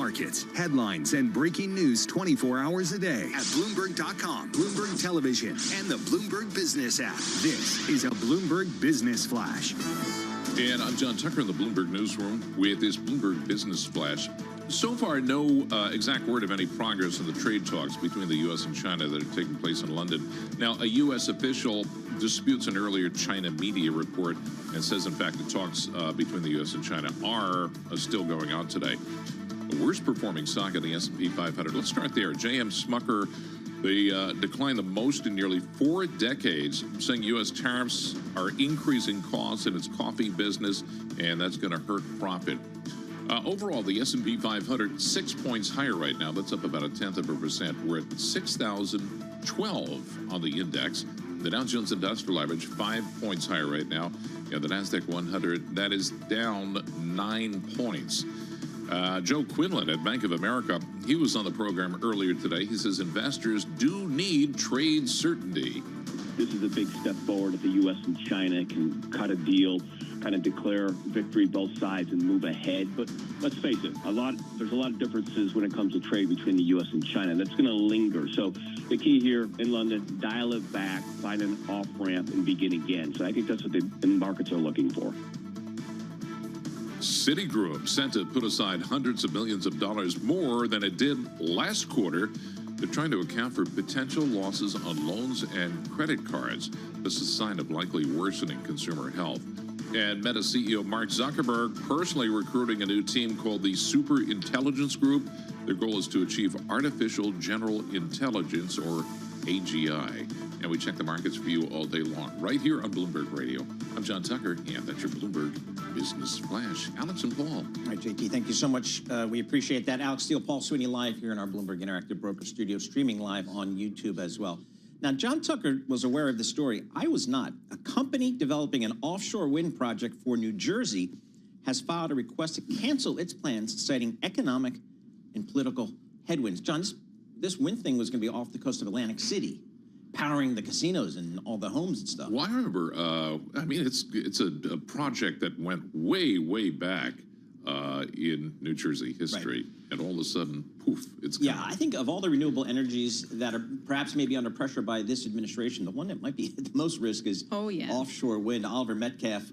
markets, headlines, and breaking news 24 hours a day at Bloomberg.com, Bloomberg Television, and the Bloomberg Business app. This is a Bloomberg Business Flash. And I'm John Tucker in the Bloomberg Newsroom with this Bloomberg Business Flash. So far, no exact word of any progress in the trade talks between the U.S. and China that are taking place in London. Now, a U.S. official disputes an earlier China media report and says, in fact, the talks between the U.S. and China are still going on today. The worst performing stock in the S&P 500. Let's start there. J.M. Smucker, they declined the most in nearly 4 decades, saying U.S. tariffs are increasing costs in its coffee business, and that's going to hurt profit. Overall, the S&P 500, 6 points higher right now. That's up about 0.1%. We're at 6,012 on the index. The Dow Jones Industrial Average, 5 points higher right now. Yeah, the NASDAQ 100, that is down 9 points. Joe Quinlan at Bank of America, he was on the program earlier today. He says investors do need trade certainty. This is a big step forward if the U.S. and China can cut a deal, kind of declare victory both sides and move ahead. But let's face it, there's a lot of differences when it comes to trade between the U.S. and China. That's going to linger. So the key here in London, dial it back, find an off-ramp, and begin again. So I think that's what the markets are looking for. Citigroup set to put aside hundreds of millions of dollars more than it did last quarter. They're trying to account for potential losses on loans and credit cards. This is a sign of likely worsening consumer health. And Meta CEO Mark Zuckerberg personally recruiting a new team called the Super Intelligence Group. Their goal is to achieve artificial general intelligence, or AGI. And we check the markets for you all day long, right here on Bloomberg Radio. I'm John Tucker, and that's your Bloomberg Business Flash. Alex and Paul. All right, JT, thank you so much. We appreciate that. Alex Steele, Paul Sweeney live here in our Bloomberg Interactive Broker Studio, streaming live on YouTube as well. Now, John Tucker was aware of the story. I was not. A company developing an offshore wind project for New Jersey has filed a request to cancel its plans, citing economic and political headwinds. John, this wind thing was going to be off the coast of Atlantic City, powering the casinos and all the homes and stuff. Well, I remember, I mean, it's a project that went way, way back in New Jersey history. Right. And all of a sudden, poof, it's gone. Yeah, I think of all the renewable energies that are perhaps maybe under pressure by this administration, the one that might be at the most risk is offshore wind. Oliver Metcalf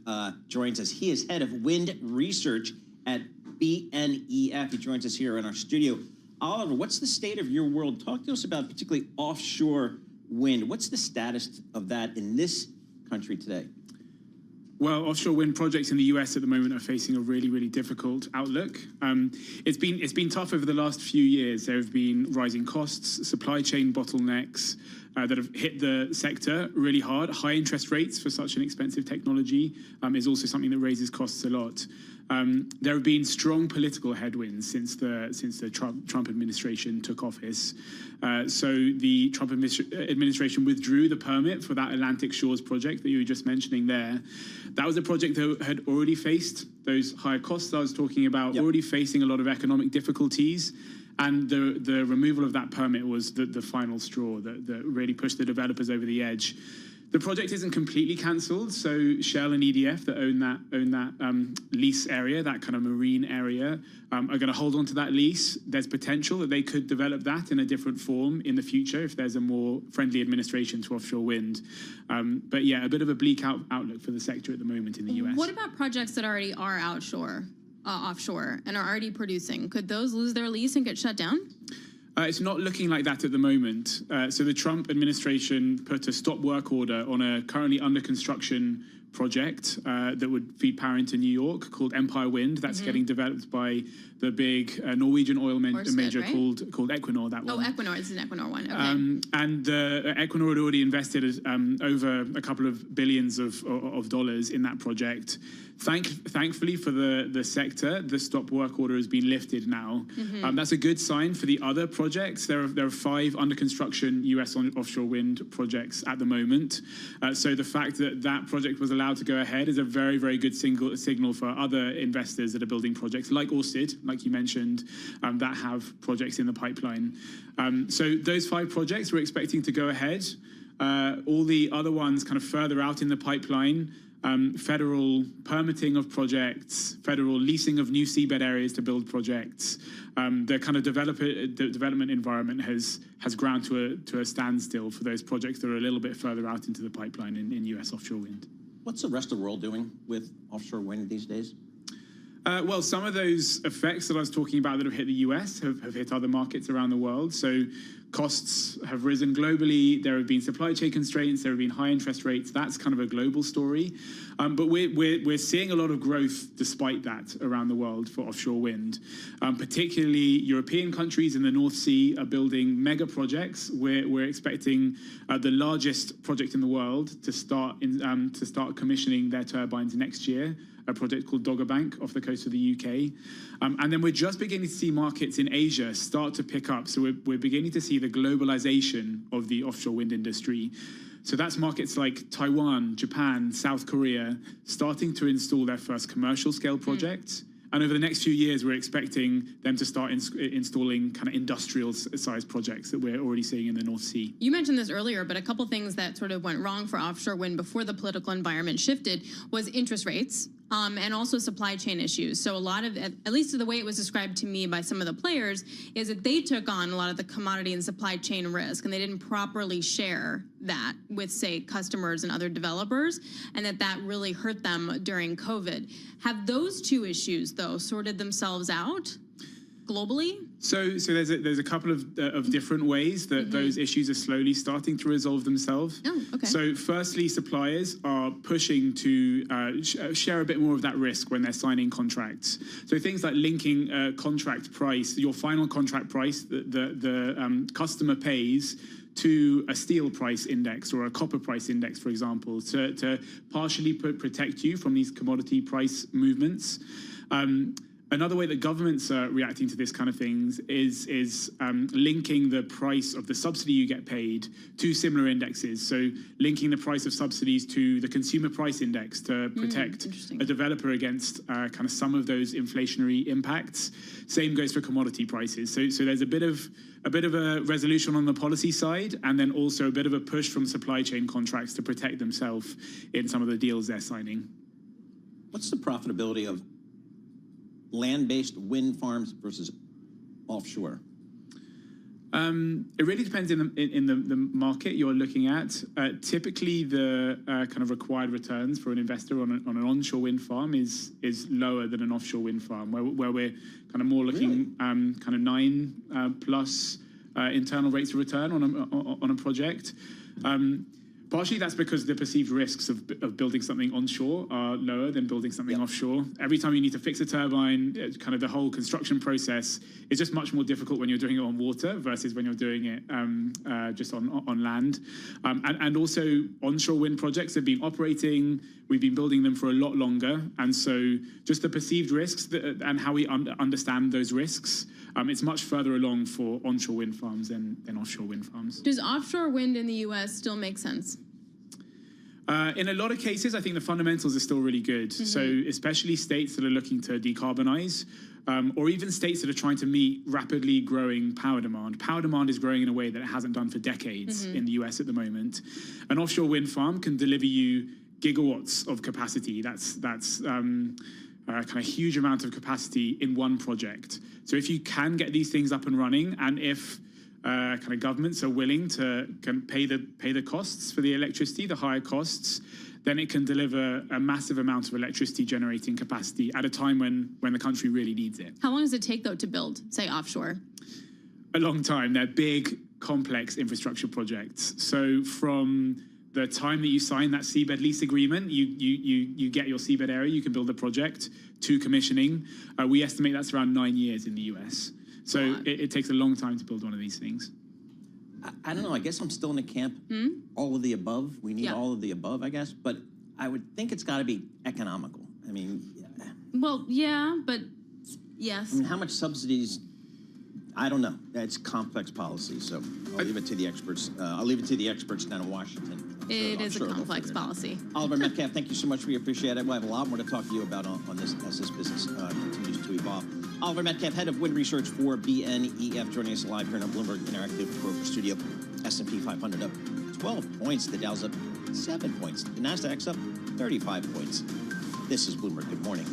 joins us. He is head of wind research at BNEF. He joins us here in our studio. Oliver, what's the state of your world? Talk to us about particularly offshore wind. What's the status of that in this country today? Well, offshore wind projects in the U.S. at the moment are facing a really, really difficult outlook. It's been tough over the last few years. There have been rising costs, supply chain bottlenecks that have hit the sector really hard. High interest rates for such an expensive technology is also something that raises costs a lot. There have been strong political headwinds since the Trump administration took office. So the Trump administration withdrew the permit for that Atlantic Shores project that you were just mentioning there. That was a project that had already faced those higher costs I was talking about, already facing a lot of economic difficulties. And the removal of that permit was the final straw that really pushed the developers over the edge. The project isn't completely cancelled, so Shell and EDF that own that lease area, that kind of marine area, are going to hold on to that lease. There's potential that they could develop that in a different form in the future if there's a more friendly administration to offshore wind. But yeah, a bit of a bleak outlook for the sector at the moment in the US. What about projects that already are offshore and are already producing? Could those lose their lease and get shut down? It's not looking like that at the moment. So the Trump administration put a stop work order on a currently under construction project that would feed power into New York called Empire Wind. That's getting developed by the big Norwegian oil major right? called Equinor. That one. Oh, Equinor. It's an Equinor one. Okay. And Equinor had already invested over a couple of billions of dollars in that project. Thankfully for the sector, the stop work order has been lifted now. That's a good sign for the other projects. There are 5 under construction U.S. offshore wind projects at the moment. So the fact that that project was allowed to go ahead is a very, very good signal for other investors that are building projects like Ørsted, like you mentioned, that have projects in the pipeline. So those 5 projects we're expecting to go ahead. All the other ones kind of further out in the pipeline federal permitting of projects, federal leasing of new seabed areas to build projects. The kind of development environment has ground to a standstill for those projects that are a little bit further out into the pipeline in US offshore wind. What's the rest of the world doing with offshore wind these days? Well, some of those effects that I was talking about that have hit the US have hit other markets around the world. So costs have risen globally. There have been supply chain constraints. There have been high interest rates. That's kind of a global story. But we're seeing a lot of growth despite that around the world for offshore wind. Particularly European countries in the North Sea are building mega projects. We're expecting the largest project in the world to start commissioning their turbines next year. A project called Dogger Bank off the coast of the UK. And then we're just beginning to see markets in Asia start to pick up. So we're beginning to see the globalization of the offshore wind industry. So that's markets like Taiwan, Japan, South Korea, starting to install their first commercial scale projects. And over the next few years, we're expecting them to start installing kind of industrial-sized projects that we're already seeing in the North Sea. You mentioned this earlier, but a couple things that sort of went wrong for offshore wind before the political environment shifted was interest rates and also supply chain issues. So a lot of, at least the way it was described to me by some of the players, is that they took on a lot of the commodity and supply chain risk, and they didn't properly share that with, say, customers and other developers, and that really hurt them during COVID. Have those two issues, though, sorted themselves out globally? So there's a couple of different ways that those issues are slowly starting to resolve themselves. Oh, okay. So firstly, suppliers are pushing to share a bit more of that risk when they're signing contracts. So things like linking contract price, your final contract price that the customer pays, to a steel price index or a copper price index, for example, to partially protect you from these commodity price movements. Another way that governments are reacting to this kind of things is linking the price of the subsidy you get paid to similar indexes. So linking the price of subsidies to the consumer price index to protect a developer against kind of some of those inflationary impacts. Same goes for commodity prices. So there's a bit of a resolution on the policy side, and then also a bit of a push from supply chain contracts to protect themselves in some of the deals they're signing. What's the profitability of land-based wind farms versus offshore? It really depends in the market you're looking at. Typically, the kind of required returns for an investor on an onshore wind farm is lower than an offshore wind farm, where we're kind of more looking kind of 9+ internal rates of return on a project. Partially that's because the perceived risks of building something onshore are lower than building something offshore. Every time you need to fix a turbine, kind of the whole construction process is just much more difficult when you're doing it on water versus when you're doing it just on land. And also onshore wind projects have been operating. We've been building them for a lot longer. And so just the perceived risks and how we understand those risks, it's much further along for onshore wind farms than offshore wind farms. Does offshore wind in the U.S. still make sense? In a lot of cases, I think the fundamentals are still really good. So especially states that are looking to decarbonize, or even states that are trying to meet rapidly growing power demand. Power demand is growing in a way that it hasn't done for decades in the US at the moment. An offshore wind farm can deliver you gigawatts of capacity. That's kind of huge amount of capacity in one project. So if you can get these things up and running, and if kind of governments are willing to pay the costs for the electricity, the higher costs, then it can deliver a massive amount of electricity generating capacity at a time when the country really needs it. How long does it take, though, to build, say, offshore? A long time. They're big, complex infrastructure projects. So from the time that you sign that seabed lease agreement, you get your seabed area, you can build a project, to commissioning. We estimate that's around 9 years in the US. So it takes a long time to build one of these things. I don't know. I guess I'm still in the camp. All of the above. We need all of the above, I guess. But I would think it's got to be economical. I mean, well, yeah, but yes. I mean, how much subsidies? I don't know. It's complex policy, so I'll leave it to the experts. I'll leave it to the experts down in Washington. It is a complex policy. Oliver Metcalf, thank you so much. We appreciate it. We'll have a lot more to talk to you about on this as this business continues to evolve. Oliver Metcalf, head of wind research for BNEF, joining us live here in our Bloomberg Interactive Broker Studio. S&P 500 up 12 points. The Dow's up 7 points. The Nasdaq's up 35 points. This is Bloomberg. Good morning.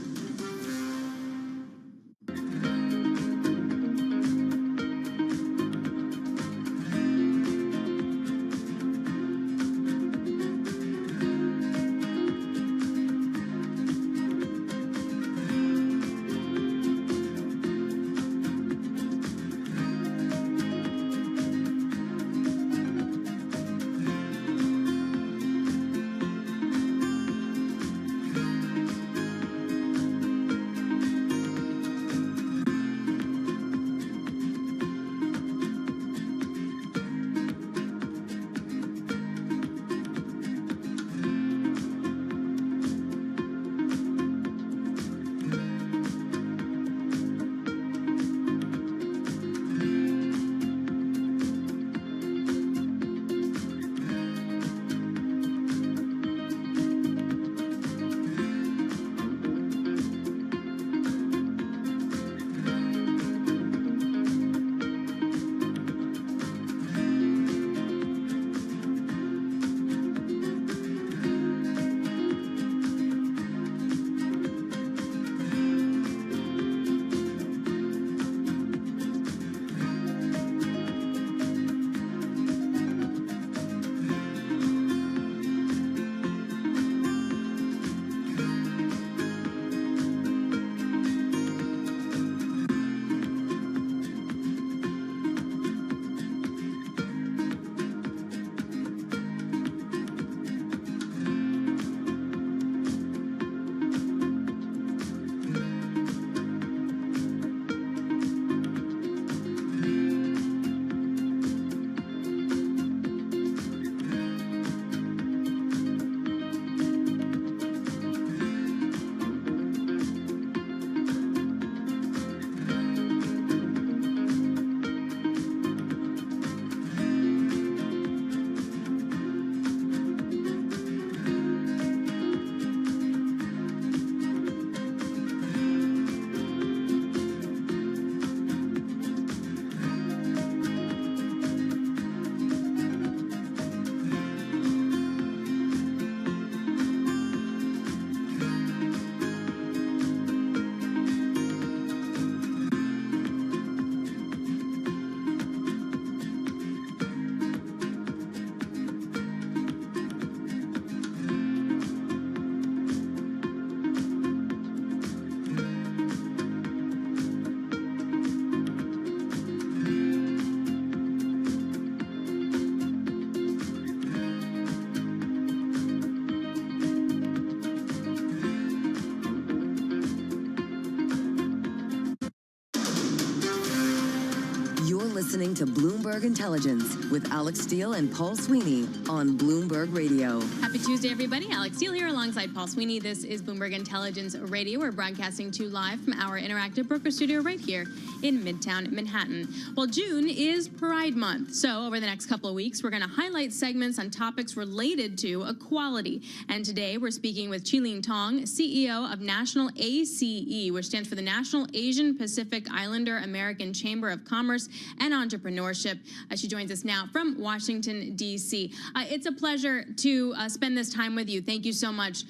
listening to Bloomberg Intelligence with Alex Steele and Paul Sweeney on Bloomberg Radio. Happy Tuesday, everybody. Alex Steele here alongside Paul Sweeney. This is Bloomberg Intelligence Radio. We're broadcasting to you live from our interactive broker studio right here in Midtown Manhattan. Well, June is Pride Month. So over the next couple of weeks, we're going to highlight segments on topics related to equality. And today we're speaking with Chi-Ling Tong, CEO of National ACE, which stands for the National Asian Pacific Islander American Chamber of Commerce and Entrepreneurship. She joins us now from Washington, D.C. It's a pleasure to spend this time with you. Thank you so much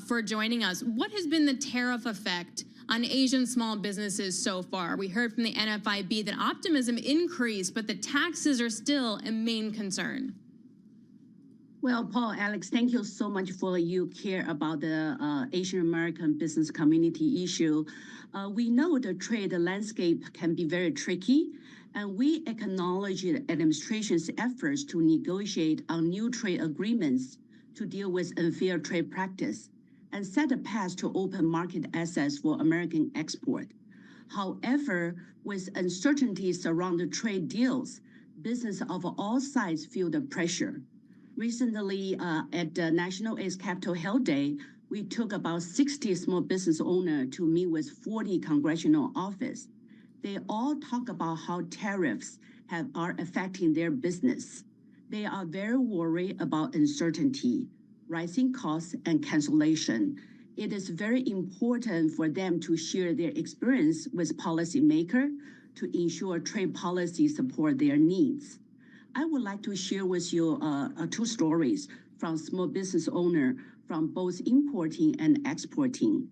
for joining us. What has been the tariff effect on Asian small businesses so far? We heard from the NFIB that optimism increased, but the taxes are still a main concern. Well, Paul, Alex, thank you so much for you care about the Asian American business community issue. We know the trade landscape can be very tricky, and we acknowledge the administration's efforts to negotiate on new trade agreements to deal with unfair trade practice and set a path to open market access for American export. However, with uncertainties around the trade deals, business of all sides feel the pressure. Recently, at the National ACE Capitol Hill Day, we took about 60 small business owners to meet with 40 congressional offices. They all talk about how tariffs are affecting their business. They are very worried about uncertainty, rising costs, and cancellation. It is very important for them to share their experience with policymakers to ensure trade policy support their needs. I would like to share with you two stories. from small business owner from both importing and exporting.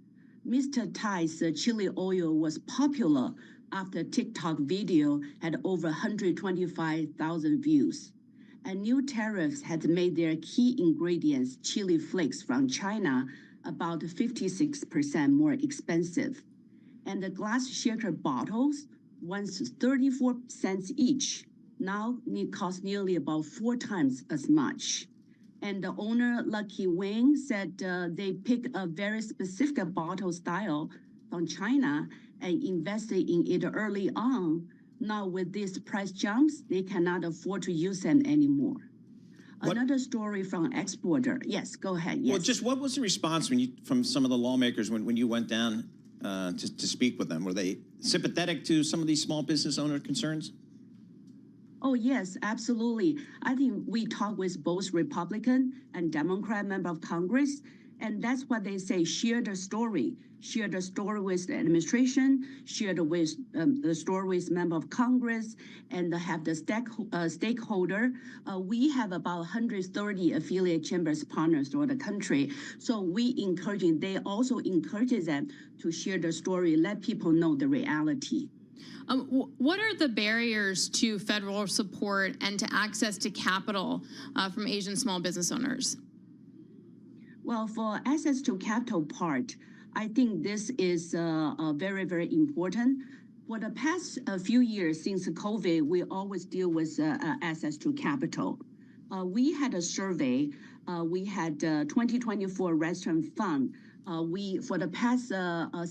Mr. Tai's chili oil was popular after TikTok video had over 125,000 views. And new tariffs had made their key ingredients, chili flakes from China, about 56% more expensive. And the glass shaker bottles, once 34 cents each, now cost nearly about 4 times as much. And the owner, Lucky Wang, said they picked a very specific bottle style from China and invested in it early on. Now with these price jumps, they cannot afford to use them anymore. Another story from exporter. Yes, go ahead. Yes. Well, just what was the response from some of the lawmakers when you went down to speak with them? Were they sympathetic to some of these small business owner concerns? Oh, yes, absolutely. I think we talk with both Republican and Democrat member of Congress, and that's what they say, share the story. Share the story with the administration, share the story with member of Congress, and have the stakeholder. We have about 130 affiliate chambers partners throughout the country. So they also encourage them to share the story, let people know the reality. What are the barriers to federal support and to access to capital from Asian small business owners? Well, for access to capital part, I think this is very, very important. For the past few years since COVID, we always deal with access to capital. We had a survey. We had 2024 Restaurant Fund. For the past,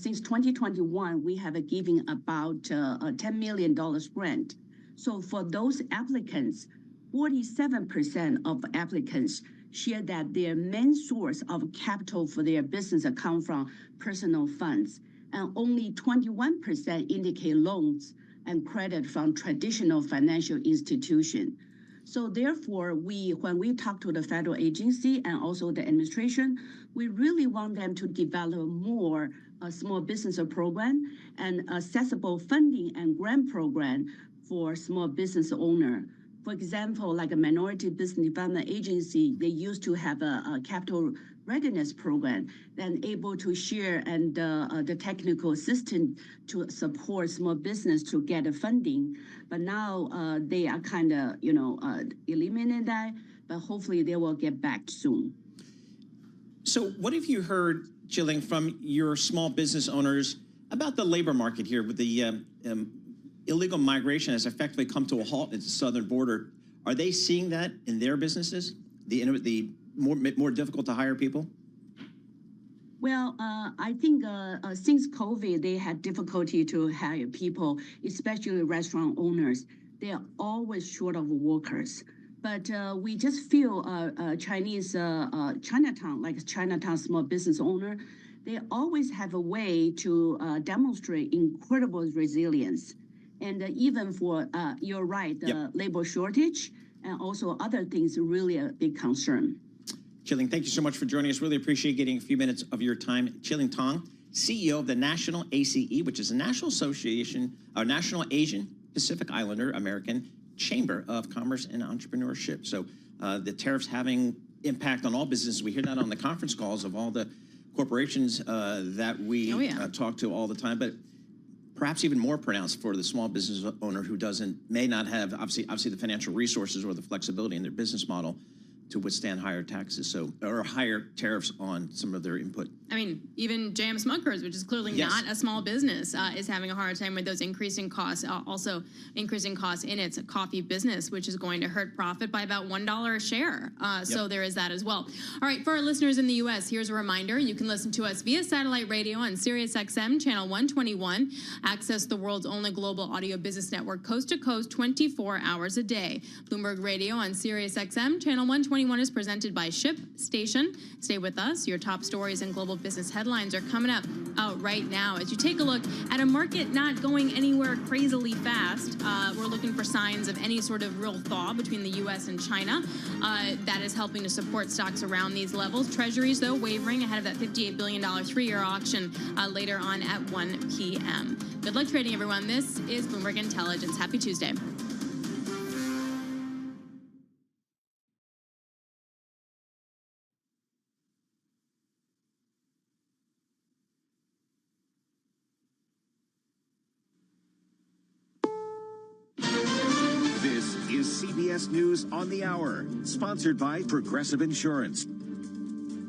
since 2021, we have given about $10 million grant. So for those applicants, 47% of applicants share that their main source of capital for their business come from personal funds, and only 21% indicate loans and credit from traditional financial institution. So therefore, when we talk to the federal agency and also the administration, we really want them to develop more small business program and accessible funding and grant program for small business owner. For example, like a Minority Business Development Agency, they used to have a capital readiness program and able to share and the technical assistance to support small business to get the funding. But now they are kind of, eliminating that, but hopefully they will get back soon. So what have you heard, Jillian, from your small business owners about the labor market here with the illegal migration has effectively come to a halt at the southern border? Are they seeing that in their businesses, the more difficult to hire people? Well, I think since COVID, they had difficulty to hire people, especially restaurant owners. They are always short of workers. But we just feel Chinatown, like Chinatown small business owner, they always have a way to demonstrate incredible resilience. And even for, you're right, the labor shortage and also other things are really a big concern. Jillian, thank you so much for joining us. Really appreciate getting a few minutes of your time. Jillian Tong, CEO of the National ACE, which is a national association, or National Asian Pacific Islander American Chamber of Commerce and Entrepreneurship. So the tariffs having impact on all businesses. We hear that on the conference calls of all the corporations that we talk to all the time, but perhaps even more pronounced for the small business owner who may not have obviously the financial resources or the flexibility in their business model to withstand higher taxes, or higher tariffs on some of their input. I mean, even J.M. Smuckers, which is clearly not a small business, is having a hard time with those increasing costs. Also, increasing costs in its coffee business, which is going to hurt profit by about $1 a share. So there is that as well. All right, for our listeners in the U.S., here's a reminder: you can listen to us via satellite radio on Sirius XM channel 121. Access the world's only global audio business network, coast to coast, 24 hours a day. Bloomberg Radio on Sirius XM channel 121 is presented by ShipStation. Stay with us. Your top stories and global business headlines are coming up right now. As you take a look at a market not going anywhere crazily fast, we're looking for signs of any sort of real thaw between the U.S. and China. That is helping to support stocks around these levels. Treasuries, though, wavering ahead of that $58 billion three-year auction later on at 1 p.m. Good luck trading, everyone. This is Bloomberg Intelligence. Happy Tuesday. CBS News on the Hour, sponsored by Progressive Insurance.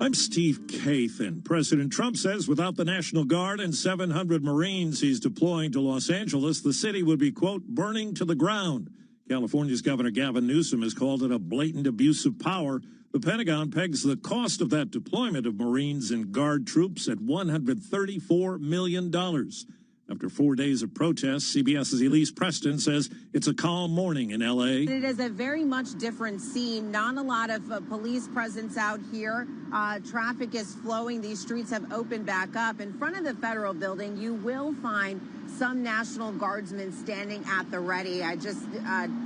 I'm Steve Kathan. President Trump says without the National Guard and 700 Marines he's deploying to Los Angeles, the city would be, quote, burning to the ground. California's Governor Gavin Newsom has called it a blatant abuse of power. The Pentagon pegs the cost of that deployment of Marines and Guard troops at $134 million. After 4 days of protests, CBS's Elise Preston says it's a calm morning in L.A. It is a very much different scene. Not a lot of police presence out here. Traffic is flowing. These streets have opened back up. In front of the federal building, you will find some National Guardsmen standing at the ready. I just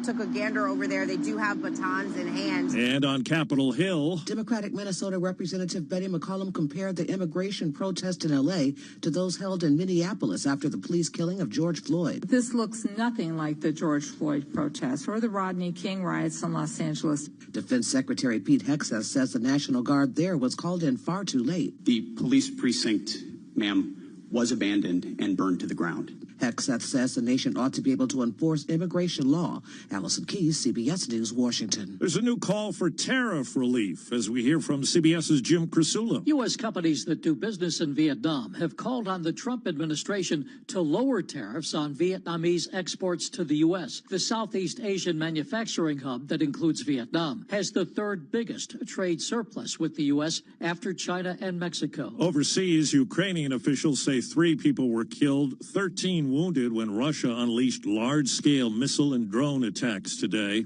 took a gander over there. They do have batons in hand. And on Capitol Hill, Democratic Minnesota Representative Betty McCollum compared the immigration protest in L.A. to those held in Minneapolis after the police killing of George Floyd. This looks nothing like the George Floyd protests or the Rodney King riots in Los Angeles. Defense Secretary Pete Hegseth says the National Guard there was called in far too late. The police precinct, ma'am, was abandoned and burned to the ground. Hegseth says the nation ought to be able to enforce immigration law. Allison Keyes, CBS News, Washington. There's a new call for tariff relief as we hear from CBS's Jim Krasula. U.S. companies that do business in Vietnam have called on the Trump administration to lower tariffs on Vietnamese exports to the U.S. The Southeast Asian manufacturing hub that includes Vietnam has the third biggest trade surplus with the U.S. after China and Mexico. Overseas, Ukrainian officials say 3 people were killed, 13 wounded when Russia unleashed large-scale missile and drone attacks today.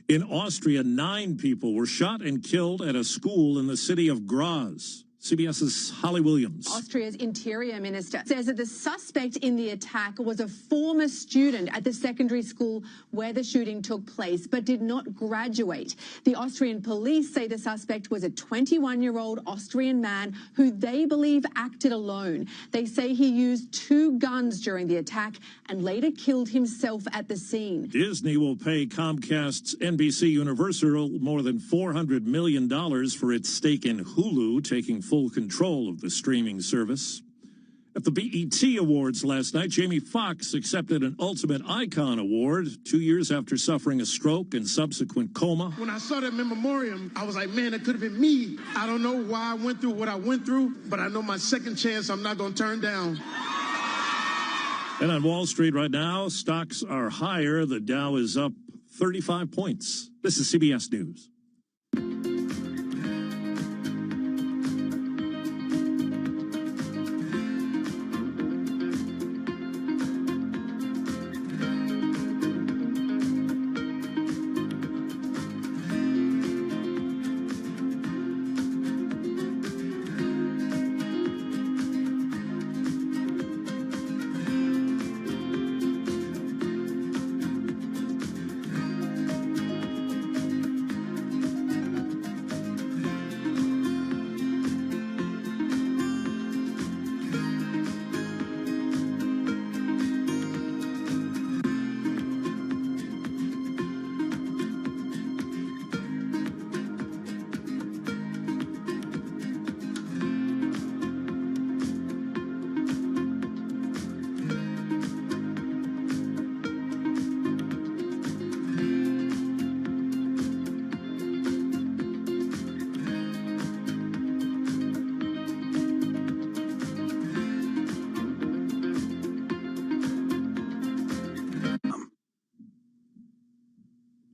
In Austria, 9 people were shot and killed at a school in the city of Graz. CBS's Holly Williams. Austria's interior minister says that the suspect in the attack was a former student at the secondary school where the shooting took place, but did not graduate. The Austrian police say the suspect was a 21-year-old Austrian man who they believe acted alone. They say he used 2 guns during the attack and later killed himself at the scene. Disney will pay Comcast's NBC Universal more than $400 million for its stake in Hulu, taking full control of the streaming service. At the BET Awards last night, Jamie Foxx accepted an Ultimate Icon Award 2 years after suffering a stroke and subsequent coma. When I saw that in memoriam, I was like, man, it could have been me. I don't know why I went through what I went through, but I know my second chance I'm not going to turn down. And on Wall Street right now, stocks are higher. The Dow is up 35 points. This is CBS News.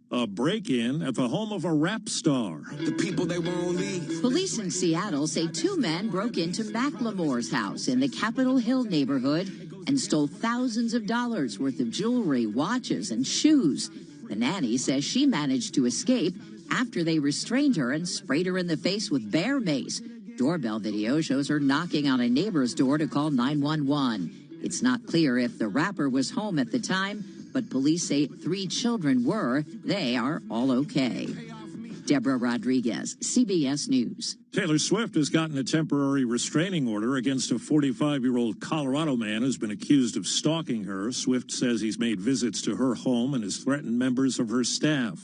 A break-in at the home of a rap star. The people, they won't leave. Police in Seattle say 2 men broke into Macklemore's house in the Capitol Hill neighborhood and stole thousands of dollars worth of jewelry, watches, and shoes. The nanny says she managed to escape after they restrained her and sprayed her in the face with bear mace. Doorbell video shows her knocking on a neighbor's door to call 911. It's not clear if the rapper was home at the time, but police say 3 children were. They are all okay. Deborah Rodriguez, CBS News. Taylor Swift has gotten a temporary restraining order against a 45-year-old Colorado man who's been accused of stalking her. Swift says he's made visits to her home and has threatened members of her staff.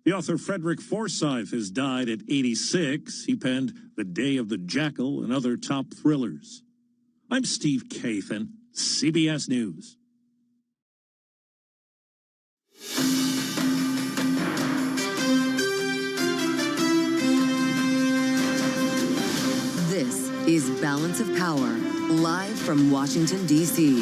The author Frederick Forsyth has died at 86. He penned The Day of the Jackal and other top thrillers. I'm Steve Kathan, CBS News. is Balance of Power, live from Washington, D.C.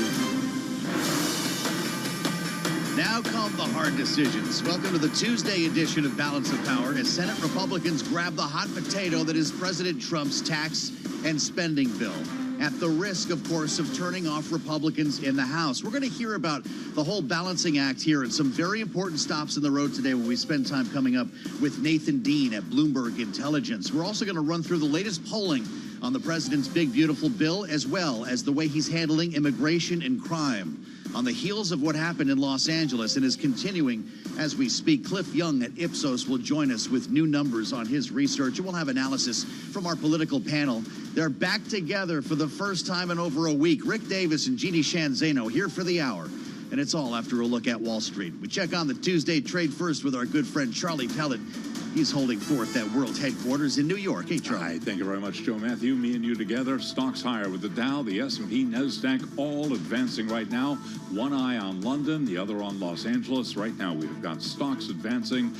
Now come the hard decisions. Welcome to the Tuesday edition of Balance of Power as Senate Republicans grab the hot potato that is President Trump's tax and spending bill, at the risk, of course, of turning off Republicans in the House. We're going to hear about the whole balancing act here and some very important stops in the road today when we spend time coming up with Nathan Dean at Bloomberg Intelligence. We're also going to run through the latest polling on the president's big, beautiful bill, as well as the way he's handling immigration and crime. On the heels of what happened in Los Angeles and is continuing as we speak, Cliff Young at Ipsos will join us with new numbers on his research, and we'll have analysis from our political panel. They're back together for the first time in over a week. Rick Davis and Jeannie Shanzano here for the hour, and it's all after a look at Wall Street. We check on the Tuesday trade first with our good friend Charlie Pellet. He's holding forth at World Headquarters in New York. Hey, Charlie. Hi, thank you very much, Joe Matthew. Me and you together. Stocks higher with the Dow, the S&P, NASDAQ, all advancing right now. One eye on London, the other on Los Angeles. Right now, we've got stocks advancing.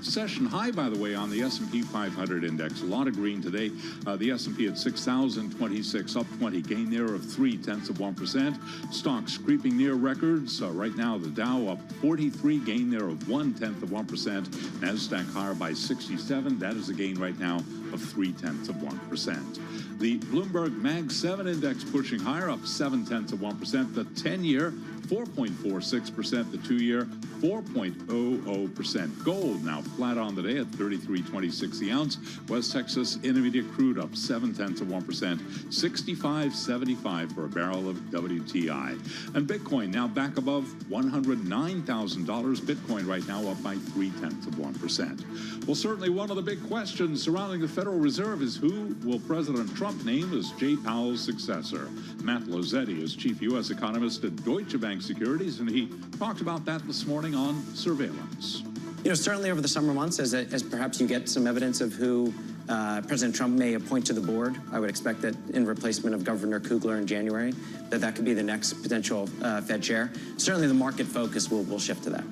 Session high, by the way, on the S&P 500 index. A lot of green today. The S&P at 6,026, up 20, gain there of 0.3%. Stocks creeping near records. Right now, the Dow up 43, gain there of 0.1%. NASDAQ higher by 67. That is a gain right now of 0.3%. The Bloomberg Mag 7 index pushing higher, up 0.7%. The 10-year 4.46%, the 2-year 4.00%. Gold now flat on the day at $33.26 the ounce. West Texas Intermediate crude up 0.7%, $65.75 for a barrel of WTI. And Bitcoin now back above $109,000. Bitcoin right now up by 0.3%. Well, certainly one of the big questions surrounding the Federal Reserve is who will President Trump name as Jay Powell's successor. Matt Losetti is chief U.S. economist at Deutsche Bank Securities, and he talked about that this morning on surveillance. You know, certainly over the summer months, as perhaps you get some evidence of who President Trump may appoint to the board, I would expect that in replacement of Governor Kugler in January, that could be the next potential Fed chair. Certainly the market focus will shift to that.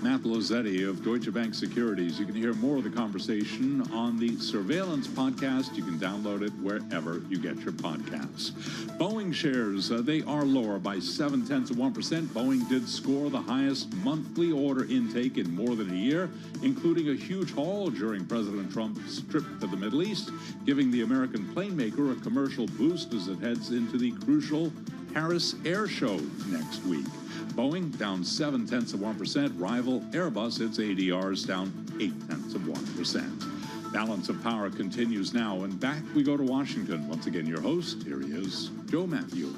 Matt Losetti of Deutsche Bank Securities. You can hear more of the conversation on the Surveillance podcast. You can download it wherever you get your podcasts. Boeing shares, they are lower by 0.7%. Boeing did score the highest monthly order intake in more than a year, including a huge haul during President Trump's trip to the Middle East, giving the American plane maker a commercial boost as it heads into the crucial Paris Air Show next week. Boeing down 0.7%. Rival Airbus, its ADRs down 0.8%. Balance of Power continues now, and back we go to Washington. Once again, your host, here he is, Joe Matthew.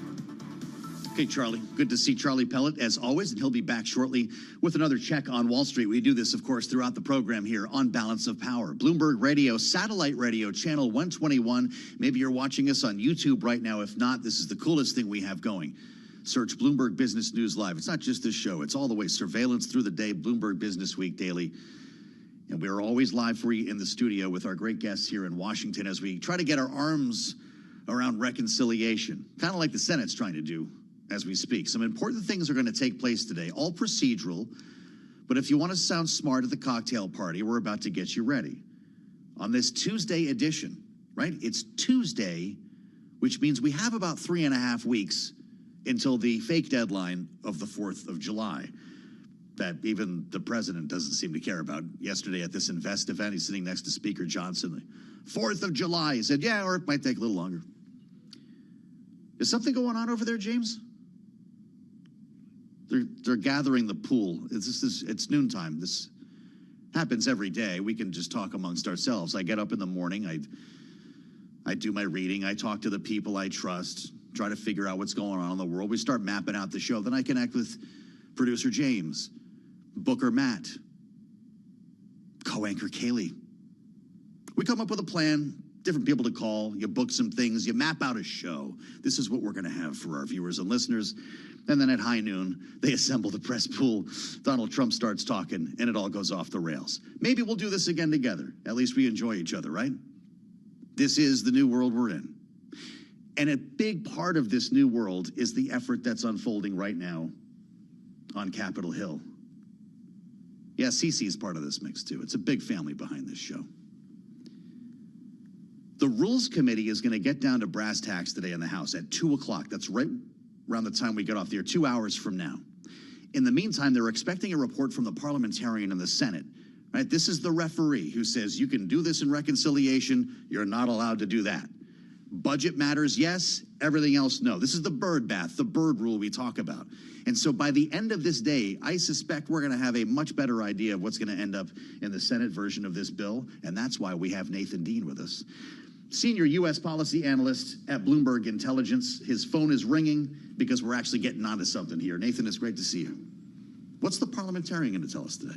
Okay, Charlie. Good to see Charlie Pellet, as always, and he'll be back shortly with another check on Wall Street. We do this, of course, throughout the program here on Balance of Power. Bloomberg Radio, satellite radio, channel 121. Maybe you're watching us on YouTube right now. If not, this is the coolest thing we have going. Search Bloomberg Business News Live. It's not just this show. It's all the way surveillance through the day, Bloomberg Business Week Daily. And we're always live for you in the studio with our great guests here in Washington as we try to get our arms around reconciliation, kind of like the Senate's trying to do as we speak. Some important things are going to take place today, all procedural. But if you want to sound smart at the cocktail party, we're about to get you ready. On this Tuesday edition, right? It's Tuesday, which means we have about 3.5 weeks until the fake deadline of the 4th of July that even the president doesn't seem to care about. Yesterday at this Invest event, he's sitting next to Speaker Johnson. 4th of July, he said, yeah, or it might take a little longer. Is something going on over there, James? They're gathering the pool. It's noontime. This happens every day. We can just talk amongst ourselves. I get up in the morning. I do my reading. I talk to the people I trust, try to figure out what's going on in the world. We start mapping out the show. Then I connect with producer James, Booker Matt, co-anchor Kaylee. We come up with a plan, different people to call. You book some things. You map out a show. This is what we're going to have for our viewers and listeners. And then at high noon, they assemble the press pool. Donald Trump starts talking, and it all goes off the rails. Maybe we'll do this again together. At least we enjoy each other, right? This is the new world we're in. And a big part of this new world is the effort that's unfolding right now on Capitol Hill. Yeah, Cece is part of this mix, too. It's a big family behind this show. The Rules Committee is going to get down to brass tacks today in the House at 2 o'clock. That's right around the time we get off the air, 2 hours from now. In the meantime, they're expecting a report from the parliamentarian in the Senate. Right? This is the referee who says you can do this in reconciliation. You're not allowed to do that. Budget matters, yes. Everything else, no. This is the bird bath, the bird rule we talk about. And so by the end of this day, I suspect we're going to have a much better idea of what's going to end up in the Senate version of this bill. And that's why we have Nathan Dean with us, senior U.S. policy analyst at Bloomberg Intelligence. His phone is ringing because we're actually getting onto something here. Nathan, it's great to see you. What's the parliamentarian going to tell us today?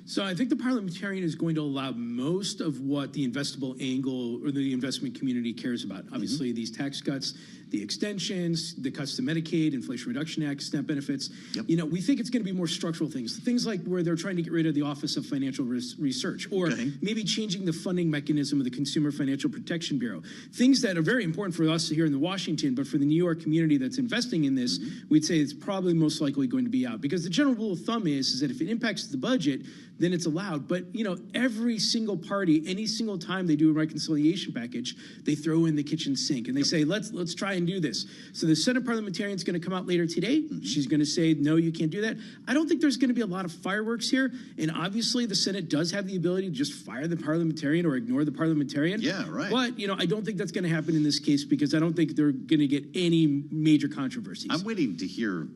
So I think the parliamentarian is going to allow most of what the investable angle or the investment community cares about. Obviously, these tax cuts, the extensions, the cuts to Medicaid, Inflation Reduction Act, SNAP benefits. You know, we think it's going to be more structural things like where they're trying to get rid of the Office of Financial Research, or maybe changing the funding mechanism of the Consumer Financial Protection Bureau. Things that are very important for us here in Washington, but for the New York community that's investing in this, we'd say it's probably most likely going to be out, because the general rule of thumb is that if it impacts the budget, then it's allowed. But, you know, every single party, any single time they do a reconciliation package, they throw in the kitchen sink and they say, let's try and do this. So the Senate parliamentarian is going to come out later today. She's going to say, no, you can't do that. I don't think there's going to be a lot of fireworks here. And obviously the Senate does have the ability to just fire the parliamentarian or ignore the parliamentarian. Yeah, right. But, you know, I don't think that's going to happen in this case, because I don't think they're going to get any major controversies. I'm waiting to hear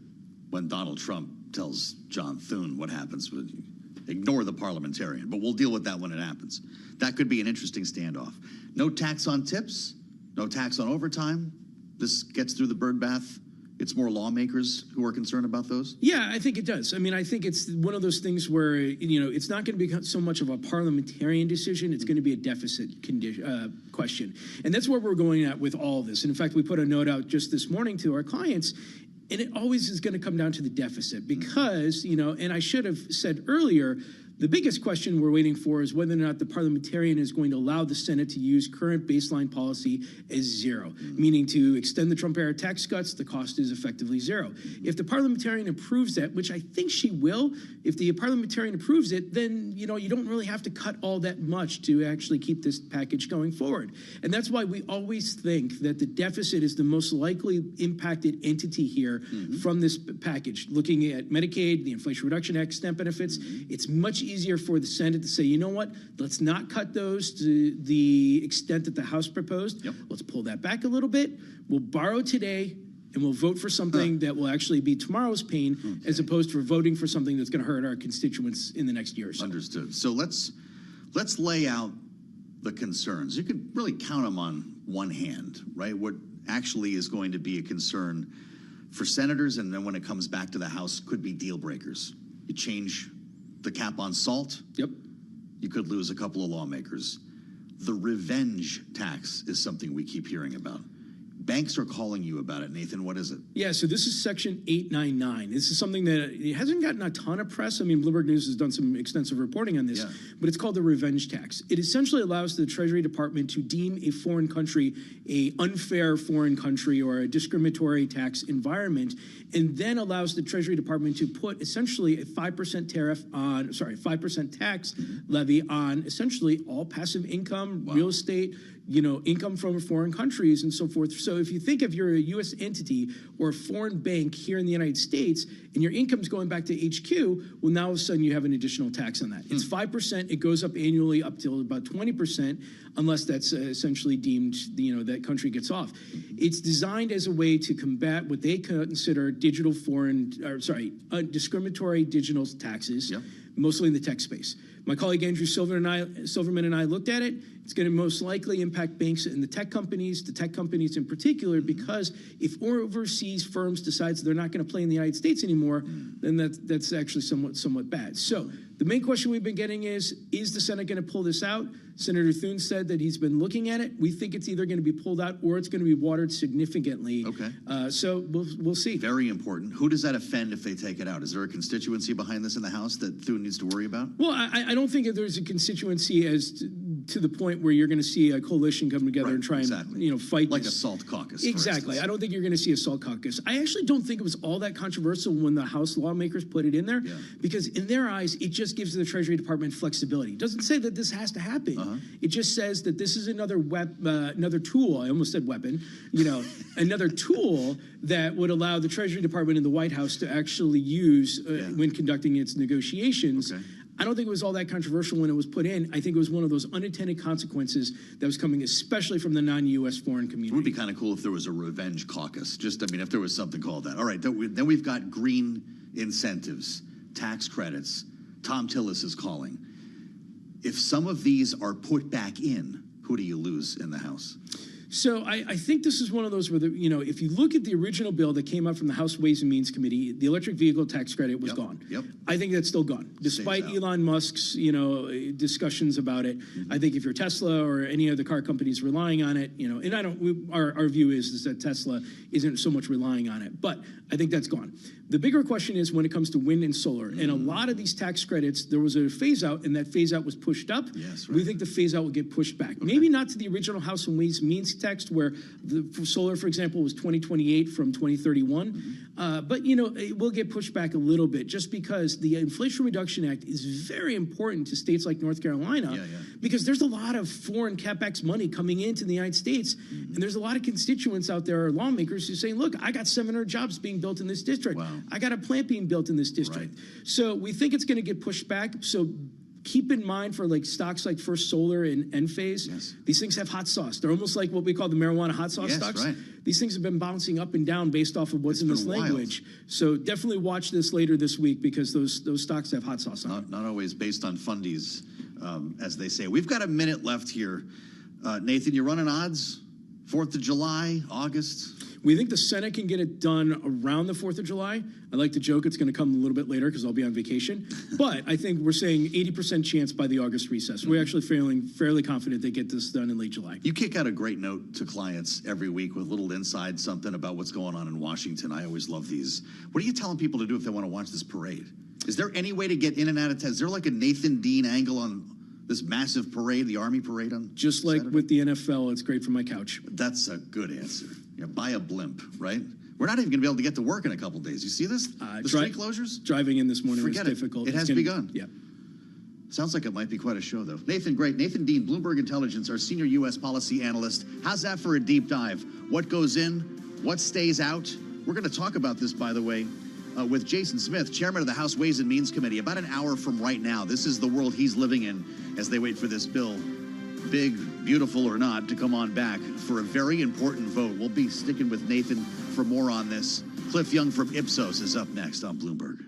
when Donald Trump tells John Thune what happens with ignore the parliamentarian, but we'll deal with that when it happens. That could be an interesting standoff. No tax on tips, no tax on overtime. This gets through the bird bath. It's more lawmakers who are concerned about those? Yeah, I think it does. I mean, I think it's one of those things where, you know, it's not going to be so much of a parliamentarian decision. It's going to be a deficit question. And that's where we're going at with all this. And in fact, we put a note out just this morning to our clients. And it always is going to come down to the deficit, because, you know, and I should have said earlier, the biggest question we're waiting for is whether or not the parliamentarian is going to allow the Senate to use current baseline policy as zero, meaning to extend the Trump-era tax cuts, the cost is effectively zero. If the parliamentarian approves that, which I think she will, if the parliamentarian approves it, then, you know, you don't really have to cut all that much to actually keep this package going forward. And that's why we always think that the deficit is the most likely impacted entity here from this package. Looking at Medicaid, the Inflation Reduction Act, SNAP benefits, it's much easier for the Senate to say, you know what, let's not cut those to the extent that the House proposed. Let's pull that back a little bit. We'll borrow today and we'll vote for something that will actually be tomorrow's pain, as opposed to voting for something that's going to hurt our constituents in the next year or so. Understood. So let's lay out the concerns. You could really count them on one hand, right? What actually is going to be a concern for senators, and then when it comes back to the House, could be deal breakers. You change the cap on salt. You could lose a couple of lawmakers. The revenge tax is something we keep hearing about. Banks are calling you about it. Nathan, what is it? Yeah, so this is Section 899. This is something that it hasn't gotten a ton of press. I mean, Bloomberg News has done some extensive reporting on this, but it's called the revenge tax. It essentially allows the Treasury Department to deem a foreign country a unfair foreign country or a discriminatory tax environment, and then allows the Treasury Department to put essentially a 5% tariff on, 5% tax levy on essentially all passive income, real estate, you know, income from foreign countries and so forth. So if you think if you're a U.S. entity or a foreign bank here in the United States and your income's going back to HQ, well, now all of a sudden you have an additional tax on that. It's 5%. It goes up annually up till about 20%, unless that's essentially deemed, you know, that country gets off. It's designed as a way to combat what they consider discriminatory digital taxes, mostly in the tech space. My colleague Andrew Silverman and I looked at it. It's going to most likely impact banks and the tech companies in particular, because if overseas firms decide they're not going to play in the United States anymore, then that's actually somewhat bad. So the main question we've been getting is the Senate going to pull this out? Senator Thune said that he's been looking at it. We think it's either going to be pulled out or it's going to be watered significantly. Okay. So we'll see. Very important. Who does that offend if they take it out? Is there a constituency behind this in the House that Thune needs to worry about? Well, I don't think that there's a constituency as to the point where you're going to see a coalition come together and try and fight like this. a salt caucus. Exactly. I don't think you're going to see a salt caucus. I actually don't think it was all that controversial when the House lawmakers put it in there, because in their eyes, it just gives the Treasury Department flexibility. It doesn't say that this has to happen. It just says that this is another tool. I almost said weapon. Another tool that would allow the Treasury Department and the White House to actually use when conducting its negotiations. I don't think it was all that controversial when it was put in. I think it was one of those unintended consequences that was coming, especially from the non-U.S. foreign community. It would be kind of cool if there was a revenge caucus. If there was something called that. All right, then we've got green incentives, tax credits. Tom Tillis is calling. If some of these are put back in, who do you lose in the House? So I think this is one of those where, if you look at the original bill that came out from the House Ways and Means Committee, the electric vehicle tax credit was gone. I think that's still gone, despite Elon Musk's, discussions about it. I think if you're Tesla or any other car companies relying on it, and our view is that Tesla isn't so much relying on it, but I think that's gone. The bigger question is when it comes to wind and solar, and a lot of these tax credits, there was a phase out, and that phase out was pushed up. We think the phase out will get pushed back. Maybe not to the original House and Ways and Means text, where for solar, for example, was 2028 from 2031. But it will get pushed back a little bit, just because the Inflation Reduction Act is very important to states like North Carolina, because there's a lot of foreign CapEx money coming into the United States, and there's a lot of constituents out there, or lawmakers, who are saying, look, I got 700 jobs being built in this district. I got a plant being built in this district. So we think it's going to get pushed back. So keep in mind for stocks like First Solar and Enphase, these things have hot sauce. They're almost like what we call the marijuana hot sauce stocks. These things have been bouncing up and down based off of what's in this language. So definitely watch this later this week, because those stocks have hot sauce on them. Not always based on fundies, as they say. We've got a minute left here. Nathan, you running odds? 4th of July, August? We think the Senate can get it done around the 4th of July. I like to joke it's going to come a little bit later because I'll be on vacation. But I think we're saying 80% chance by the August recess. We're actually feeling fairly confident they get this done in late July. You kick out a great note to clients every week with a little inside something about what's going on in Washington. I always love these. What are you telling people to do if they want to watch this parade? Is there any way to get in and out of town? Is there like a Nathan Dean angle on this massive parade, the Army parade on Just like Saturday? With the NFL, it's great for my couch. That's a good answer. Buy a blimp, right? We're not even going to be able to get to work in a couple days. You see this? The street closures? Driving in this morning was Forget difficult. It has begun. Yeah. Sounds like it might be quite a show, though. Nathan, great. Nathan Dean, Bloomberg Intelligence, our senior U.S. policy analyst. How's that for a deep dive? What goes in? What stays out? We're going to talk about this, by the way, with Jason Smith, chairman of the House Ways and Means Committee, about an hour from right now. This is the world he's living in as they wait for this bill, big, beautiful or not, to come on back for a very important vote. We'll be sticking with Nathan for more on this. Cliff Young from Ipsos is up next on Bloomberg.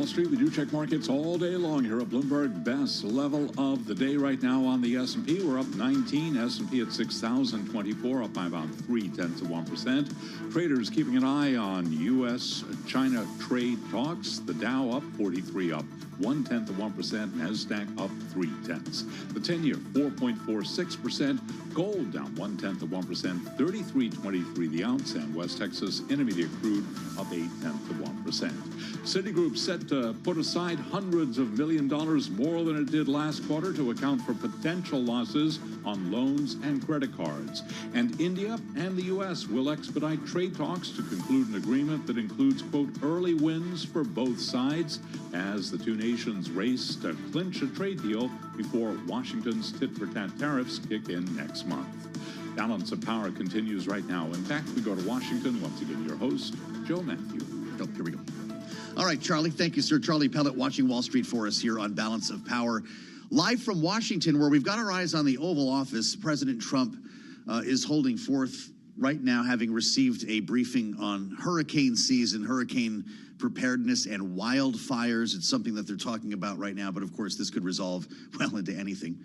Wall Street. We do check markets all day long here at Bloomberg. Best level of the day right now on the S&P. We're up 19. S&P at 6,024, up by about 0.3%. Traders keeping an eye on U.S.-China trade talks. The Dow up 43, up 0.1%. NASDAQ up 0.3. The 10-year 4.46%. Gold down 0.1%. 33.23 the ounce. And West Texas Intermediate crude up 0.8%. Citigroup set to put aside hundreds of $millions more than it did last quarter to account for potential losses on loans and credit cards. And India and the U.S. will expedite trade talks to conclude an agreement that includes, quote, early wins for both sides as the two nations race to clinch a trade deal before Washington's tit-for-tat tariffs kick in next month. Balance of Power continues right now. In fact, we go to Washington. Once again, your host, Joe Matthew. Oh, here we go. All right, Charlie. Thank you, sir. Charlie Pellet watching Wall Street for us here on Balance of Power. Live from Washington, where we've got our eyes on the Oval Office, President Trump is holding forth right now, having received a briefing on hurricane season, hurricane preparedness, and wildfires. It's something that they're talking about right now, but of course, this could resolve well into anything.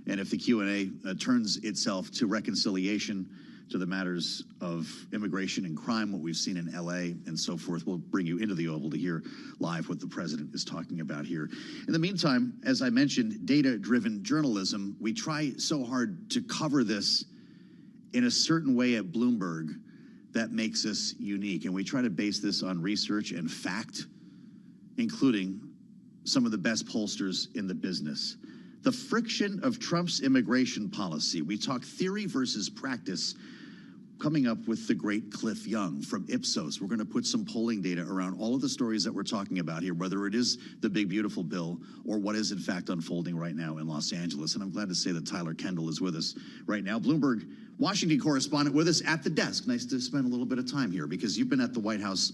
And if the Q&A turns itself to reconciliation, to the matters of immigration and crime, what we've seen in L.A. and so forth, we'll bring you into the Oval to hear live what the president is talking about here. In the meantime, as I mentioned, data-driven journalism, we try so hard to cover this in a certain way at Bloomberg that makes us unique. And we try to base this on research and fact, including some of the best pollsters in the business. The friction of Trump's immigration policy. We talk theory versus practice, coming up with the great Cliff Young from Ipsos. We're going to put some polling data around all of the stories that we're talking about here, whether it is the big, beautiful bill or what is, in fact, unfolding right now in Los Angeles. And I'm glad to say that Tyler Kendall is with us right now. Bloomberg Washington correspondent with us at the desk. Nice to spend a little bit of time here because you've been at the White House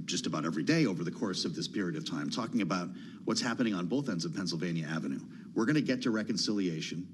just about every day over the course of this period of time, talking about what's happening on both ends of Pennsylvania Avenue. We're going to get to reconciliation.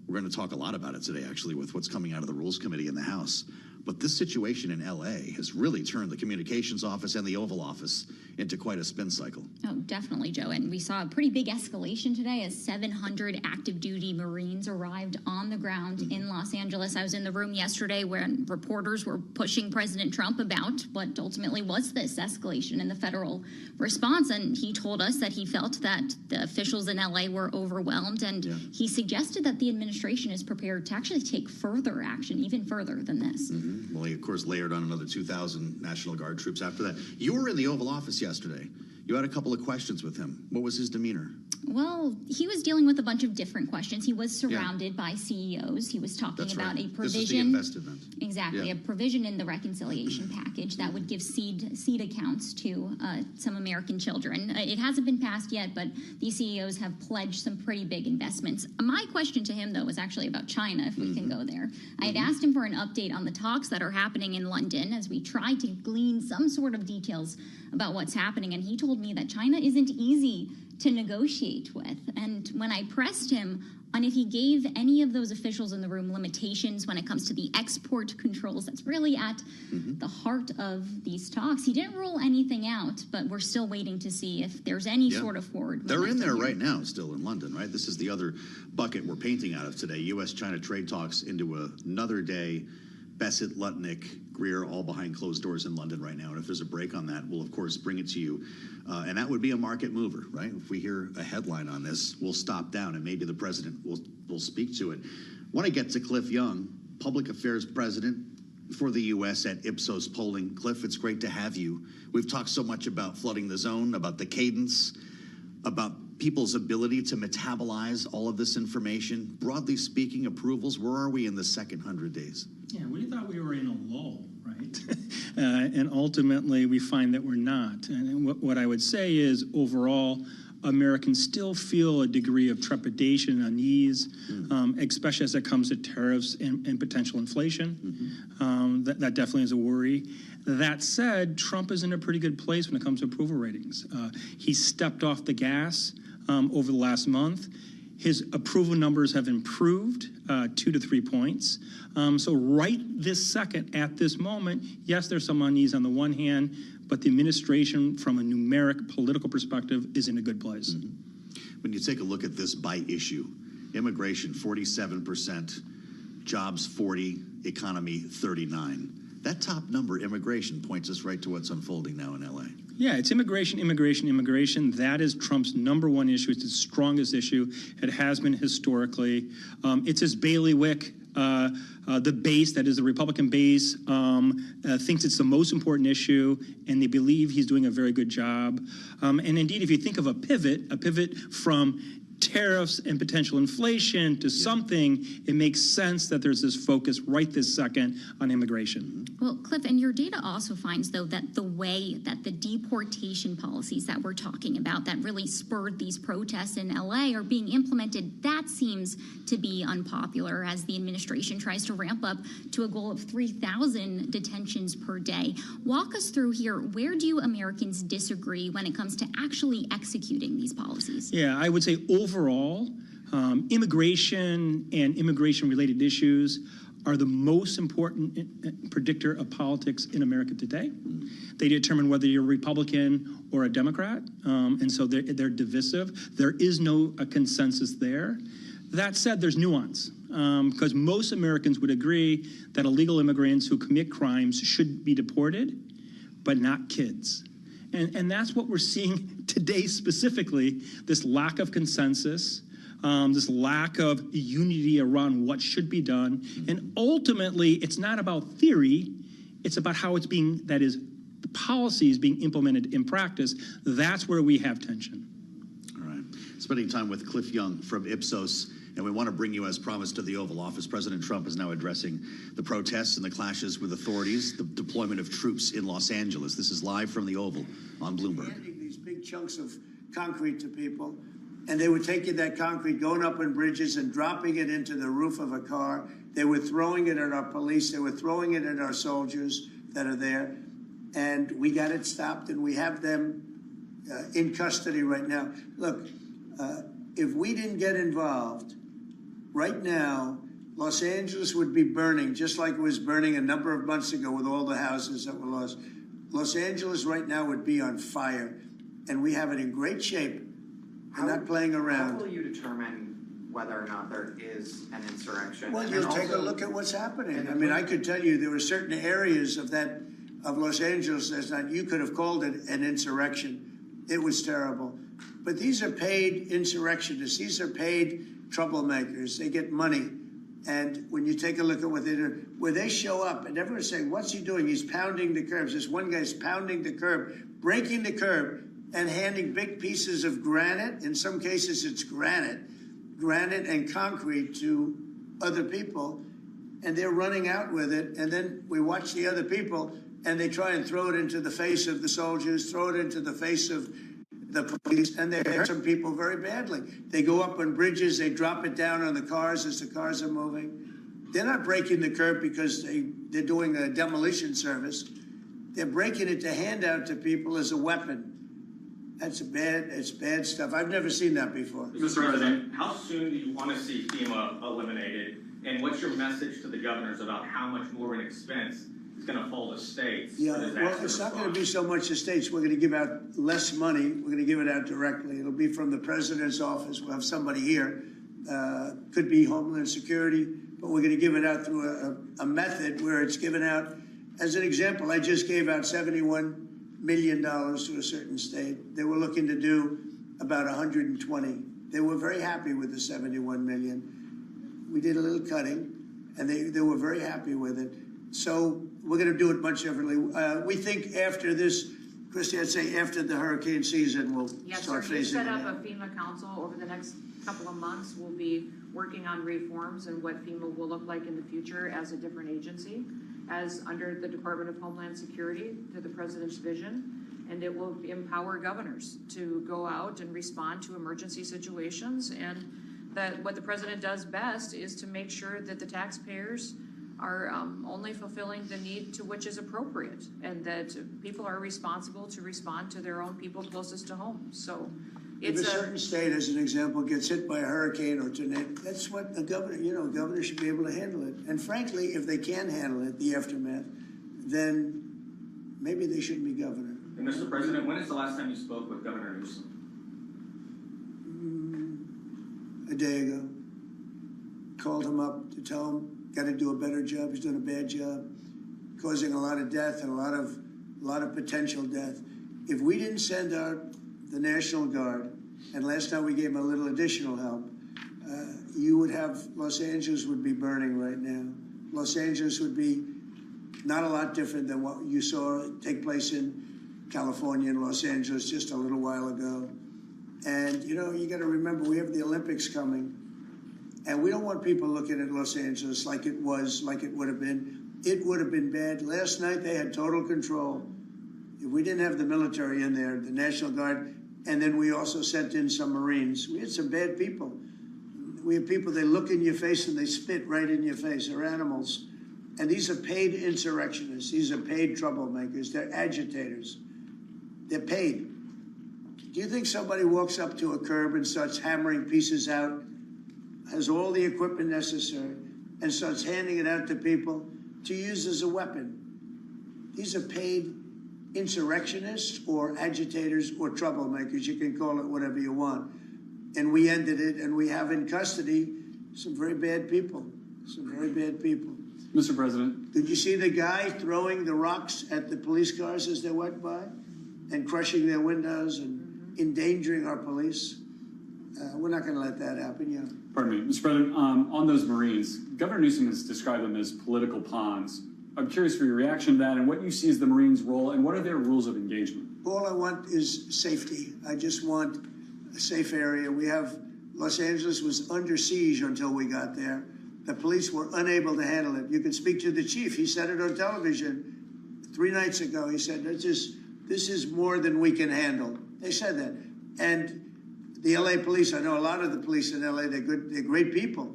We're going to talk a lot about it today, actually, with what's coming out of the Rules Committee in the House. But this situation in L.A. has really turned the communications office and the Oval Office into quite a spin cycle. Oh, definitely, Joe. And we saw a pretty big escalation today as 700 active duty Marines arrived on the ground in Los Angeles. I was in the room yesterday when reporters were pushing President Trump about what ultimately was this escalation in the federal response. And he told us that he felt that the officials in L.A. were overwhelmed. And he suggested that the administration is prepared to actually take further action, even further than this. Well, he, of course, layered on another 2,000 National Guard troops after that. You were in the Oval Office yesterday. You had a couple of questions with him. What was his demeanor? Well, he was dealing with a bunch of different questions. He was surrounded by CEOs. He was talking about a provision. This is the investment. Exactly, a provision in the reconciliation package that would give seed accounts to some American children. It hasn't been passed yet, but these CEOs have pledged some pretty big investments. My question to him, though, was actually about China, if we can go there. I had asked him for an update on the talks that are happening in London as we try to glean some sort of details about what's happening, and he told me that China isn't easy to negotiate with. And when I pressed him on if he gave any of those officials in the room limitations when it comes to the export controls, that's really at the heart of these talks, he didn't rule anything out, but we're still waiting to see if there's any sort of forward. They're in there right now, still in London, right? This is the other bucket we're painting out of today. U.S.-China trade talks into another day. Bessett, Lutnick, Greer, all behind closed doors in London right now. And if there's a break on that, we'll, of course, bring it to you. And that would be a market mover, right? If we hear a headline on this, we'll stop down, and maybe the president will speak to it. Want to get to Cliff Young, public affairs president for the U.S. at Ipsos polling. Cliff, it's great to have you. We've talked so much about flooding the zone, about the cadence, about people's ability to metabolize all of this information. Broadly speaking, approvals, where are we in the second 100 days? Yeah, we thought we were in a lull, right? And ultimately, we find that we're not. And what I would say is, overall, Americans still feel a degree of trepidation and unease, especially as it comes to tariffs and potential inflation. That definitely is a worry. That said, Trump is in a pretty good place when it comes to approval ratings. He stepped off the gas over the last month. His approval numbers have improved 2 to 3 points. So right this second, at this moment, yes, there's some unease on the one hand, but the administration, from a numeric political perspective, is in a good place. When you take a look at this by issue, immigration 47%, jobs 40, economy 39. That top number, immigration, points us right to what's unfolding now in LA. Yeah, it's immigration, immigration, immigration. That is Trump's number one issue. It's his strongest issue. It has been historically. It's his bailiwick. The base, that is the Republican base, thinks it's the most important issue, and they believe he's doing a very good job. And indeed, if you think of a pivot from tariffs and potential inflation to something, it makes sense that there's this focus right this second on immigration. Well, Cliff, and your data also finds, though, that the way that the deportation policies that we're talking about that really spurred these protests in LA are being implemented, that seems to be unpopular as the administration tries to ramp up to a goal of 3,000 detentions per day. Walk us through here, where do Americans disagree when it comes to actually executing these policies? Yeah, I would say overall, immigration and immigration-related issues are the most important predictor of politics in America today. They determine whether you're a Republican or a Democrat, and so they're divisive. There is no consensus there. That said, there's nuance, because most Americans would agree that illegal immigrants who commit crimes should be deported, but not kids. And that's what we're seeing today specifically, this lack of consensus, this lack of unity around what should be done. And ultimately, it's not about theory, it's about how it's being, that is, the policy is being implemented in practice. That's where we have tension. All right. Spending time with Cliff Young from Ipsos, and we want to bring you, as promised, to the Oval Office. President Trump is now addressing the protests and the clashes with authorities, the deployment of troops in Los Angeles. This is live from the Oval on Bloomberg. Handing these big chunks of concrete to people, and they were taking that concrete, going up on bridges and dropping it into the roof of a car. They were throwing it at our police. They were throwing it at our soldiers that are there. And we got it stopped, and we have them in custody right now. Look, if we didn't get involved, right now, Los Angeles would be burning, just like it was burning a number of months ago with all the houses that were lost. Los Angeles right now would be on fire, and we have it in great shape. We're not playing around. How will you determine whether or not there is an insurrection? Well, you'll take a look at what's happening. I mean, I could tell you there were certain areas of Los Angeles that you could have called it an insurrection. It was terrible. But these are paid insurrectionists. These are paid troublemakers. They get money. And when you take a look at what they do, where they show up and everyone's saying, what's he doing? He's pounding the curbs. This one guy's pounding the curb, breaking the curb, and handing big pieces of granite. In some cases, it's granite and concrete to other people. And they're running out with it. And then we watch the other people, and they try and throw it into the face of the soldiers, throw it into the face of the police, and they hurt some people very badly. They go up on bridges, they drop it down on the cars as the cars are moving. They're not breaking the curb because they're doing a demolition service. They're breaking it to hand out to people as a weapon. It's bad stuff. I've never seen that before. Mr. President, how soon do you want to see FEMA eliminated? And what's your message to the governors about how much more of an expense is going to fall to states? Yeah, well, it's not going to be so much to states. We're going to give out less money. We're going to give it out directly. It'll be from the president's office. We'll have somebody here. Could be Homeland Security, but we're going to give it out through a method where it's given out. As an example, I just gave out $71 million to a certain state. They were looking to do about 120. They were very happy with the 71 million. We did a little cutting, and they were very happy with it. So we're going to do it much differently. We think after this, Christy, I'd say after the hurricane season, we'll start phasing it. Yes, sir. You set up a FEMA council over the next couple of months. We'll be working on reforms and what FEMA will look like in the future as a different agency, as under the Department of Homeland Security to the president's vision. And it will empower governors to go out and respond to emergency situations. And that what the president does best is to make sure that the taxpayers are only fulfilling the need to which is appropriate, and that people are responsible to respond to their own people closest to home. So If a certain state, as an example, gets hit by a hurricane or tornado, that's what the governor, governor should be able to handle it. And frankly, if they can handle it, the aftermath, then maybe they shouldn't be governor. And Mr. President, when is the last time you spoke with Governor Newsom? A day ago. Called him up to tell him, got to do a better job. He's doing a bad job, causing a lot of death and a lot of potential death. If we didn't send out the National Guard, and last time we gave him a little additional help, you would have, Los Angeles would be burning right now. Los Angeles would be not a lot different than what you saw take place in California and Los Angeles just a little while ago. And, you got to remember, we have the Olympics coming. And we don't want people looking at Los Angeles like it was, like it would have been. It would have been bad. Last night, they had total control. If we didn't have the military in there, the National Guard, and then we also sent in some Marines, we had some bad people. We have people, they look in your face and they spit right in your face. They're animals. And these are paid insurrectionists. These are paid troublemakers. They're agitators. They're paid. Do you think somebody walks up to a curb and starts hammering pieces out, has all the equipment necessary, and starts handing it out to people to use as a weapon? These are paid insurrectionists or agitators or troublemakers. You can call it whatever you want. And we ended it, and we have in custody some very bad people, Mr. President. Did you see the guy throwing the rocks at the police cars as they went by and crushing their windows and endangering our police? We're not going to let that happen, Pardon me, Mr. President, on those Marines, Governor Newsom has described them as political pawns. I'm curious for your reaction to that and what you see as the Marines' role and what are their rules of engagement? All I want is safety. I just want a safe area. Los Angeles was under siege until we got there. The police were unable to handle it. You can speak to the chief. He said it on television 3 nights ago. He said, this is more than we can handle. They said that. And the LA police, I know a lot of the police in LA, they're great people,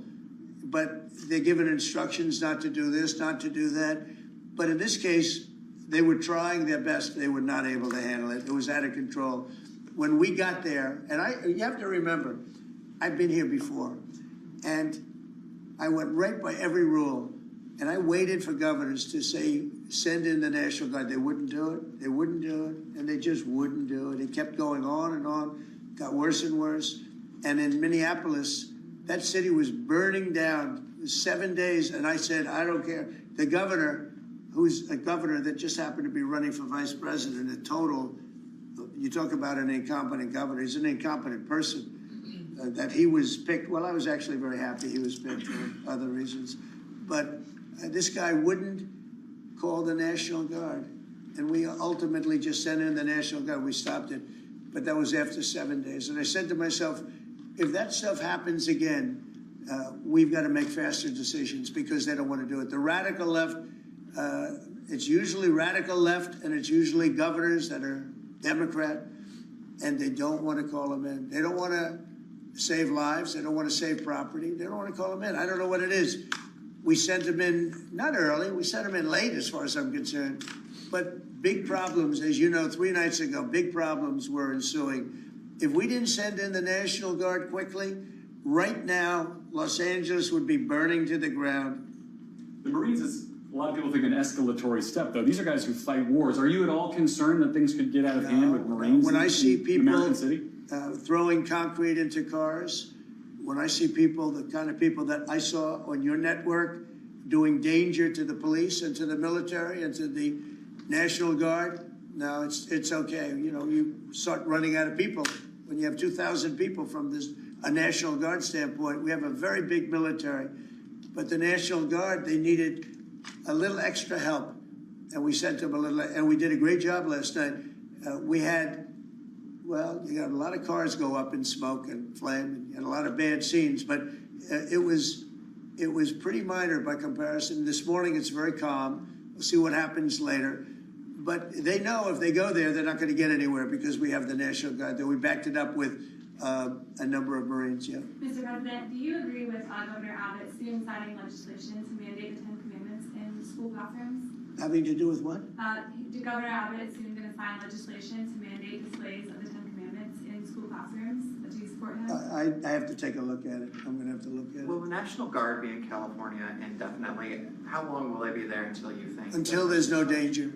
but they're given instructions not to do this, not to do that. But in this case, they were trying their best. They were not able to handle it. It was out of control. When we got there, and you have to remember, I've been here before, and I went right by every rule, and I waited for governors to say, send in the National Guard. They wouldn't do it. They wouldn't do it, and they just wouldn't do it. It kept going on and on, got worse and worse. And in Minneapolis, that city was burning down 7 days, and I said, I don't care. The governor, who's a governor that just happened to be running for vice president, a total, you talk about an incompetent governor, he's an incompetent person. That he was picked, well, I was actually very happy he was picked for other reasons. But this guy wouldn't call the National Guard. And we ultimately just sent in the National Guard. We stopped it. But that was after 7 days. And I said to myself, if that stuff happens again, we've got to make faster decisions because they don't want to do it. The radical left, it's usually radical left, and it's usually governors that are Democrat, and they don't want to call them in. They don't want to save lives. They don't want to save property. They don't want to call them in. I don't know what it is. We sent them in, not early, we sent them in late as far as I'm concerned. But big problems, as you know, 3 nights ago, big problems were ensuing. If we didn't send in the National Guard quickly, right now, Los Angeles would be burning to the ground. The Marines is, a lot of people think, an escalatory step, though. These are guys who fight wars. Are you at all concerned that things could get out of hand with Marines when I see people American City? Throwing concrete into cars, when I see people, the kind of people that I saw on your network doing danger to the police and to the military and to the National Guard, no, it's okay. You start running out of people when you have 2,000 people from a National Guard standpoint. We have a very big military, but the National Guard, they needed a little extra help, and we sent them a little, and we did a great job last night. We had, well, you got a lot of cars go up in smoke and flame and a lot of bad scenes, but it was pretty minor by comparison. This morning it's very calm. We'll see what happens later. But they know if they go there, they're not going to get anywhere because we have the National Guard there. We backed it up with a number of Marines, yeah. Mr. President, do you agree with Governor Abbott soon signing legislation to mandate the 10 Commandments in school classrooms? Having to do with what? Governor Abbott is soon going to sign legislation to mandate displays of the 10 Commandments in school classrooms. support him? I have to take a look at it. I'm gonna have to look at it. Will the National Guard be in California indefinitely? How long will they be there until you think? Until there's no danger.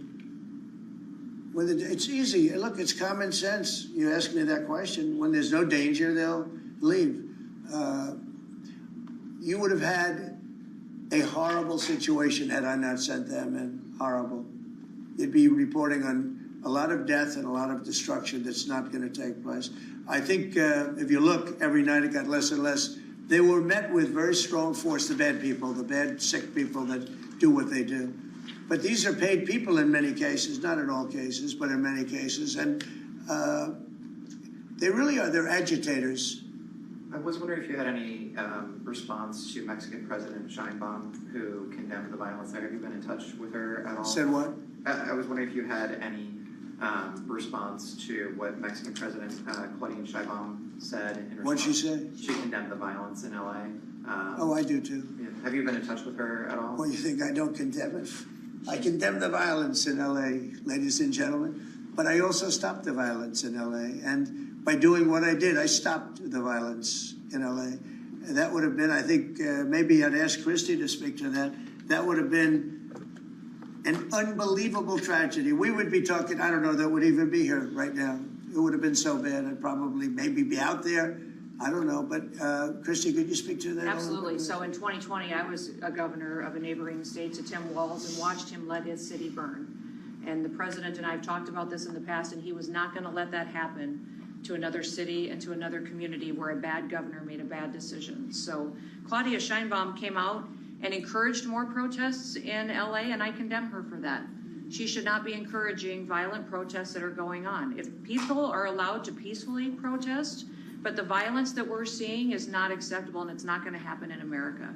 It's easy. Look, it's common sense. You ask me that question. When there's no danger, they'll leave. You would have had a horrible situation had I not sent them in. Horrible. You'd be reporting on a lot of death and a lot of destruction that's not going to take place. I think if you look, every night it got less and less. They were met with very strong force, the bad people, the bad, sick people that do what they do. But these are paid people in many cases, not in all cases, but in many cases. And they really are, they're agitators. I was wondering if you had any response to Mexican President Sheinbaum, who condemned the violence there. Have you been in touch with her at all? Said what? I was wondering if you had any response to what Mexican President Claudine Sheinbaum said in response. What'd she say? She condemned the violence in L.A. Oh, I do too. Yeah. Have you been in touch with her at all? Well, you think I don't condemn it? I condemn the violence in L.A., ladies and gentlemen, but I also stopped the violence in L.A. And by doing what I did, I stopped the violence in L.A. And that would have been, I think, maybe I'd ask Christie to speak to that. That would have been an unbelievable tragedy. We would be talking, I don't know, that would even be here right now. It would have been so bad. I'd probably maybe be out there. I don't know, but Christie, could you speak to that? Absolutely. So in 2020, I was a governor of a neighboring state to Tim Walz and watched him let his city burn. And the president and I have talked about this in the past, and he was not going to let that happen to another city and to another community where a bad governor made a bad decision. So Claudia Sheinbaum came out and encouraged more protests in LA, and I condemn her for that. She should not be encouraging violent protests that are going on. If people are allowed to peacefully protest, but the violence that we're seeing is not acceptable, and it's not going to happen in America.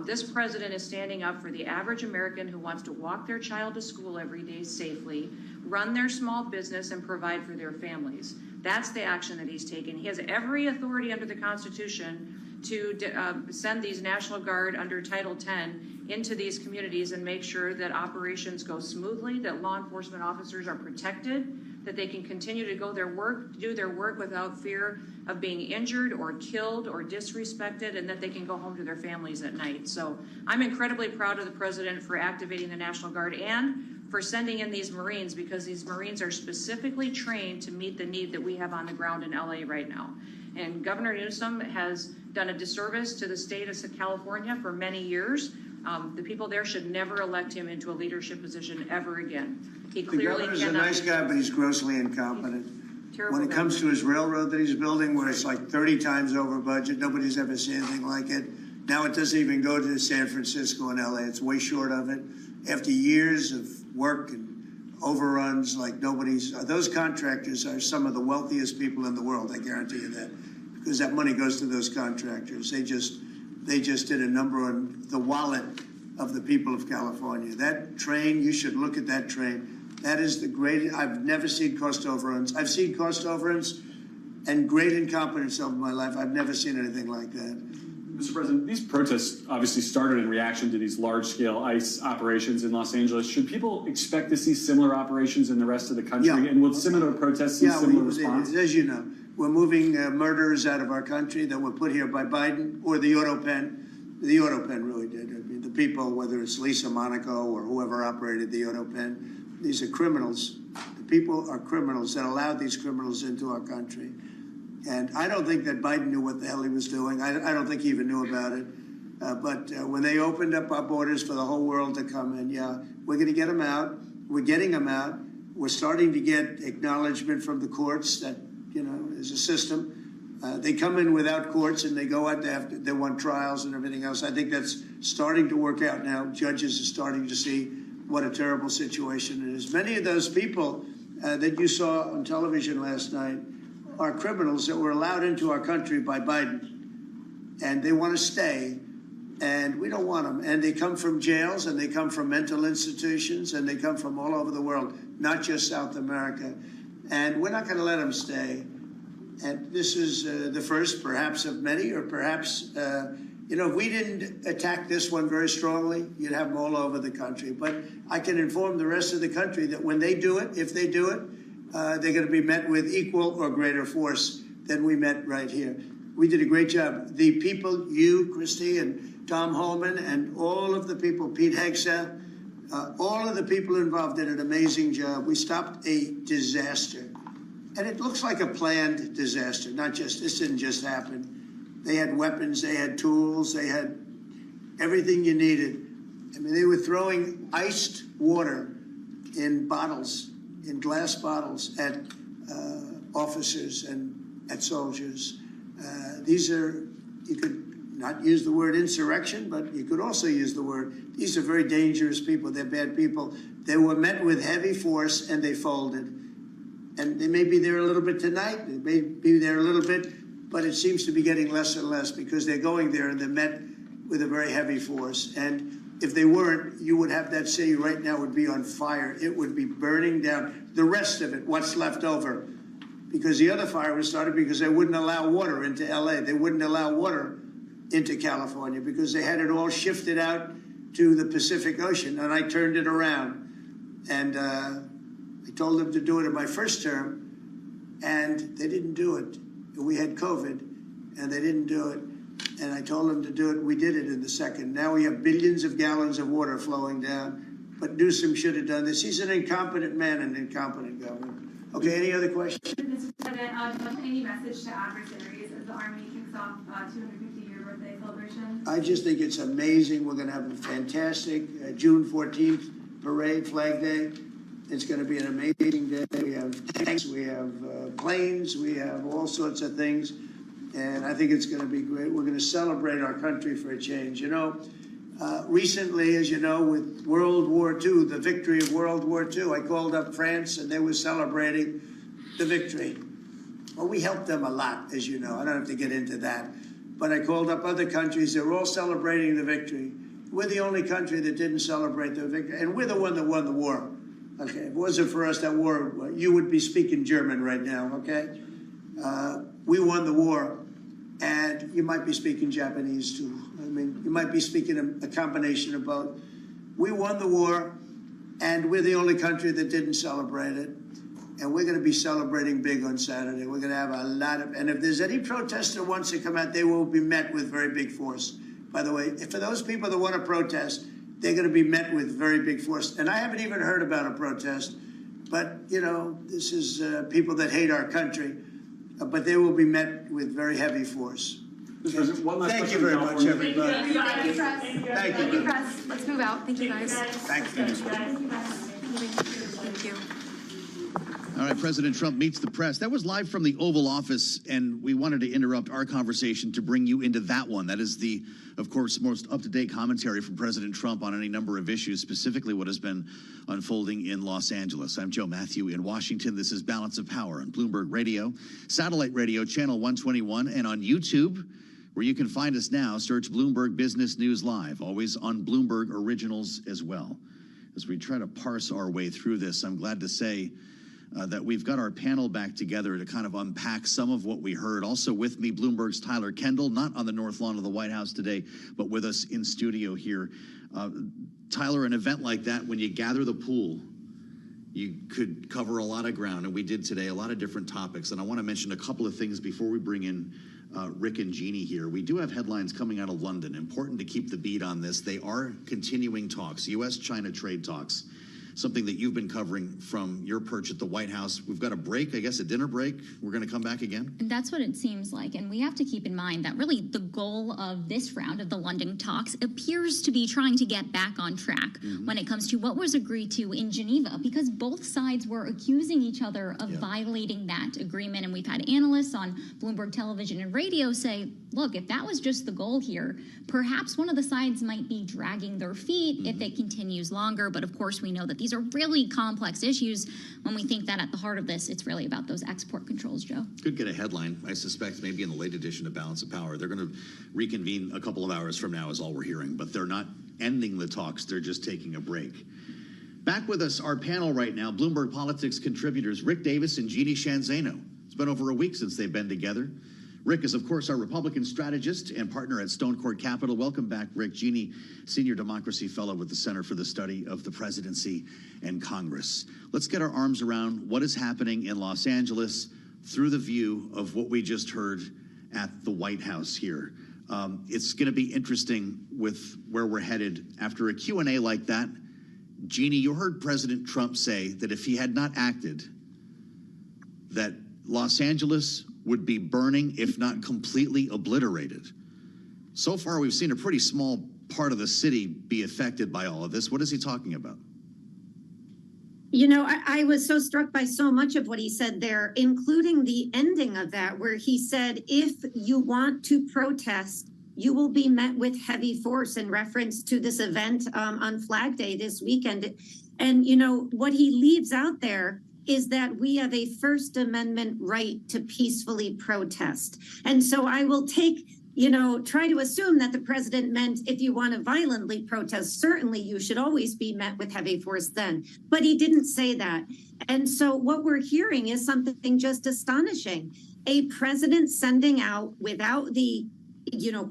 This president is standing up for the average American who wants to walk their child to school every day safely, run their small business, and provide for their families. That's the action that he's taken. He has every authority under the Constitution to send these National Guard under Title 10 into these communities and make sure that operations go smoothly, that law enforcement officers are protected, that they can continue to do their work without fear of being injured or killed or disrespected, and that they can go home to their families at night. So I'm incredibly proud of the president for activating the National Guard and for sending in these Marines, because these Marines are specifically trained to meet the need that we have on the ground in LA right now. And Governor Newsom has done a disservice to the state of California for many years. The people there should never elect him into a leadership position ever again. He clearly the governor's a nice guy, but he's grossly incompetent. When it comes to his railroad that he's building, where it's like 30 times over budget, nobody's ever seen anything like it. Now it doesn't even go to San Francisco and LA. It's way short of it. After years of work and overruns like nobody's, those contractors are some of the wealthiest people in the world, I guarantee you that, because that money goes to those contractors. They just did a number on the wallet of the people of California. That train, you should look at that train. That is the greatest. I've never seen cost overruns. I've seen cost overruns and great incompetence over my life. I've never seen anything like that. Mr. President, these protests obviously started in reaction to these large-scale ICE operations in Los Angeles. Should people expect to see similar operations in the rest of the country? Yeah. And will similar protests see similar response? As you know, we're moving murderers out of our country that were put here by Biden or the auto pen. The auto pen really did. I mean, the people, whether it's Lisa Monaco or whoever operated the auto pen, these are criminals. The people are criminals that allowed these criminals into our country. And I don't think that Biden knew what the hell he was doing. I don't think he even knew about it. But when they opened up our borders for the whole world to come in, yeah, we're going to get them out. We're getting them out. We're starting to get acknowledgement from the courts that, you know, there's a system. They come in without courts and they go out, they want trials and everything else. I think that's starting to work out now. Judges are starting to see what a terrible situation it is. Many of those people that you saw on television last night are criminals that were allowed into our country by Biden. And they want to stay, and we don't want them. And they come from jails, and they come from mental institutions, and they come from all over the world, not just South America. And we're not going to let them stay. And this is the first, perhaps, of many, or perhaps, you know, if we didn't attack this one very strongly, you'd have them all over the country. But I can inform the rest of the country that when they do it, if they do it, they're going to be met with equal or greater force than we met right here. We did a great job. The people, you, Christy, and Tom Holman, and all of the people, Pete Hegseth, all of the people involved did an amazing job. We stopped a disaster. And it looks like a planned disaster, this didn't just happen. They had weapons, they had tools, they had everything you needed. I mean, they were throwing iced water in bottles, in glass bottles, at officers and at soldiers. These are, you could not use the word insurrection, but you could also use the word, these are very dangerous people, they're bad people. They were met with heavy force and they folded. And they may be there a little bit tonight, they may be there a little bit, but it seems to be getting less and less because they're going there and they're met with a very heavy force. And if they weren't, you would have that city right now would be on fire. It would be burning down. The rest of it, what's left over, because the other fire was started because they wouldn't allow water into LA. They wouldn't allow water into California because they had it all shifted out to the Pacific Ocean. And I turned it around. And I told them to do it in my first term, and they didn't do it. We had COVID, and they didn't do it. And I told them to do it. We did it in the second. Now we have billions of gallons of water flowing down. But Newsom should have done this. He's an incompetent man and incompetent governor. Okay, any other questions? Mr. President, do you have any message to adversaries as the Army kicks off 250-year birthday celebration? I just think it's amazing. We're going to have a fantastic June 14th parade, Flag Day. It's going to be an amazing day. We have tanks, we have planes, we have all sorts of things. And I think it's going to be great. We're going to celebrate our country for a change. You know, recently, as you know, with World War II, the victory of World War II, I called up France and they were celebrating the victory. Well, we helped them a lot, as you know. I don't have to get into that. But I called up other countries. They're all celebrating the victory. We're the only country that didn't celebrate the victory. And we're the one that won the war. Okay, if it wasn't for us, that war, you would be speaking German right now, okay? We won the war, and you might be speaking Japanese too. I mean, you might be speaking a combination of both. We won the war, and we're the only country that didn't celebrate it. And we're going to be celebrating big on Saturday. We're going to have a lot of, and if there's any protester wants to come out, they will be met with very big force. By the way, for those people that want to protest, they're going to be met with very big force. And I haven't even heard about a protest, but, you know, this is people that hate our country, but they will be met with very heavy force. Thank you very much, everybody. Thank you, Press. Thank you, Press. Let's move out. Thank you, guys. Thank you. Thank you. All right, President Trump meets the press. That was live from the Oval Office, and we wanted to interrupt our conversation to bring you into that one. That is the, of course, most up-to-date commentary from President Trump on any number of issues, specifically what has been unfolding in Los Angeles. I'm Joe Matthew in Washington. This is Balance of Power on Bloomberg Radio, satellite radio, channel 121, and on YouTube, where you can find us now. Search Bloomberg Business News Live, always on Bloomberg Originals as well. As we try to parse our way through this, I'm glad to say that we've got our panel back together to kind of unpack some of what we heard. Also with me, Bloomberg's Tyler Kendall, not on the North Lawn of the White House today, but with us in studio here. Tyler, an event like that, when you gather the pool, you could cover a lot of ground, and we did today, a lot of different topics. And I want to mention a couple of things before we bring in Rick and Jeannie here. We do have headlines coming out of London. Important to keep the beat on this. They are continuing talks, U.S.-China trade talks. Something that you've been covering from your perch at the White House. We've got a break, I guess a dinner break. We're going to come back again. And that's what it seems like. And we have to keep in mind that really the goal of this round of the London talks appears to be trying to get back on track when it comes to what was agreed to in Geneva, because both sides were accusing each other of violating that agreement. And we've had analysts on Bloomberg Television and Radio say, look, if that was just the goal here, perhaps one of the sides might be dragging their feet if it continues longer. But of course, we know that these are really complex issues when we think that at the heart of this, it's really about those export controls, Joe. Could get a headline, I suspect, maybe in the late edition of Balance of Power. They're going to reconvene a couple of hours from now is all we're hearing, but they're not ending the talks. They're just taking a break. Back with us, our panel right now, Bloomberg Politics contributors Rick Davis and Jeannie Shanzano. It's been over a week since they've been together. Rick is, of course, our Republican strategist and partner at Stone Court Capital. Welcome back, Rick. Jeannie, Senior Democracy Fellow with the Center for the Study of the Presidency and Congress. Let's get our arms around what is happening in Los Angeles through the view of what we just heard at the White House here. It's going to be interesting with where we're headed after a Q&A like that. Jeannie, you heard President Trump say that if he had not acted, that Los Angeles would be burning, if not completely obliterated. So far, we've seen a pretty small part of the city be affected by all of this. What is he talking about? You know, I was so struck by so much of what he said there, including the ending of that, where he said, if you want to protest, you will be met with heavy force, in reference to this event on Flag Day this weekend. And, you know, what he leaves out there is that we have a First Amendment right to peacefully protest. And so I will try to assume that the president meant if you want to violently protest, certainly you should always be met with heavy force then. But he didn't say that. And so what we're hearing is something just astonishing. A president sending out, without the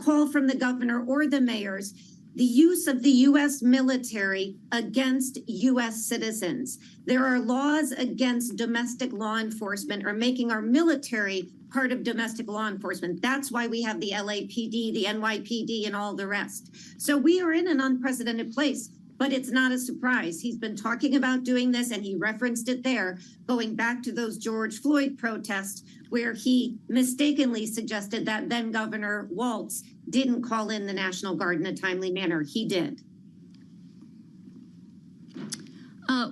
call from the governor or the mayors, the use of the U.S. military against U.S. citizens. There are laws against domestic law enforcement, or making our military part of domestic law enforcement. That's why we have the LAPD, the NYPD, and all the rest. So we are in an unprecedented place, but it's not a surprise. He's been talking about doing this, and he referenced it there, going back to those George Floyd protests, where he mistakenly suggested that then Governor Walz didn't call in the National Guard in a timely manner. He did.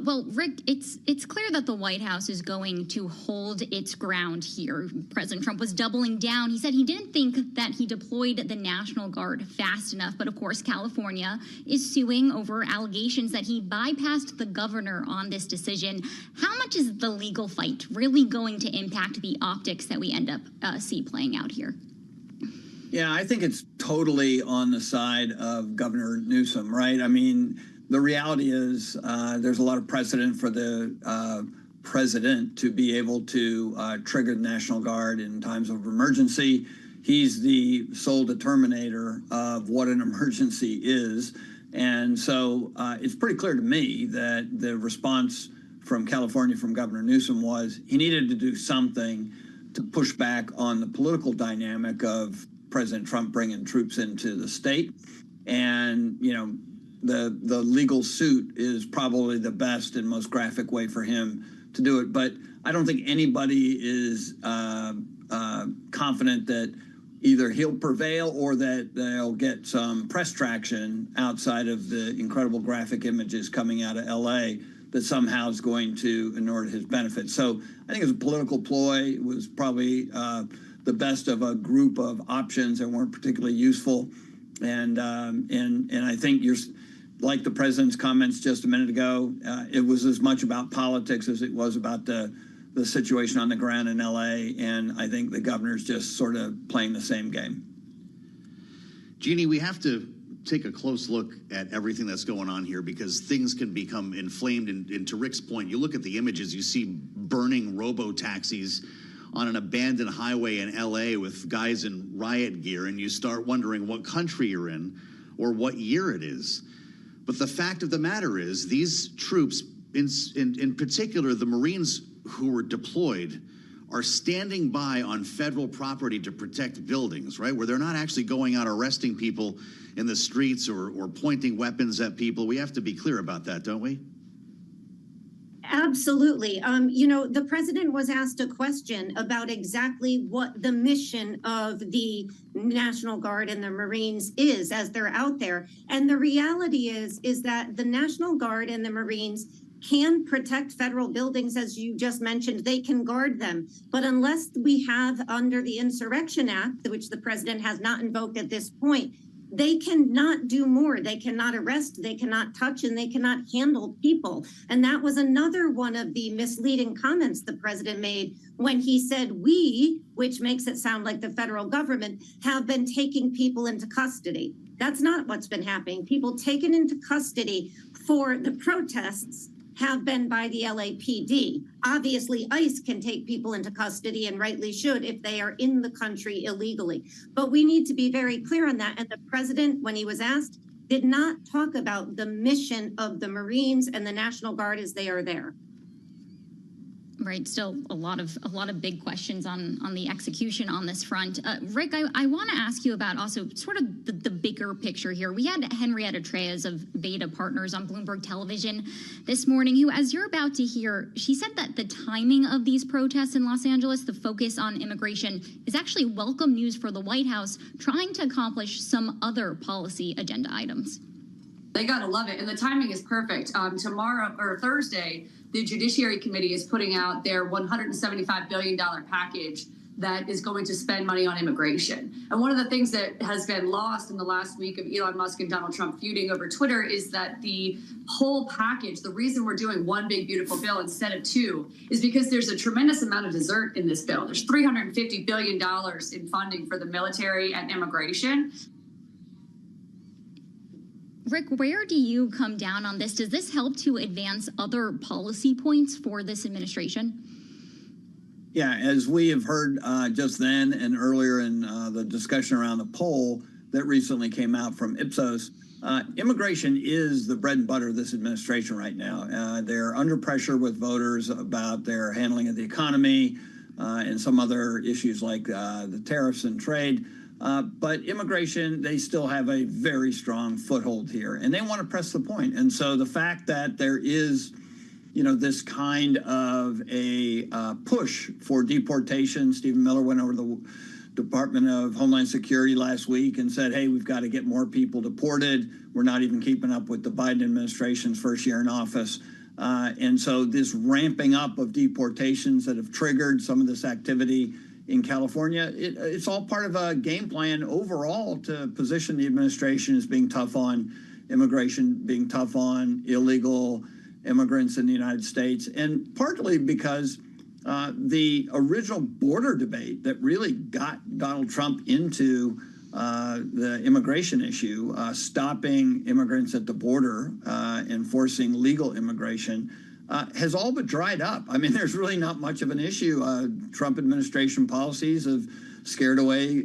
Well, Rick, it's clear that the White House is going to hold its ground here. President Trump was doubling down. He said he didn't think that he deployed the National Guard fast enough. But of course, California is suing over allegations that he bypassed the governor on this decision. How much is the legal fight really going to impact the optics that we end up see playing out here? Yeah, I think it's totally on the side of Governor Newsom, right? I mean, the reality is there's a lot of precedent for the president to be able to trigger the National Guard in times of emergency. He's the sole determinator of what an emergency is. And so it's pretty clear to me that the response from California, from Governor Newsom, was he needed to do something to push back on the political dynamic of President Trump bringing troops into the state. And, the legal suit is probably the best and most graphic way for him to do it. But I don't think anybody is confident that either he'll prevail or that they'll get some press traction outside of the incredible graphic images coming out of L.A. that somehow is going to inure to his benefit. So I think it's a political ploy. It was probably the best of a group of options that weren't particularly useful. And I think you're, like the president's comments just a minute ago, it was as much about politics as it was about the situation on the ground in L.A., and I think the governor's just sort of playing the same game. Jeannie, we have to take a close look at everything that's going on here, because things can become inflamed. And to Rick's point, you look at the images, you see burning robo-taxis on an abandoned highway in L.A. with guys in riot gear, and you start wondering what country you're in or what year it is. But the fact of the matter is, these troops, in particular the Marines who were deployed, are standing by on federal property to protect buildings, right? Where they're not actually going out arresting people in the streets or pointing weapons at people. We have to be clear about that, don't we? Absolutely. The president was asked a question about exactly what the mission of the National Guard and the Marines is as they're out there. And the reality is that the National Guard and the Marines can protect federal buildings, as you just mentioned. They can guard them. But unless we have, under the Insurrection Act, which the president has not invoked at this point, they cannot do more. They cannot arrest, they cannot touch, and they cannot handle people. And that was another one of the misleading comments the president made when he said we, which makes it sound like the federal government, have been taking people into custody. That's not what's been happening. People taken into custody for the protests have been by the LAPD. Obviously, ICE can take people into custody, and rightly should, if they are in the country illegally. But we need to be very clear on that. And the president, when he was asked, did not talk about the mission of the Marines and the National Guard as they are there. Right, still a lot of big questions on the execution on this front. Rick, I want to ask you about also sort of the bigger picture here. We had Henrietta Treyes of Beta Partners on Bloomberg Television this morning, who, as you're about to hear, she said that the timing of these protests in Los Angeles, the focus on immigration, is actually welcome news for the White House trying to accomplish some other policy agenda items. They got to love it. And the timing is perfect. Tomorrow or Thursday, the Judiciary Committee is putting out their $175 billion package that is going to spend money on immigration. And one of the things that has been lost in the last week of Elon Musk and Donald Trump feuding over Twitter is that the whole package, the reason we're doing one big beautiful bill instead of two, is because there's a tremendous amount of dessert in this bill. There's $350 billion in funding for the military and immigration. Rick, where do you come down on this? Does this help to advance other policy points for this administration? Yeah, as we have heard just then and earlier in the discussion around the poll that recently came out from Ipsos, immigration is the bread and butter of this administration right now. They're under pressure with voters about their handling of the economy and some other issues like the tariffs and trade. But immigration, they still have a very strong foothold here, and they want to press the point. And so the fact that there is, this kind of a push for deportation. Stephen Miller went over to the Department of Homeland Security last week and said, hey, we've got to get more people deported. We're not even keeping up with the Biden administration's first year in office. And so this ramping up of deportations that have triggered some of this activity in California, it's all part of a game plan overall to position the administration as being tough on immigration, being tough on illegal immigrants in the United States, and partly because the original border debate that really got Donald Trump into the immigration issue, stopping immigrants at the border, enforcing legal immigration, has all but dried up. I mean, there's really not much of an issue. Trump administration policies have scared away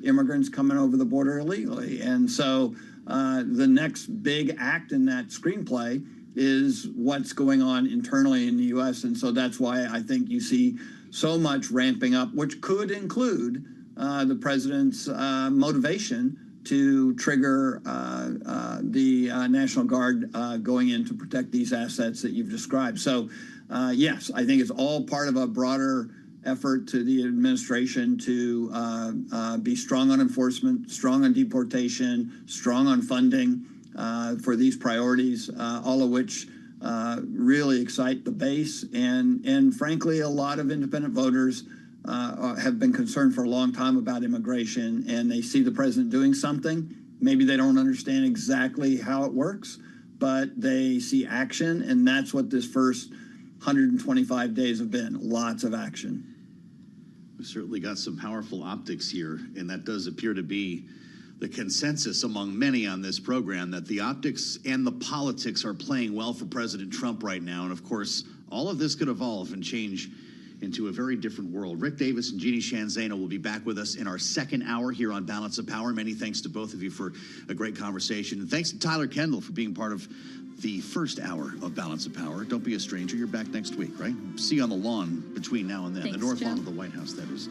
immigrants coming over the border illegally. And so the next big act in that screenplay is what's going on internally in the U.S. And so that's why I think you see so much ramping up, which could include the president's motivation to trigger the National Guard going in to protect these assets that you've described. So, yes, I think it's all part of a broader effort to the administration to be strong on enforcement, strong on deportation, strong on funding for these priorities, all of which really excite the base. And frankly, a lot of independent voters have been concerned for a long time about immigration, and they see the president doing something. Maybe they don't understand exactly how it works, but they see action, and that's what this first 125 days have been, lots of action. We've certainly got some powerful optics here, and that does appear to be the consensus among many on this program, that the optics and the politics are playing well for President Trump right now. And of course, all of this could evolve and change into a very different world. Rick Davis and Jeannie Shanzano will be back with us in our second hour here on Balance of Power. Many thanks to both of you for a great conversation. And thanks to Tyler Kendall for being part of the first hour of Balance of Power. Don't be a stranger. You're back next week, right? See you on the lawn between now and then. Thanks, the north Joe. lawn of the White House, that is.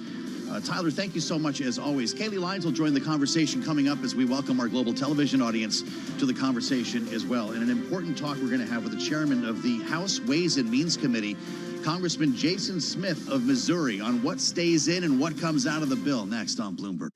Tyler, thank you so much as always. Kaylee Lyons will join the conversation coming up as we welcome our global television audience to the conversation as well. And an important talk we're going to have with the chairman of the House Ways and Means Committee, Congressman Jason Smith of Missouri, on what stays in and what comes out of the bill next on Bloomberg.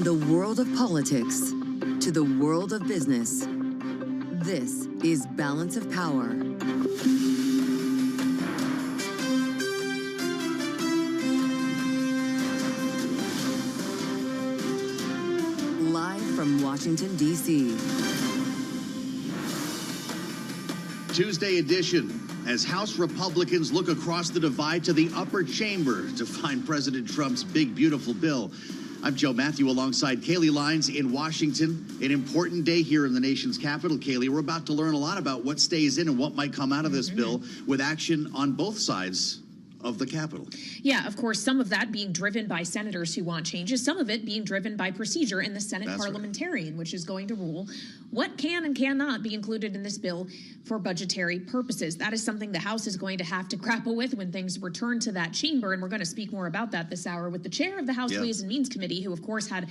From the world of politics to the world of business, this is Balance of Power. Live from Washington, D.C. Tuesday edition, as House Republicans look across the divide to the upper chamber to find President Trump's big, beautiful bill. I'm Joe Matthew alongside Kaylee Lines in Washington. An important day here in the nation's capital, Kaylee. We're about to learn a lot about what stays in and what might come out of this bill with action on both sides of the Capitol. Yeah, of course, some of that being driven by senators who want changes, some of it being driven by procedure in the Senate parliamentarian, which is going to rule what can and cannot be included in this bill for budgetary purposes. That is something the House is going to have to grapple with when things return to that chamber, and we're going to speak more about that this hour with the chair of the House Ways and Means Committee, who, of course, had a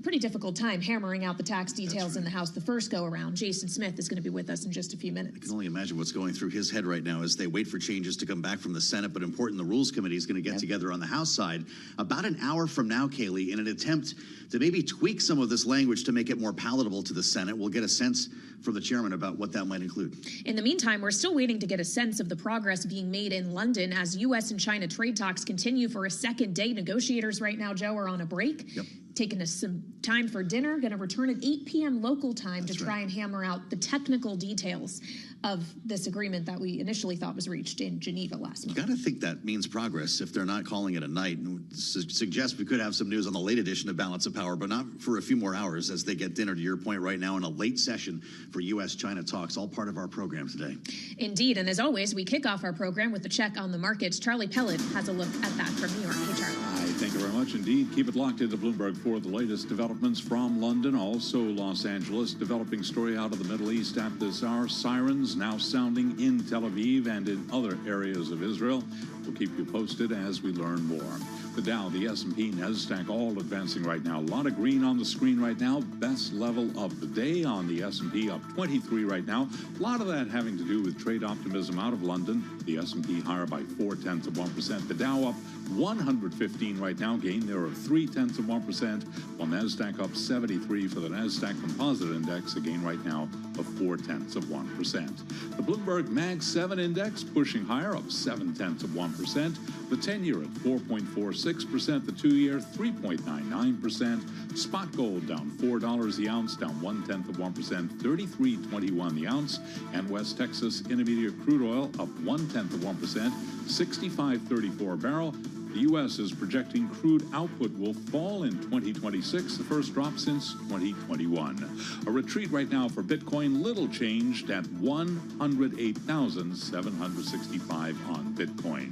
pretty difficult time hammering out the tax details in the House the first go-around. Jason Smith is going to be with us in just a few minutes. I can only imagine what's going through his head right now as they wait for changes to come back from the Senate, but important, the Rules Committee is going to get together on the House side about an hour from now, Kaylee, in an attempt to maybe tweak some of this language to make it more palatable to the Senate. We'll get a sense from the chairman about what that might include. In the meantime, we're still waiting to get a sense of the progress being made in London as U.S. and China trade talks continue for a second day. Negotiators right now, Joe, are on a break. Taking us some time for dinner, going to return at 8 p.m. local time to try and hammer out the technical details of this agreement that we initially thought was reached in Geneva last month. You got to think that means progress if they're not calling it a night. And suggest we could have some news on the late edition of Balance of Power, but not for a few more hours as they get dinner, to your point right now, in a late session for U.S.-China talks, all part of our program today. Indeed, and as always, we kick off our program with a check on the markets. Charlie Pellet has a look at that from New York. Hey, Charlie. Hi, thank you very much indeed. Keep it locked into Bloomberg for the latest developments from London, also Los Angeles. Developing story out of the Middle East at this hour. Sirens now sounding in Tel Aviv and in other areas of Israel. We'll keep you posted as we learn more. The Dow, the S&P, NASDAQ all advancing right now. A lot of green on the screen right now. Best level of the day on the S&P, up 23 right now. A lot of that having to do with trade optimism out of London. The S&P higher by 0.4%. The Dow up 115 right now, gain there of 0.3%, while NASDAQ up 73 for the NASDAQ Composite Index, a gain right now of 0.4%. The Bloomberg Mag 7 Index pushing higher, up 0.7%. The 10-year at 4.46%, the 2-year 3.99%. Spot gold down $4 the ounce, down 0.1%, 33.21 the ounce. And West Texas Intermediate crude oil up 0.1%, 65.34 a barrel. The U.S. is projecting crude output will fall in 2026, the first drop since 2021. A retreat right now for Bitcoin, little changed at 108,765 on Bitcoin.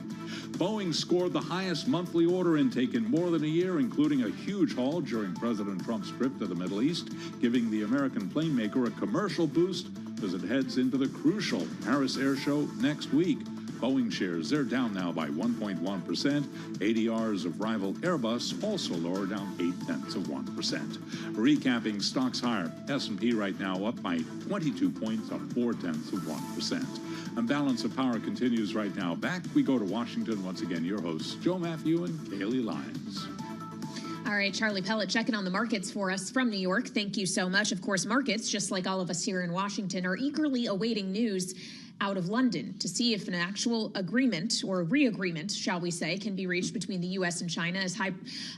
Boeing scored the highest monthly order intake in more than a year, including a huge haul during President Trump's trip to the Middle East, giving the American plane maker a commercial boost as it heads into the crucial Paris Air Show next week. Boeing shares, they're down now by 1.1%. ADRs of rival Airbus also lower, down 0.8%. Recapping stocks higher. S&P right now up by 22 points, up 0.4%. And Balance of Power continues right now. Back we go to Washington. Once again, your hosts, Joe Matthew and Kaylee Lines. All right, Charlie Pellet checking on the markets for us from New York. Thank you so much. Of course, markets, just like all of us here in Washington, are eagerly awaiting news out of London to see if an actual agreement or re-agreement, shall we say, can be reached between the U.S. and China as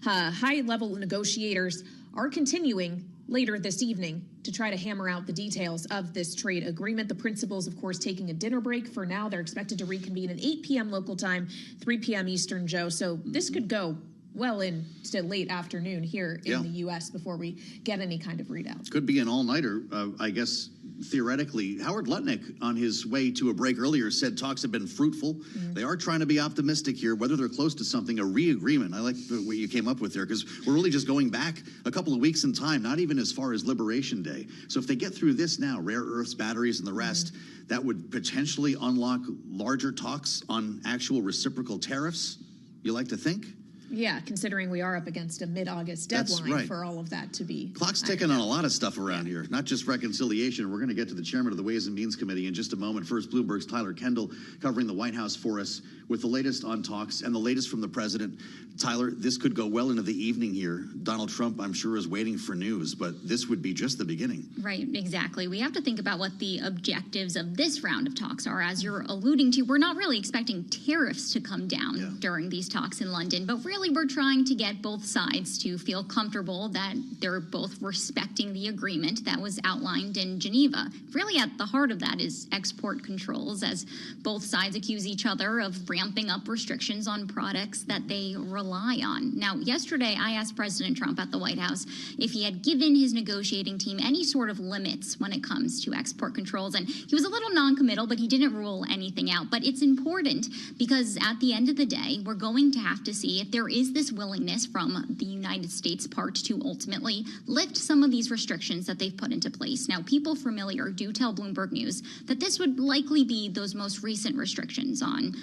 high-level negotiators are continuing later this evening to try to hammer out the details of this trade agreement. The principals, of course, taking a dinner break for now. They're expected to reconvene at 8 p.m. local time, 3 p.m. Eastern, Joe. So this could go well into late afternoon here in the U.S. before we get any kind of readout. Could be an all-nighter, I guess. Theoretically, Howard Lutnick, on his way to a break earlier, said talks have been fruitful. They are trying to be optimistic here, whether they're close to something, a re-agreement. I like what you came up with there, because we're really just going back a couple of weeks in time, not even as far as Liberation Day. So if they get through this now, rare earths, batteries, and the rest, that would potentially unlock larger talks on actual reciprocal tariffs, you like to think? Yeah, considering we are up against a mid-August deadline for all of that to be. Clock's ticking on a lot of stuff around here, not just reconciliation. We're going to get to the chairman of the Ways and Means Committee in just a moment. First, Bloomberg's Tyler Kendall covering the White House for us with the latest on talks and the latest from the president. Tyler, this could go well into the evening here. Donald Trump, I'm sure, is waiting for news, but this would be just the beginning. Right, exactly. We have to think about what the objectives of this round of talks are. As you're alluding to, we're not really expecting tariffs to come down during these talks in London, but really we're trying to get both sides to feel comfortable that they're both respecting the agreement that was outlined in Geneva. Really at the heart of that is export controls, as both sides accuse each other of ramping up restrictions on products that they rely on. Now, yesterday I asked President Trump at the White House if he had given his negotiating team any sort of limits when it comes to export controls, and he was a little non-committal, but he didn't rule anything out. But it's important because at the end of the day, we're going to have to see if there is this willingness from the United States part to ultimately lift some of these restrictions that they've put into place. Now, people familiar do tell Bloomberg News that this would likely be those most recent restrictions on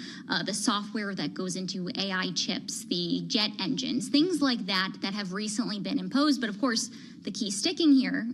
the software that goes into AI chips, the jet engines, things like that that have recently been imposed. But of course, the key sticking here,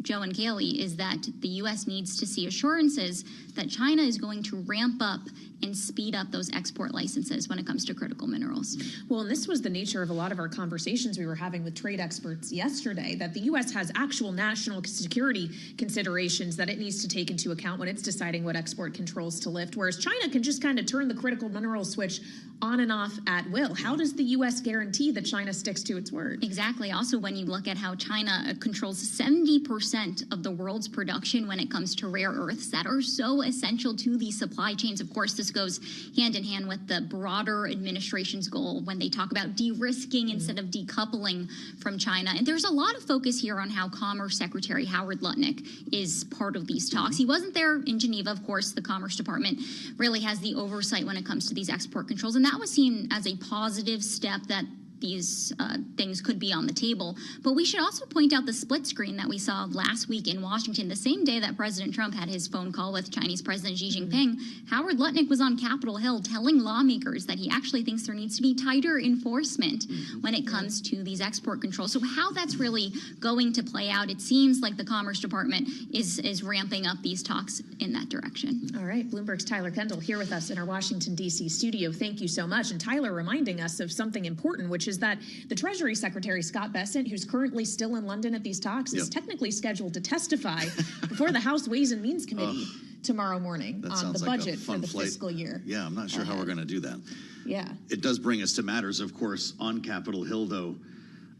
Joe and Kaylee, is that the U.S. needs to see assurances that China is going to ramp up and speed up those export licenses when it comes to critical minerals. Well, and this was the nature of a lot of our conversations we were having with trade experts yesterday, that the U.S. has actual national security considerations that it needs to take into account when it's deciding what export controls to lift, whereas China can just kind of turn the critical mineral switch on and off at will. How does the U.S. guarantee that China sticks to its word? Exactly. Also, when you look at how China controls 70% of the world's production when it comes to rare earths that are so essential to these supply chains. Of course, this goes hand in hand with the broader administration's goal when they talk about de-risking instead of decoupling from China. And there's a lot of focus here on how Commerce Secretary Howard Lutnick is part of these talks. He wasn't there in Geneva. Of course, the Commerce Department really has the oversight when it comes to these export controls. And that was seen as a positive step that these things could be on the table. But we should also point out the split screen that we saw last week in Washington, the same day that President Trump had his phone call with Chinese President Xi Jinping. Howard Lutnick was on Capitol Hill telling lawmakers that he actually thinks there needs to be tighter enforcement when it comes to these export controls. So how that's really going to play out, it seems like the Commerce Department is ramping up these talks in that direction. All right, Bloomberg's Tyler Kendall here with us in our Washington, D.C. studio. Thank you so much. And Tyler reminding us of something important, which is that the Treasury Secretary, Scott Bessent, who's currently still in London at these talks, is technically scheduled to testify before the House Ways and Means Committee tomorrow morning on the budget for the fiscal year. Yeah, I'm not sure how we're going to do that. Yeah. It does bring us to matters, of course, on Capitol Hill, though.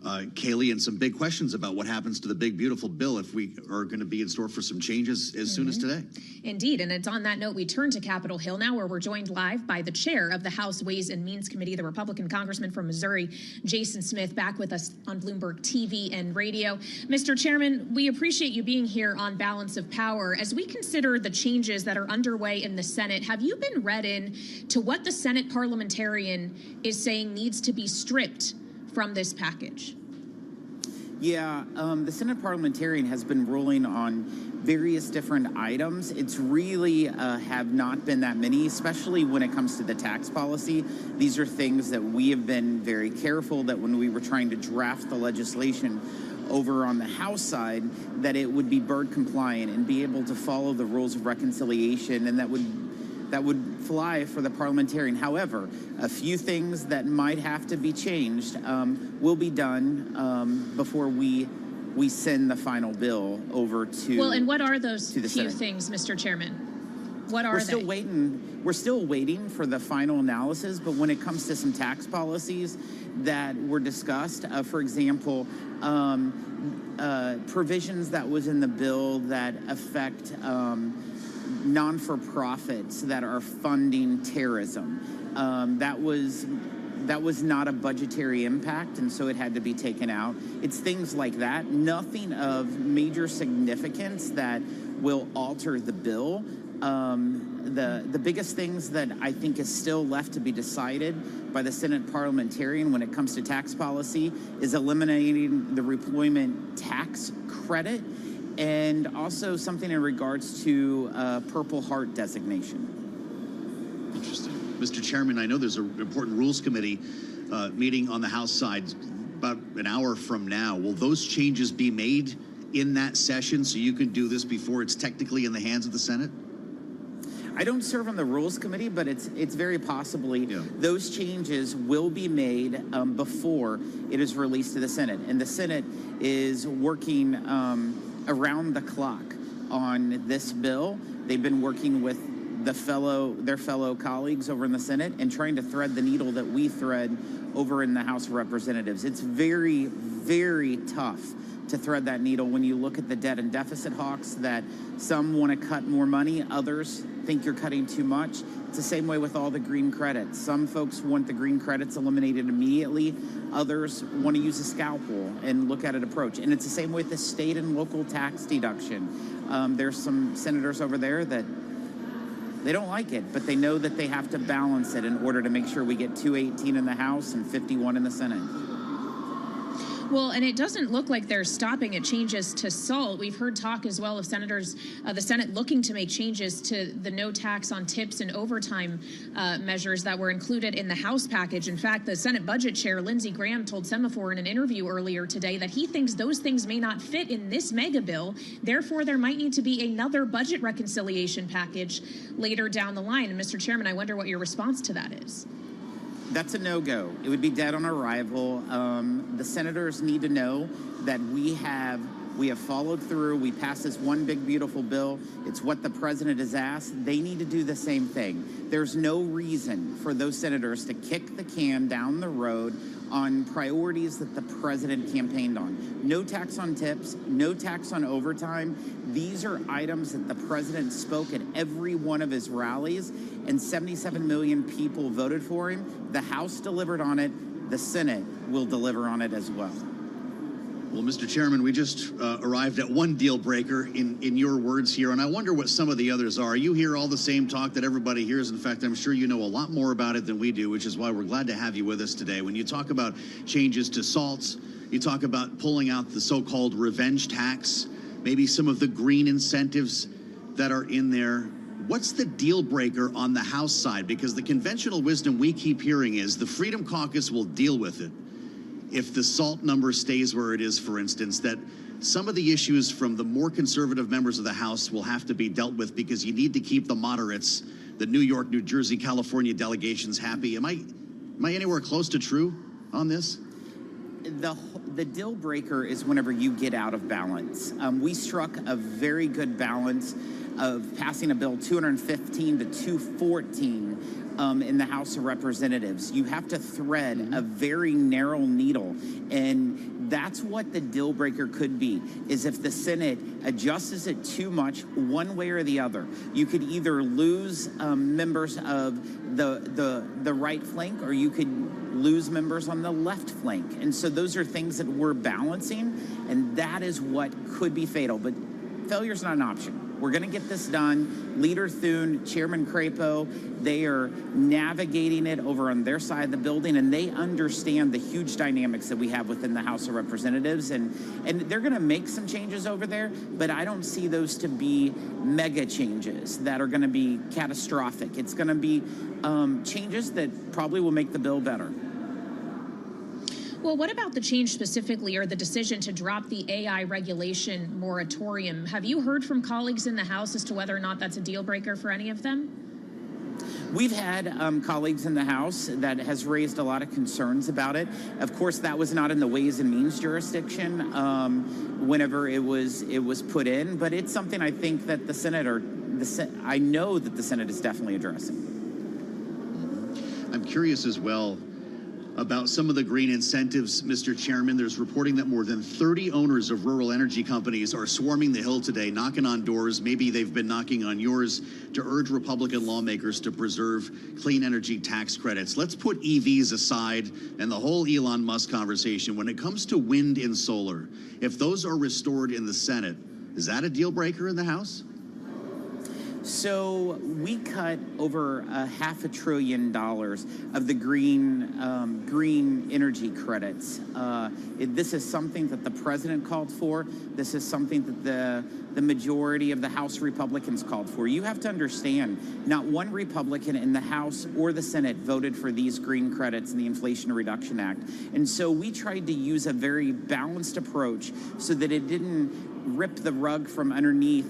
Kaylee, and some big questions about what happens to the big, beautiful bill if we are going to be in store for some changes as soon as today. Indeed, and it's on that note we turn to Capitol Hill now, where we're joined live by the chair of the House Ways and Means Committee, the Republican congressman from Missouri, Jason Smith, back with us on Bloomberg TV and radio. Mr. Chairman, we appreciate you being here on Balance of Power. As we consider the changes that are underway in the Senate, have you been read in to what the Senate parliamentarian is saying needs to be stripped from this package? Yeah, the Senate parliamentarian has been ruling on various different items. It's really have not been that many, especially when it comes to the tax policy. These are things that we have been very careful that when we were trying to draft the legislation over on the House side, that it would be BIRD compliant and be able to follow the rules of reconciliation, and that would fly for the parliamentarian. However, a few things that might have to be changed will be done before we send the final bill over to. Well, and what are those few Senate things, Mr. Chairman? What are they? We're still waiting for the final analysis, but when it comes to some tax policies that were discussed, for example, provisions that was in the bill that affect non-for-profits that are funding terrorism. That was not a budgetary impact, and so it had to be taken out. It's things like that, nothing of major significance that will alter the bill. The biggest things that I think is still left to be decided by the Senate parliamentarian when it comes to tax policy is eliminating the employment tax credit, and also something in regards to Purple Heart designation. Interesting. Mr. Chairman, I know there's an important Rules Committee meeting on the House side about an hour from now. Will those changes be made in that session so you can do this before it's technically in the hands of the Senate? I don't serve on the Rules Committee, but it's very possibly those changes will be made before it is released to the Senate. And the Senate is working around the clock on this bill. They've been working with their fellow colleagues over in the Senate and trying to thread the needle that we thread over in the House of Representatives. It's very, very tough to thread that needle when you look at the debt and deficit hawks that some want to cut more money, others think you're cutting too much. It's the same way with all the green credits. Some folks want the green credits eliminated immediately. Others want to use a scalpel and look at an approach. And it's the same way with the state and local tax deduction. There's some senators over there that they don't like it, but they know that they have to balance it in order to make sure we get 218 in the House and 51 in the Senate. Well, and it doesn't look like they're stopping at changes to SALT. We've heard talk as well of senators, the Senate looking to make changes to the no tax on tips and overtime measures that were included in the House package. In fact, the Senate Budget Chair, Lindsey Graham, told Semaphore in an interview earlier today that he thinks those things may not fit in this mega bill. Therefore, there might need to be another budget reconciliation package later down the line. And Mr. Chairman, I wonder what your response to that is. That's a no-go. It would be dead on arrival. The senators need to know that we have followed through. We passed this one big, beautiful bill. It's what the president has asked. They need to do the same thing. There's no reason for those senators to kick the can down the road on priorities that the president campaigned on. No tax on tips, no tax on overtime. These are items that the president spoke at every one of his rallies, and 77 million people voted for him. The House delivered on it. The Senate will deliver on it as well. Well, Mr. Chairman, we just arrived at one deal breaker in your words here, and I wonder what some of the others are. You hear all the same talk that everybody hears. In fact, I'm sure you know a lot more about it than we do, which is why we're glad to have you with us today. When you talk about changes to SALT, you talk about pulling out the so-called revenge tax, maybe some of the green incentives that are in there. What's the deal breaker on the House side? Because the conventional wisdom we keep hearing is the Freedom Caucus will deal with it. If the SALT number stays where it is, for instance, that some of the issues from the more conservative members of the House will have to be dealt with because you need to keep the moderates, the New York, New Jersey, California delegations happy. Am I anywhere close to true on this? The deal breaker is whenever you get out of balance. We struck a very good balance of passing a bill 215 to 214 in the House of Representatives. You have to thread a very narrow needle, and that's what the deal breaker could be, is if the Senate adjusts it too much one way or the other. You could either lose members of the right flank, or you could lose members on the left flank. And so those are things that we're balancing, and that is what could be fatal. But failure's not an option. We're going to get this done. Leader Thune, Chairman Crapo, they are navigating it over on their side of the building, and they understand the huge dynamics that we have within the House of Representatives. And they're going to make some changes over there, but I don't see those to be mega changes that are going to be catastrophic. It's going to be changes that probably will make the bill better. Well, what about the change specifically, or the decision to drop the AI regulation moratorium? Have you heard from colleagues in the House as to whether or not that's a deal breaker for any of them? We've had colleagues in the House that has raised a lot of concerns about it. Of course, that was not in the Ways and Means jurisdiction whenever it was put in, but it's something I think that the Senate, I know that the Senate is definitely addressing. I'm curious as well about some of the green incentives, Mr. Chairman. There's reporting that more than 30 owners of rural energy companies are swarming the Hill today, knocking on doors. Maybe they've been knocking on yours to urge Republican lawmakers to preserve clean energy tax credits. Let's put EVs aside and the whole Elon Musk conversation. When it comes to wind and solar, if those are restored in the Senate, is that a deal breaker in the House? So we cut over $500 billion of the green energy credits. This is something that the president called for. This is something that the majority of the House Republicans called for. You have to understand, not one Republican in the House or the Senate voted for these green credits in the Inflation Reduction Act. And so we tried to use a very balanced approach so that it didn't rip the rug from underneath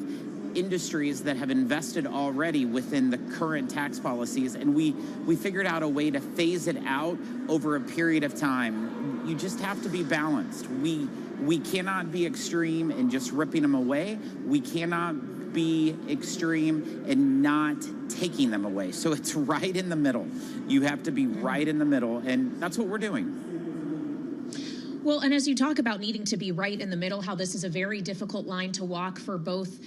industries that have invested already within the current tax policies, and we figured out a way to phase it out over a period of time. You just have to be balanced. We cannot be extreme in just ripping them away. We cannot be extreme in not taking them away. So it's right in the middle. You have to be right in the middle, and that's what we're doing. Well, and as you talk about needing to be right in the middle, how this is a very difficult line to walk for both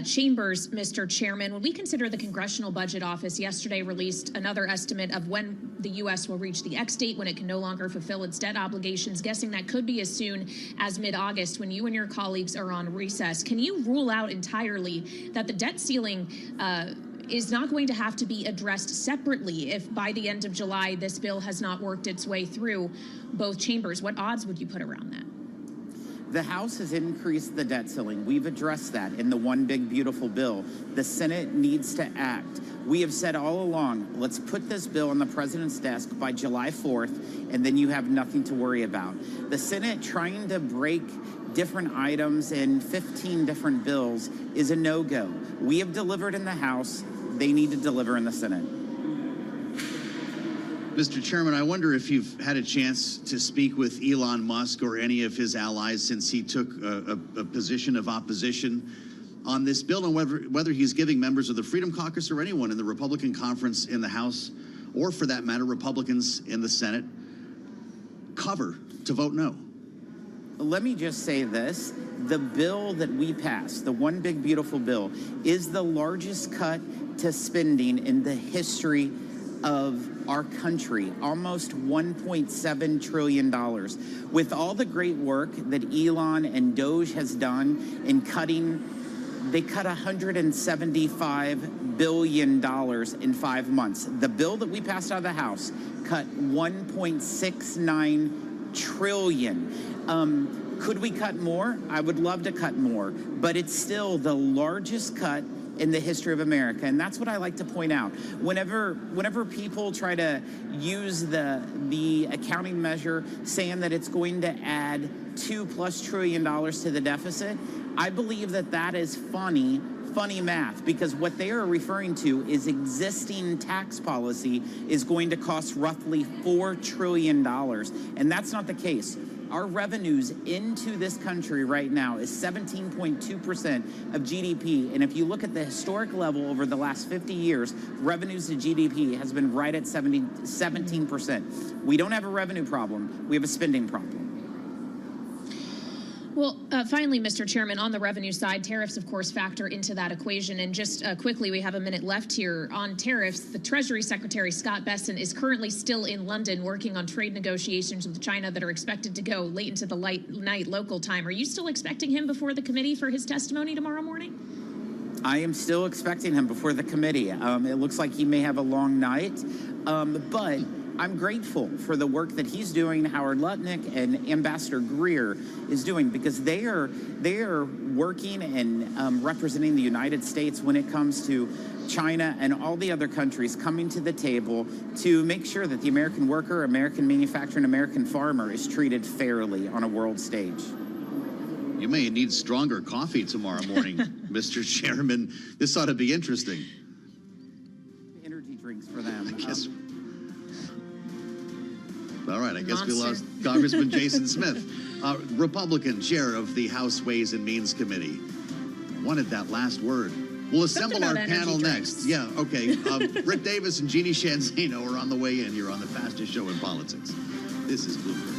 chambers, Mr. Chairman, when we consider the Congressional Budget Office yesterday released another estimate of when the U.S. will reach the X date, when it can no longer fulfill its debt obligations, guessing that could be as soon as mid-August when you and your colleagues are on recess. Can you rule out entirely that the debt ceiling is not going to have to be addressed separately if by the end of July this bill has not worked its way through both chambers? What odds would you put around that? The House has increased the debt ceiling. We've addressed that in the one big beautiful bill. The Senate needs to act. We have said all along, let's put this bill on the president's desk by July 4th, and then you have nothing to worry about. The Senate trying to break different items in 15 different bills is a no-go. We have delivered in the House. They need to deliver in the Senate. Mr. Chairman, I wonder if you've had a chance to speak with Elon Musk or any of his allies since he took a position of opposition on this bill, and whether he's giving members of the Freedom Caucus or anyone in the Republican conference in the House, or for that matter, Republicans in the Senate, cover to vote no. Let me just say this. The bill that we passed, the one big beautiful bill, is the largest cut to spending in the history of our country, almost $1.7 trillion. With all the great work that Elon and Doge has done in cutting, they cut $175 billion in 5 months. The bill that we passed out of the House cut $1.69 trillion. Could we cut more? I would love to cut more, but it's still the largest cut in the history of America. And that's what I like to point out. Whenever people try to use the accounting measure saying that it's going to add $2+ trillion to the deficit, I believe that that is funny math, because what they are referring to is existing tax policy is going to cost roughly $4 trillion. And that's not the case. Our revenues into this country right now is 17.2% of GDP. And if you look at the historic level over the last 50 years, revenues to GDP has been right at 17%. We don't have a revenue problem. We have a spending problem. Well, finally, Mr. Chairman, on the revenue side, tariffs, of course, factor into that equation. And just quickly, we have a minute left here on tariffs. The Treasury Secretary, Scott Bessent, is currently still in London working on trade negotiations with China that are expected to go late into the night local time. Are you still expecting him before the committee for his testimony tomorrow morning? I am still expecting him before the committee. It looks like he may have a long night, but I'm grateful for the work that he's doing, Howard Lutnick and Ambassador Greer is doing, because they are working and representing the United States when it comes to China and all the other countries coming to the table to make sure that the American worker, American manufacturer, and American farmer is treated fairly on a world stage. You may need stronger coffee tomorrow morning, Mr. Chairman. This ought to be interesting. Energy drinks for them. All right, I guess we lost Congressman Jason Smith, Republican chair of the House Ways and Means Committee. Wanted that last word. We'll assemble our panel next. Yeah, okay. Rick Davis and Jeannie Shanzano are on the way in here on the fastest show in politics. This is Bloomberg.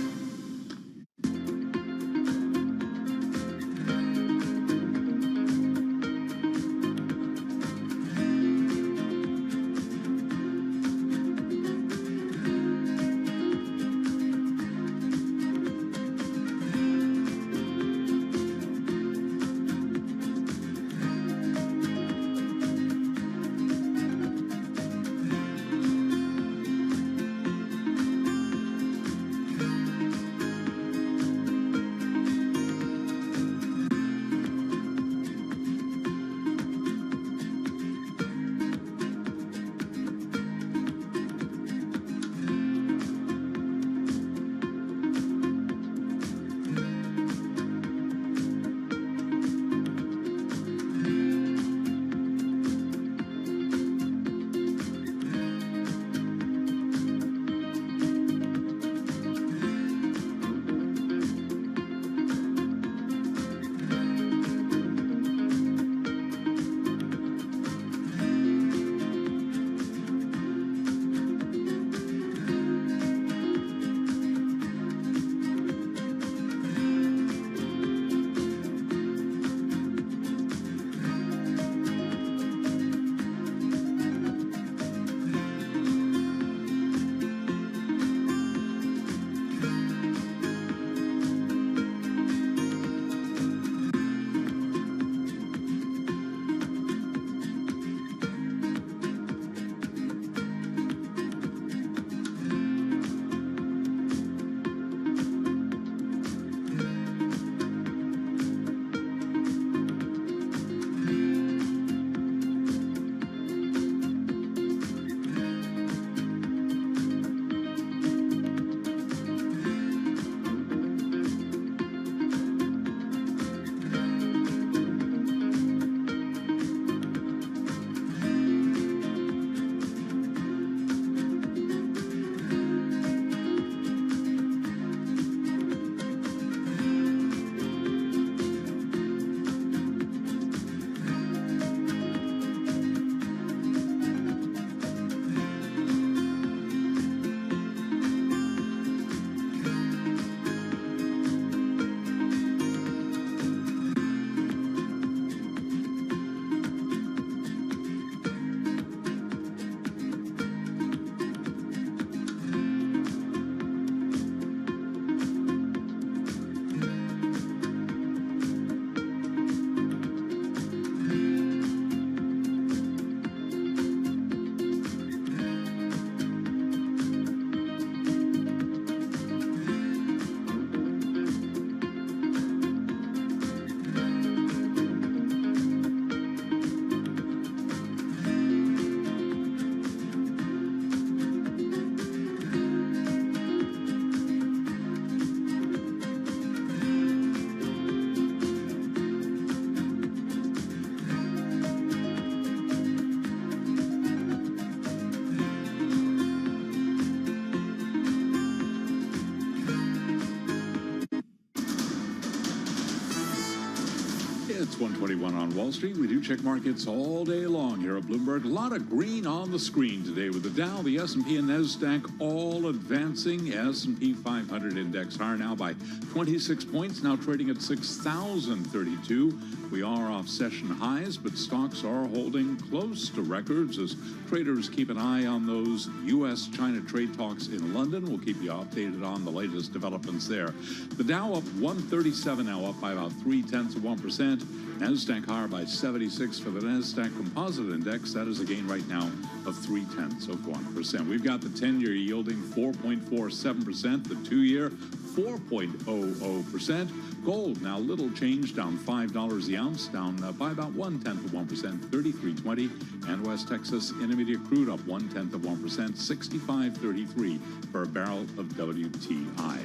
1:21 on Wall Street. We do check markets all day long here at Bloomberg. A lot of green on the screen today with the Dow, the S&P, and NASDAQ all advancing. S&P 500 index higher now by 26 points, now trading at 6,032. We are off session highs, but stocks are holding close to records as traders keep an eye on those U.S.-China trade talks in London. We'll keep you updated on the latest developments there. The Dow up 137 now, up by about 0.3%. NASDAQ higher by 76 for the NASDAQ Composite Index. That is a gain right now of 0.3%. We've got the 10-year yielding 4.47%, the 2-year 4.00%. Gold now little change, down $5 the ounce, down by about 0.1%, 33.20. And West Texas Intermediate crude up 0.1%, 65.33 for a barrel of WTI.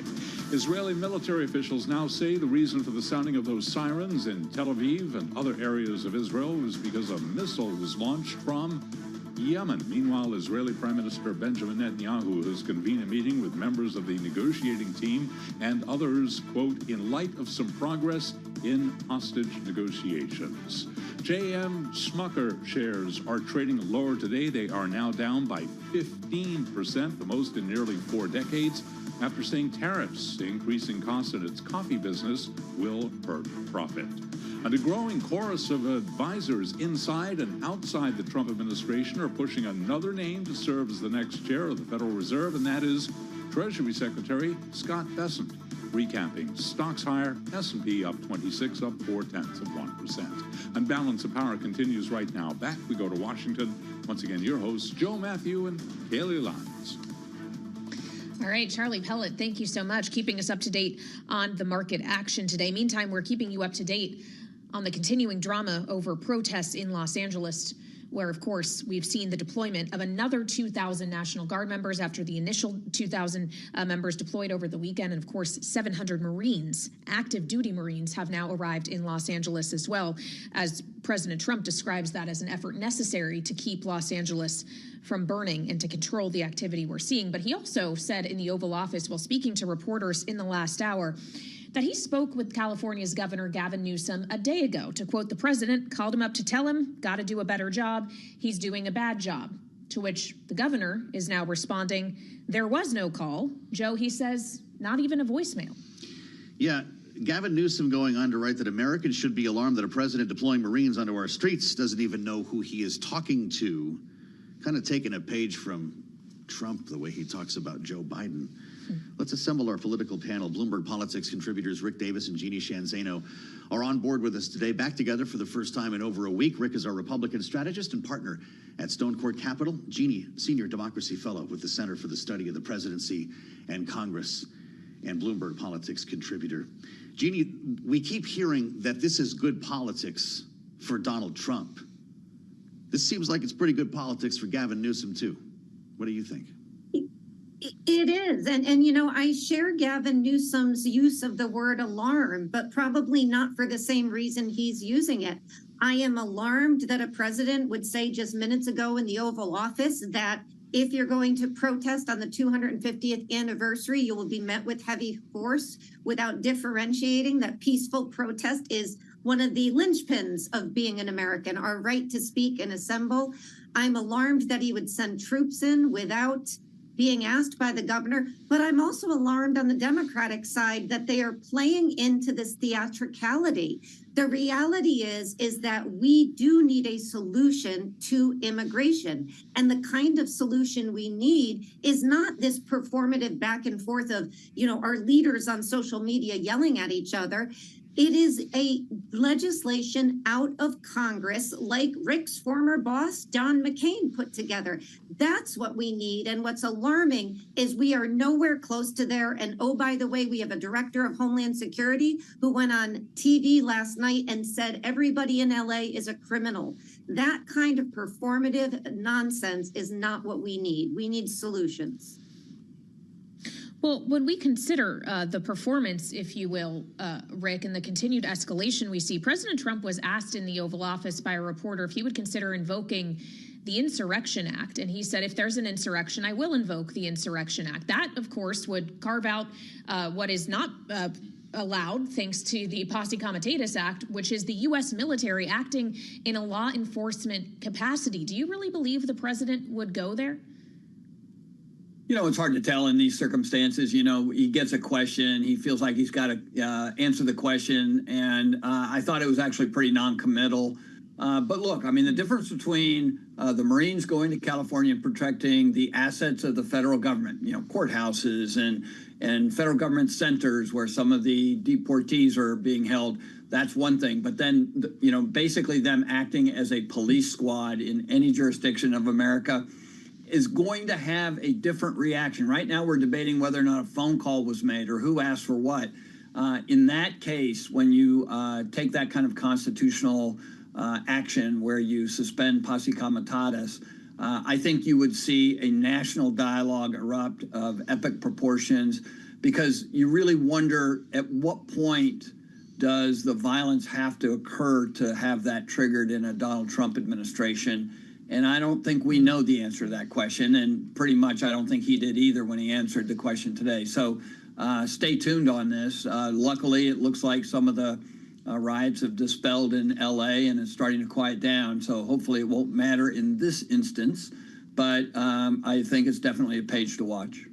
Israeli military officials now say the reason for the sounding of those sirens in Tel Aviv and other areas of Israel was because a missile was launched from Yemen. Meanwhile, Israeli Prime Minister Benjamin Netanyahu has convened a meeting with members of the negotiating team and others, quote, in light of some progress in hostage negotiations. J.M. Smucker shares are trading lower today. They are now down by 15%, the most in nearly 4 decades, after saying tariffs increasing costs in its coffee business will hurt profit. And a growing chorus of advisors inside and outside the Trump administration are pushing another name to serve as the next chair of the Federal Reserve, and that is Treasury Secretary Scott Bessent. Recapping, stocks higher, S&P up 26, up 0.4%. And Balance of Power continues right now. Back we go to Washington. Once again, your hosts, Joe Matthew and Kaylee Lyons. All right, Charlie Pellet, thank you so much, keeping us up to date on the market action today. Meantime, we're keeping you up to date on the continuing drama over protests in Los Angeles, where, of course, we've seen the deployment of another 2,000 National Guard members after the initial 2,000 members deployed over the weekend. And, of course, 700 Marines, active duty Marines, have now arrived in Los Angeles as well, as President Trump describes that as an effort necessary to keep Los Angeles from burning and to control the activity we're seeing. But he also said in the Oval Office while speaking to reporters in the last hour that he spoke with California's Governor Gavin Newsom a day ago. To quote the president, called him up to tell him, got to do a better job. He's doing a bad job. To which the governor is now responding, there was no call. Joe, he says, not even a voicemail. Yeah, Gavin Newsom going on to write that Americans should be alarmed that a president deploying Marines onto our streets doesn't even know who he is talking to. Kind of taking a page from Trump, the way he talks about Joe Biden. Let's assemble our political panel. Bloomberg Politics contributors Rick Davis and Jeannie Shanzano are on board with us today, back together for the first time in over a week. Rick is our Republican strategist and partner at Stone Court Capital. Jeannie, senior democracy fellow with the Center for the Study of the Presidency and Congress and Bloomberg Politics contributor. Jeannie, we keep hearing that this is good politics for Donald Trump. This seems like it's pretty good politics for Gavin Newsom, too. What do you think? It is. And you know, I share Gavin Newsom's use of the word alarm, but probably not for the same reason he's using it. I am alarmed that a president would say just minutes ago in the Oval Office that if you're going to protest on the 250th anniversary, you will be met with heavy force without differentiating that peaceful protest is one of the linchpins of being an American, our right to speak and assemble. I'm alarmed that he would send troops in without being asked by the governor, but I'm also alarmed on the Democratic side that they are playing into this theatricality. The reality is that we do need a solution to immigration. And the kind of solution we need is not this performative back and forth of, you know, our leaders on social media yelling at each other. It is a legislation out of Congress like Rick's former boss, John McCain, put together. That's what we need. And what's alarming is we are nowhere close to there. And oh, by the way, we have a director of Homeland Security who went on TV last night and said everybody in LA is a criminal. That kind of performative nonsense is not what we need. We need solutions. Well, when we consider the performance, if you will, Rick, and the continued escalation we see, President Trump was asked in the Oval Office by a reporter if he would consider invoking the Insurrection Act. And he said, if there's an insurrection, I will invoke the Insurrection Act. That, of course, would carve out what is not allowed thanks to the Posse Comitatus Act, which is the U.S. military acting in a law enforcement capacity. Do you really believe the president would go there? You know, it's hard to tell in these circumstances. You know, he gets a question, he feels like he's got to answer the question, and I thought it was actually pretty non-committal. But look, I mean, the difference between the Marines going to California and protecting the assets of the federal government, you know, courthouses and federal government centers where some of the deportees are being held, that's one thing. But then, you know, basically them acting as a police squad in any jurisdiction of America is going to have a different reaction. Right now, we're debating whether or not a phone call was made or who asked for what. In that case, when you take that kind of constitutional action where you suspend Posse Comitatus, I think you would see a national dialogue erupt of epic proportions, because you really wonder at what point does the violence have to occur to have that triggered in a Donald Trump administration. And I don't think we know the answer to that question. And pretty much I don't think he did either when he answered the question today. So stay tuned on this. Luckily, it looks like some of the riots have dispelled in L.A. and it's starting to quiet down. So hopefully it won't matter in this instance. But I think it's definitely a page to watch.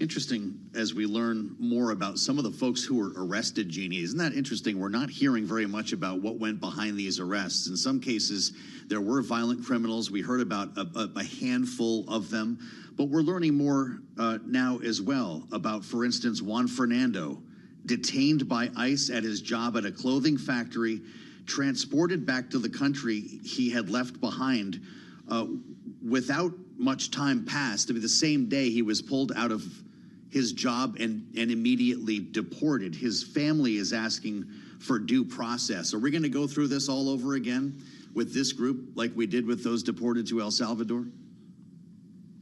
Interesting as we learn more about some of the folks who were arrested, Jeannie. Isn't that interesting? We're not hearing very much about what went behind these arrests. In some cases, there were violent criminals. We heard about a handful of them. But we're learning more now as well about, for instance, Juan Fernando, detained by ICE at his job at a clothing factory, transported back to the country he had left behind without much time passed. I mean, the same day he was pulled out of his job and immediately deported. His family is asking for due process. Are we going to go through this all over again with this group like we did with those deported to El Salvador?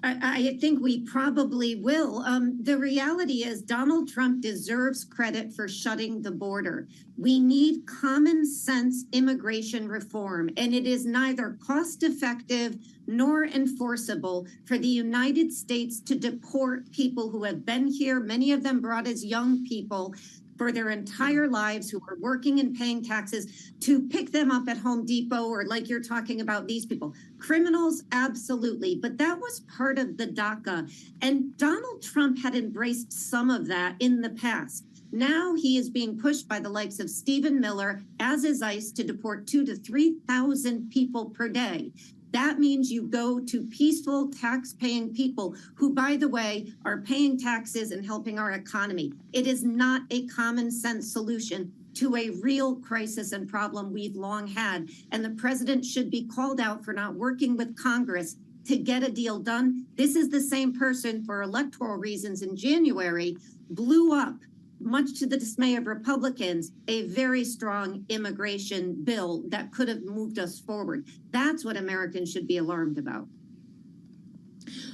I think we probably will. The reality is Donald Trump deserves credit for shutting the border. We need common sense immigration reform, and it is neither cost effective nor enforceable for the United States to deport people who have been here, many of them brought as young people, for their entire lives, who are working and paying taxes, to pick them up at Home Depot, or like you're talking about these people. Criminals, absolutely. But that was part of the DACA. And Donald Trump had embraced some of that in the past. Now he is being pushed by the likes of Stephen Miller, as is ICE, to deport 2,000 to 3,000 people per day. That means you go to peaceful tax-paying people who, by the way, are paying taxes and helping our economy. It is not a common sense solution to a real crisis and problem we've long had. And the president should be called out for not working with Congress to get a deal done. This is the same person, for electoral reasons in January, blew up, much to the dismay of Republicans, a very strong immigration bill that could have moved us forward. That's what Americans should be alarmed about.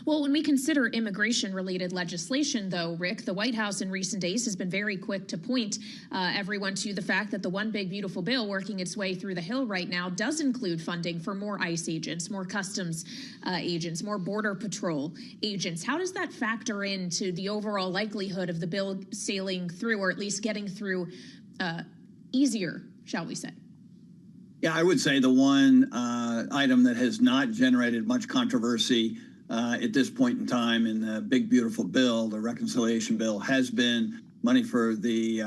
Well, when we consider immigration-related legislation, though, Rick, the White House in recent days has been very quick to point everyone to the fact that the One Big Beautiful Bill working its way through the Hill right now does include funding for more ICE agents, more customs agents, more Border Patrol agents. How does that factor into the overall likelihood of the bill sailing through, or at least getting through easier, shall we say? Yeah, I would say the one item that has not generated much controversy at this point in time in the Big Beautiful Bill, the reconciliation bill, has been money for the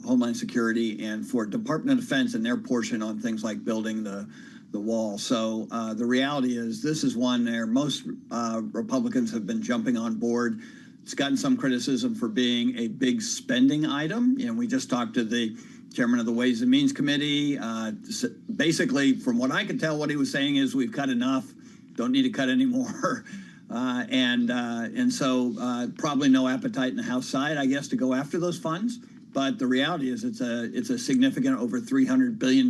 Homeland Security and for Department of Defense and their portion on things like building the wall. So the reality is this is one where most Republicans have been jumping on board. It's gotten some criticism for being a big spending item. You know, we just talked to the chairman of the Ways and Means Committee. Basically, from what I could tell, what he was saying is we've cut enough, don't need to cut any more. And so probably no appetite in the House side, I guess, to go after those funds. But the reality is it's a significant, over $300 billion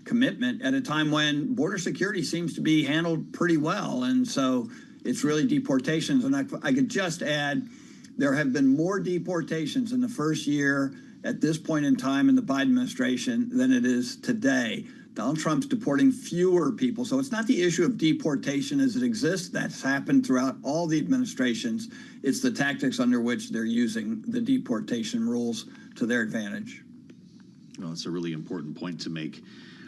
commitment at a time when border security seems to be handled pretty well. And so it's really deportations. And I could just add, there have been more deportations in the first year at this point in time in the Biden administration than it is today. Donald Trump's deporting fewer people. So it's not the issue of deportation as it exists. That's happened throughout all the administrations. It's the tactics under which they're using the deportation rules to their advantage. Well, that's a really important point to make.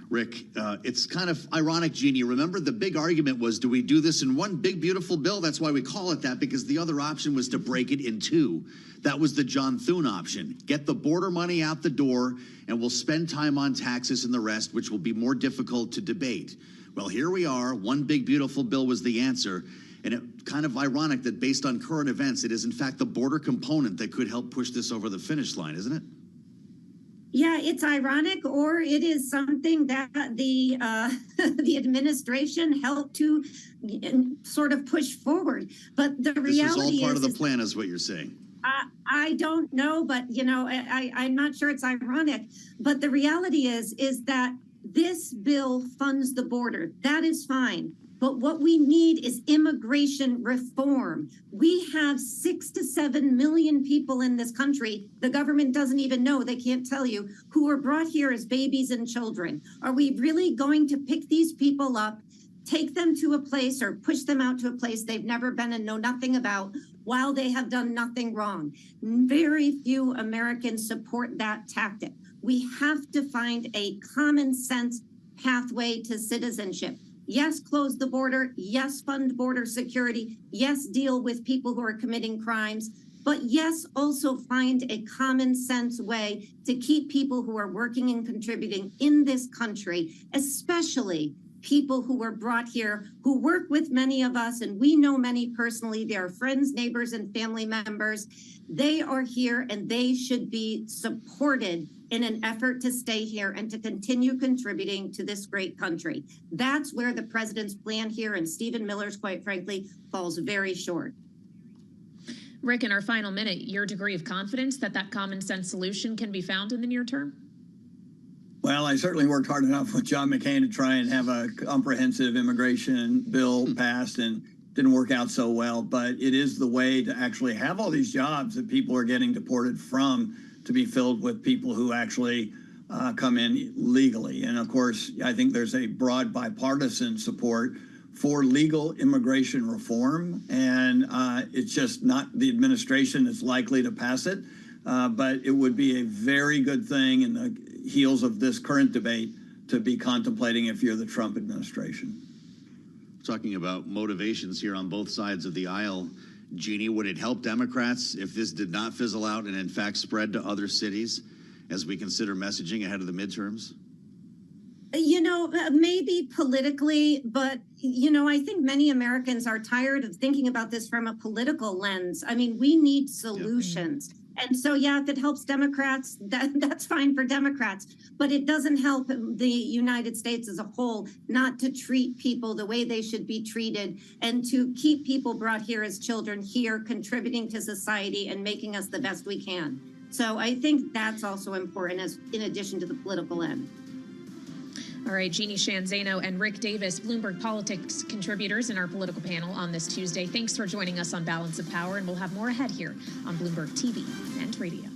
Rick, it's kind of ironic, Jeannie. Remember, the big argument was, do we do this in one big, beautiful bill? That's why we call it that, because the other option was to break it in two. That was the John Thune option. Get the border money out the door, and we'll spend time on taxes and the rest, which will be more difficult to debate. Well, here we are. One big, beautiful bill was the answer. And it's kind of ironic that based on current events, it is, in fact, the border component that could help push this over the finish line, isn't it? Yeah, it's ironic, or it is something that the the administration helped to sort of push forward. But the reality is, this is all part of the plan, is what you're saying. I don't know, but I'm not sure it's ironic. But the reality is that this bill funds the border. That is fine. But what we need is immigration reform. We have 6 to 7 million people in this country. The government doesn't even know, they can't tell you, who were brought here as babies and children. Are we really going to pick these people up, take them to a place or push them out to a place they've never been and know nothing about while they have done nothing wrong? Very few Americans support that tactic. We have to find a common sense pathway to citizenship. Yes, close the border. Yes, fund border security. Yes, deal with people who are committing crimes. But yes, also find a common sense way to keep people who are working and contributing in this country, especially people who were brought here, who work with many of us, and we know many personally. They are friends, neighbors, and family members. They are here and they should be supported in an effort to stay here and to continue contributing to this great country. That's where the president's plan here and Stephen Miller's, quite frankly, falls very short. Rick, in our final minute, your degree of confidence that that common sense solution can be found in the near term? Well, I certainly worked hard enough with John McCain to try and have a comprehensive immigration bill passed, and didn't work out so well. But it is the way to actually have all these jobs that people are getting deported from to be filled with people who actually come in legally. And of course, I think there's a broad bipartisan support for legal immigration reform. And it's just not the administration that's likely to pass it. But it would be a very good thing in the heels of this current debate to be contemplating if you're the Trump administration. Talking about motivations here on both sides of the aisle, Jeannie, would it help Democrats if this did not fizzle out and in fact spread to other cities as we consider messaging ahead of the midterms? Maybe politically, but, I think many Americans are tired of thinking about this from a political lens. I mean, we need solutions. And so, yeah, if it helps Democrats, that's fine for Democrats. But it doesn't help the United States as a whole not to treat people the way they should be treated and to keep people brought here as children here, contributing to society and making us the best we can. So I think that's also important, as in addition to the political end. All right, Jeannie Shanzano and Rick Davis, Bloomberg Politics contributors in our political panel on this Tuesday. Thanks for joining us on Balance of Power, and we'll have more ahead here on Bloomberg TV and radio.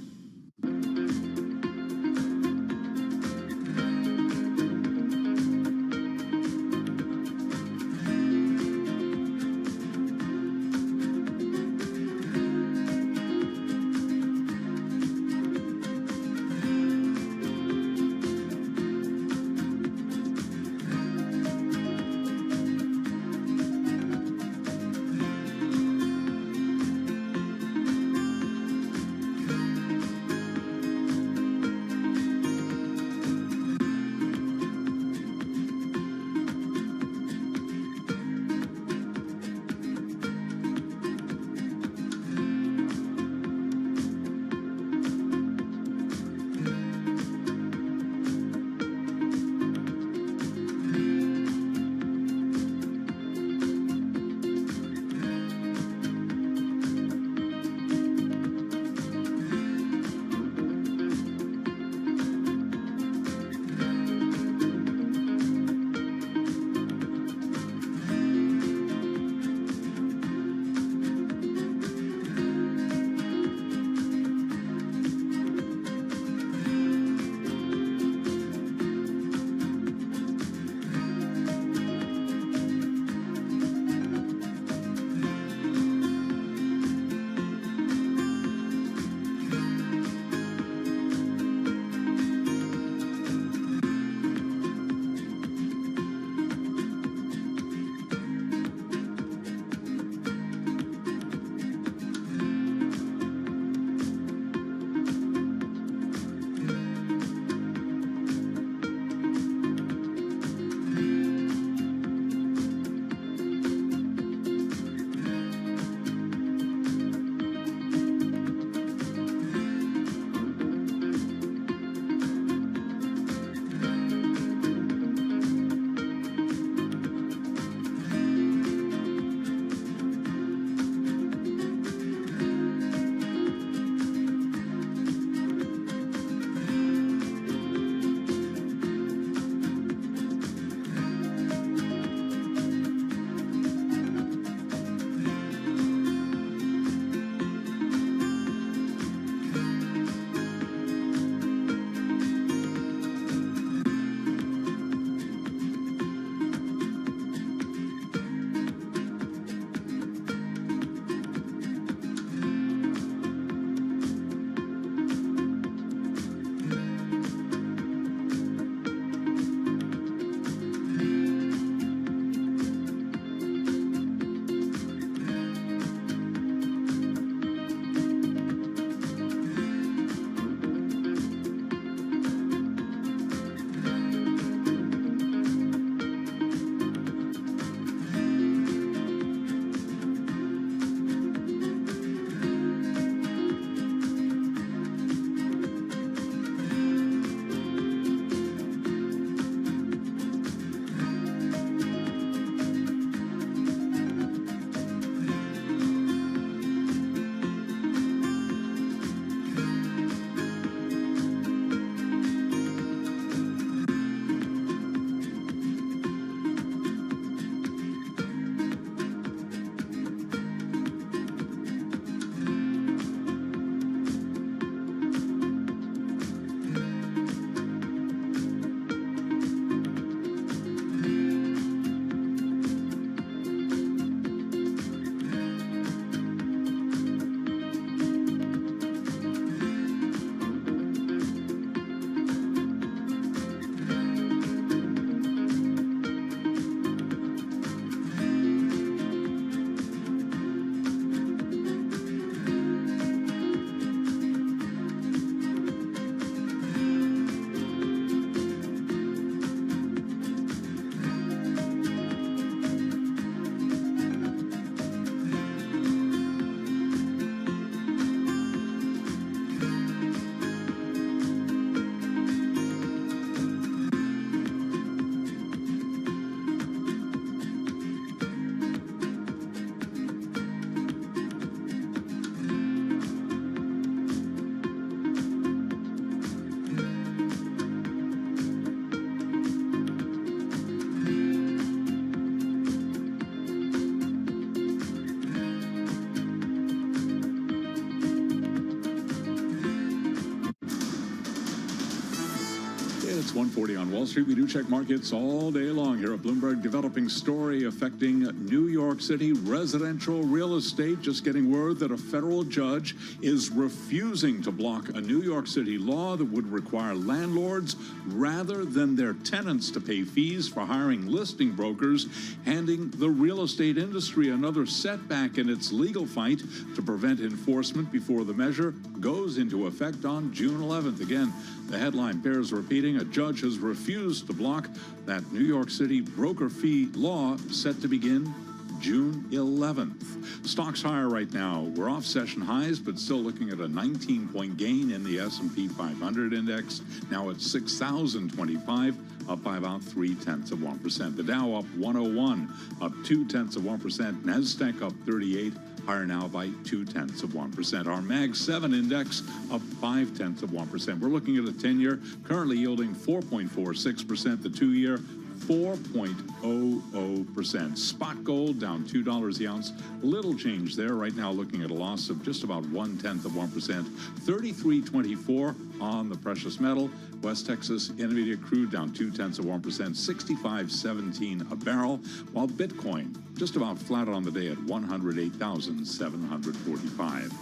It's 1:40 on Wall Street. We do check markets all day long here at Bloomberg. Developing story affecting New York City residential real estate. Just getting word that a federal judge is refusing to block a New York City law that would require landlords rather than their tenants to pay fees for hiring listing brokers, handing the real estate industry another setback in its legal fight to prevent enforcement before the measure goes into effect on June 11th. Again, the headline bears repeating. A judge has refused to block that New York City broker fee law set to begin June 11th. Stocks higher right now. We're off session highs, but still looking at a 19-point gain in the S&P 500 index. Now at 6,025, up by about 0.3%. The Dow up 101, up 0.2%. NASDAQ up 38, higher now by 0.2%. Our Mag 7 index up 0.5%. We're looking at a 10-year currently yielding 4.46%. The 2-year 4.00%. Spot gold down $2 the ounce. Little change there. Right now looking at a loss of just about 0.1%. 33.24 on the precious metal. West Texas Intermediate crude down 0.2%. 65.17 a barrel, while Bitcoin just about flat on the day at 108,745.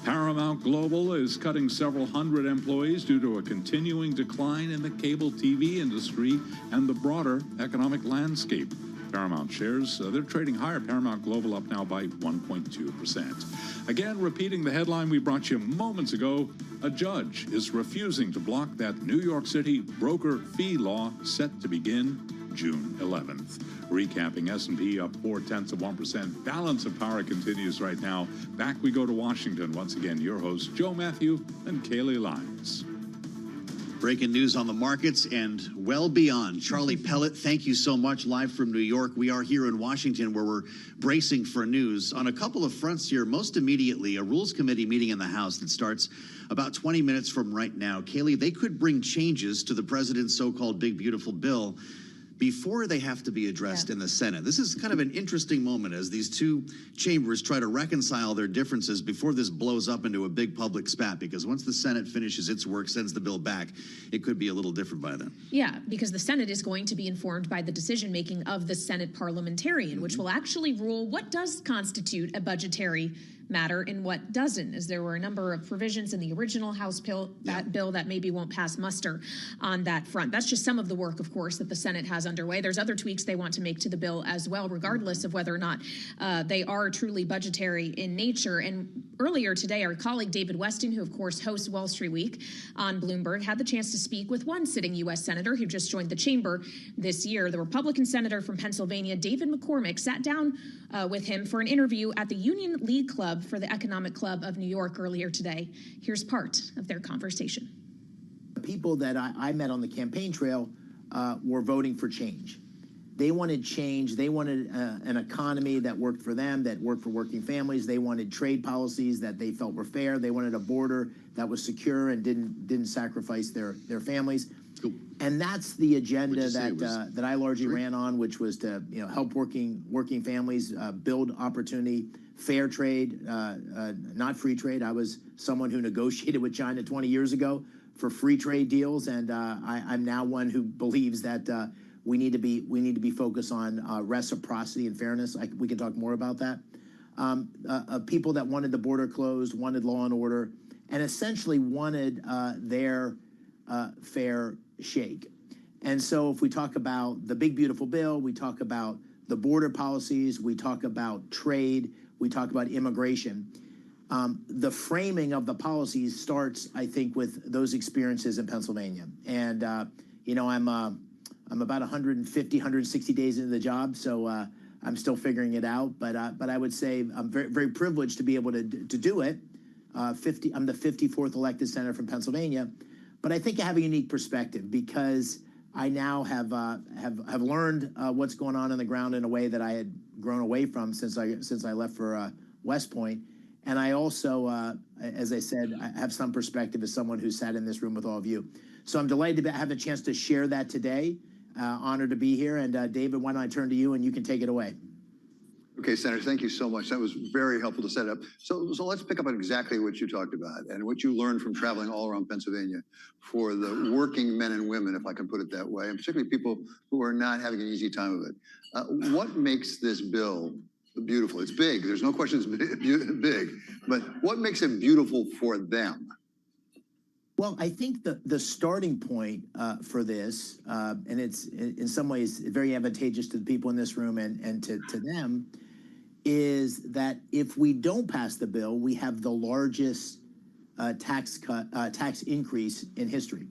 Paramount Global is cutting several hundred employees due to a continuing decline in the cable TV industry and the broader economic landscape. Paramount shares, they're trading higher. Paramount Global up now by 1.2%. Again, repeating the headline we brought you moments ago, a judge is refusing to block that New York City broker fee law set to begin June 11th. Recapping, S&P up 0.4%. Balance of power continues right now. Back we go to Washington. Once again, your hosts, Joe Matthew and Kaylee Lyons. Breaking news on the markets and well beyond. Charlie Pellet, thank you so much. Live from New York. We are here in Washington where we're bracing for news on a couple of fronts here. Most immediately, a Rules Committee meeting in the House that starts about 20 minutes from right now. Kaylee, they could bring changes to the president's so-called big, beautiful bill before they have to be addressed in the Senate. This is kind of an interesting moment as these two chambers try to reconcile their differences before this blows up into a big public spat, because once the Senate finishes its work, sends the bill back, it could be a little different by then. Yeah, because the Senate is going to be informed by the decision-making of the Senate parliamentarian, which will actually rule what does constitute a budgetary matter and what doesn't, as there were a number of provisions in the original House bill that maybe won't pass muster on that front. That's just some of the work, of course, that the Senate has underway. There's other tweaks they want to make to the bill as well, regardless of whether or not they are truly budgetary in nature. And earlier today, our colleague David Weston, who of course hosts Wall Street Week on Bloomberg, had the chance to speak with one sitting U.S. Senator who just joined the chamber this year. The Republican senator from Pennsylvania, David McCormick, sat down with him for an interview at the Union League Club for the Economic Club of New York earlier today. Here's part of their conversation. The people that I met on the campaign trail were voting for change. They wanted change. They wanted an economy that worked for them, that worked for working families. They wanted trade policies that they felt were fair. They wanted a border that was secure and didn't sacrifice their families. And that's the agenda that I largely ran on, which was to help working families build opportunity, fair trade, not free trade. I was someone who negotiated with China 20 years ago for free trade deals, and I'm now one who believes that we need to be focused on reciprocity and fairness. We can talk more about that. People that wanted the border closed, wanted law and order, and essentially wanted their fair shake. And so if we talk about the big, beautiful bill, we talk about the border policies, we talk about trade, we talk about immigration. The framing of the policies starts, I think, with those experiences in Pennsylvania. And, I'm about 150, 160 days into the job, so I'm still figuring it out. But I would say I'm very, very privileged to be able to do it. I'm the 54th elected senator from Pennsylvania. But I think I have a unique perspective because I now have learned what's going on the ground in a way that I had grown away from since I left for West Point. And I also, as I said, I have some perspective as someone who sat in this room with all of you. So I'm delighted to have a chance to share that today. Honored to be here. And David, why don't I turn to you and you can take it away. Okay, Senator, thank you so much. That was very helpful to set up. So let's pick up on exactly what you talked about and what you learned from traveling all around Pennsylvania for the working men and women, if I can put it that way, and particularly people who are not having an easy time of it. What makes this bill beautiful? It's big. There's no question it's big. But what makes it beautiful for them? Well, I think the starting point for this, and it's in some ways very advantageous to the people in this room and to them, is that if we don't pass the bill, we have the largest tax increase in history.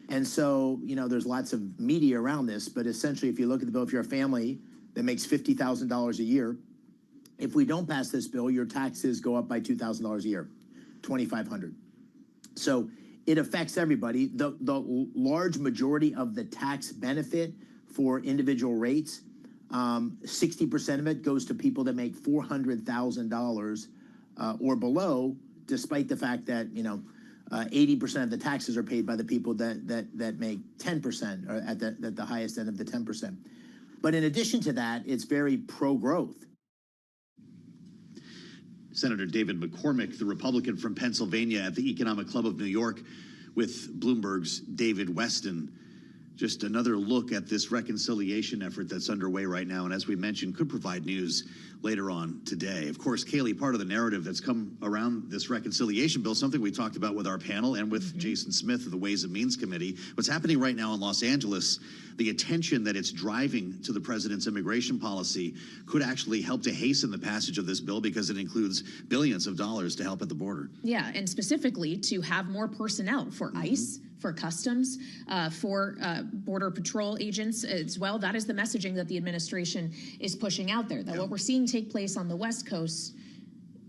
And so, you know, there's lots of media around this, but essentially, if you look at the bill, if you're a family that makes $50,000 a year, if we don't pass this bill, your taxes go up by $2,000 a year, $2,500. So it affects everybody. The large majority of the tax benefit for individual rates, 60% of it goes to people that make $400,000 or below, despite the fact that, you know, 80% of the taxes are paid by the people that make 10% or at the highest end of the 10%. But in addition to that, it's very pro-growth. Senator David McCormick, the Republican from Pennsylvania at the Economic Club of New York, with Bloomberg's David Weston. Just another look at this reconciliation effort that's underway right now, and as we mentioned, could provide news later on today. Of course, Kaylee, part of the narrative that's come around this reconciliation bill, something we talked about with our panel and with Jason Smith of the Ways and Means Committee, what's happening right now in Los Angeles, the attention that it's driving to the president's immigration policy could actually help to hasten the passage of this bill because it includes billions of dollars to help at the border. Yeah, and specifically to have more personnel for ICE, for Customs, for Border Patrol agents as well. That is the messaging that the administration is pushing out there, that what we're seeing take place on the West Coast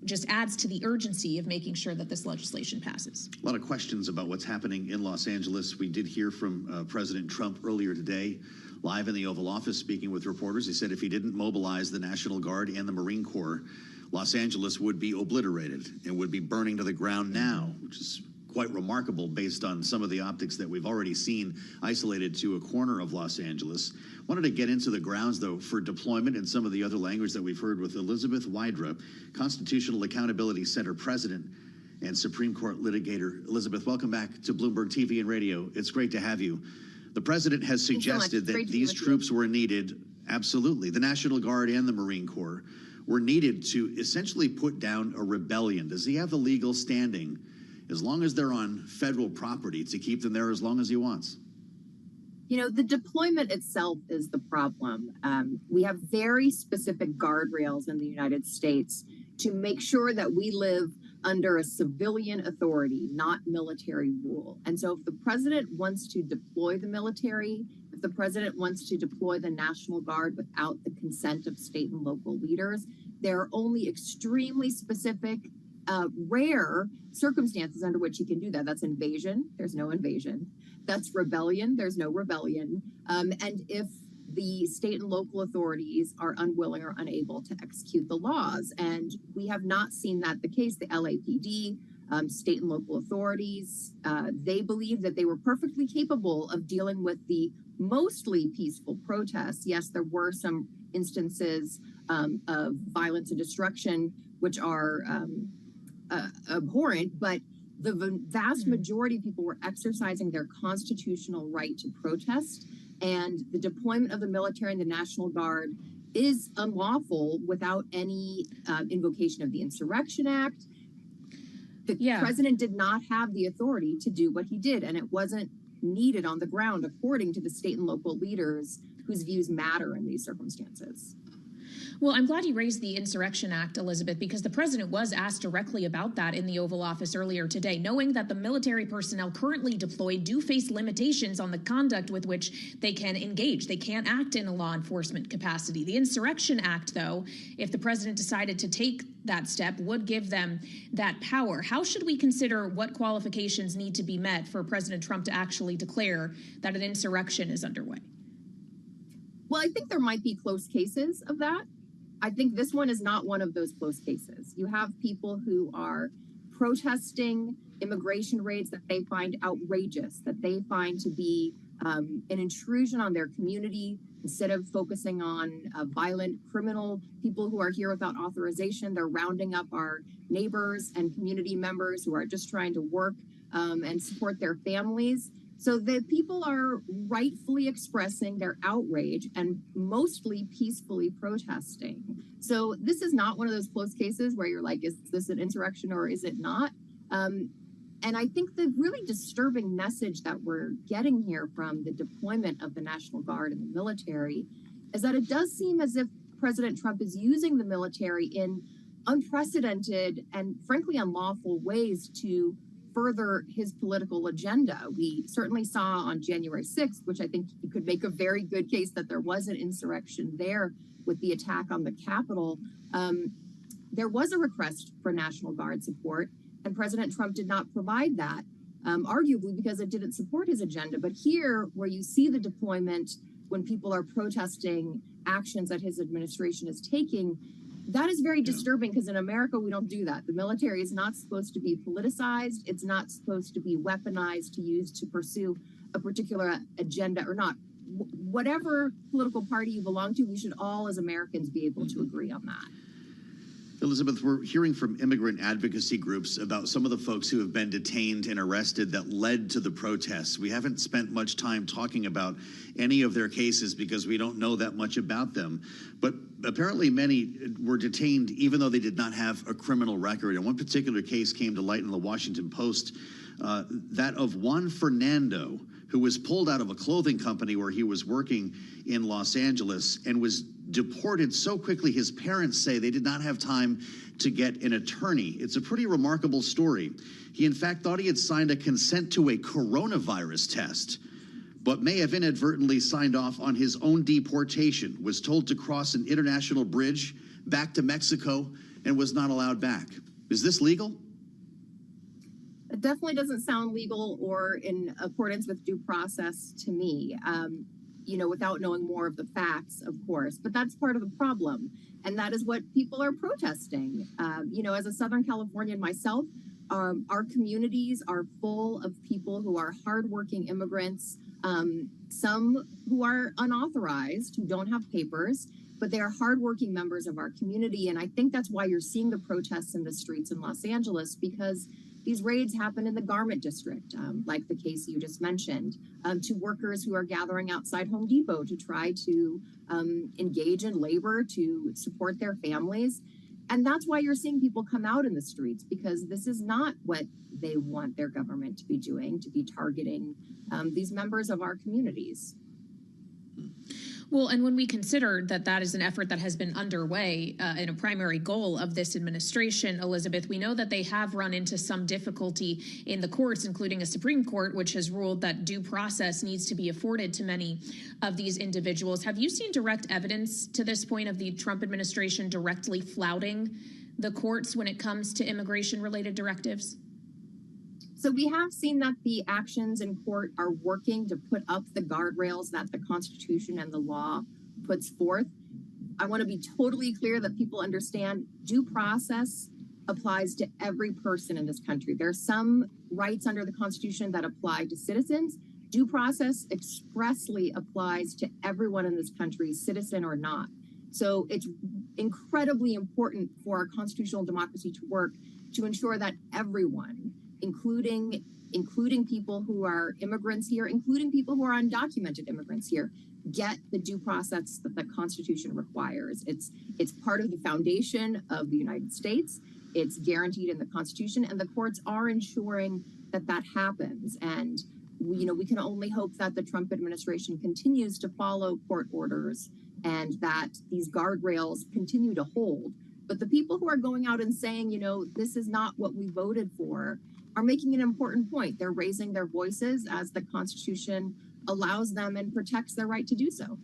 just adds to the urgency of making sure that this legislation passes. A lot of questions about what's happening in Los Angeles. We did hear from President Trump earlier today, live in the Oval Office, speaking with reporters. He said if he didn't mobilize the National Guard and the Marine Corps, Los Angeles would be obliterated and would be burning to the ground now, which is quite remarkable based on some of the optics that we've already seen isolated to a corner of Los Angeles. Wanted to get into the grounds, though, for deployment and some of the other language that we've heard with Elizabeth Wydra, Constitutional Accountability Center president and Supreme Court litigator. Elizabeth, welcome back to Bloomberg TV and radio. It's great to have you. The president has suggested that these troops were needed, absolutely, the National Guard and the Marine Corps were needed to essentially put down a rebellion. Does he have the legal standing, as long as they're on federal property, to keep them there as long as he wants? You know, the deployment itself is the problem. We have very specific guardrails in the United States to make sure that we live under a civilian authority, not military rule. And so if the president wants to deploy the military, if the president wants to deploy the National Guard without the consent of state and local leaders, there are only extremely specific rare circumstances under which he can do that. That's invasion. There's no invasion. That's rebellion. There's no rebellion. And if the state and local authorities are unwilling or unable to execute the laws, and we have not seen that the case. The LAPD, state and local authorities, they believe that they were perfectly capable of dealing with the mostly peaceful protests. Yes, there were some instances of violence and destruction, which are abhorrent, but the vast majority of people were exercising their constitutional right to protest, and the deployment of the military and the National Guard is unlawful without any invocation of the Insurrection Act. The president did not have the authority to do what he did, and it wasn't needed on the ground according to the state and local leaders whose views matter in these circumstances. Well, I'm glad you raised the Insurrection Act, Elizabeth, because the president was asked directly about that in the Oval Office earlier today, knowing that the military personnel currently deployed do face limitations on the conduct with which they can engage. They can't act in a law enforcement capacity. The Insurrection Act, though, if the president decided to take that step, would give them that power. How should we consider what qualifications need to be met for President Trump to actually declare that an insurrection is underway? Well, I think there might be close cases of that. I think this one is not one of those close cases. You have people who are protesting immigration raids that they find outrageous, that they find to be an intrusion on their community. Instead of focusing on violent criminal people who are here without authorization, they're rounding up our neighbors and community members who are just trying to work and support their families. So the people are rightfully expressing their outrage and mostly peacefully protesting. So this is not one of those close cases where you're like, is this an insurrection or is it not? And I think the really disturbing message that we're getting here from the deployment of the National Guard and the military is that it does seem as if President Trump is using the military in unprecedented and frankly unlawful ways to further his political agenda. We certainly saw on January 6th, which I think you could make a very good case that there was an insurrection there with the attack on the Capitol. There was a request for National Guard support, and President Trump did not provide that, arguably because it didn't support his agenda. But here, where you see the deployment when people are protesting actions that his administration is taking, that is very disturbing because in America, we don't do that. The military is not supposed to be politicized. It's not supposed to be weaponized to use to pursue a particular agenda or not. Whatever political party you belong to, we should all as Americans be able to agree on that. Elizabeth, we're hearing from immigrant advocacy groups about some of the folks who have been detained and arrested that led to the protests. We haven't spent much time talking about any of their cases because we don't know that much about them. But apparently many were detained even though they did not have a criminal record. And one particular case came to light in the Washington Post, that of Juan Fernando, who was pulled out of a clothing company where he was working in Los Angeles and was deported so quickly his parents say they did not have time to get an attorney. It's a pretty remarkable story. He in fact thought he had signed a consent to a coronavirus test, but may have inadvertently signed off on his own deportation, was told to cross an international bridge back to Mexico and was not allowed back. Is this legal? It definitely doesn't sound legal or in accordance with due process to me, without knowing more of the facts, of course. But that's part of the problem. And that is what people are protesting. As a Southern Californian myself, our communities are full of people who are hardworking immigrants, some who are unauthorized, who don't have papers, but they are hardworking members of our community. And I think that's why you're seeing the protests in the streets in Los Angeles, because these raids happen in the garment district, like the case you just mentioned, to workers who are gathering outside Home Depot to try to engage in labor to support their families. And that's why you're seeing people come out in the streets, because this is not what they want their government to be doing, to be targeting these members of our communities. Well, and when we consider that that is an effort that has been underway and a primary goal of this administration, Elizabeth, we know that they have run into some difficulty in the courts, including a Supreme Court, which has ruled that due process needs to be afforded to many of these individuals. Have you seen direct evidence to this point of the Trump administration directly flouting the courts when it comes to immigration-related directives? So we have seen that the actions in court are working to put up the guardrails that the Constitution and the law puts forth. I want to be totally clear that people understand due process applies to every person in this country. There are some rights under the Constitution that apply to citizens. Due process expressly applies to everyone in this country, citizen or not. So it's incredibly important for our constitutional democracy to work to ensure that everyone, including people who are immigrants here, including people who are undocumented immigrants here, get the due process that the Constitution requires. It's part of the foundation of the United States. It's guaranteed in the Constitution, and the courts are ensuring that that happens. And we can only hope that the Trump administration continues to follow court orders and that these guardrails continue to hold. But the people who are going out and saying, this is not what we voted for, are making an important point. They're raising their voices as the Constitution allows them and protects their right to do so.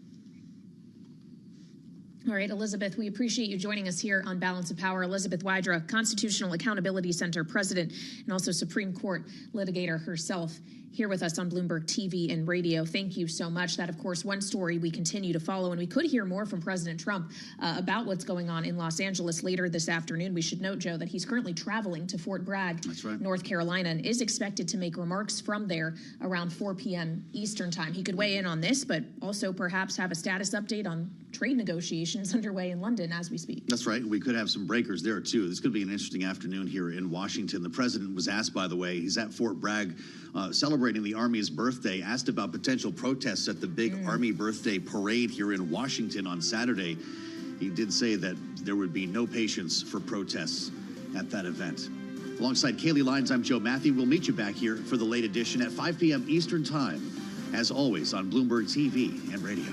All right, Elizabeth, we appreciate you joining us here on Balance of Power. Elizabeth Wydra, Constitutional Accountability Center president and also Supreme Court litigator herself here with us on Bloomberg TV and radio. Thank you so much. That, of course, one story we continue to follow, and we could hear more from President Trump about what's going on in Los Angeles later this afternoon. We should note, Joe, that he's currently traveling to Fort Bragg, North Carolina, and is expected to make remarks from there around 4 p.m. Eastern time. He could weigh in on this, but also perhaps have a status update on trade negotiations underway in London as we speak. That's right. We could have some breakers there, too. This could be an interesting afternoon here in Washington. The president was asked, by the way, he's at Fort Bragg celebrating the Army's birthday, asked about potential protests at the big Army birthday parade here in Washington on Saturday. He did say that there would be no patience for protests at that event. Alongside Kaylee Lyons, I'm Joe Matthew. We'll meet you back here for the late edition at 5 p.m. Eastern Time, as always on Bloomberg TV and radio.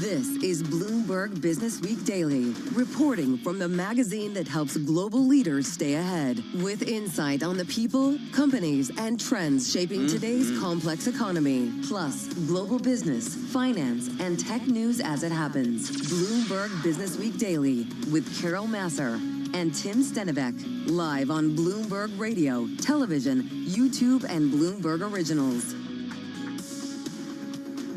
This is Bloomberg Business Week Daily, reporting from the magazine that helps global leaders stay ahead, with insight on the people, companies, and trends shaping today's complex economy, plus global business, finance, and tech news as it happens. Bloomberg Business Week Daily with Carol Masser and Tim Stenivek, live on Bloomberg Radio, television, YouTube, and Bloomberg Originals.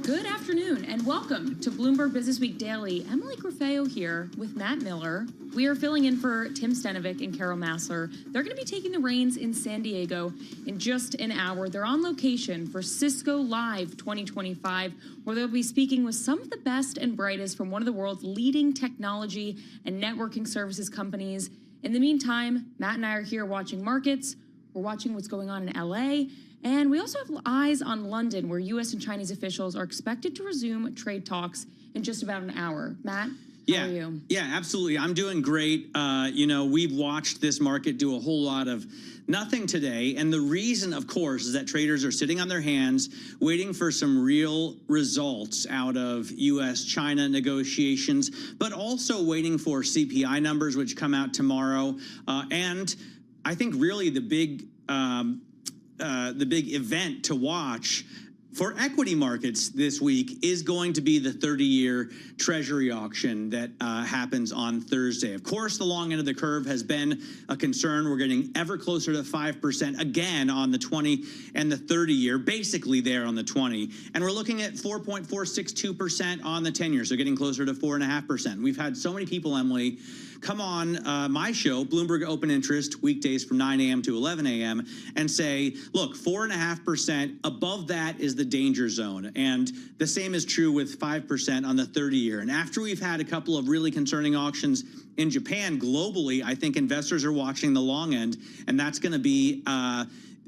Good afternoon and welcome to Bloomberg Business Week Daily. Emily Grafeo here with Matt Miller. We are filling in for Tim Stenovic and Carol Massler. They're going to be taking the reins in San Diego in just an hour. They're on location for Cisco Live 2025, where they'll be speaking with some of the best and brightest from one of the world's leading technology and networking services companies. In the meantime, Matt and I are here watching markets. We're watching what's going on in LA. And we also have eyes on London, where U.S. and Chinese officials are expected to resume trade talks in just about an hour. Matt, how are you? Yeah, absolutely. I'm doing great. We've watched this market do a whole lot of nothing today. And the reason, of course, is that traders are sitting on their hands, waiting for some real results out of U.S.-China negotiations, but also waiting for CPI numbers, which come out tomorrow. And I think really the big event to watch for equity markets this week is going to be the 30-year Treasury auction that happens on Thursday. Of course, the long end of the curve has been a concern. We're getting ever closer to 5% again on the 20 and the 30-year, basically there on the 20. And we're looking at 4.462% on the 10-year, so getting closer to 4.5%. We've had so many people, Emily, come on my show, Bloomberg Open Interest, weekdays from 9 a.m. to 11 a.m., and say, look, 4.5%, above that is the danger zone. And the same is true with 5% on the 30-year. And after we've had a couple of really concerning auctions in Japan, globally, I think investors are watching the long end, and that's going to be,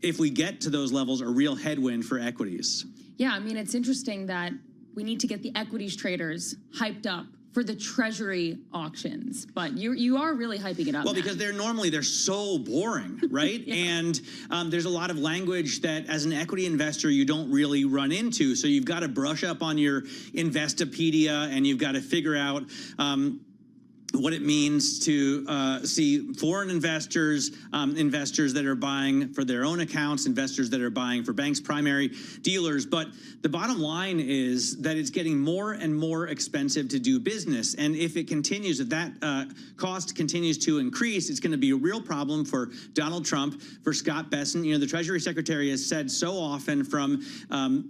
if we get to those levels, a real headwind for equities. Yeah, I mean, it's interesting that we need to get the equities traders hyped up for the Treasury auctions, but you are really hyping it up. Well, now. because they're so boring, right? And there's a lot of language that as an equity investor, you don't really run into. So you've got to brush up on your Investopedia, and you've got to figure out what it means to see foreign investors, investors that are buying for their own accounts, investors that are buying for banks, primary dealers. But the bottom line is that it's getting more and more expensive to do business. And if it continues, if that cost continues to increase, it's going to be a real problem for Donald Trump, for Scott Bessent. You know, the Treasury Secretary has said so often from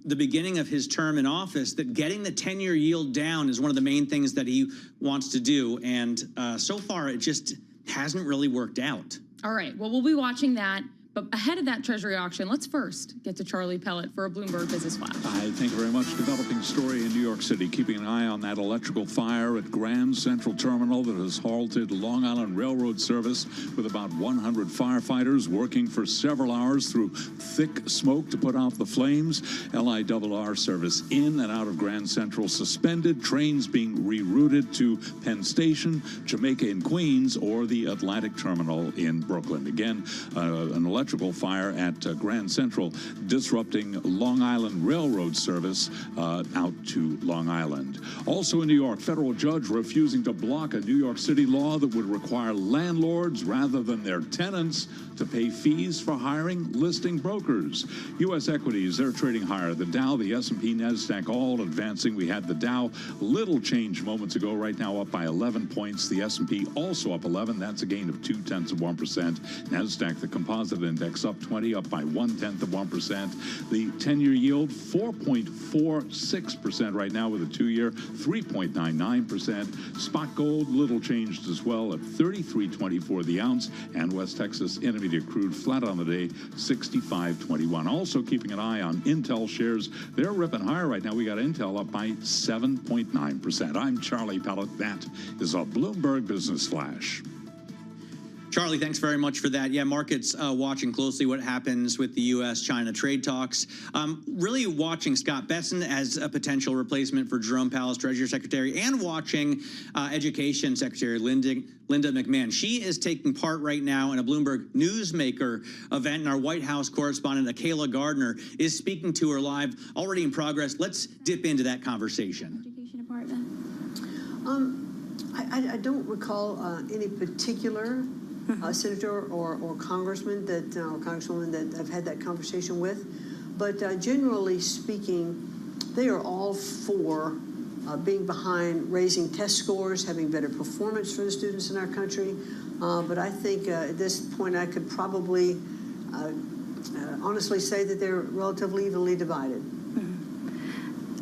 the beginning of his term in office that getting the 10-year yield down is one of the main things that he wants to do. And so far, it just hasn't really worked out. All right. Well, we'll be watching that. But ahead of that Treasury auction, let's first get to Charlie Pellet for a Bloomberg Business Flash. Hi, thank you very much. Developing story in New York City, keeping an eye on that electrical fire at Grand Central Terminal that has halted Long Island Railroad service with about 100 firefighters working for several hours through thick smoke to put out the flames. LIRR service in and out of Grand Central suspended, trains being rerouted to Penn Station, Jamaica and Queens, or the Atlantic Terminal in Brooklyn. Again, an electrical fire at Grand Central disrupting Long Island Railroad service out to Long Island. Also in New York, federal judge refusing to block a New York City law that would require landlords rather than their tenants to pay fees for hiring listing brokers. U.S. equities, they're trading higher. The Dow, the S&P, NASDAQ, all advancing. We had the Dow little change moments ago, right now up by 11 points. The S&P also up 11. That's a gain of 0.2%. NASDAQ, the composite index, up 20, up by 0.1%. The 10-year yield, 4.46% right now, with a 2-year, 3.99%. Spot gold, little changed as well at $33.24 the ounce. And West Texas Intermediate crude flat on the day, 65.21. Also keeping an eye on Intel shares. They're ripping higher right now. We got Intel up by 7.9%. I'm Charlie Pellet. That is a Bloomberg Business Flash. Charlie, thanks very much for that. Yeah, markets watching closely what happens with the U.S.-China trade talks. Really watching Scott Bessent as a potential replacement for Jerome Powell's Treasury Secretary, and watching Education Secretary Linda McMahon. She is taking part right now in a Bloomberg Newsmaker event, and our White House correspondent, Akayla Gardner, is speaking to her live, already in progress. Let's dip into that conversation. Education Department. I don't recall any particular senator or congressman or congresswoman that I've had that conversation with, but generally speaking, they are all for being behind raising test scores, having better performance for the students in our country. But I think at this point I could probably honestly say that they're relatively evenly divided.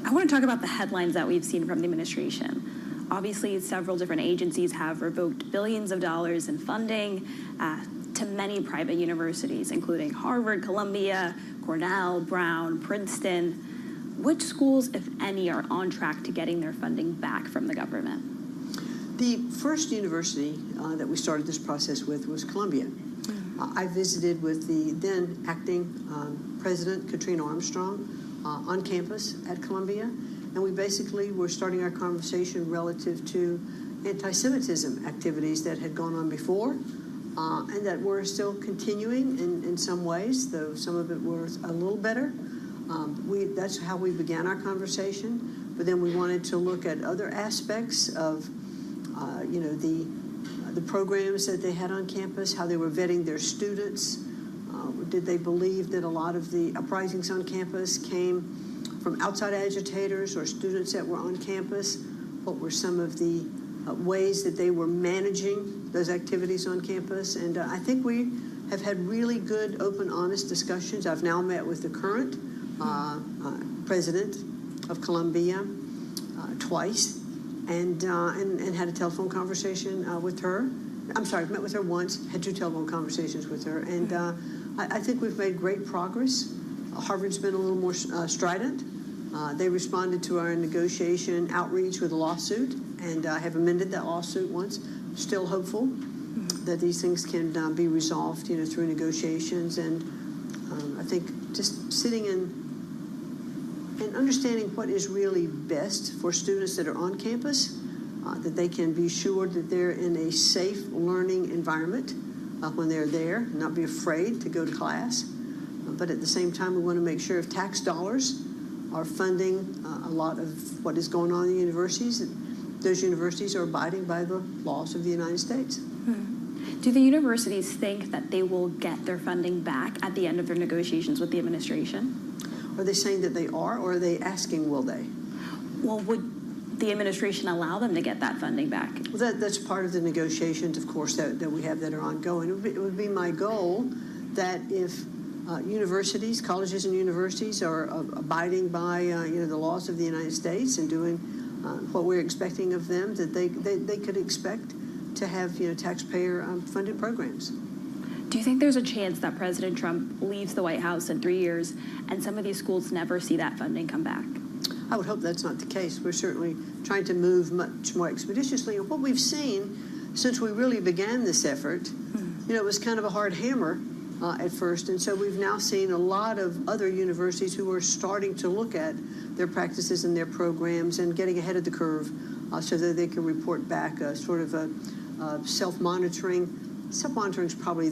I want to talk about the headlines that we've seen from the administration. Obviously, several different agencies have revoked billions of dollars in funding to many private universities, including Harvard, Columbia, Cornell, Brown, Princeton. Which schools, if any, are on track to getting their funding back from the government? The first university that we started this process with was Columbia. I visited with the then acting president, Katrina Armstrong, on campus at Columbia, and we basically were starting our conversation relative to anti-Semitism activities that had gone on before and that were still continuing in some ways, though some of it was a little better. That's how we began our conversation, but then we wanted to look at other aspects of the programs that they had on campus, how they were vetting their students. Did they believe that a lot of the uprisings on campus came from outside agitators or students that were on campus? What were some of the ways that they were managing those activities on campus? And I think we have had really good, open, honest discussions. I've now met with the current president of Columbia twice and had a telephone conversation with her. I'm sorry, I've met with her once, had 2 telephone conversations with her, and I think we've made great progress. Harvard's been a little more strident. They responded to our negotiation outreach with a lawsuit, and have amended that lawsuit once. Still hopeful that these things can be resolved, through negotiations. And I think just sitting and understanding what is really best for students that are on campus, that they can be sure that they're in a safe learning environment when they're there, not be afraid to go to class. But at the same time, we want to make sure if tax dollars are funding a lot of what is going on in the universities, that those universities are abiding by the laws of the United States. Do the universities think that they will get their funding back at the end of their negotiations with the administration? Are they saying that they are, or are they asking, will they? Well, would the administration allow them to get that funding back? Well, that's part of the negotiations, of course, that we have that are ongoing. It would be my goal that if universities, colleges and universities are abiding by the laws of the United States and doing what we're expecting of them, that they could expect to have taxpayer funded programs. Do you think there's a chance that President Trump leaves the White House in 3 years and some of these schools never see that funding come back? I would hope that's not the case. We're certainly trying to move much more expeditiously. And what we've seen since we really began this effort, it was kind of a hard hammer at first. And so we've now seen a lot of other universities who are starting to look at their practices and their programs and getting ahead of the curve so that they can report back sort of a self-monitoring. Self-monitoring is probably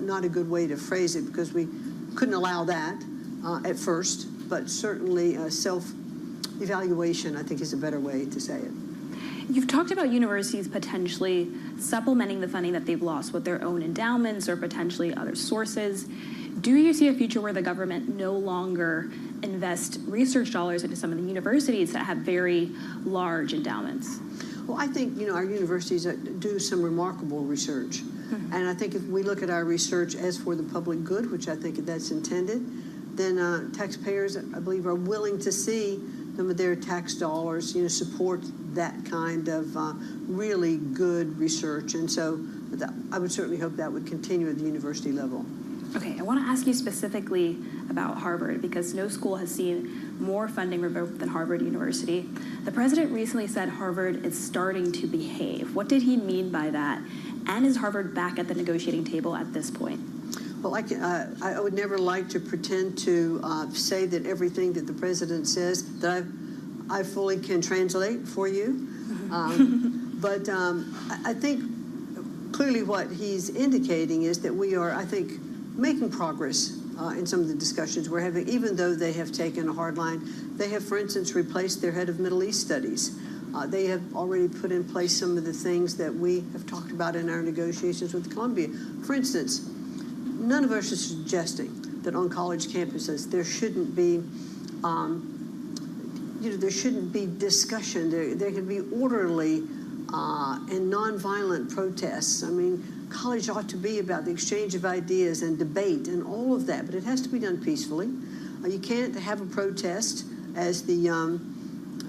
not a good way to phrase it, because we couldn't allow that at first, but certainly self-evaluation, I think, is a better way to say it. You've talked about universities potentially supplementing the funding that they've lost with their own endowments or potentially other sources. Do you see a future where the government no longer invest research dollars into some of the universities that have very large endowments? Well, I think, our universities do some remarkable research. And I think if we look at our research as for the public good, which I think that's intended, then taxpayers, I believe, are willing to see some of their tax dollars, support that kind of really good research. And so I would certainly hope that would continue at the university level. Okay, I want to ask you specifically about Harvard, because no school has seen more funding revoked than Harvard University. The president recently said Harvard is starting to behave. What did he mean by that? And is Harvard back at the negotiating table at this point? Well, I would never like to pretend to say that everything that the president says that I fully can translate for you. But I think clearly what he's indicating is that we are, I think, making progress in some of the discussions we're having, even though they have taken a hard line. They have, for instance, replaced their head of Middle East studies. They have already put in place some of the things that we have talked about in our negotiations with Columbia. For instance, none of us are suggesting that on college campuses there shouldn't be, there shouldn't be discussion. There can be orderly and nonviolent protests. I mean, college ought to be about the exchange of ideas and debate and all of that, but it has to be done peacefully. You can't have a protest as the,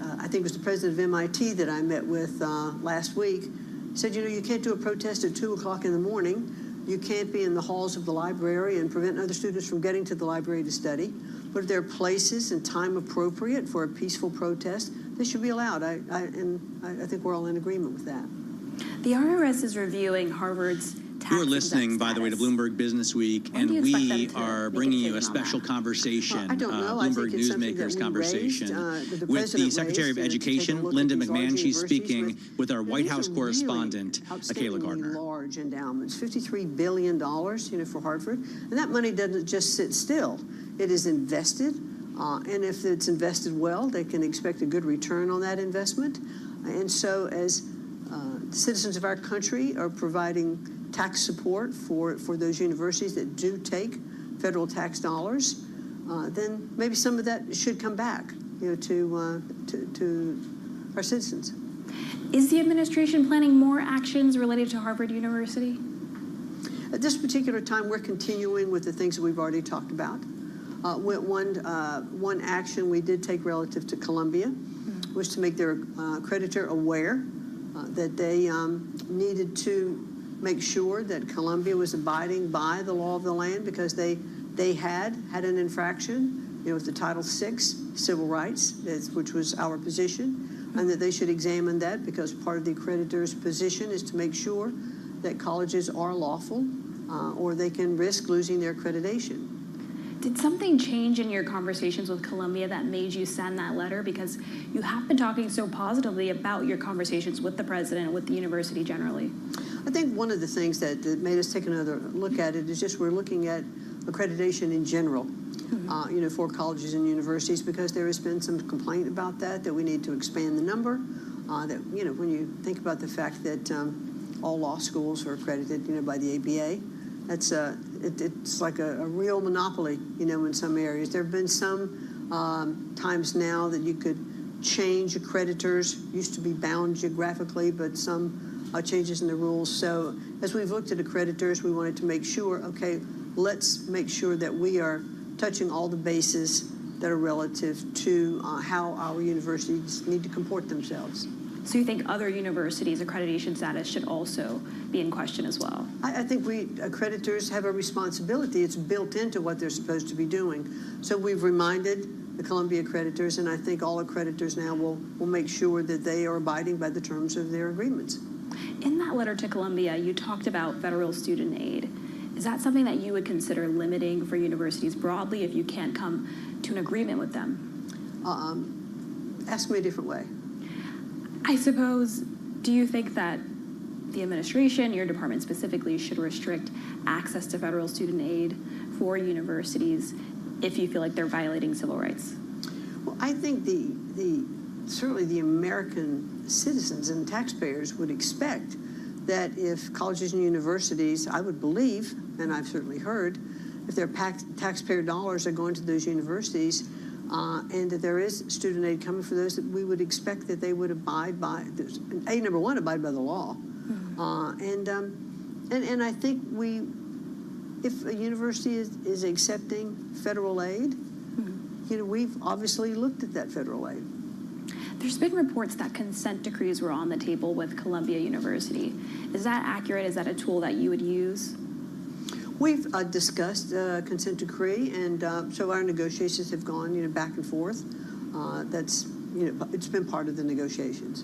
I think it was the president of MIT that I met with last week, said, you know, you can't do a protest at 2 o'clock in the morning. You can't be in the halls of the library and prevent other students from getting to the library to study. But if there are places and time appropriate for a peaceful protest, they should be allowed. I think we're all in agreement with that. The IRS is reviewing Harvard's tax. You're listening, by the way, to Bloomberg Business Week, and we are bringing you a special conversation, I don't know. I Bloomberg think it's something Newsmakers that we conversation, raised, with the Secretary of raised, Education, Linda McMahon. She's speaking with our White House correspondent, Kayla Gardner. Large endowments, $53 billion, you know, for Harvard, and that money doesn't just sit still. It is invested, and if it's invested well, they can expect a good return on that investment. And so, as citizens of our country are providing tax support for those universities that do take federal tax dollars, then maybe some of that should come back, you know, to our citizens. Is the administration planning more actions related to Harvard University? At this particular time, we're continuing with the things that we've already talked about. One action we did take relative to Columbia was to make their creditor aware that they needed to make sure that Columbia was abiding by the law of the land, because they had an infraction, you know, with the Title VI civil rights, which was our position, and that they should examine that, because part of the accreditor's position is to make sure that colleges are lawful, or they can risk losing their accreditation. Did something change in your conversations with Columbia that made you send that letter? Because you have been talking so positively about your conversations with the president, with the university generally. I think one of the things that made us take another look at it is just we're looking at accreditation in general, you know, for colleges and universities, because there has been some complaint about that we need to expand the number. That, you know, when you think about the fact that all law schools are accredited, you know, by the ABA, that's it's like a real monopoly, you know, in some areas. There have been some times now that you could change accreditors. Used to be bound geographically, but some changes in the rules. So as we've looked at accreditors, we wanted to make sure, okay, let's make sure that we are touching all the bases that are relative to how our universities need to comport themselves. So you think other universities' accreditation status should also be in question as well? I think accreditors have a responsibility. It's built into what they're supposed to be doing. So we've reminded the Columbia accreditors, and I think all accreditors now will make sure that they are abiding by the terms of their agreements. In that letter to Columbia, you talked about federal student aid. Is that something that you would consider limiting for universities broadly if you can't come to an agreement with them? Ask me a different way. I suppose, do you think that the administration, your department specifically, should restrict access to federal student aid for universities if you feel like they're violating civil rights? Well, I think certainly the American citizens and taxpayers would expect that if colleges and universities, I would believe, and I've certainly heard, if their taxpayer dollars are going to those universities, and that there is student aid coming for those, that we would expect that they would abide by, number one, abide by the law. And I think if a university is accepting federal aid, you know, we've obviously looked at that federal aid. There's been reports that consent decrees were on the table with Columbia University. Is that accurate? Is that a tool that you would use? We've discussed consent decree, and so our negotiations have gone, you know, back and forth. That's, you know, it's been part of the negotiations.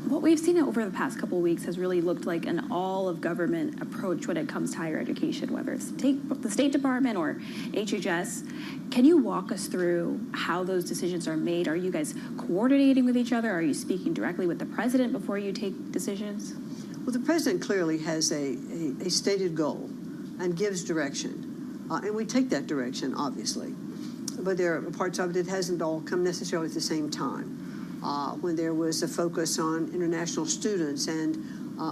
What we've seen over the past couple of weeks has really looked like an all-of-government approach when it comes to higher education, whether it's the State Department or HHS. Can you walk us through how those decisions are made? Are you guys coordinating with each other? Are you speaking directly with the president before you take decisions? Well, the president clearly has a stated goal and gives direction, and we take that direction, obviously. But there are parts of it that hasn't all come necessarily at the same time. When there was a focus on international students and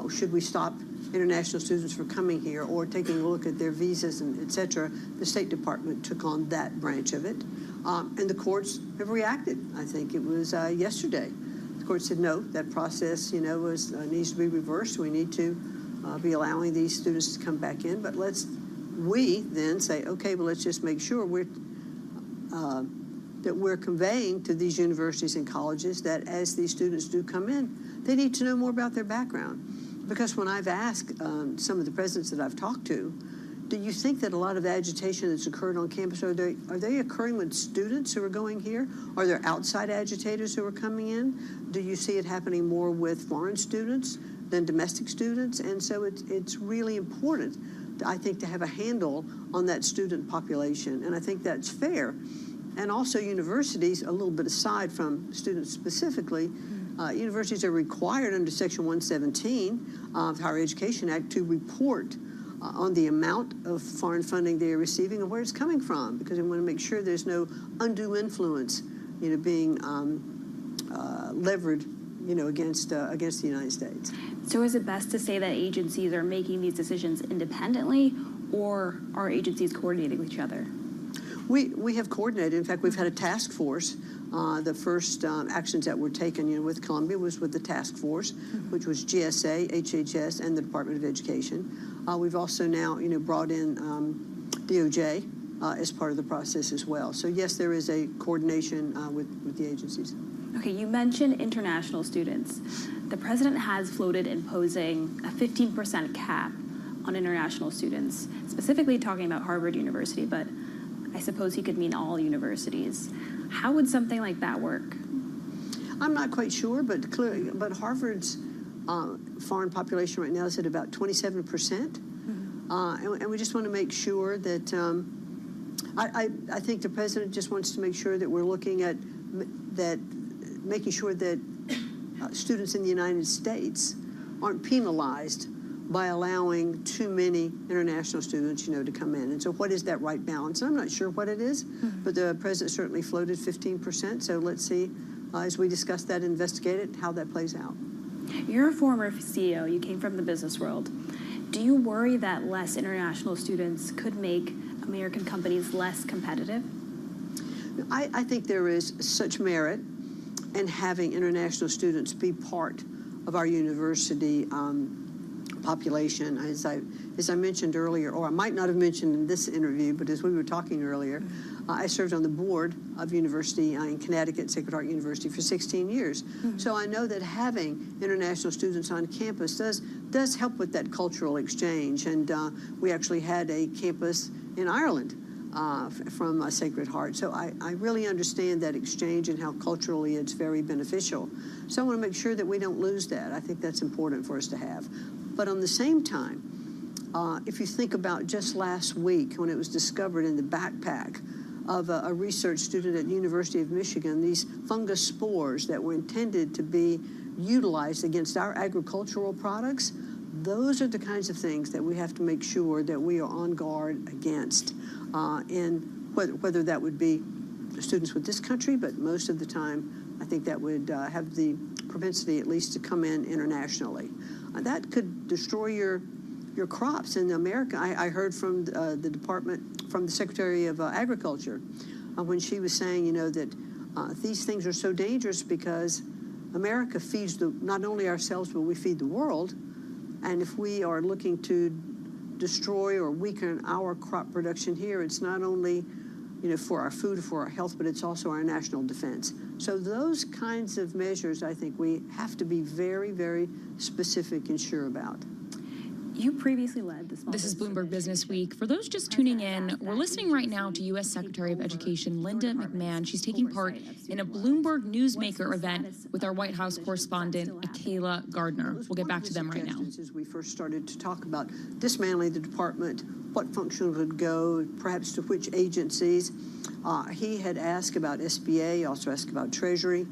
should we stop international students from coming here or taking a look at their visas and et cetera, the State Department took on that branch of it. And the courts have reacted. I think it was yesterday. The court said, no, that process, you know, needs to be reversed. We need to be allowing these students to come back in. But we then say, okay, well, let's just make sure we're that we're conveying to these universities and colleges that as these students do come in, they need to know more about their background. Because when I've asked some of the presidents that I've talked to, do you think that a lot of the agitation that's occurred on campus, are they occurring with students who are going here? Are there outside agitators who are coming in? Do you see it happening more with foreign students than domestic students? And so it's really important, I think, to have a handle on that student population. And I think that's fair. And also universities, a little bit aside from students specifically, universities are required under Section 117 of the Higher Education Act to report on the amount of foreign funding they are receiving and where it's coming from, because we want to make sure there's no undue influence, being levered, against the United States. So is it best to say that agencies are making these decisions independently, or are agencies coordinating with each other? We have coordinated. In fact, we've had a task force. The first actions that were taken, with Columbia was with the task force, which was GSA, HHS, and the Department of Education. We've also now, brought in DOJ as part of the process as well. So yes, there is a coordination with the agencies. Okay, you mentioned international students. The president has floated imposing a 15% cap on international students, specifically talking about Harvard University, but I suppose he could mean all universities. How would something like that work? I'm not quite sure, but clearly, Harvard's foreign population right now is at about 27%, and we just want to make sure that I think the president just wants to make sure that we're looking at that, making sure that students in the United States aren't penalized by allowing too many international students, to come in. And so what is that right balance? And I'm not sure what it is, but the president certainly floated 15%. So let's see, as we discuss that, investigate it, how that plays out. You're a former CEO. You came from the business world. Do you worry that less international students could make American companies less competitive? I think there is such merit in having international students be part of our university population. As I mentioned earlier, or I might not have mentioned in this interview, but as we were talking earlier, I served on the board of university in Connecticut, Sacred Heart University, for 16 years. So I know that having international students on campus does help with that cultural exchange. And we actually had a campus in Ireland from Sacred Heart. So I really understand that exchange and how culturally it's very beneficial. So I want to make sure that we don't lose that. I think that's important for us to have. But on the same time, if you think about just last week when it was discovered in the backpack of a research student at the University of Michigan, these fungus spores that were intended to be utilized against our agricultural products, those are the kinds of things that we have to make sure that we are on guard against. And whether that would be students with this country, but most of the time, I think that would have the propensity at least to come in internationally. That could destroy your crops in America. I heard from the department, from the Secretary of Agriculture, when she was saying, that these things are so dangerous because America feeds not only ourselves, but we feed the world. And if we are looking to destroy or weaken our crop production here, it's not only for our food, for our health, but it's also our national defense. So those kinds of measures, I think we have to be very, very specific and sure about. You previously led the small This is Bloomberg Business Week. For those just tuning in, we're listening right now to U.S. Secretary of Education Linda McMahon. She's taking part in a Bloomberg Newsmaker event with our White House correspondent, Akayla Gardner. We'll get back to them right now. As we first started to talk about dismantling the department, what functions would go, perhaps to which agencies. He had asked about SBA, also asked about Treasury.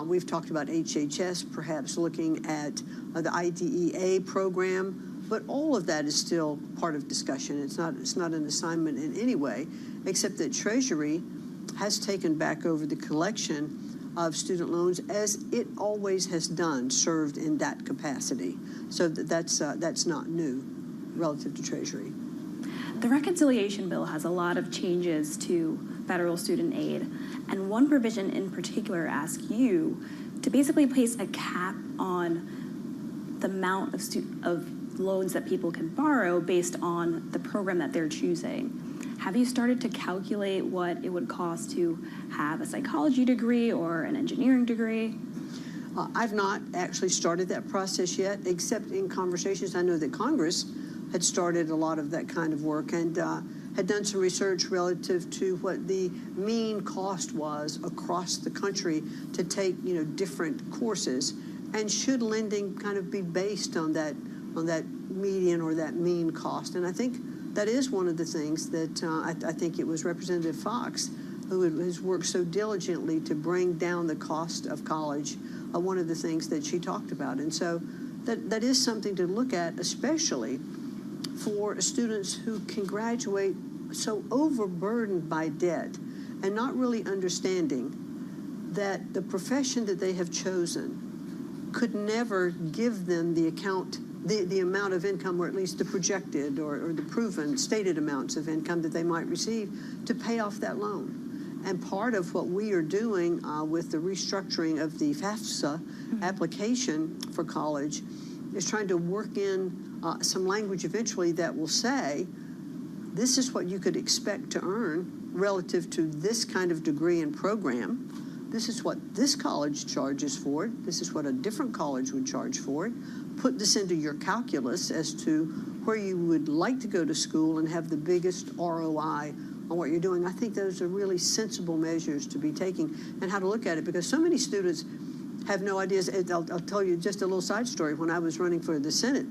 We've talked about HHS, perhaps looking at the IDEA program. But all of that is still part of discussion. It's not an assignment in any way, except that Treasury has taken back over the collection of student loans, as it always has done, served in that capacity. So that's not new relative to Treasury. The reconciliation bill has a lot of changes to federal student aid, and one provision in particular asks you to basically place a cap on the amount of loans that people can borrow based on the program that they're choosing. Have you started to calculate what it would cost to have a psychology degree or an engineering degree? I've not actually started that process yet, except in conversations. I know that Congress had started a lot of that kind of work and had done some research relative to what the mean cost was across the country to take, different courses, and should lending kind of be based on that median or that mean cost. And I think that is one of the things that I think it was Representative Fox who has worked so diligently to bring down the cost of college, one of the things that she talked about. And so that is something to look at, especially for students who can graduate so overburdened by debt and not really understanding that the profession that they have chosen could never give them the amount of income, or at least the projected or the proven stated amounts of income that they might receive to pay off that loan. And part of what we are doing with the restructuring of the FAFSA application for college is trying to work in some language eventually that will say, this is what you could expect to earn relative to this kind of degree and program. This is what this college charges for it. This is what a different college would charge for it. Put this into your calculus as to where you would like to go to school and have the biggest ROI on what you're doing. I think those are really sensible measures to be taking, and how to look at it, because so many students have no ideas. I'll tell you just a little side story. When I was running for the Senate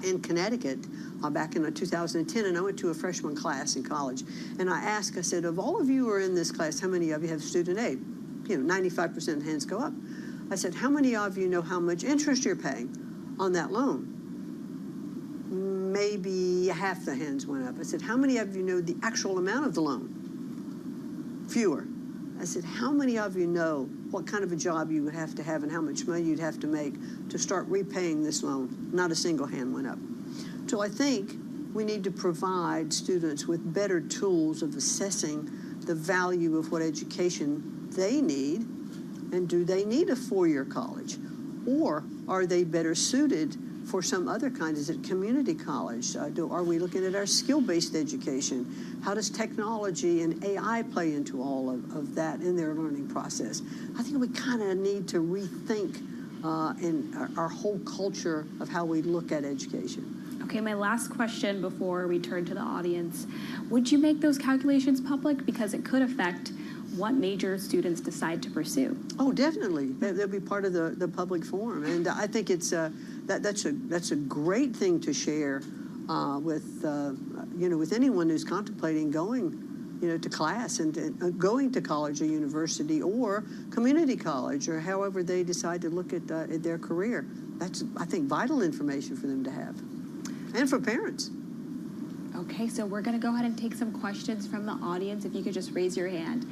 in Connecticut back in 2010, and I went to a freshman class in college, and I said, of all of you who are in this class, how many of you have student aid? 95% of hands go up. I said, how many of you know how much interest you're paying on that loan? Maybe half the hands went up. I said, how many of you know the actual amount of the loan? Fewer. I said, how many of you know what kind of a job you would have to have and how much money you'd have to make to start repaying this loan? Not a single hand went up. So I think we need to provide students with better tools of assessing the value of what education they need, and do they need a four-year college? Or are they better suited for some other kind? Is it community college? Are we looking at our skill-based education? How does technology and AI play into all of that in their learning process? I think we kind of need to rethink in our whole culture of how we look at education. Okay, my last question before we turn to the audience. Would you make those calculations public? Because it could affect what major students decide to pursue. Oh, definitely. They'll be part of the public forum. And I think it's that's a great thing to share with anyone who's contemplating going to class and going to college or university or community college, or however they decide to look at their career. That's, I think, vital information for them to have, and for parents. Okay, so we're going to go ahead and take some questions from the audience. If you could just raise your hand.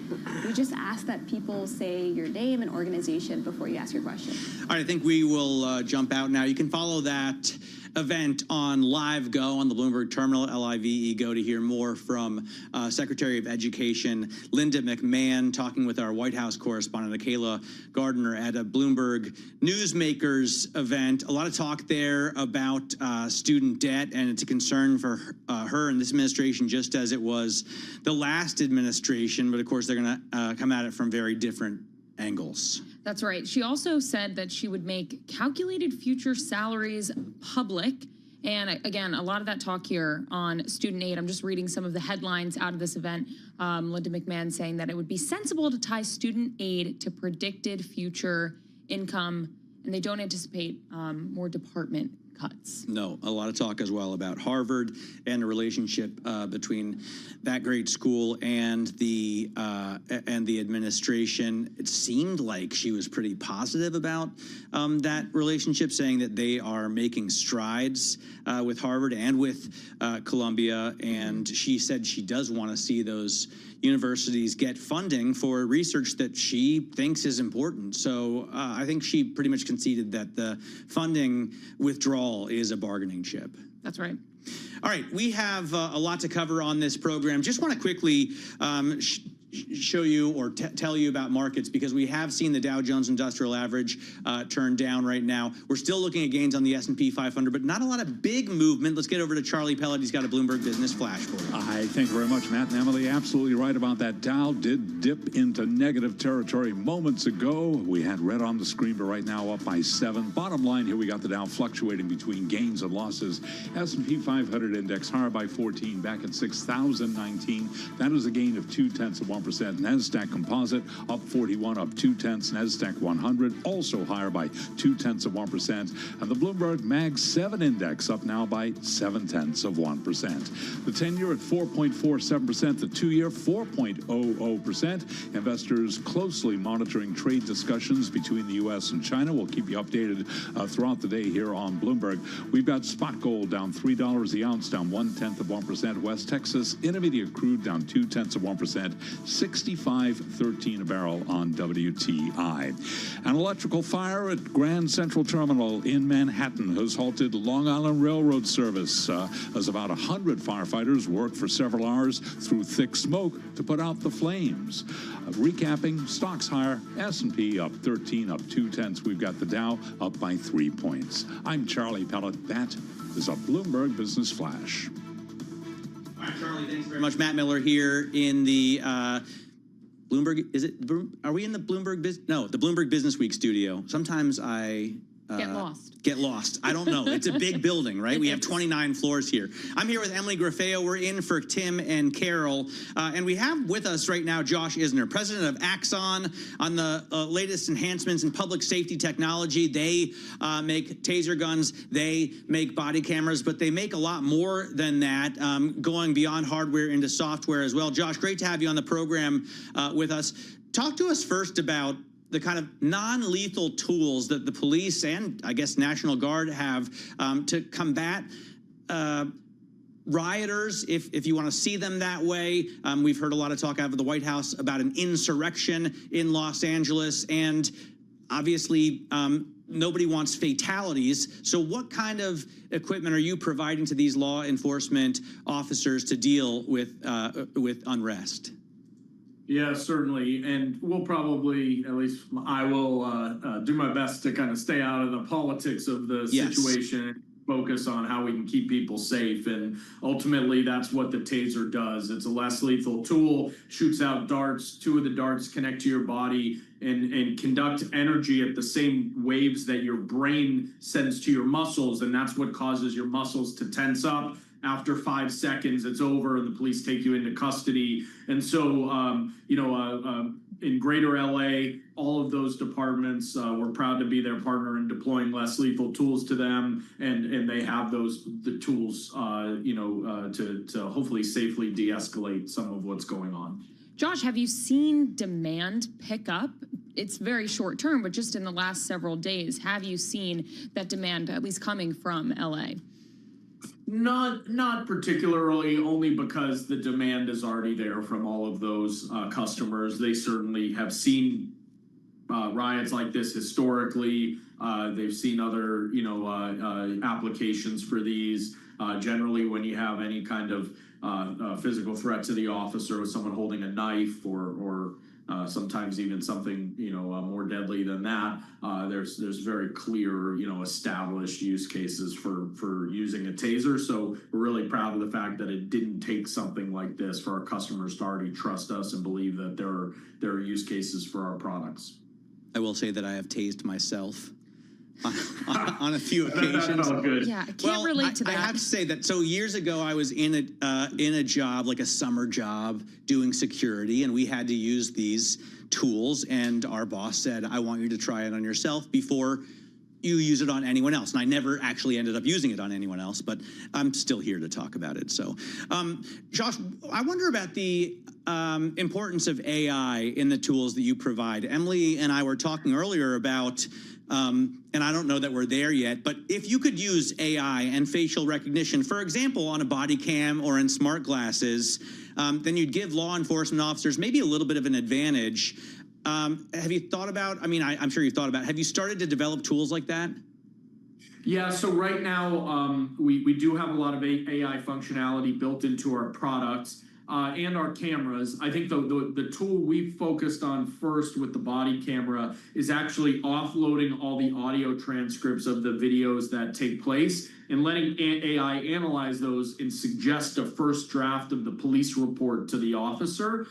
We just ask that people say your name and organization before you ask your question. All right, I think we will jump out now. You can follow that event on Live Go on the Bloomberg Terminal, LIVE Go, to hear more from Secretary of Education Linda McMahon talking with our White House correspondent Akayla Gardner at a Bloomberg Newsmakers event. A lot of talk there about student debt, and it's a concern for her and this administration, just as it was the last administration. But of course, they're going to come at it from very different angles. That's right. She also said that she would make calculated future salaries public. And again, a lot of that talk here on student aid. I'm just reading some of the headlines out of this event. Linda McMahon saying that it would be sensible to tie student aid to predicted future income, and they don't anticipate more department cuts. No, a lot of talk as well about Harvard and the relationship between that great school and the administration. It seemed like she was pretty positive about that relationship, saying that they are making strides with Harvard and with Columbia. And she said she does want to see those universities get funding for research that she thinks is important. So I think she pretty much conceded that the funding withdrawal is a bargaining chip. That's right. All right, we have a lot to cover on this program. Just want to quickly show you or tell you about markets, because we have seen the Dow Jones Industrial Average turn down right now. We're still looking at gains on the S&P 500, but not a lot of big movement. Let's get over to Charlie Pellet. He's got a Bloomberg Business Flash for you. I thank you very much, Matt and Emily. Absolutely right about that. Dow did dip into negative territory moments ago. We had red on the screen, but right now up by 7. Bottom line here, we got the Dow fluctuating between gains and losses. S&P 500 index higher by 14, back at 6,019. That is a gain of 0.2%. NASDAQ Composite up 41, up 0.2. NASDAQ 100 also higher by 0.2%. And the Bloomberg Mag 7 index up now by 0.7%. The 10-year at 4.47%, the 2-year 4.00%. Investors closely monitoring trade discussions between the U.S. and China. We'll keep you updated throughout the day here on Bloomberg. We've got spot gold down $3 the ounce, down 0.1%. West Texas Intermediate crude down 0.2%. 65.13 a barrel on WTI. An electrical fire at Grand Central Terminal in Manhattan has halted Long Island Railroad service as about 100 firefighters worked for several hours through thick smoke to put out the flames. Recapping, stocks higher, S&P up 13, up 0.2. We've got the Dow up by 3 points. I'm Charlie Pellet. That is a Bloomberg Business Flash. All right, Charlie, thanks very much. Matt Miller here in the Bloomberg. Are we in the Bloomberg the Bloomberg Business Week studio. Sometimes I get lost. I don't know. It's a big building, right? We have 29 floors here. I'm here with Emily Grafeo. We're in for Tim and Carol. And we have with us right now Josh Isner, president of Axon, on the latest enhancements in public safety technology. They make taser guns. They make body cameras, but they make a lot more than that, going beyond hardware into software as well. Josh, great to have you on the program with us. Talk to us first about the kind of non-lethal tools that the police and, I guess, National Guard have to combat rioters, if you want to see them that way. We've heard a lot of talk out of the White House about an insurrection in Los Angeles, and obviously nobody wants fatalities. So what kind of equipment are you providing to these law enforcement officers to deal with unrest? Yeah, certainly. And we'll probably, at least I will, do my best to kind of stay out of the politics of the situation, focus on how we can keep people safe. And ultimately, that's what the taser does. It's a less lethal tool, shoots out darts. 2 of the darts connect to your body and conduct energy at the same waves that your brain sends to your muscles. And that's what causes your muscles to tense up. After 5 seconds, it's over, and the police take you into custody. And so, in greater LA, all of those departments, we're proud to be their partner in deploying less lethal tools to them, and they have the tools, to hopefully safely de-escalate some of what's going on. Josh, have you seen demand pick up? It's very short term, but just in the last several days, have you seen that demand at least coming from LA? Not particularly, only because the demand is already there from all of those customers. They certainly have seen riots like this historically. They've seen other, applications for these. Generally, when you have any kind of physical threat to the officer with someone holding a knife or sometimes even something more deadly than that, there's very clear established use cases for using a taser. So we're really proud of the fact that it didn't take something like this for our customers to already trust us and believe that there are use cases for our products. I will say that I have tased myself on a few occasions. That felt good. Yeah, I can't relate to that. I have to say that. So years ago, I was in a job, like a summer job, doing security, and we had to use these tools. And our boss said, "I want you to try it on yourself before you use it on anyone else." And I never actually ended up using it on anyone else, but I'm still here to talk about it. So, Josh, I wonder about the importance of AI in the tools that you provide. Emily and I were talking earlier about, and I don't know that we're there yet, but if you could use AI and facial recognition, for example, on a body cam or in smart glasses, then you'd give law enforcement officers maybe a little bit of an advantage. Have you thought about, I'm sure you've thought about, have you started to develop tools like that? Yeah, so right now we do have a lot of AI functionality built into our products. and our cameras. I think the tool we focused on first with the body camera is actually offloading all the audio transcripts of the videos that take place and letting AI analyze those and suggest a first draft of the police report to the officer.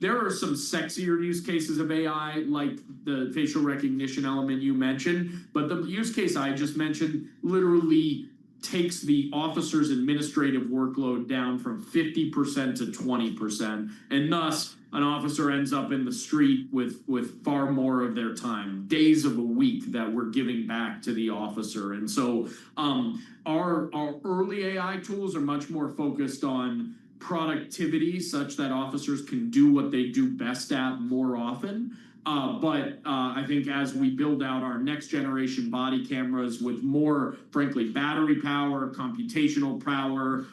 There are some sexier use cases of AI, like the facial recognition element you mentioned, but the use case I just mentioned literally takes the officer's administrative workload down from 50% to 20%, and thus an officer ends up in the street with far more of their time, days of a week that we're giving back to the officer. And so our early AI tools are much more focused on productivity, such that officers can do what they do best at more often. But I think as we build out our next generation body cameras with more, frankly, battery power, computational power,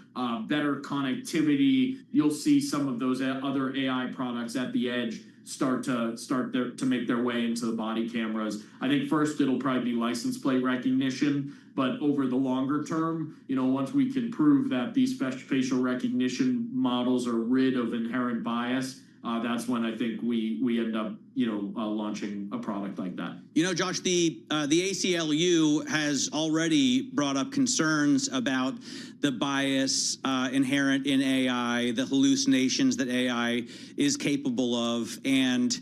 better connectivity, you'll see some of those other AI products at the edge start to make their way into the body cameras. I think first it'll probably be license plate recognition, but over the longer term, once we can prove that these facial recognition models are rid of inherent bias, that's when I think we end up, launching a product like that. Josh, the ACLU has already brought up concerns about the bias inherent in AI, the hallucinations that AI is capable of, and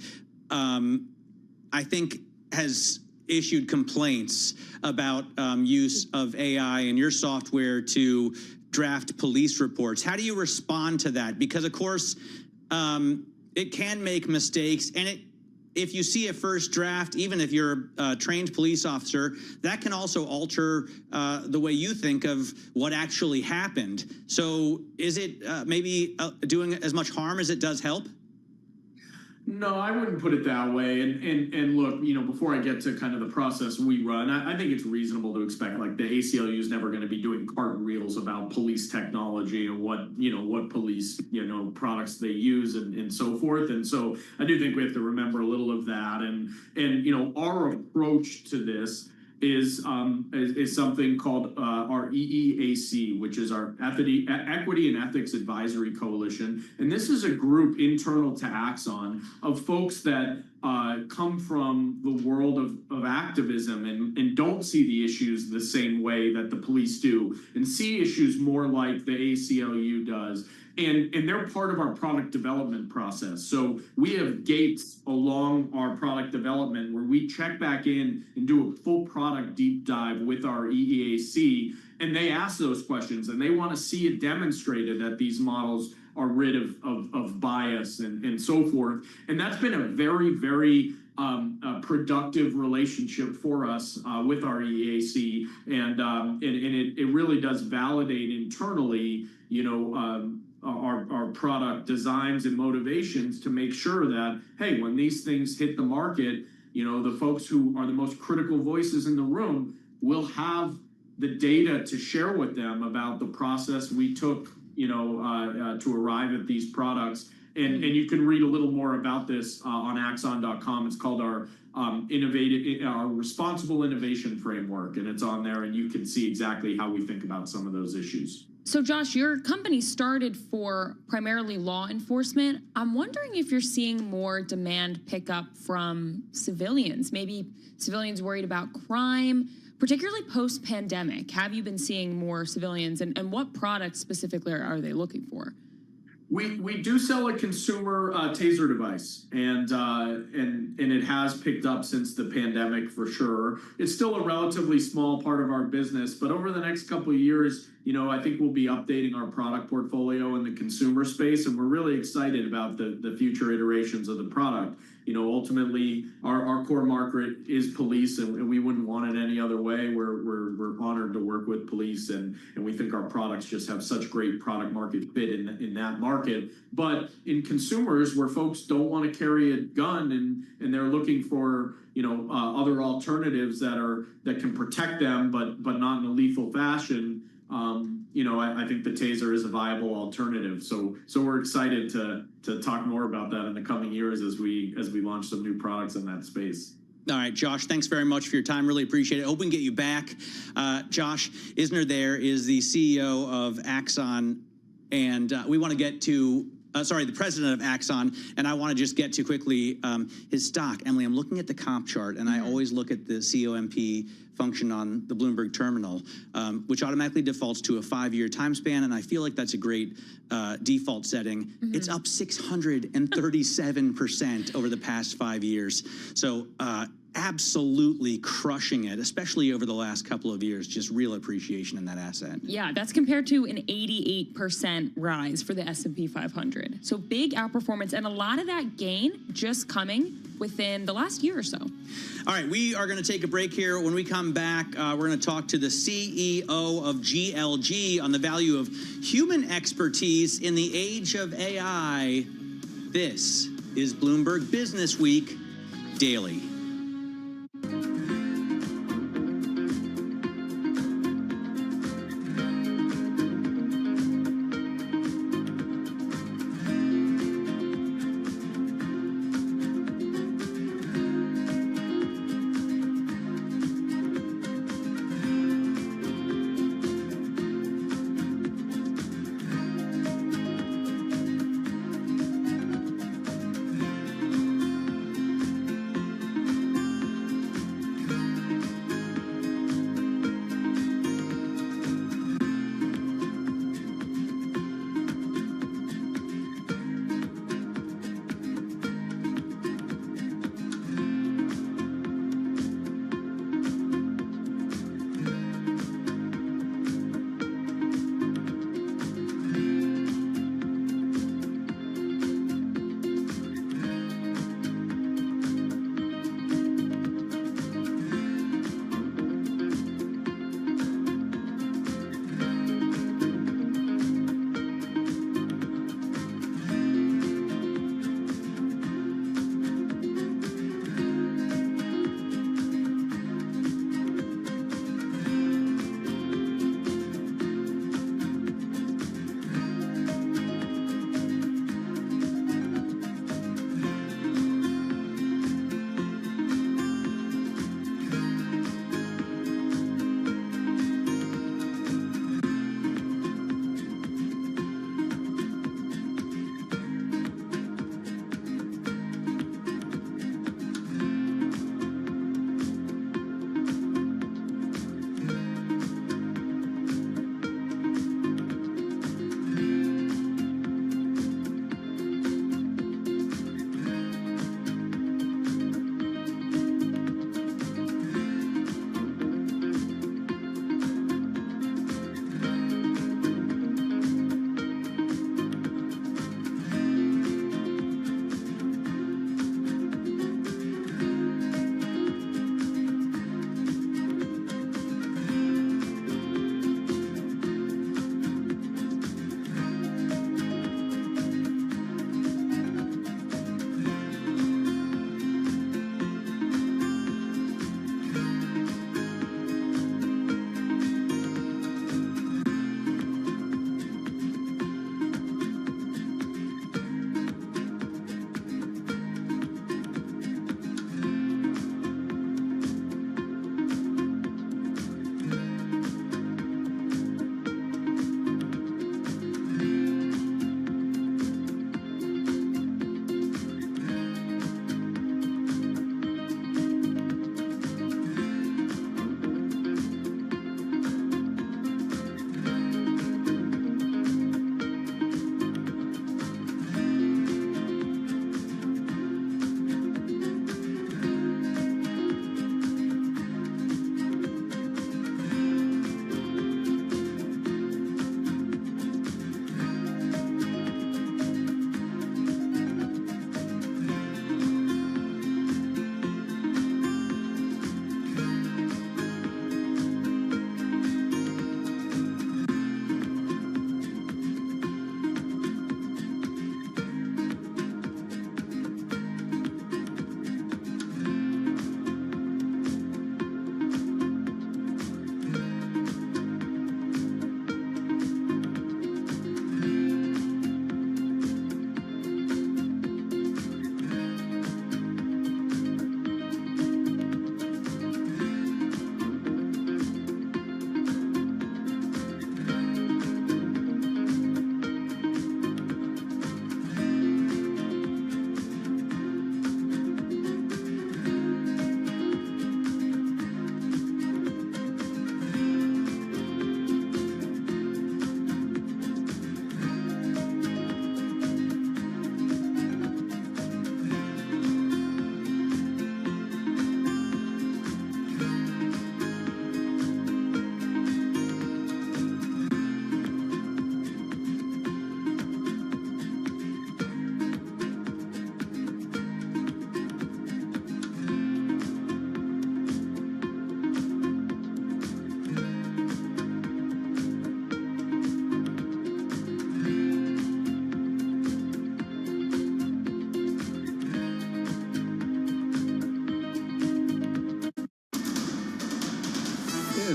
I think has issued complaints about use of AI in your software to draft police reports. How do you respond to that? Because, of course, it can make mistakes, and if you see a first draft, even if you're a trained police officer, that can also alter the way you think of what actually happened. So is it maybe doing as much harm as it does help? No, I wouldn't put it that way. And look, before I get to kind of the process we run, I think it's reasonable to expect, like, the ACLU is never going to be doing cartwheels about police technology and what police, products they use and so forth. And so I do think we have to remember a little of that. And our approach to this is something called our EEAC, which is our Equity and Ethics Advisory Coalition. And this is a group internal to Axon of folks that come from the world of activism and don't see the issues the same way that the police do, and see issues more like the ACLU does. And they're part of our product development process. So we have gates along our product development where we check back in and do a full product deep dive with our EEAC, and they ask those questions, and they want to see it demonstrated that these models are rid of bias and so forth. And that's been a very, very productive relationship for us with our EEAC, and it really does validate internally, our product designs and motivations to make sure that, hey, when these things hit the market, the folks who are the most critical voices in the room will have the data to share with them about the process we took, to arrive at these products. And you can read a little more about this on axon.com. It's called our responsible innovation framework, and it's on there, and you can see exactly how we think about some of those issues. So, Josh, your company started for primarily law enforcement. I'm wondering if you're seeing more demand pick up from civilians, maybe civilians worried about crime, particularly post-pandemic. Have you been seeing more civilians, and what products specifically are they looking for? We do sell a consumer taser device, and it has picked up since the pandemic for sure. It's still a relatively small part of our business, but over the next couple of years, I think we'll be updating our product portfolio in the consumer space, and we're really excited about the future iterations of the product. Ultimately, our core market is police, and we wouldn't want it any other way. We're honored to work with police, and we think our products just have such great product market fit in that market. But in consumers, where folks don't want to carry a gun and they're looking for other alternatives that can protect them, but not in a lethal fashion, I think the taser is a viable alternative. So we're excited to talk more about that in the coming years as we launch some new products in that space. All right, Josh, thanks very much for your time. Really appreciate it. Hope we can get you back. Josh Isner there is the CEO of Axon And we want to get to, the president of Axon, and I want to just get to quickly his stock. Emily, I'm looking at the comp chart, and I always look at the COMP function on the Bloomberg terminal, which automatically defaults to a 5-year time span, and I feel like that's a great default setting. It's up 637% over the past 5 years. So absolutely crushing it, especially over the last couple of years. Just real appreciation in that asset. Yeah, that's compared to an 88% rise for the S&P 500. So big outperformance, and a lot of that gain just coming within the last year or so. All right, we are going to take a break here. When we come back, we're going to talk to the CEO of GLG on the value of human expertise in the age of AI. This is Bloomberg Business Week Daily.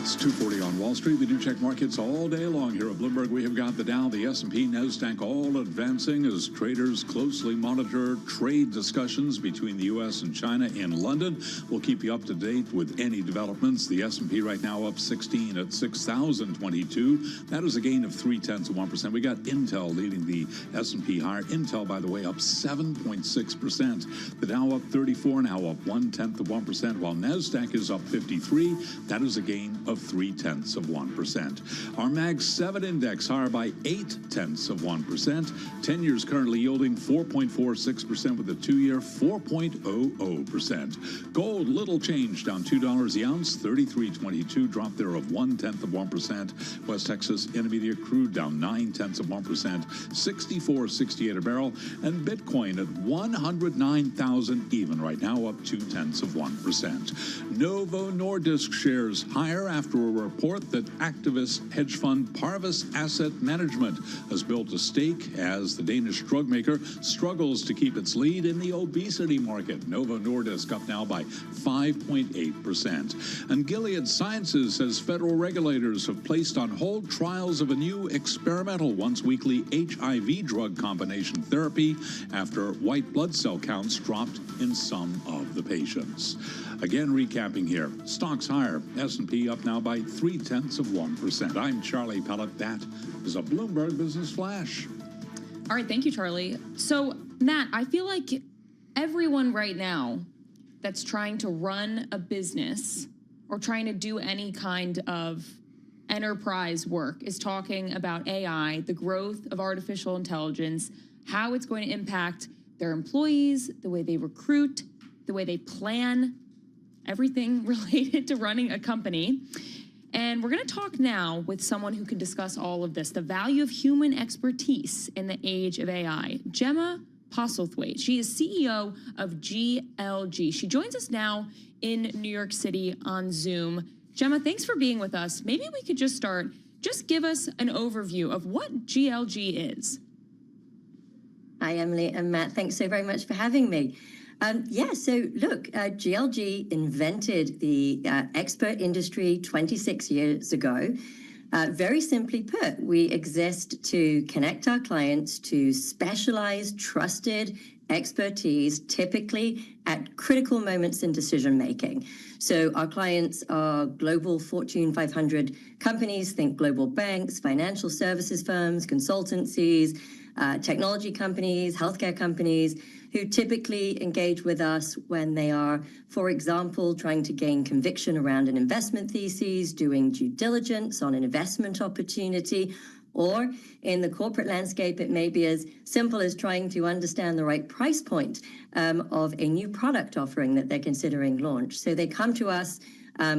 It's 2:40 on Wall Street. We do check markets all day long here at Bloomberg. We have got the Dow, the S&P, NASDAQ all advancing as traders closely monitor trade discussions between the U.S. and China in London. We'll keep you up to date with any developments. The S&P right now up 16 at 6,022. That is a gain of 0.3%. We got Intel leading the S&P higher. Intel, by the way, up 7.6%. The Dow up 34, now up 0.1%, while NASDAQ is up 53. That is a gain of 0.3%. Our Mag 7 index higher by 0.8%. 10 years currently yielding 4.46% with a 2-year 4.00%. Gold, little change, down $2 the ounce, 33.22, drop there of 0.1%. West Texas Intermediate crude down 0.9%, 64.68 a barrel, and Bitcoin at 109,000 even right now, up 0.2%. Novo Nordisk shares higher after a report that activist hedge fund Parvis Asset Management has built a stake as the Danish drug maker struggles to keep its lead in the obesity market. Novo Nordisk up now by 5.8%. And Gilead Sciences says federal regulators have placed on hold trials of a new experimental once-weekly HIV drug combination therapy after white blood cell counts dropped in some of the patients. Again, recapping here, stocks higher, S&P up now by 0.3%. I'm Charlie Pellet. That is a Bloomberg Business Flash. All right, thank you, Charlie. So, Matt, I feel like everyone right now that's trying to run a business or trying to do any kind of enterprise work is talking about AI, the growth of artificial intelligence, how it's going to impact their employees, the way they recruit, the way they plan, everything related to running a company. And we're going to talk now with someone who can discuss all of this, the value of human expertise in the age of AI. Gemma Postlethwaite. She is CEO of GLG. She joins us now in New York City on Zoom. Gemma, thanks for being with us. Maybe we could just start, just give us an overview of what GLG is. Hi, Emily and Matt. Thanks so very much for having me. GLG invented the expert industry 26 years ago. Very simply put, we exist to connect our clients to specialized, trusted expertise, typically at critical moments in decision making. So our clients are global Fortune 500 companies, think global banks, financial services firms, consultancies, technology companies, healthcare companies, who typically engage with us when they are, for example, trying to gain conviction around an investment thesis, doing due diligence on an investment opportunity, or in the corporate landscape, it may be as simple as trying to understand the right price point of a new product offering that they're considering launch. So they come to us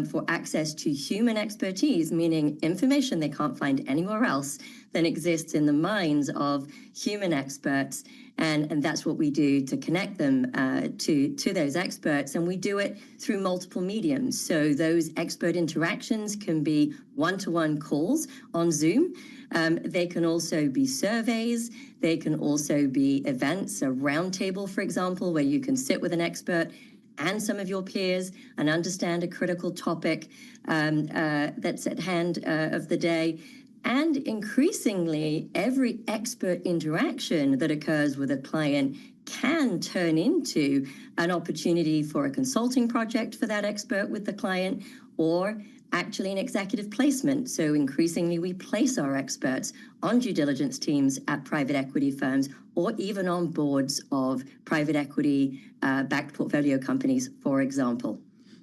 for access to human expertise, meaning information they can't find anywhere else than exists in the minds of human experts. And that's what we do to connect them to those experts. And we do it through multiple mediums. So those expert interactions can be one-to-one calls on Zoom. They can also be surveys. They can also be events, a roundtable, for example, where you can sit with an expert and some of your peers and understand a critical topic that's at hand of the day. And increasingly, every expert interaction that occurs with a client can turn into an opportunity for a consulting project for that expert with the client, or actually an executive placement. So increasingly, we place our experts on due diligence teams at private equity firms, or even on boards of private equity backed portfolio companies, for example.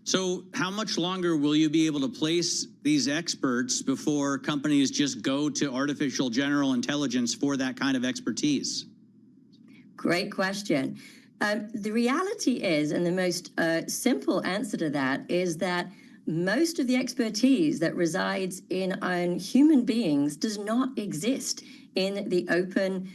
So how much longer will you be able to place these experts before companies just go to artificial general intelligence for that kind of expertise? Great question. The reality is, and the most simple answer to that is that most of the expertise that resides in human beings does not exist in the open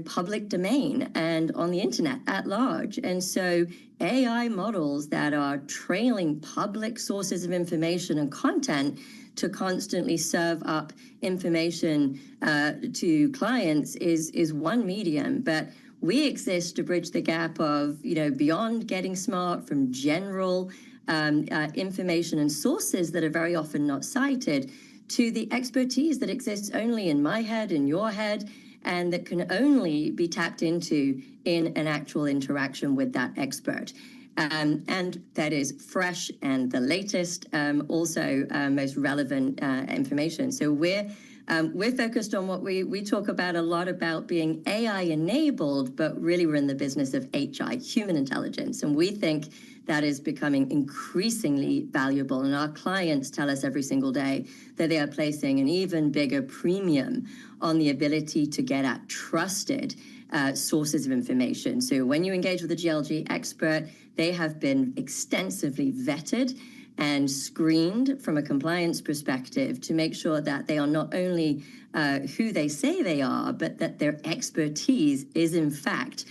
public domain and on the internet at large. And so AI models that are trailing public sources of information and content to constantly serve up information to clients is one medium. But we exist to bridge the gap of, beyond getting smart from general information and sources that are very often not cited, to the expertise that exists only in my head, in your head, and that can only be tapped into in an actual interaction with that expert. And that is fresh and the latest, also most relevant information. So we're focused on what we talk about a lot about being AI enabled, but really we're in the business of HI, human intelligence. And we think that is becoming increasingly valuable. And our clients tell us every single day that they are placing an even bigger premium on the ability to get at trusted sources of information. So when you engage with a GLG expert, they have been extensively vetted and screened from a compliance perspective to make sure that they are not only who they say they are, but that their expertise is in fact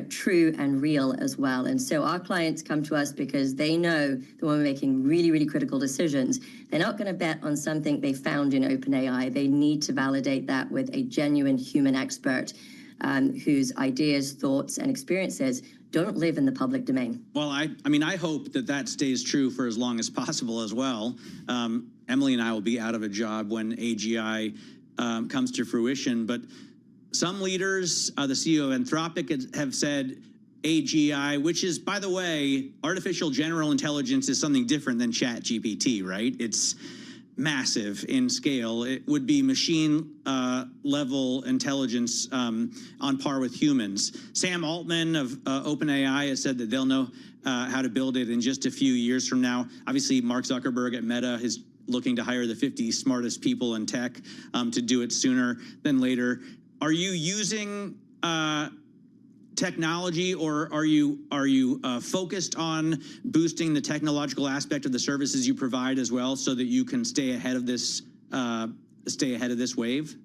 true and real as well. And so our clients come to us because they know that when we're making really, really critical decisions, they're not going to bet on something they found in OpenAI. They need to validate that with a genuine human expert whose ideas, thoughts, and experiences don't live in the public domain. Well, I mean, I hope that that stays true for as long as possible as well. Emily and I will be out of a job when AGI comes to fruition, but some leaders, the CEO of Anthropic, have said AGI, which is, by the way, artificial general intelligence is something different than ChatGPT, right? It's massive in scale. It would be machine level intelligence on par with humans. Sam Altman of OpenAI has said that they'll know how to build it in just a few years from now. Obviously, Mark Zuckerberg at Meta is looking to hire the 50 smartest people in tech to do it sooner than later. Are you using technology, or are you focused on boosting the technological aspect of the services you provide as well, so that you can stay ahead of this wave?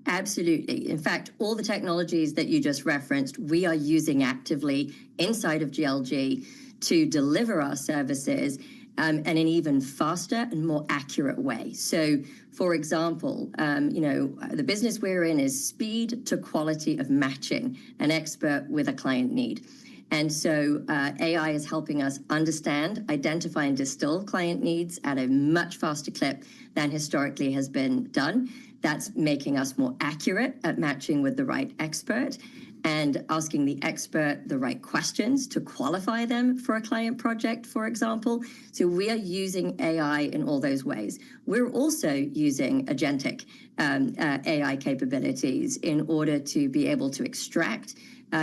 Absolutely. In fact, all the technologies that you just referenced, we are using actively inside of GLG to deliver our services in an even faster and more accurate way. So, for example, the business we're in is speed to quality of matching an expert with a client need. And so AI is helping us understand, identify, and distill client needs at a much faster clip than historically has been done. That's making us more accurate at matching with the right expert and asking the expert the right questions to qualify them for a client project, for example. So we are using AI in all those ways. We're also using agentic AI capabilities in order to be able to extract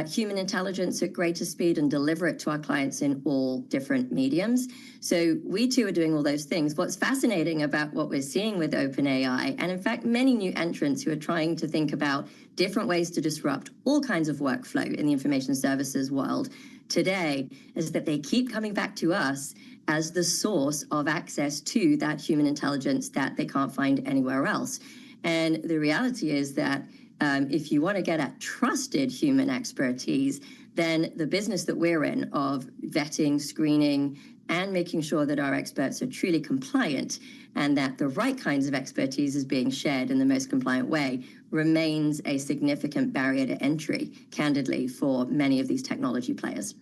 human intelligence at greater speed and deliver it to our clients in all different mediums. So we too are doing all those things. What's fascinating about what we're seeing with OpenAI, and in fact many new entrants who are trying to think about different ways to disrupt all kinds of workflow in the information services world today, is that they keep coming back to us as the source of access to that human intelligence that they can't find anywhere else. And the reality is that if you want to get at trusted human expertise, then the business that we're in of vetting, screening, and making sure that our experts are truly compliant and that the right kinds of expertise is being shared in the most compliant way remains a significant barrier to entry, candidly, for many of these technology players.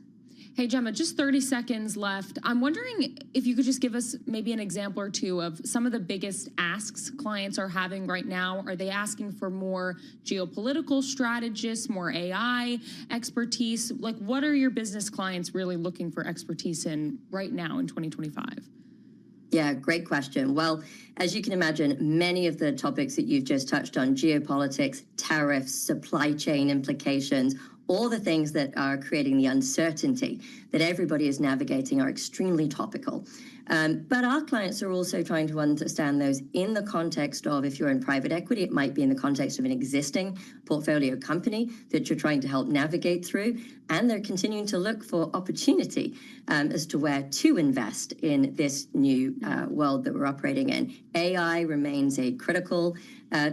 Hey, Gemma, just 30 seconds left. I'm wondering if you could just give us maybe an example or two of some of the biggest asks clients are having right now. Are they asking for more geopolitical strategists, more AI expertise? Like, what are your business clients really looking for expertise in right now in 2025? Yeah, great question. Well, as you can imagine, many of the topics that you've just touched on, geopolitics, tariffs, supply chain implications, all the things that are creating the uncertainty that everybody is navigating are extremely topical. But our clients are also trying to understand those in the context of, if you're in private equity, it might be in the context of an existing portfolio company that you're trying to help navigate through. And they're continuing to look for opportunity as to where to invest in this new world that we're operating in. AI remains a critical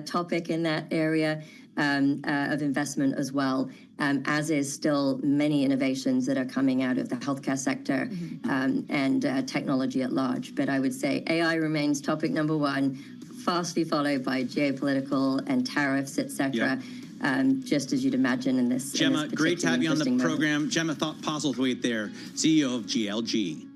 topic in that area of investment as well, as is still many innovations that are coming out of the healthcare sector and technology at large. But I would say AI remains topic number one, fastly followed by geopolitical and tariffs, et cetera. just as you'd imagine in this. Gemma, great to have you on the moment. program. Gemma Postlethwaite there, CEO of GLG.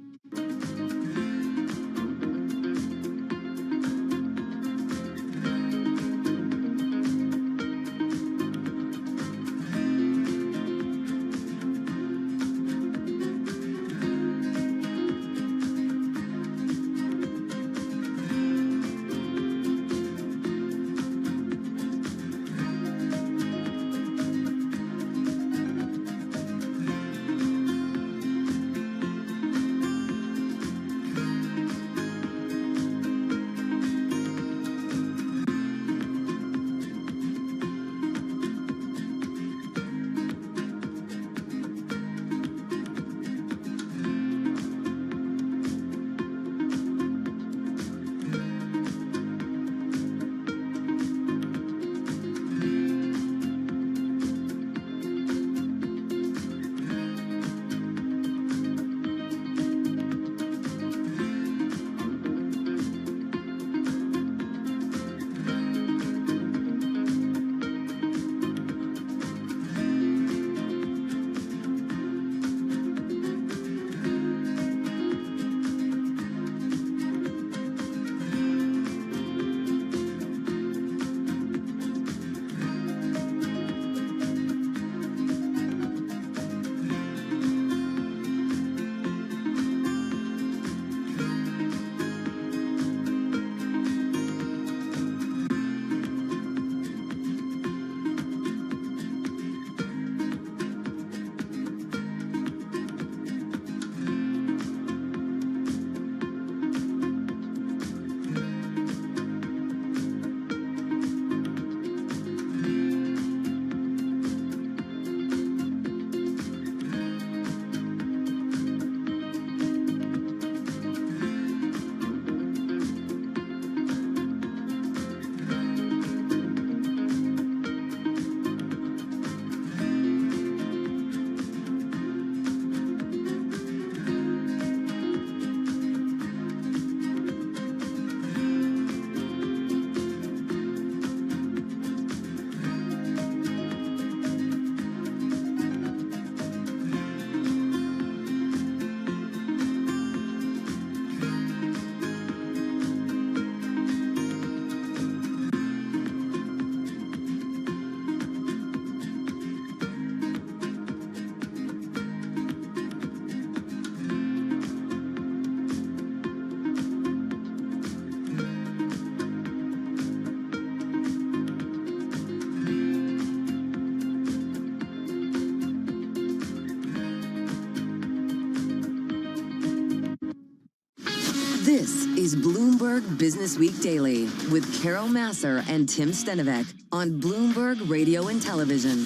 This is Bloomberg Business Week Daily with Carol Massar and Tim Stenovec on Bloomberg Radio and Television.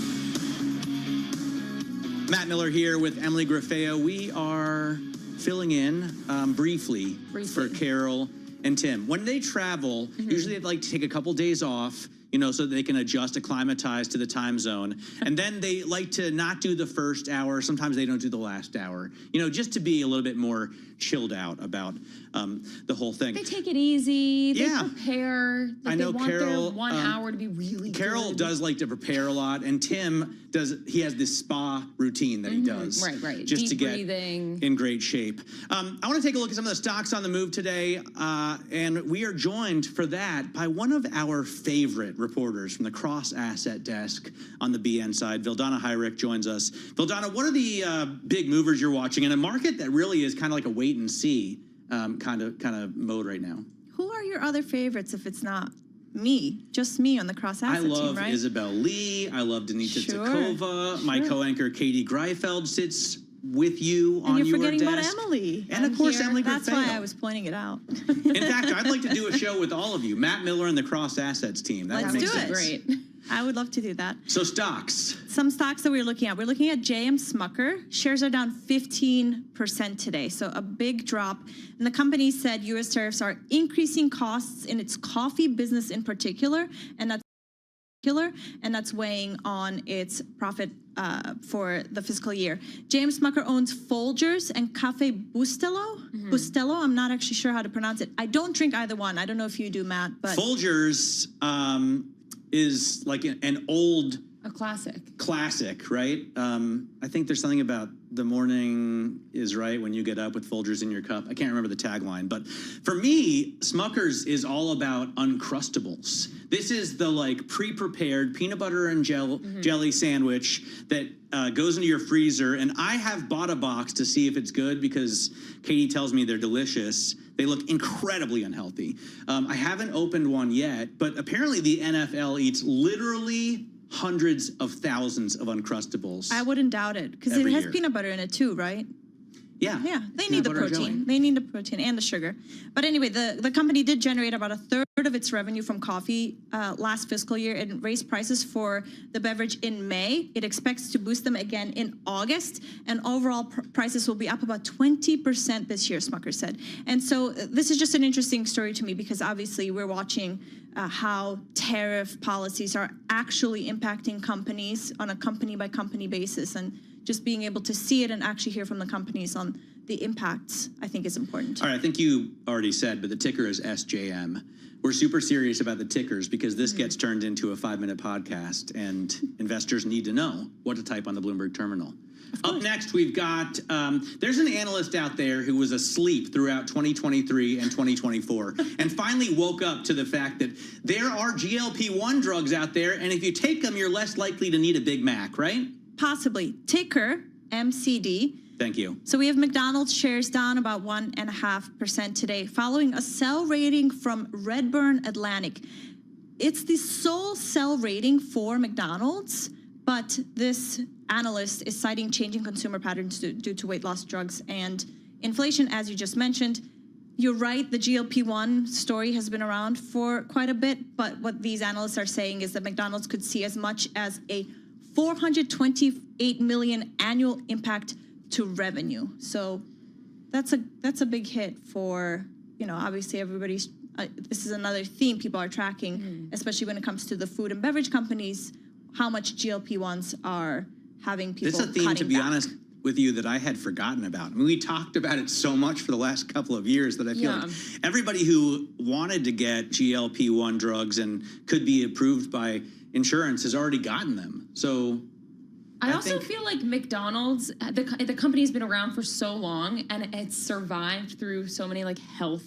Matt Miller here with Emily Grafeo. We are filling in briefly for Carol and Tim. When they travel, usually they like to take a couple days off, you know, so that they can adjust, acclimatize to the time zone. And then they like to not do the first hour. Sometimes they don't do the last hour, you know, just to be a little bit more chilled out about the whole thing. They take it easy. They prepare. Like I know they want Carol, their 1 hour to be really Carol good. does like to prepare a lot, and Tim does. He has this spa routine that he does, Right. just Deep to get breathing. in great shape. I want to take a look at some of the stocks on the move today, and we are joined for that by one of our favorite reporters from the cross asset desk on the BN side. Vildana Heinrich joins us. Vildana, what are the big movers you're watching in a market that really is kind of like a wait and see kind of mode right now? Who are your other favorites if it's not me? Just me on the cross asset I love team, right? Isabel Lee. I love Danita Takova. Sure. My co-anchor Katie Greifeld sits with you And on you're your forgetting desk. about Emily. And of I'm course, here. Emily That's Grafeo. why I was pointing it out. In fact, I'd like to do a show with all of you. Matt Miller and the cross assets team. That Let's makes do sense. it. Great. I would love to do that. So stocks. Some stocks that we're looking at. We're looking at JM Smucker. Shares are down 15% today, so a big drop. And the company said U.S. tariffs are increasing costs in its coffee business in particular, and that's weighing on its profit for the fiscal year. James Smucker owns Folgers and Cafe Bustelo. Bustelo, I'm not actually sure how to pronounce it. I don't drink either one. I don't know if you do, Matt. But Folgers is like an old A classic. Classic, right? I think there's something about the morning is right when you get up with Folgers in your cup. I can't remember the tagline, but for me, Smucker's is all about Uncrustables. This is the like pre-prepared peanut butter and jelly sandwich that goes into your freezer. And I have bought a box to see if it's good because Katie tells me they're delicious. They look incredibly unhealthy. I haven't opened one yet, but apparently the NFL eats literally hundreds of thousands of Uncrustables. I wouldn't doubt it because it has peanut butter in it too, right? Yeah. Yeah, they need the protein. They need the protein and the sugar. But anyway, the company did generate about a third of its revenue from coffee last fiscal year and raised prices for the beverage in May. It expects to boost them again in August, and overall prices will be up about 20% this year, Smucker said. And so this is just an interesting story to me because obviously we're watching how tariff policies are actually impacting companies on a company-by-company basis, and just being able to see it and actually hear from the companies on the impacts, I think is important. All right, I think you already said, but the ticker is SJM. We're super serious about the tickers because this gets turned into a 5-minute podcast, and investors need to know what to type on the Bloomberg terminal. Up next, we've got, there's an analyst out there who was asleep throughout 2023 and 2024 and finally woke up to the fact that there are GLP-1 drugs out there, and if you take them, you're less likely to need a Big Mac, right? Possibly. Ticker, MCD. Thank you. So we have McDonald's shares down about 1.5% today, following a sell rating from Redburn Atlantic. It's the sole sell rating for McDonald's, but this analyst is citing changing consumer patterns due to weight loss drugs and inflation, as you just mentioned. You're right, the GLP-1 story has been around for quite a bit, but what these analysts are saying is that McDonald's could see as much as a $428 million annual impact to revenue. So that's a big hit for, obviously everybody's, this is another theme people are tracking, especially when it comes to the food and beverage companies, how much GLP-1s are having people This is a theme, to be back. honest with you, that I had forgotten about. I mean, we talked about it so much for the last couple of years that I feel like everybody who wanted to get GLP-1 drugs and could be approved by insurance has already gotten them. So I also feel like McDonald's, the company's been around for so long, and it's survived through so many like health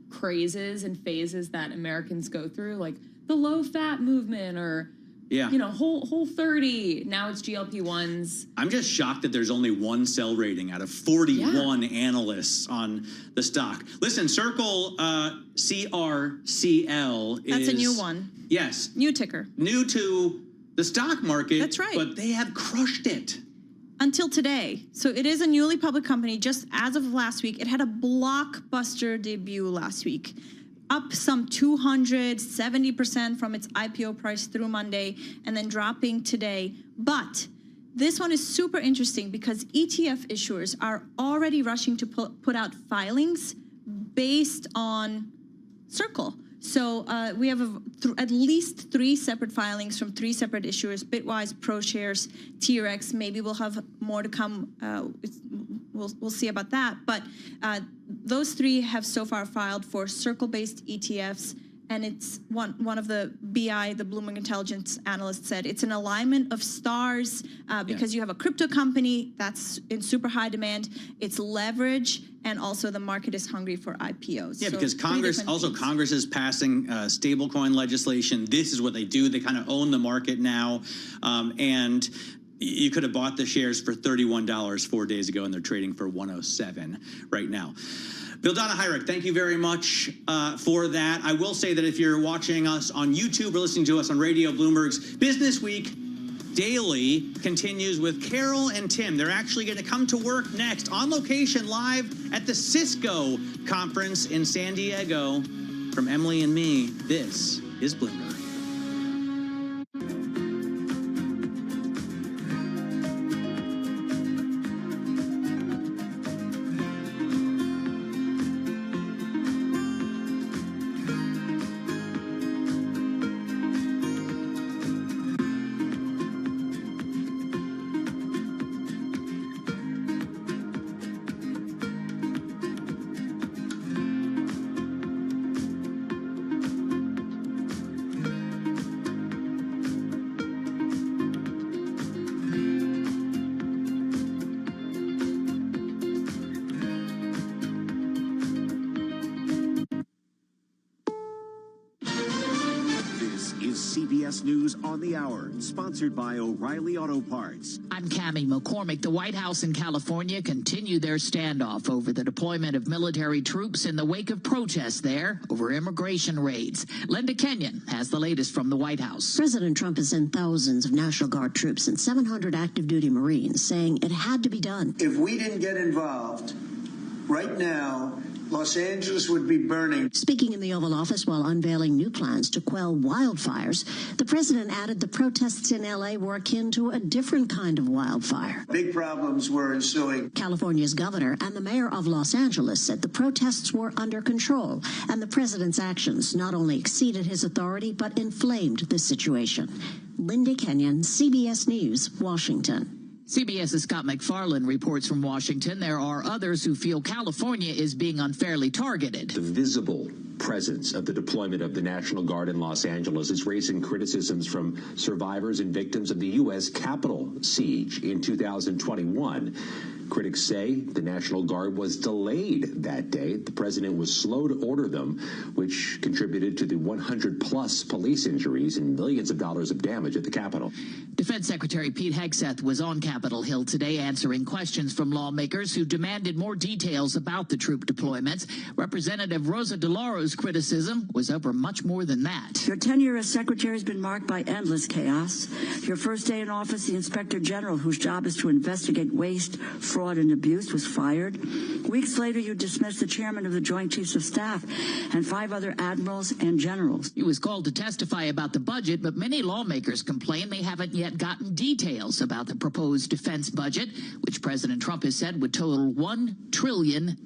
crazes and phases that Americans go through, like the low fat movement or Whole 30. Now it's GLP-1s. I'm just shocked that there's only one sell rating out of 41 analysts on the stock. Listen, Circle CRCL is... That's a new one. Yes. New ticker. New to the stock market. That's right. But they have crushed it. Until today. So it is a newly public company. Just as of last week, it had a blockbuster debut last week. Up some 270% from its IPO price through Monday, and then dropping today. But this one is super interesting because ETF issuers are already rushing to put out filings based on Circle. So we have at least 3 separate filings from 3 separate issuers: Bitwise, ProShares, TRX. Maybe we'll have more to come. We'll see about that. But those 3 have so far filed for Circle-based ETFs. And it's one of the BI, the Bloomberg Intelligence analyst said, it's an alignment of stars because you have a crypto company that's in super high demand. It's leverage, and also the market is hungry for IPOs. Yeah, so because Congress is passing stablecoin legislation. This is what they do. They kind of own the market now. And you could have bought the shares for $31 4 days ago, and they're trading for $107 right now. Vildana Heinrich, thank you very much for that. I will say that if you're watching us on YouTube or listening to us on radio, Bloomberg's Business Week Daily continues with Carol and Tim. They're actually going to come to work next on location live at the Cisco conference in San Diego. From Emily and me, this is Bloomberg. CBS News on the Hour, sponsored by O'Reilly Auto Parts. I'm Cammie McCormick. The White House in California continue their standoff over the deployment of military troops in the wake of protests there over immigration raids. Linda Kenyon has the latest from the White House. President Trump has sent thousands of National Guard troops and 700 active duty Marines, saying it had to be done. If we didn't get involved right now, Los Angeles would be burning. Speaking in the Oval Office while unveiling new plans to quell wildfires, the president added the protests in L.A. were akin to a different kind of wildfire. Big problems were ensuing. California's governor and the mayor of Los Angeles said the protests were under control, and the president's actions not only exceeded his authority but inflamed the situation. Linda Kenyon, CBS News, Washington. CBS's Scott McFarland reports from Washington. There are others who feel California is being unfairly targeted. The visible presence of the deployment of the National Guard in Los Angeles is raising criticisms from survivors and victims of the U.S. Capitol siege in 2021. Critics say the National Guard was delayed that day. The president was slow to order them, which contributed to the 100-plus police injuries and millions of dollars of damage at the Capitol. Defense Secretary Pete Hegseth was on Capitol Hill today answering questions from lawmakers who demanded more details about the troop deployments. Representative Rosa DeLauro's criticism was over much more than that. Your tenure as secretary has been marked by endless chaos. Your first day in office, the inspector general, whose job is to investigate waste, fraud, and abuse, was fired. Weeks later, you dismissed the chairman of the Joint Chiefs of Staff and 5 other admirals and generals. He was called to testify about the budget, but many lawmakers complain they haven't yet gotten details about the proposed defense budget, which President Trump has said would total $1 trillion.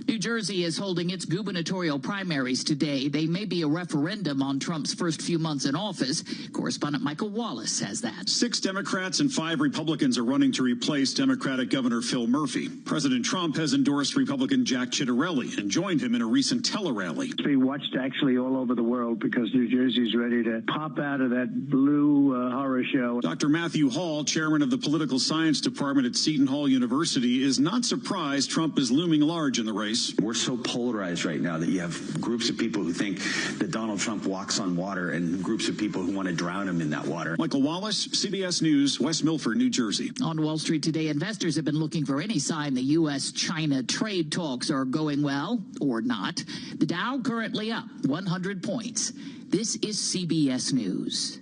New Jersey is holding its gubernatorial primaries today. They may be a referendum on Trump's first few months in office. Correspondent Michael Wallace has that. 6 Democrats and 5 Republicans are running to replace Democratic Governor Phil Murphy. President Trump has endorsed Republican Jack Ciattarelli and joined him in a recent tele-rally. Be watched actually all over the world because New Jersey's ready to pop out of that blue horror show. Dr. Matthew Hall, chairman of the Political Science Department at Seton Hall University, is not surprised Trump is looming large in the race. We're so polarized right now that you have groups of people who think that Donald Trump walks on water and groups of people who want to drown him in that water. Michael Wallace, CBS News, West Milford, New Jersey. On Wall Street today, investors have been looking for any sign the U.S.-China trade talks are going well or not. The Dow currently up 100 points. This is CBS News.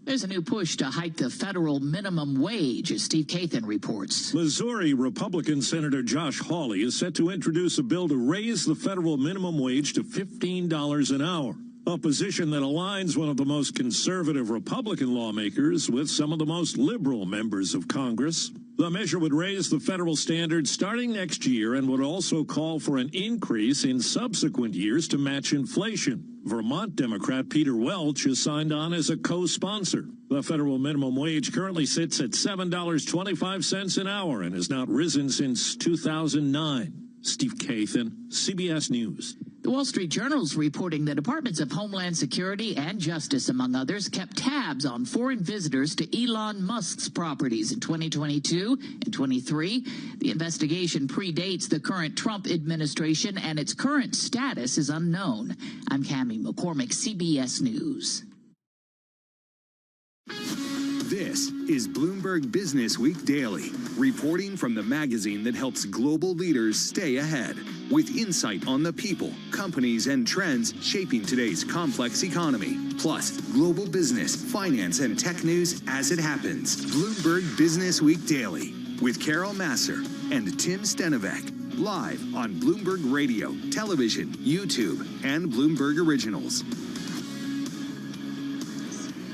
There's a new push to hike the federal minimum wage, as Steve Kathan reports. Missouri Republican Senator Josh Hawley is set to introduce a bill to raise the federal minimum wage to $15 an hour, a position that aligns one of the most conservative Republican lawmakers with some of the most liberal members of Congress. The measure would raise the federal standard starting next year and would also call for an increase in subsequent years to match inflation. Vermont Democrat Peter Welch is signed on as a co-sponsor. The federal minimum wage currently sits at $7.25 an hour and has not risen since 2009. Steve Kathan, CBS News. The Wall Street Journal's reporting the Departments of Homeland Security and Justice, among others, kept tabs on foreign visitors to Elon Musk's properties in 2022 and 23. The investigation predates the current Trump administration, and its current status is unknown. I'm Cammie McCormick, CBS News. This is Bloomberg Business Week Daily, reporting from the magazine that helps global leaders stay ahead, with insight on the people, companies, and trends shaping today's complex economy. Plus, global business, finance, and tech news as it happens. Bloomberg Business Week Daily with Carol Masser and Tim Stenovec. Live on Bloomberg Radio, television, YouTube, and Bloomberg Originals.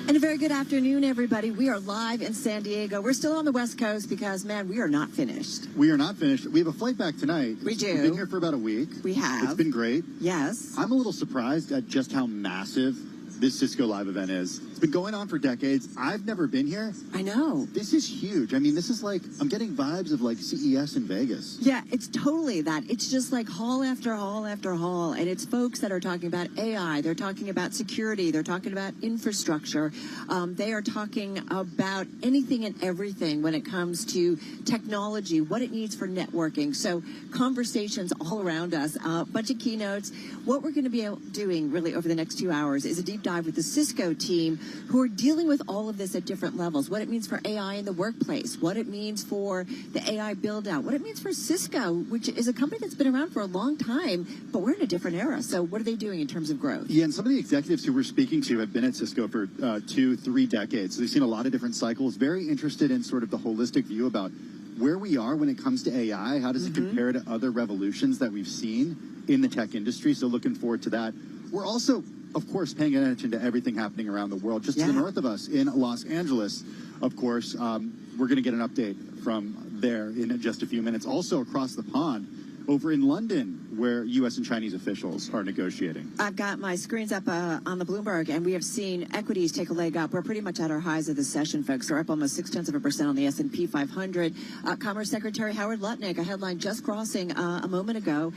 And a very good afternoon, everybody. We are live in San Diego. We're still on the West Coast because, man, we are not finished. We are not finished. We have a flight back tonight. We do. We've been here for about a week. We have. It's been great. Yes. I'm a little surprised at just how massive this Cisco Live event is. It's been going on for decades. I've never been here. I know. This is huge. I mean, this is like, I'm getting vibes of like CES in Vegas. Yeah, it's totally that. It's just like hall after hall after hall. And it's folks that are talking about AI. They're talking about security. They're talking about infrastructure. They are talking about anything and everything when it comes to technology, what it needs for networking. So conversations all around us, a bunch of keynotes. What we're going to be doing really over the next 2 hours is a deep dive with the Cisco team who are dealing with all of this at different levels, what it means for AI in the workplace, what it means for the AI build out, what it means for Cisco, which is a company that's been around for a long time, but we're in a different era. So what are they doing in terms of growth? Yeah, and some of the executives who we're speaking to have been at Cisco for 2-3 decades. So they've seen a lot of different cycles, very interested in sort of the holistic view about where we are when it comes to AI. How does it compare to other revolutions that we've seen in the tech industry? So looking forward to that. We're also, of course, paying attention to everything happening around the world. Just to the north of us in Los Angeles, of course, we're going to get an update from there in just a few minutes. Also across the pond, over in London, where U.S. and Chinese officials are negotiating. I've got my screens up on the Bloomberg, and we have seen equities take a leg up. We're pretty much at our highs of the session, folks. We're up almost 0.6% on the S&P 500. Commerce Secretary Howard Lutnick, a headline just crossing a moment ago,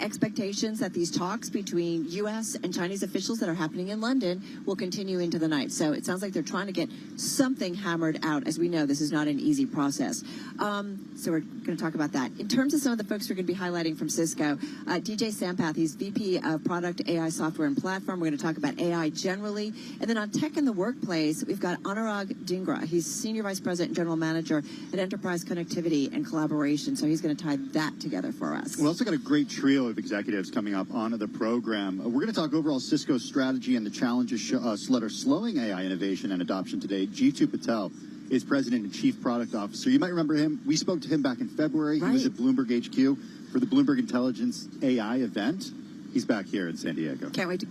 expectations that these talks between U.S. and Chinese officials that are happening in London will continue into the night. So it sounds like they're trying to get something hammered out. As we know, this is not an easy process. So we're going to talk about that. In terms of some of the folks we're going to be highlighting from Cisco, DJ Sampath, he's VP of Product, AI Software and Platform. We're going to talk about AI generally. And then on tech in the workplace, we've got Anurag Dhingra. He's Senior Vice President and General Manager at Enterprise Connectivity and Collaboration. So he's going to tie that together for us. We also got a great trio of executives coming up on the program. We're going to talk overall Cisco's strategy and the challenges that are slowing AI innovation and adoption today. Jeetu Patel is President and Chief Product Officer. You might remember him. We spoke to him back in February. Right. He was at Bloomberg HQ for the Bloomberg Intelligence AI event. He's back here in San Diego. Can't wait to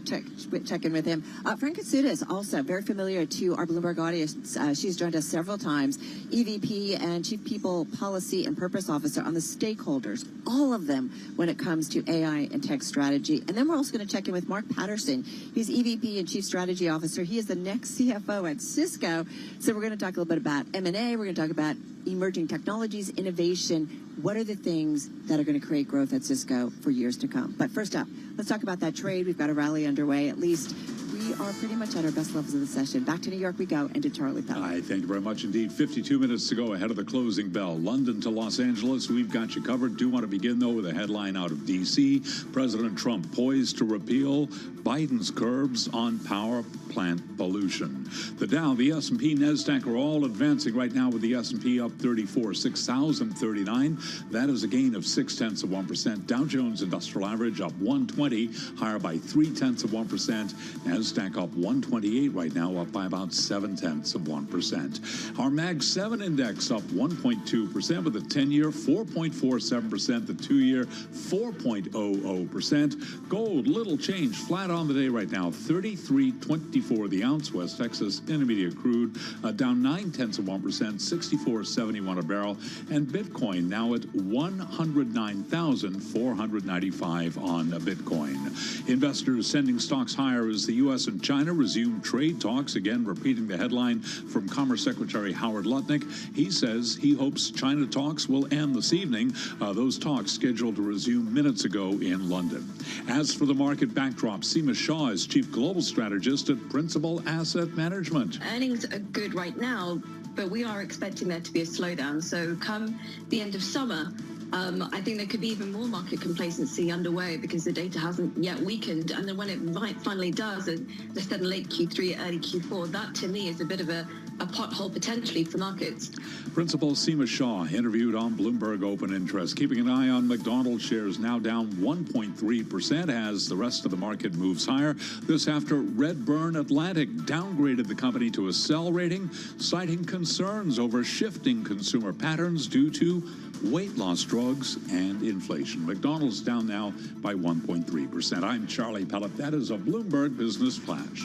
check in with him. Frank Katsutis, also very familiar to our Bloomberg audience. She's joined us several times. EVP and Chief People Policy and Purpose Officer on the stakeholders, all of them when it comes to AI and tech strategy. And then we're also going to check in with Mark Patterson. He's EVP and Chief Strategy Officer. He is the next CFO at Cisco. So we're going to talk a little bit about M&A. We're going to talk about emerging technologies, innovation. What are the things that are going to create growth at Cisco for years to come? But first up, let's talk about that trade. We've got a rally underway. At least we are pretty much at our best levels of the session. Back to New York we go, and to Charlie Pell. Hi, thank you very much indeed. 52 minutes to go ahead of the closing bell. London to Los Angeles, we've got you covered. Do want to begin, though, with a headline out of D.C. President Trump poised to repeal Biden's curbs on power plant pollution. The Dow, the S&P, NASDAQ are all advancing right now, with the S&P up 34, 6,039. That is a gain of 0.6%. Dow Jones Industrial Average up 120, higher by 0.3%. NASDAQ up 128 right now, up by about 0.7%. Our Mag 7 index up 1.2%, with the 10-year 4.47%, the 2-year 4.00%. Gold, little change, flat on the day right now, 33.24 the ounce. West Texas Intermediate crude down 0.9%, 64.71 a barrel. And Bitcoin now at 109,495 on Bitcoin. Investors sending stocks higher as the U.S. and China resume trade talks. Again, repeating the headline from Commerce Secretary Howard Lutnick. He says he hopes China talks will end this evening. Those talks scheduled to resume minutes ago in London. As for the market backdrop, Seema Shah is Chief Global Strategist at Principal Asset Management. Earnings are good right now, but we are expecting there to be a slowdown. So come the end of summer, I think there could be even more market complacency underway because the data hasn't yet weakened. And then when it finally does, as I said in late Q3, early Q4, that to me is a bit of a a pothole potentially for markets. Principal Seema Shah interviewed on Bloomberg Open Interest, keeping an eye on McDonald's shares now down 1.3% as the rest of the market moves higher. This after Redburn Atlantic downgraded the company to a sell rating, citing concerns over shifting consumer patterns due to weight loss drugs and inflation. McDonald's down now by 1.3%. I'm Charlie Pellet. That is a Bloomberg Business Flash.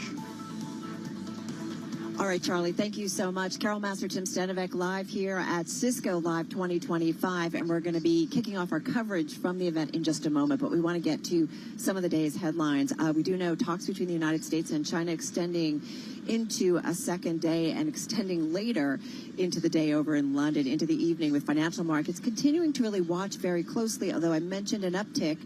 All right, Charlie, thank you so much. Carol Master, Tim Stanovic, live here at Cisco Live 2025, and we're going to be kicking off our coverage from the event in just a moment, but we want to get to some of the day's headlines. We do know talks between the United States and China extending into a second day and extending later into the day over in London, into the evening, with financial markets continuing to really watch very closely, although I mentioned an uptick.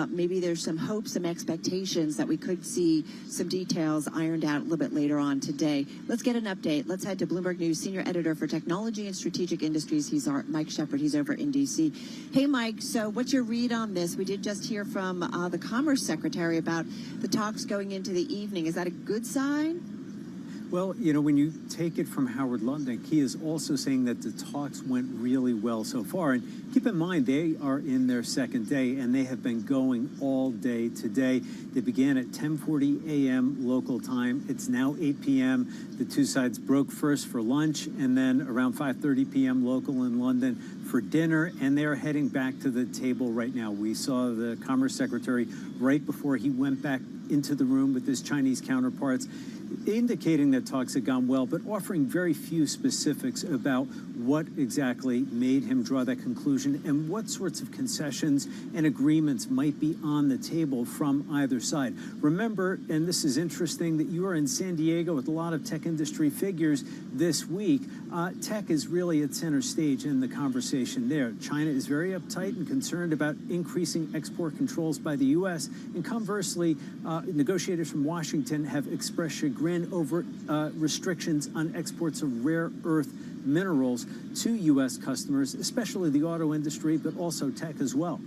Maybe there's some hopes, some expectations that we could see some details ironed out a little bit later on today. Let's get an update. Let's head to Bloomberg News Senior Editor for Technology and Strategic Industries. He's Mike Shepard. He's over in D.C. Hey, Mike, so what's your read on this? We did just hear from the Commerce Secretary about the talks going into the evening. Is that a good sign? Well, you know, when you take it from Howard Lutnick, he is also saying that the talks went really well so far. And keep in mind, they are in their second day, and they have been going all day today. They began at 10:40 a.m. local time. It's now 8 p.m. The two sides broke first for lunch, and then around 5:30 p.m. local in London for dinner, and they're heading back to the table right now. We saw the Commerce Secretary right before he went back into the room with his Chinese counterparts, indicating that talks had gone well, but offering very few specifics about what exactly made him draw that conclusion and what sorts of concessions and agreements might be on the table from either side. Remember, and this is interesting, that you are in San Diego with a lot of tech industry figures this week. Tech is really at center stage in the conversation there. China is very uptight and concerned about increasing export controls by the U.S., and conversely, negotiators from Washington have expressed chagrin over restrictions on exports of rare earth minerals to U.S. customers, especially the auto industry, but also tech as well.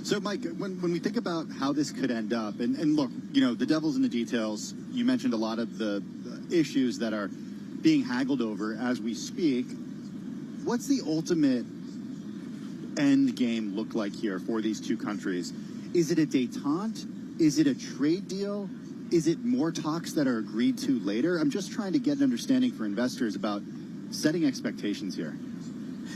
So, Mike, when we think about how this could end up, and look, you know, the devil's in the details. You mentioned a lot of the issues that are being haggled over as we speak. What's the ultimate end game look like here for these two countries? Is it a détente? Is it a trade deal? Is it more talks that are agreed to later? I'm just trying to get an understanding for investors about setting expectations here.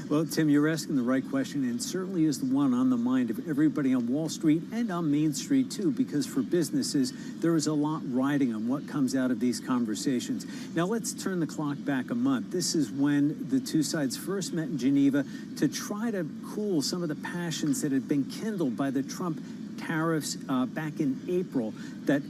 Well, Tim, you're asking the right question, and certainly is the one on the mind of everybody on Wall Street and on Main Street, too, because for businesses, there is a lot riding on what comes out of these conversations. Now, let's turn the clock back a month. This is when the two sides first met in Geneva to try to cool some of the passions that had been kindled by the Trump tariffs back in April that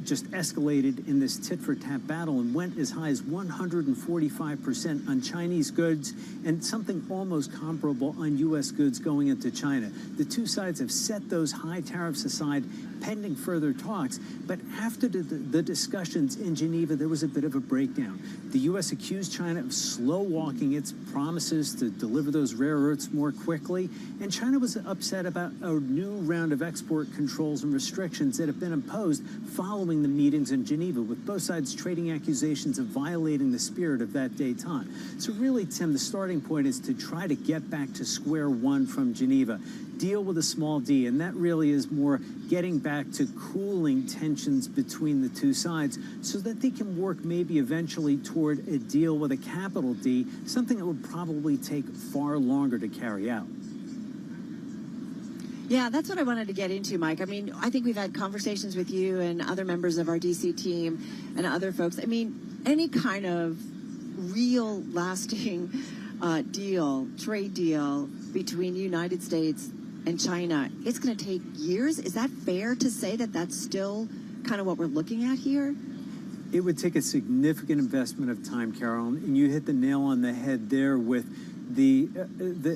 just escalated in this tit-for-tat battle and went as high as 145% on Chinese goods and something almost comparable on U.S. goods going into China. The two sides have set those high tariffs aside pending further talks, but after the discussions in Geneva, there was a bit of a breakdown. The U.S. accused China of slow-walking its promises to deliver those rare earths more quickly, and China was upset about a new round of export controls and restrictions that have been imposed following the meetings in Geneva, with both sides trading accusations of violating the spirit of that détente. So really, Tim, the starting point is to try to get back to square one from Geneva. Deal with a small d, and that really is more getting back to cooling tensions between the two sides so that they can work maybe eventually toward a deal with a capital D, something that would probably take far longer to carry out. Yeah, that's what I wanted to get into, Mike. I mean, I think we've had conversations with you and other members of our DC team and other folks. I mean, any kind of real lasting deal, trade deal between the United States and China, it's going to take years. Is that fair to say that that's still kind of what we're looking at here? It would take a significant investment of time, Carol, and you hit the nail on the head there with the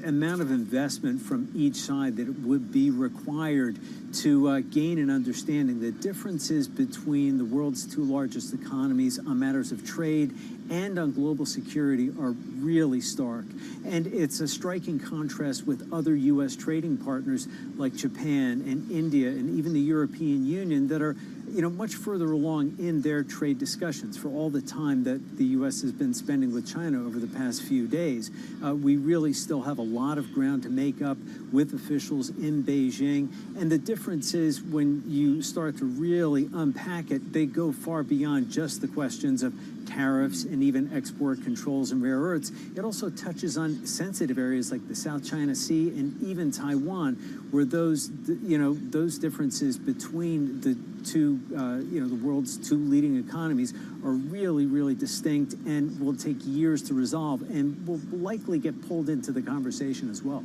amount of investment from each side that would be required to gain an understanding. The differences between the world's two largest economies on matters of trade and on global security are really stark. And it's a striking contrast with other U.S. trading partners like Japan and India and even the European Union that are much further along in their trade discussions. For all the time that the U.S. has been spending with China over the past few days, we really still have a lot of ground to make up with officials in Beijing. And the difference is when you start to really unpack it, they go far beyond just the questions of tariffs and even export controls and rare earths. It also touches on sensitive areas like the South China Sea and even Taiwan, where those differences between the two, the world's two leading economies are really, really distinct and will take years to resolve and will likely get pulled into the conversation as well.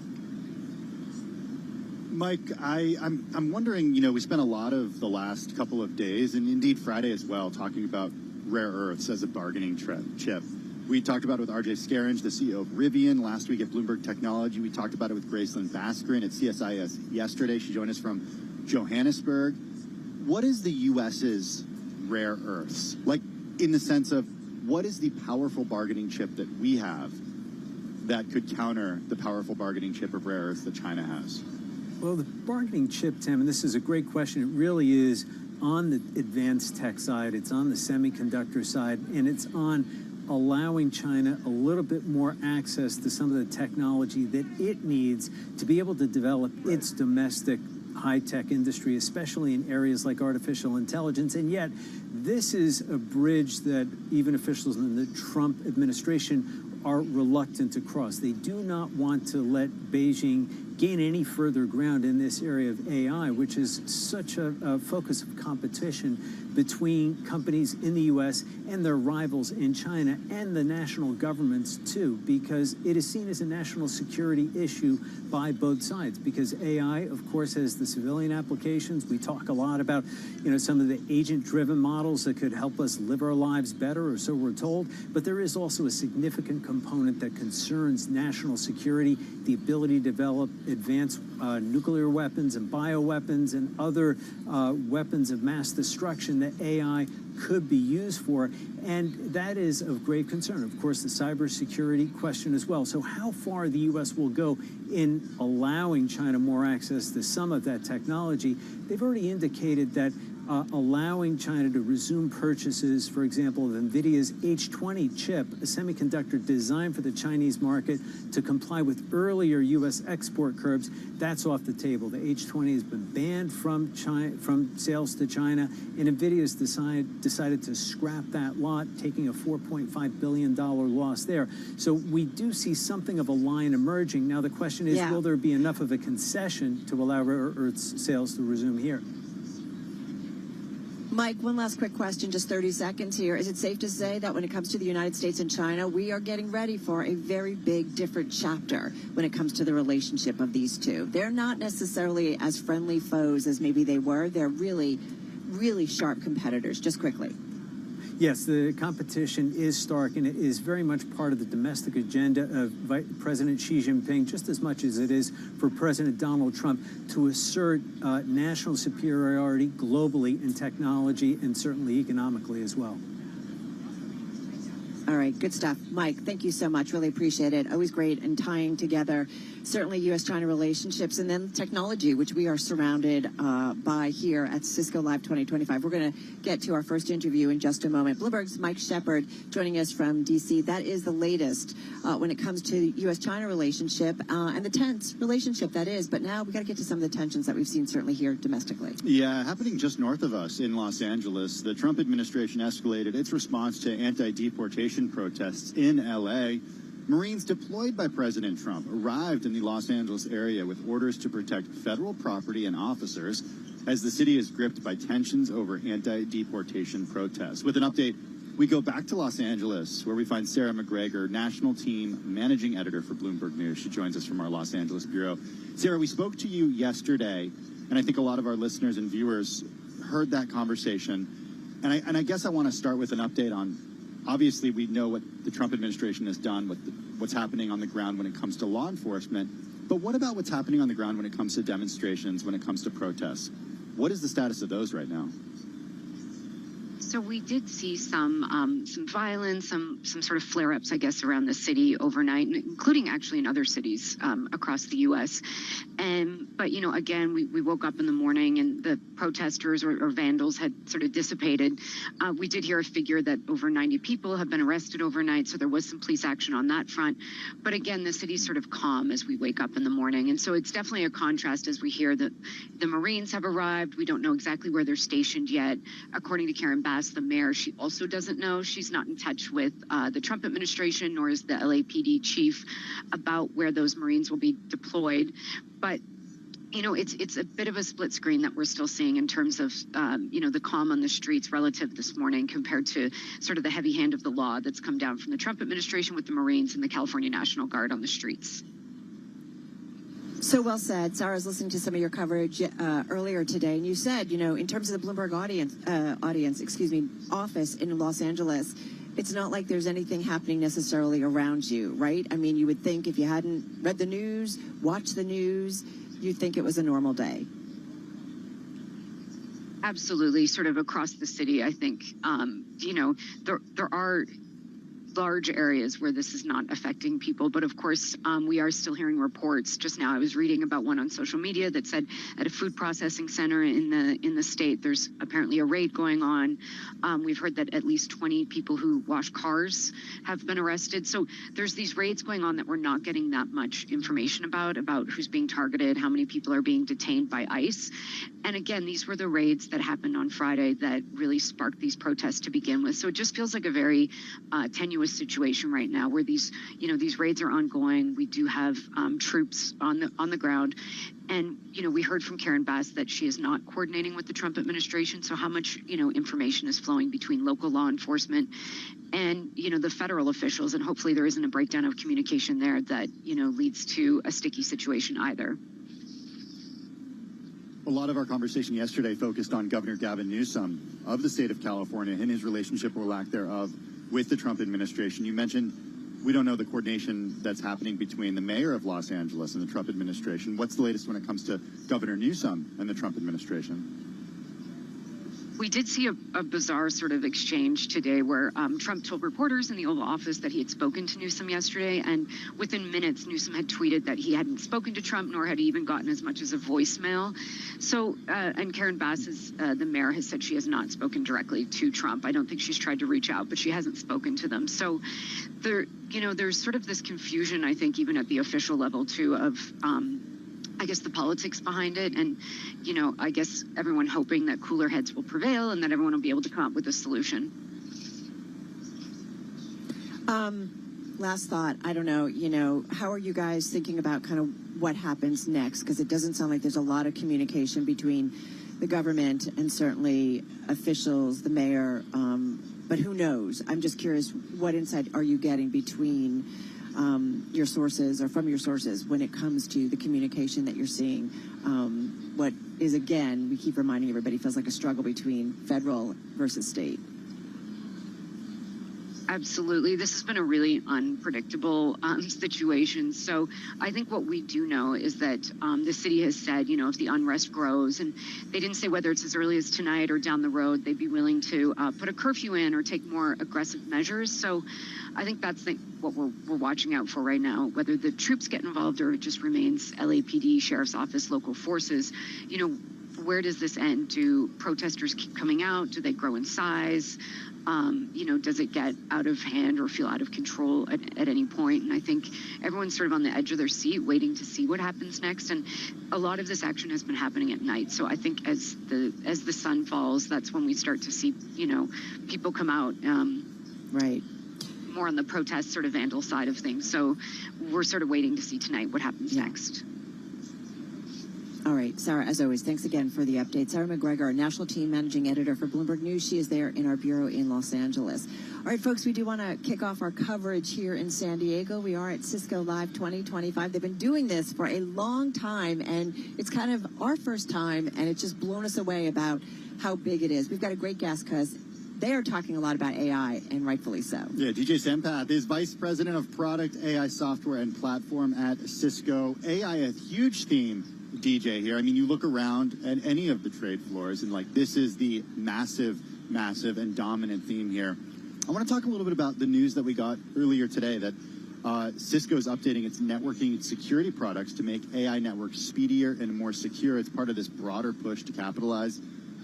Mike, I'm wondering, we spent a lot of the last couple of days, and indeed Friday as well, talking about rare earths as a bargaining chip. We talked about it with RJ Scaringe, the CEO of Rivian, last week at Bloomberg Technology. We talked about it with Gracelyn Baskrin at CSIS yesterday. She joined us from Johannesburg. What is the U.S.'s rare earths? Like, in the sense of, what is the powerful bargaining chip that we have that could counter the powerful bargaining chip of rare earths that China has? Well, the bargaining chip, Tim, and this is a great question. It really is on the advanced tech side, it's on the semiconductor side, and it's on allowing China a little bit more access to some of the technology that it needs to be able to develop its domestic high-tech industry, especially in areas like artificial intelligence. And yet, this is a bridge that even officials in the Trump administration are reluctant to cross. They do not want to let Beijing gain any further ground in this area of AI, which is such a focus of competition between companies in the U.S. and their rivals in China and the national governments, too, because it is seen as a national security issue by both sides, because AI, of course, has the civilian applications. We talk a lot about, some of the agent-driven models that could help us live our lives better, or so we're told, but there is also a significant component that concerns national security, the ability to develop advanced nuclear weapons and bioweapons and other weapons of mass destruction that AI could be used for, and that is of great concern. Of course, the cybersecurity question as well. So how far the U.S. will go in allowing China more access to some of that technology? They've already indicated that allowing China to resume purchases, for example, of NVIDIA's H20 chip, a semiconductor designed for the Chinese market to comply with earlier U.S. export curbs, that's off the table. The H20 has been banned from sales to China, and NVIDIA has decided to scrap that lot, taking a $4.5 billion loss there. So we do see something of a line emerging. Now the question is, will there be enough of a concession to allow rare earths sales to resume here? Mike, one last quick question, just 30 seconds here. Is it safe to say that when it comes to the United States and China, we are getting ready for a very big, different chapter when it comes to the relationship of these two? They're not necessarily as friendly foes as maybe they were. They're really, really sharp competitors. Just quickly. Yes, the competition is stark, and it is very much part of the domestic agenda of President Xi Jinping, just as much as it is for President Donald Trump, to assert national superiority globally in technology and certainly economically as well. All right, good stuff. Mike, thank you so much. Really appreciate it. Always great in tying together certainly U.S.-China relationships and then technology, which we are surrounded by here at Cisco Live 2025. We're going to get to our first interview in just a moment. Bloomberg's Mike Shepard joining us from D.C. That is the latest when it comes to U.S.-China relationship and the tense relationship that is. But now we got to get to some of the tensions that we've seen certainly here domestically. Yeah, happening just north of us in Los Angeles, the Trump administration escalated its response to anti-deportation protests in L.A. Marines deployed by President Trump arrived in the Los Angeles area with orders to protect federal property and officers as the city is gripped by tensions over anti-deportation protests. With an update, we go back to Los Angeles, where we find Sarah McGregor, national team managing editor for Bloomberg News. She joins us from our Los Angeles bureau. Sarah, we spoke to you yesterday, and I think a lot of our listeners and viewers heard that conversation. And I guess I want to start with an update on, obviously, we know what the Trump administration has done, what's happening on the ground when it comes to law enforcement. But what about what's happening on the ground when it comes to demonstrations, when it comes to protests? What is the status of those right now? So we did see some violence, some sort of flare-ups, I guess, around the city overnight, including actually in other cities across the U.S. But, you know, again, we woke up in the morning and the protesters or vandals had sort of dissipated. We did hear a figure that over 90 people have been arrested overnight, so there was some police action on that front. But again, the city's sort of calm as we wake up in the morning. And so it's definitely a contrast as we hear that the Marines have arrived. We don't know exactly where they're stationed yet. According to Karen Bass, the mayor, she also doesn't know. She's not in touch with the Trump administration, nor is the LAPD chief about where those Marines will be deployed. But you know, it's a bit of a split screen that we're still seeing in terms of, you know, the calm on the streets relative this morning compared to sort of the heavy hand of the law that's come down from the Trump administration with the Marines and the California National Guard on the streets. So well said. Sarah, I was listening to some of your coverage earlier today, and you said, you know, in terms of the Bloomberg office in Los Angeles, it's not like there's anything happening necessarily around you, right? I mean, you would think if you hadn't read the news, watched the news, you'd think it was a normal day. Absolutely. Sort of across the city, I think, you know, there are large areas where this is not affecting people. But of course, we are still hearing reports. Just now I was reading about one on social media that said at a food processing center in the state, there's apparently a raid going on. We've heard that at least 20 people who wash cars have been arrested. So there's these raids going on that we're not getting that much information about who's being targeted, how many people are being detained by ICE. And again, these were the raids that happened on Friday that really sparked these protests to begin with. So it just feels like a very tenuous situation right now where these raids are ongoing. We do have troops on the ground. And, you know, we heard from Karen Bass that she is not coordinating with the Trump administration. So how much, you know, information is flowing between local law enforcement and, you know, the federal officials? And hopefully there isn't a breakdown of communication there that, you know, leads to a sticky situation either. A lot of our conversation yesterday focused on Governor Gavin Newsom of the state of California and his relationship or lack thereof with the Trump administration. You mentioned we don't know the coordination that's happening between the mayor of Los Angeles and the Trump administration. What's the latest when it comes to Governor Newsom and the Trump administration? We did see a bizarre sort of exchange today where Trump told reporters in the Oval Office that he had spoken to Newsom yesterday, and within minutes, Newsom had tweeted that he hadn't spoken to Trump, nor had he even gotten as much as a voicemail. So, and Karen Bass, the mayor, has said she has not spoken directly to Trump. I don't think she's tried to reach out, but she hasn't spoken to them. So, there's sort of this confusion, I think, even at the official level, too, of I guess the politics behind it, and you know, I guess everyone hoping that cooler heads will prevail and that everyone will be able to come up with a solution. Last thought, I don't know, you know, how are you guys thinking about kind of what happens next? Because it doesn't sound like there's a lot of communication between the government and certainly officials, the mayor, but who knows? I'm just curious, what insight are you getting between your sources or from your sources when it comes to the communication that you're seeing? What is, again, we keep reminding everybody, feels like a struggle between federal versus state. Absolutely. This has been a really unpredictable situation. So I think what we do know is that the city has said, you know, if the unrest grows, and they didn't say whether it's as early as tonight or down the road, they'd be willing to put a curfew in or take more aggressive measures. So I think that's what we're watching out for right now, whether the troops get involved or it just remains LAPD, Sheriff's Office, local forces. You know, where does this end? Do protesters keep coming out? Do they grow in size? You know, does it get out of hand or feel out of control at any point? And I think everyone's sort of on the edge of their seat waiting to see what happens next. And a lot of this action has been happening at night. So I think as the sun falls, that's when we start to see, you know, people come out. Right. More on the protest sort of vandal side of things. So we're sort of waiting to see tonight what happens next. All right, Sarah, as always, thanks again for the update. Sarah McGregor, National Team Managing Editor for Bloomberg News. She is there in our bureau in Los Angeles. All right, folks, we do want to kick off our coverage here in San Diego. We are at Cisco Live 2025. They've been doing this for a long time, and it's kind of our first time, and it's just blown us away about how big it is. We've got a great guest because they are talking a lot about AI, and rightfully so. Yeah, DJ Sampath is Vice President of Product, AI Software, and Platform at Cisco. AI, a huge theme, DJ, here. I mean, you look around at any of the trade floors, and like, this is the massive massive and dominant theme here. I want to talk a little bit about the news that we got earlier today that Cisco is updating its networking and security products to make AI networks speedier and more secure. It's part of this broader push to capitalize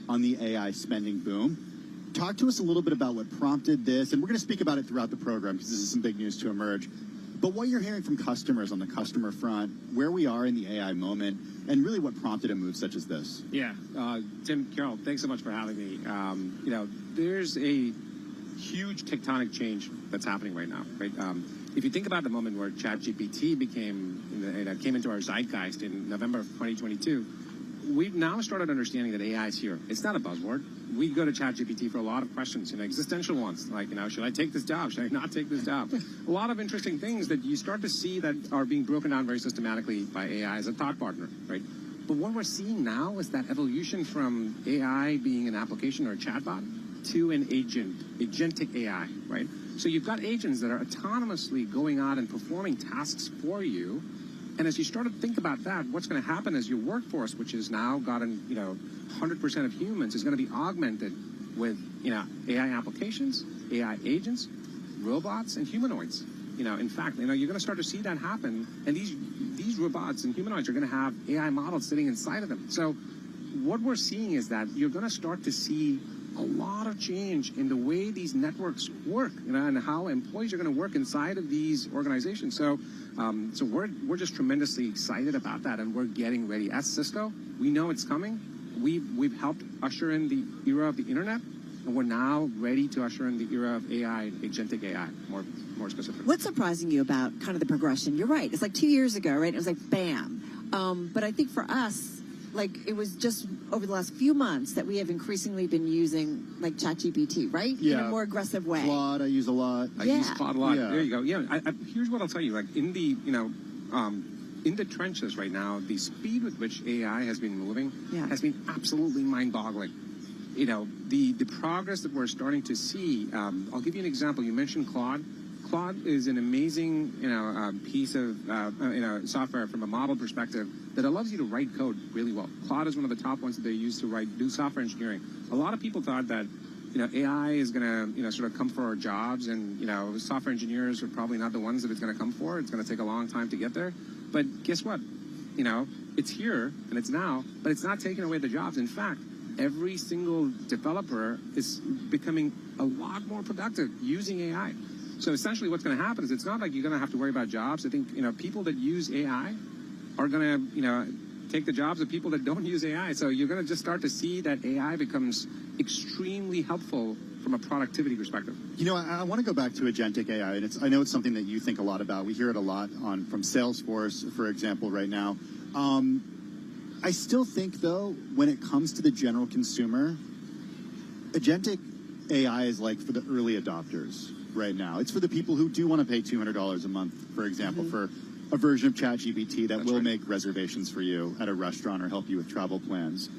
on the AI spending boom. Talk to us a little bit about what prompted this, and we're going to speak about it throughout the program because this is some big news to emerge. But what you're hearing from customers on the customer front, where we are in the AI moment, and really what prompted a move such as this. Yeah, Tim, Carol, thanks so much for having me. There's a huge tectonic change that's happening right now, right? If you think about the moment where ChatGPT came into our zeitgeist in November of 2022, we've now started understanding that AI is here. It's not a buzzword. We go to ChatGPT for a lot of questions, existential ones, like, should I take this job? Should I not take this job? A lot of interesting things that you start to see that are being broken down very systematically by AI as a thought partner, right? But what we're seeing now is that evolution from AI being an application or a chatbot to an agentic AI, right? So you've got agents that are autonomously going out and performing tasks for you. And as you start to think about that, what's going to happen is your workforce, which has now gotten, 100% of humans, is going to be augmented with, AI applications, AI agents, robots, and humanoids. In fact, you're going to start to see that happen. And these robots and humanoids are going to have AI models sitting inside of them. So what we're seeing is that you're going to start to see a lot of change in the way these networks work, and how employees are going to work inside of these organizations. So we're just tremendously excited about that, and we're getting ready. As Cisco, we know it's coming. We've helped usher in the era of the internet, and we're now ready to usher in the era of AI, agentic AI, more specifically. What's surprising you about kind of the progression? You're right. It's like 2 years ago, right? It was like bam. But I think for us, it was just over the last few months that we have increasingly been using ChatGPT, right? Yeah. In a more aggressive way. Claude, I use a lot. I use Claude a lot. Yeah. There you go. Yeah. Here's what I'll tell you. In the trenches right now, the speed with which AI has been moving has been absolutely mind-boggling. The progress that we're starting to see. I'll give you an example. You mentioned Claude. Claude is an amazing, piece of, software from a model perspective that allows you to write code really well. Claude is one of the top ones that they use to do software engineering. A lot of people thought that, AI is going to, sort of come for our jobs, and, software engineers are probably not the ones that it's going to come for. It's going to take a long time to get there. But guess what? It's here and it's now, but it's not taking away the jobs. In fact, every single developer is becoming a lot more productive using AI. So essentially what's going to happen is it's not like you're going to have to worry about jobs. I think, people that use AI are going to, take the jobs of people that don't use AI. So you're going to just start to see that AI becomes extremely helpful from a productivity perspective. I want to go back to agentic AI, and I know it's something that you think a lot about. We hear it a lot from Salesforce, for example, right now. I still think, though, when it comes to the general consumer, agentic AI is for the early adopters right now. It's for the people who do want to pay $200 a month, for example, for a version of ChatGPT that will make reservations for you at a restaurant or help you with travel plans.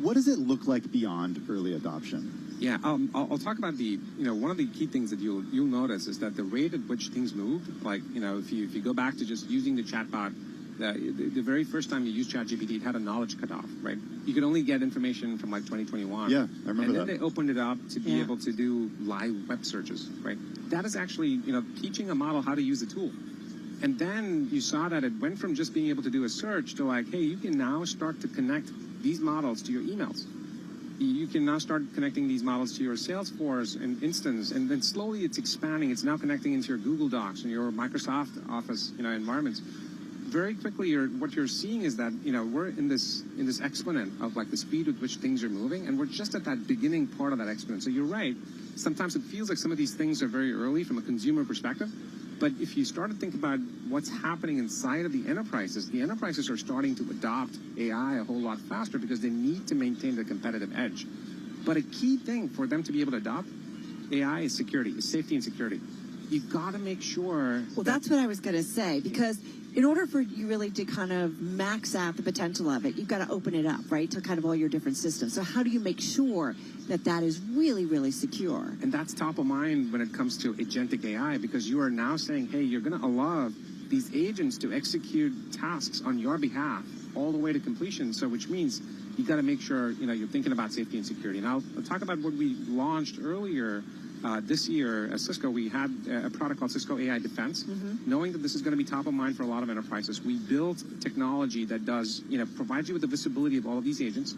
What does it look like beyond early adoption? Yeah, I'll talk about one of the key things that you'll notice is that the rate at which things move, if you go back to just using the chatbot, the very first time you used ChatGPT, it had a knowledge cutoff, right? You could only get information from 2021. Yeah, I remember that. And then they opened it up to be able to do live web searches, right? That is actually, teaching a model how to use the tool. And then you saw that it went from just being able to do a search to hey, you can now start to connect these models to your emails. You can now start connecting these models to your Salesforce and instance, and then slowly it's expanding. It's now connecting into your Google Docs and your Microsoft Office, environments. Very quickly, what you're seeing is that we're in this exponent of the speed with which things are moving, and we're just at that beginning part of that exponent. So you're right. Sometimes it feels like some of these things are very early from a consumer perspective. But if you start to think about what's happening inside of the enterprises are starting to adopt AI a whole lot faster because they need to maintain the competitive edge. But a key thing for them to be able to adopt AI is security, is safety and security. You've got to make sure. Well, that's what I was going to say, because in order for you really to kind of max out the potential of it, you've got to open it up, right, to kind of all your different systems. So how do you make sure that is really, really secure? And that's top of mind when it comes to agentic AI, because you are now saying, hey, you're going to allow these agents to execute tasks on your behalf all the way to completion. So which means you got to make sure, you know, you're thinking about safety and security. And I'll talk about what we launched earlier this year at Cisco. We had a product called Cisco AI Defense. Knowing that this is going to be top of mind for a lot of enterprises, we built technology that does, you know, provides you with the visibility of all of these agents,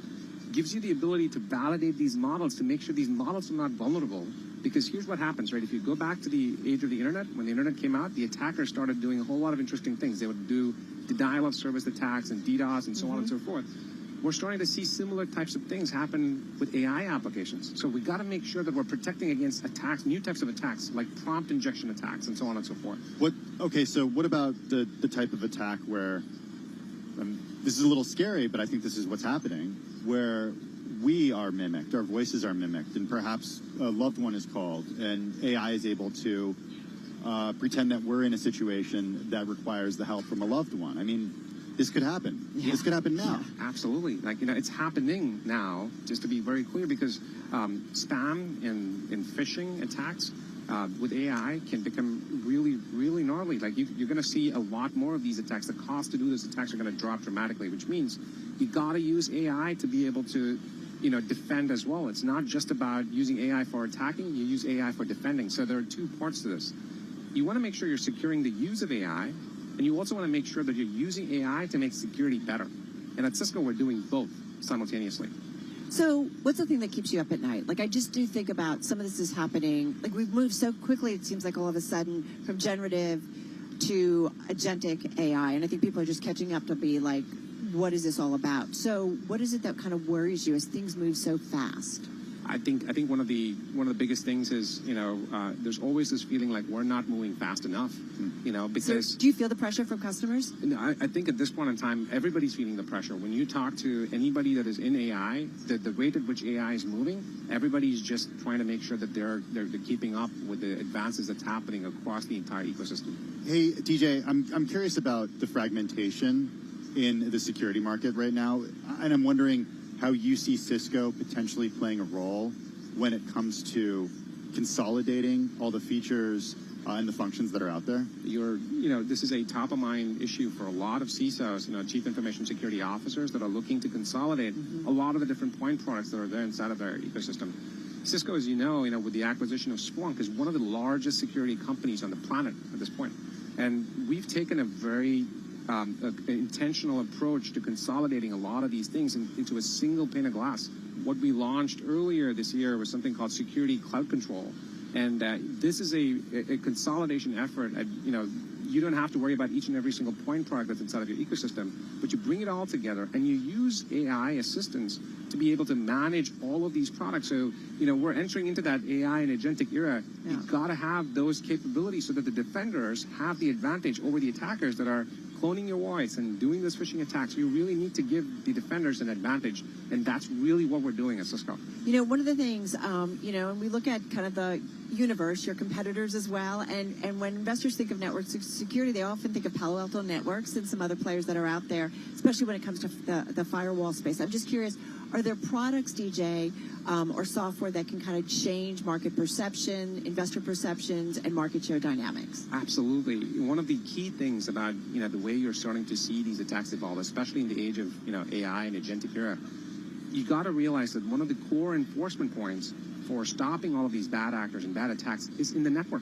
gives you the ability to validate these models to make sure these models are not vulnerable. Because here's what happens, right? If you go back to the age of the internet, when the internet came out, the attackers started doing a whole lot of interesting things. They would do denial of service attacks and DDoS and so on and so forth. We're starting to see similar types of things happen with AI applications. So we got to make sure that we're protecting against attacks, new types of attacks, like prompt injection attacks and so on and so forth. Okay, so what about the type of attack where, this is a little scary, but I think this is what's happening, where we are mimicked, our voices are mimicked, and perhaps a loved one is called, and AI is able to pretend that we're in a situation that requires the help from a loved one. I mean, this could happen. Yeah. This could happen now. Yeah, absolutely. Like, you know, it's happening now, just to be very clear, because spam and phishing attacks with AI can become really, really gnarly. Like, you're going to see a lot more of these attacks. The cost to do those attacks are going to drop dramatically, which means you got to use AI to be able to, you know, defend as well. It's not just about using AI for attacking, you use AI for defending. So there are two parts to this. You want to make sure you're securing the use of AI, and you also want to make sure that you're using AI to make security better. And at Cisco, we're doing both simultaneously. So what's the thing that keeps you up at night? Like, I just do think about some of this is happening. Like, we've moved so quickly, it seems like all of a sudden, from generative to agentic AI. And I think people are just catching up to be like, what is this all about? So what is it that kind of worries you as things move so fast? I think one of the biggest things is, you know, there's always this feeling like we're not moving fast enough, you know, because. So do you feel the pressure from customers? I think at this point in time, everybody's feeling the pressure. When you talk to anybody that is in AI, the rate at which AI is moving, everybody's just trying to make sure that they're keeping up with the advances that's happening across the entire ecosystem. Hey, DJ, I'm curious about the fragmentation in the security market right now, and I'm wondering how you see Cisco potentially playing a role when it comes to consolidating all the features and the functions that are out there. You know, this is a top of mind issue for a lot of CISOs, you know, Chief Information Security Officers that are looking to consolidate a lot of the different point products that are there inside of their ecosystem. Cisco, as you know, with the acquisition of Splunk, is one of the largest security companies on the planet at this point. And we've taken a very intentional approach to consolidating a lot of these things into a single pane of glass. What we launched earlier this year was something called Security Cloud Control, and this is a consolidation effort. You know, you don't have to worry about each and every single point product that's inside of your ecosystem, but you bring it all together and you use AI assistance to be able to manage all of these products. So, you know, we're entering into that AI and agentic era. Yeah. You've got to have those capabilities so that the defenders have the advantage over the attackers that are cloning your voice and doing those phishing attacks. You really need to give the defenders an advantage, and that's really what we're doing at Cisco. You know, one of the things, you know, and we look at kind of the universe, your competitors as well, and when investors think of network security, they often think of Palo Alto Networks and some other players that are out there, especially when it comes to the firewall space. I'm just curious, are there products, DJ, or software that can kind of change market perception, investor perceptions, and market share dynamics? Absolutely. One of the key things about, you know, the way you're starting to see these attacks evolve, especially in the age of, you know, AI and agentic era, you got to realize that one of the core enforcement points for stopping all of these bad actors and bad attacks is in the network.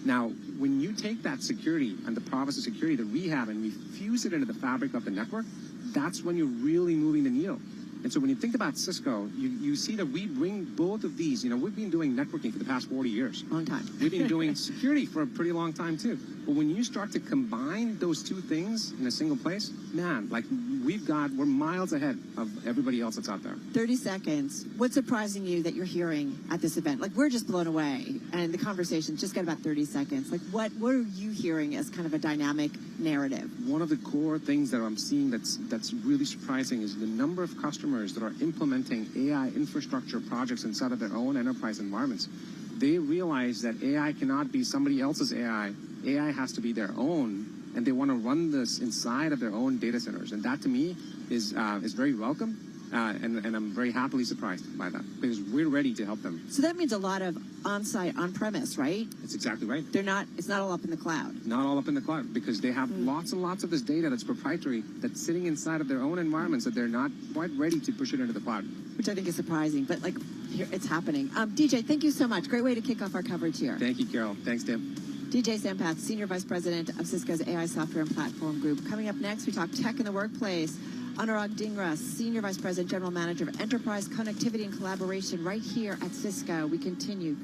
Now, when you take that security and the promise of security that we have and we fuse it into the fabric of the network, that's when you're really moving the needle. And so when you think about Cisco, you see that we bring both of these. You know, we've been doing networking for the past 40 years. Long time. We've been doing security for a pretty long time, too. But when you start to combine those two things in a single place, man, like we're miles ahead of everybody else that's out there. 30 seconds. What's surprising you that you're hearing at this event? Like, we're just blown away, and the conversation's just got about 30 seconds. Like, what are you hearing as kind of a dynamic narrative? One of the core things that I'm seeing that's really surprising is the number of customers that are implementing AI infrastructure projects inside of their own enterprise environments. They realize that AI cannot be somebody else's AI. AI has to be their own, and they want to run this inside of their own data centers. And that, to me, is very welcome. And I'm very happily surprised by that because we're ready to help them. So that means a lot of on-site, on-premise, right? That's exactly right. It's not all up in the cloud. Not all up in the cloud because they have lots and lots of this data that's proprietary that's sitting inside of their own environments that they're not quite ready to push it into the cloud. Which I think is surprising, but like here, it's happening. DJ, thank you so much. Great way to kick off our coverage here. Thank you, Carol. Thanks, Tim. DJ Sampath, Senior Vice President of Cisco's AI Software and Platform Group. Coming up next, we talk tech in the workplace. Anurag Dhingra, Senior Vice President, General Manager of Enterprise Connectivity and Collaboration right here at Cisco. We continue.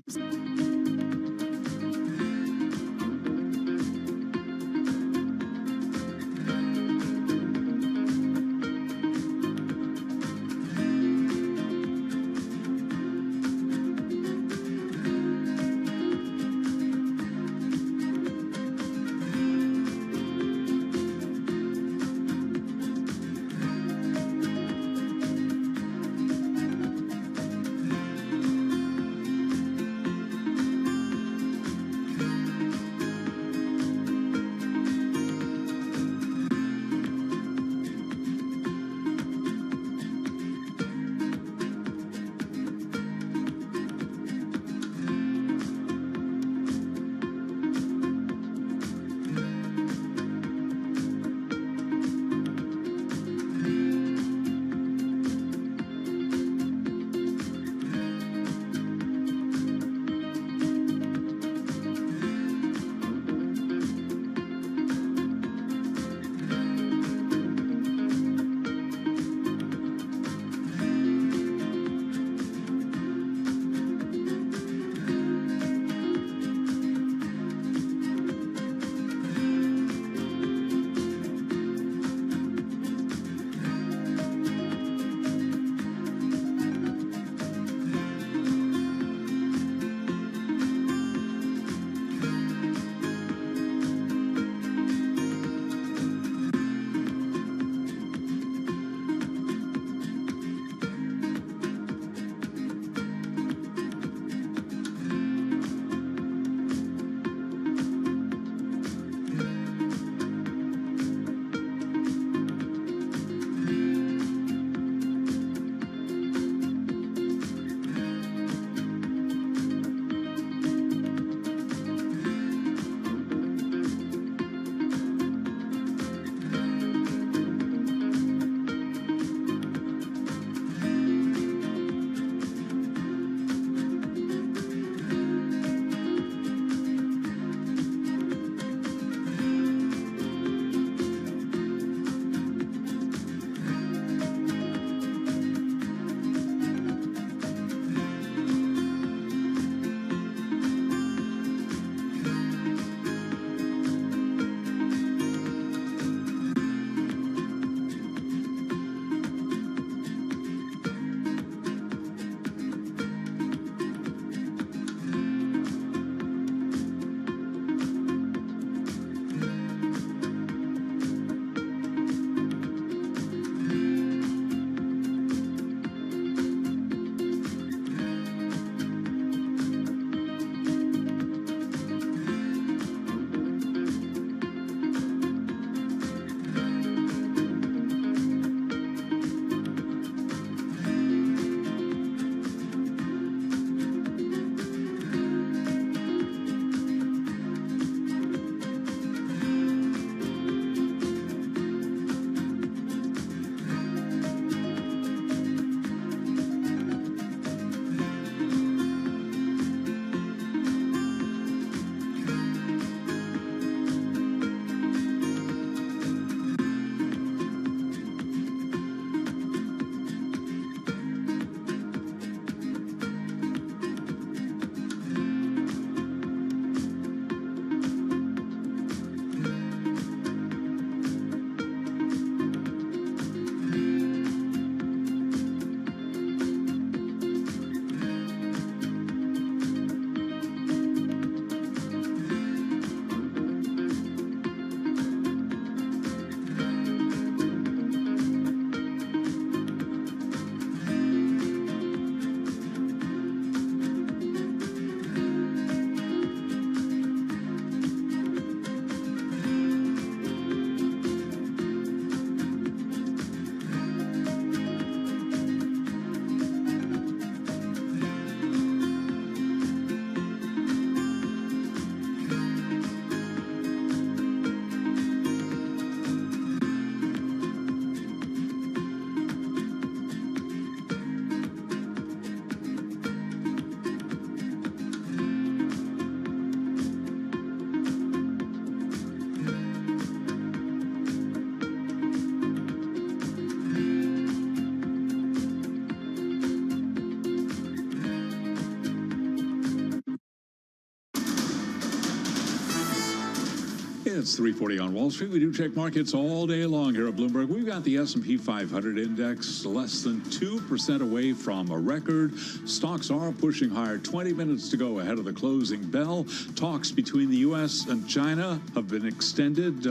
It's 3:40 on Wall Street. We do check markets all day long here at Bloomberg. We've got the S&P 500 index less than 2% away from a record. Stocks are pushing higher. 20 minutes to go ahead of the closing bell. Talks between the U.S. and China have been extended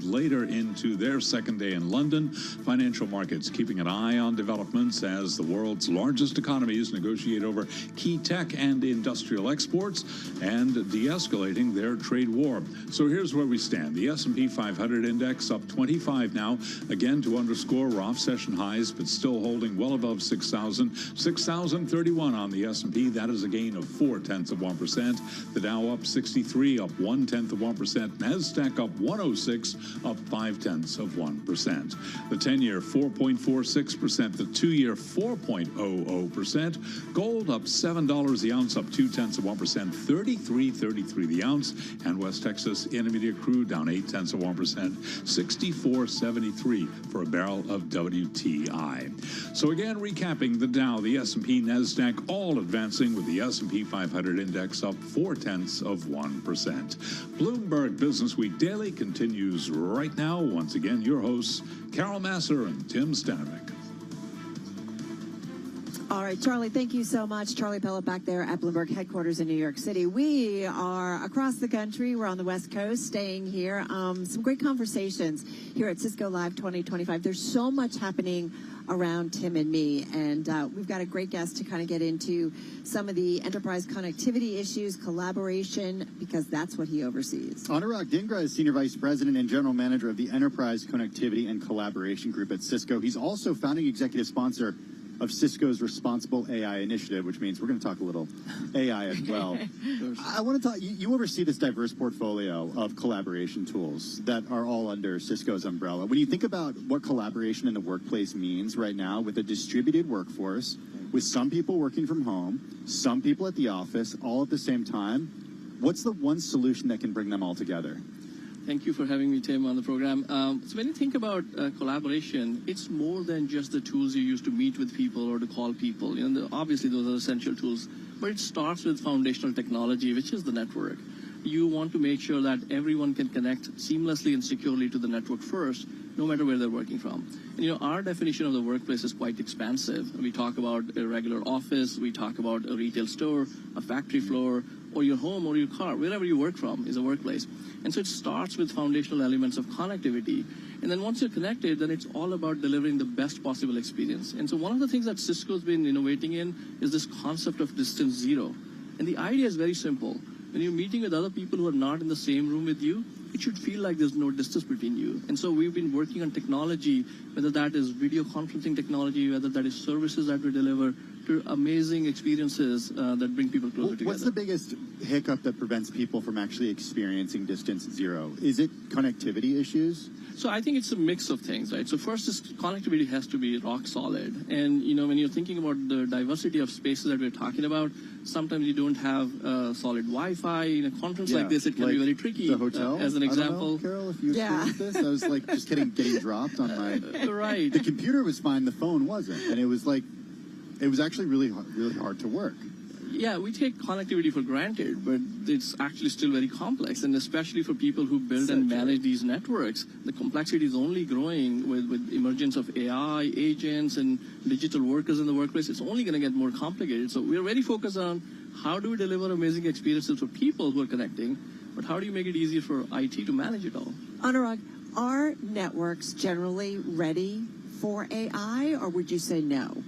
later into their second day in London. Financial markets keeping an eye on developments as the world's largest economies negotiate over key tech and industrial exports and de-escalating their trade war. So here's where we stand. The S&P 500 index up 25 now. Again, to underscore, we're off session highs, but still holding well above 6,000. 6,031 on the S&P. That is a gain of 0.4%. The Dow up 63, up 0.1%. NASDAQ up 106, up 0.5%. The 10-year 4.46%. The 2-year 4.00%. Gold up $7 the ounce, up 0.2%. 33.33 the ounce. And West Texas Intermediate crude down 0.8%, 64.73 for a barrel of WTI. So again, recapping the Dow, the S&P, NASDAQ, all advancing with the S&P 500 index up 0.4%. Bloomberg Business Week Daily continues right now. Once again, your hosts, Carol Masser and Tim Stanovic. All right, Charlie, thank you so much. Charlie Pellet back there at Bloomberg headquarters in New York City. We are across the country. We're on the West Coast, staying here. Some great conversations here at Cisco Live 2025. There's so much happening around Tim and me, and we've got a great guest to kind of get into some of the enterprise connectivity issues, collaboration, because that's what he oversees. Anurag Dhingra is Senior Vice President and General Manager of the Enterprise Connectivity and Collaboration Group at Cisco. He's also founding executive sponsor of Cisco's Responsible AI Initiative, which means we're going to talk a little AI as well. I want to talk, you oversee this diverse portfolio of collaboration tools that are all under Cisco's umbrella. When you think about what collaboration in the workplace means right now with a distributed workforce, with some people working from home, some people at the office, all at the same time, what's the one solution that can bring them all together? Thank you for having me, Tim, on the program. So when you think about collaboration, it's more than just the tools you use to meet with people or to call people. You know, obviously, those are essential tools, but it starts with foundational technology, which is the network. You want to make sure that everyone can connect seamlessly and securely to the network first, no matter where they're working from. And, you know, our definition of the workplace is quite expansive. We talk about a regular office, we talk about a retail store, a factory floor, or your home or your car, wherever you work from is a workplace. And so it starts with foundational elements of connectivity. And then once you're connected, then it's all about delivering the best possible experience. And so one of the things that Cisco's been innovating in is this concept of distance zero. And the idea is very simple. When you're meeting with other people who are not in the same room with you, it should feel like there's no distance between you. And so we've been working on technology, whether that is video conferencing technology, whether that is services that we deliver, to amazing experiences that bring people closer together. What's the biggest hiccup that prevents people from actually experiencing distance zero? Is it connectivity issues? So I think it's a mix of things, right? So first is connectivity has to be rock solid. And, you know, when you're thinking about the diversity of spaces that we're talking about, sometimes you don't have solid Wi-Fi. In a conference like this, it can be very tricky. The hotel? As an example. I don't know, Carol, if you experienced this. I was like just getting dropped on my... Right. The computer was fine, the phone wasn't. And it was like, it was actually really hard to work. Yeah, we take connectivity for granted, but it's actually still very complex, and especially for people who build and manage these networks, the complexity is only growing with emergence of AI, agents, and digital workers in the workplace. It's only going to get more complicated. So we're very focused on how do we deliver amazing experiences for people who are connecting, but how do you make it easier for IT to manage it all? Anurag, are networks generally ready for AI, or would you say no?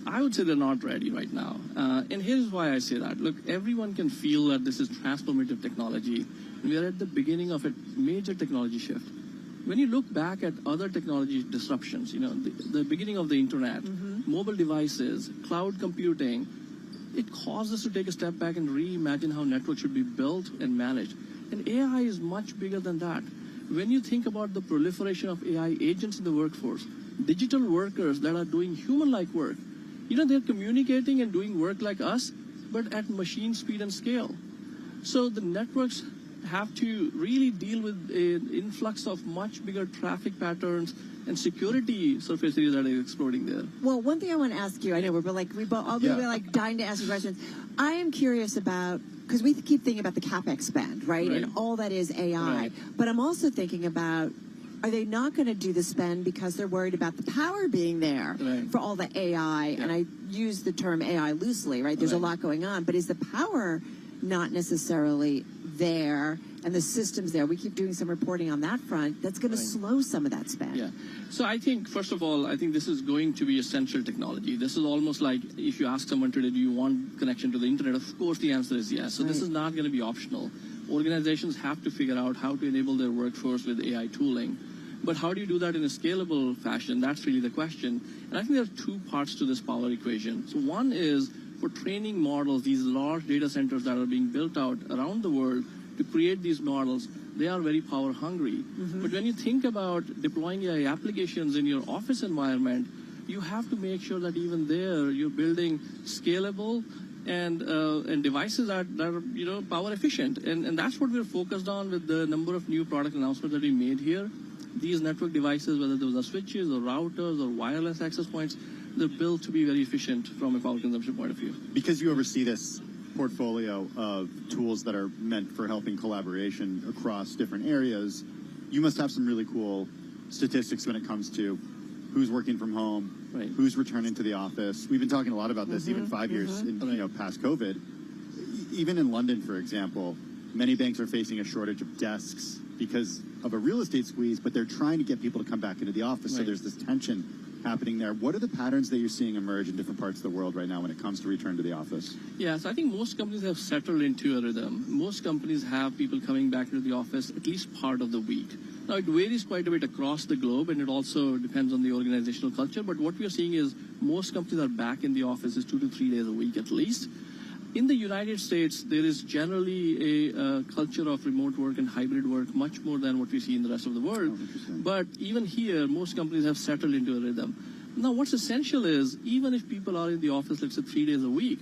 I would say they're not ready right now. And here's why I say that. Look, everyone can feel that this is transformative technology. We are at the beginning of a major technology shift. When you look back at other technology disruptions, you know, the beginning of the internet, mobile devices, cloud computing, it caused us to take a step back and reimagine how networks should be built and managed. And AI is much bigger than that. When you think about the proliferation of AI agents in the workforce, digital workers that are doing human-like work, you know, they're communicating and doing work like us, but at machine speed and scale. So the networks have to really deal with an influx of much bigger traffic patterns and security surface areas that are exploding there. Well, one thing I want to ask you, I know we're like dying to ask you questions. I am curious about, because we keep thinking about the CapEx spend, right? And all that is AI. Right. But I'm also thinking about, are they not going to do the spend because they're worried about the power being there for all the AI? And I use the term AI loosely, right? There's a lot going on, but is the power not necessarily there and the systems there? We keep doing some reporting on that front. That's going to slow some of that spend. Yeah. So I think, first of all, I think this is going to be essential technology. This is almost like if you ask someone today, do you want connection to the internet? Of course, the answer is yes. So this is not going to be optional. Organizations have to figure out how to enable their workforce with AI tooling. But how do you do that in a scalable fashion? That's really the question. And I think there are two parts to this power equation. So one is for training models, these large data centers that are being built out around the world to create these models, they are very power hungry. But when you think about deploying AI applications in your office environment, you have to make sure that even there you're building scalable and devices that are power efficient. And that's what we're focused on with the number of new product announcements that we made here. These network devices, whether those are switches or routers or wireless access points, they're built to be very efficient from a power consumption point of view. Because you oversee this portfolio of tools that are meant for helping collaboration across different areas, you must have some really cool statistics when it comes to who's working from home, who's returning to the office. We've been talking a lot about this even 5 years past COVID. Even in London, for example, many banks are facing a shortage of desks because of a real estate squeeze, but they're trying to get people to come back into the office. So there's this tension happening there. What are the patterns that you're seeing emerge in different parts of the world right now when it comes to return to the office? Yeah, so I think most companies have settled into a rhythm. Most companies have people coming back into the office at least part of the week. Now, it varies quite a bit across the globe, and it also depends on the organizational culture. But what we are seeing is most companies are back in the office 2 to 3 days a week at least. In the United States, there is generally a culture of remote work and hybrid work, much more than what we see in the rest of the world. But even here, most companies have settled into a rhythm. Now, what's essential is, even if people are in the office, let's say 3 days a week,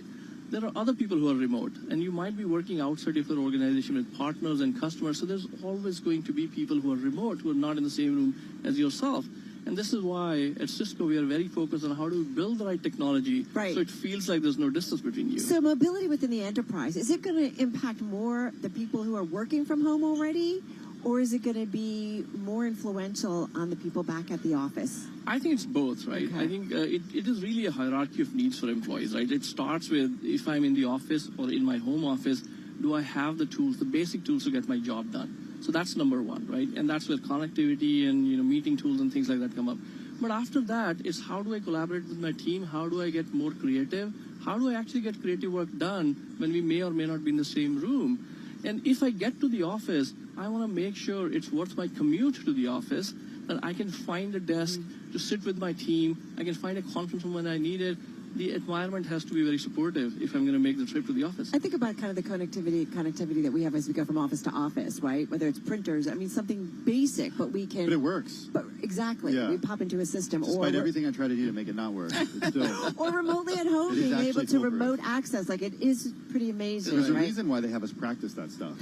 there are other people who are remote, and you might be working outside of your organization with partners and customers, so there's always going to be people who are remote, who are not in the same room as yourself. And this is why at Cisco we are very focused on how to build the right technology so it feels like there's no distance between you. So mobility within the enterprise, is it going to impact more the people who are working from home already, or is it going to be more influential on the people back at the office? I think it's both, right? I think it is really a hierarchy of needs for employees, right? It starts with, if I'm in the office or in my home office, do I have the tools, the basic tools to get my job done? So that's number one, right? And that's where connectivity and meeting tools and things like that come up. But after that, it's how do I collaborate with my team? How do I get more creative? How do I actually get creative work done when we may or may not be in the same room? And if I get to the office, I want to make sure it's worth my commute to the office, that I can find a desk to sit with my team. I can find a conference room when I need it. The environment has to be very supportive if I'm going to make the trip to the office. I think about kind of the connectivity that we have as we go from office to office, right? Whether it's printers, I mean, something basic, but we can... But it works. But exactly. Yeah. We pop into a system. Despite everything I try to do to make it not work. It's still... Or remotely at home, being able to remote access. Like, it is pretty amazing, There's a reason why they have us practice that stuff.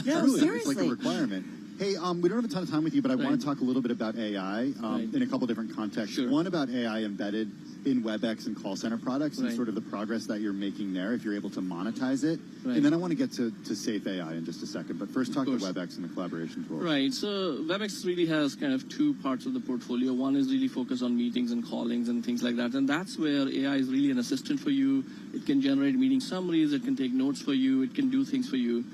No, Truly, seriously. It's like a requirement. Hey, we don't have a ton of time with you, but I want to talk a little bit about AI in a couple different contexts. One about AI embedded in WebEx and call center products and sort of the progress that you're making there, if you're able to monetize it. And then I want to get to Safe AI in just a second. But first talk to WebEx and the collaboration tool. Right. So WebEx really has kind of two parts of the portfolio. One is really focused on meetings and callings and things like that. And that's where AI is really an assistant for you. It can generate meeting summaries. It can take notes for you. It can do things for you.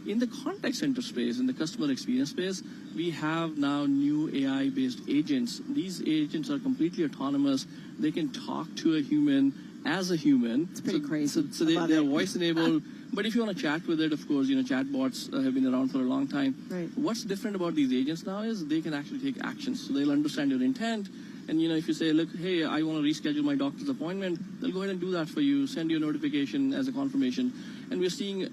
In the contact center space, in the customer experience space, we have now new AI-based agents. These agents are completely autonomous. They can talk to a human as a human. It's pretty crazy. So they're voice-enabled. But if you want to chat with it, of course, chatbots have been around for a long time. Right. What's different about these agents now is they can actually take actions. So they'll understand your intent. And, if you say, look, hey, I want to reschedule my doctor's appointment, they'll go ahead and do that for you, send you a notification as a confirmation. And we're seeing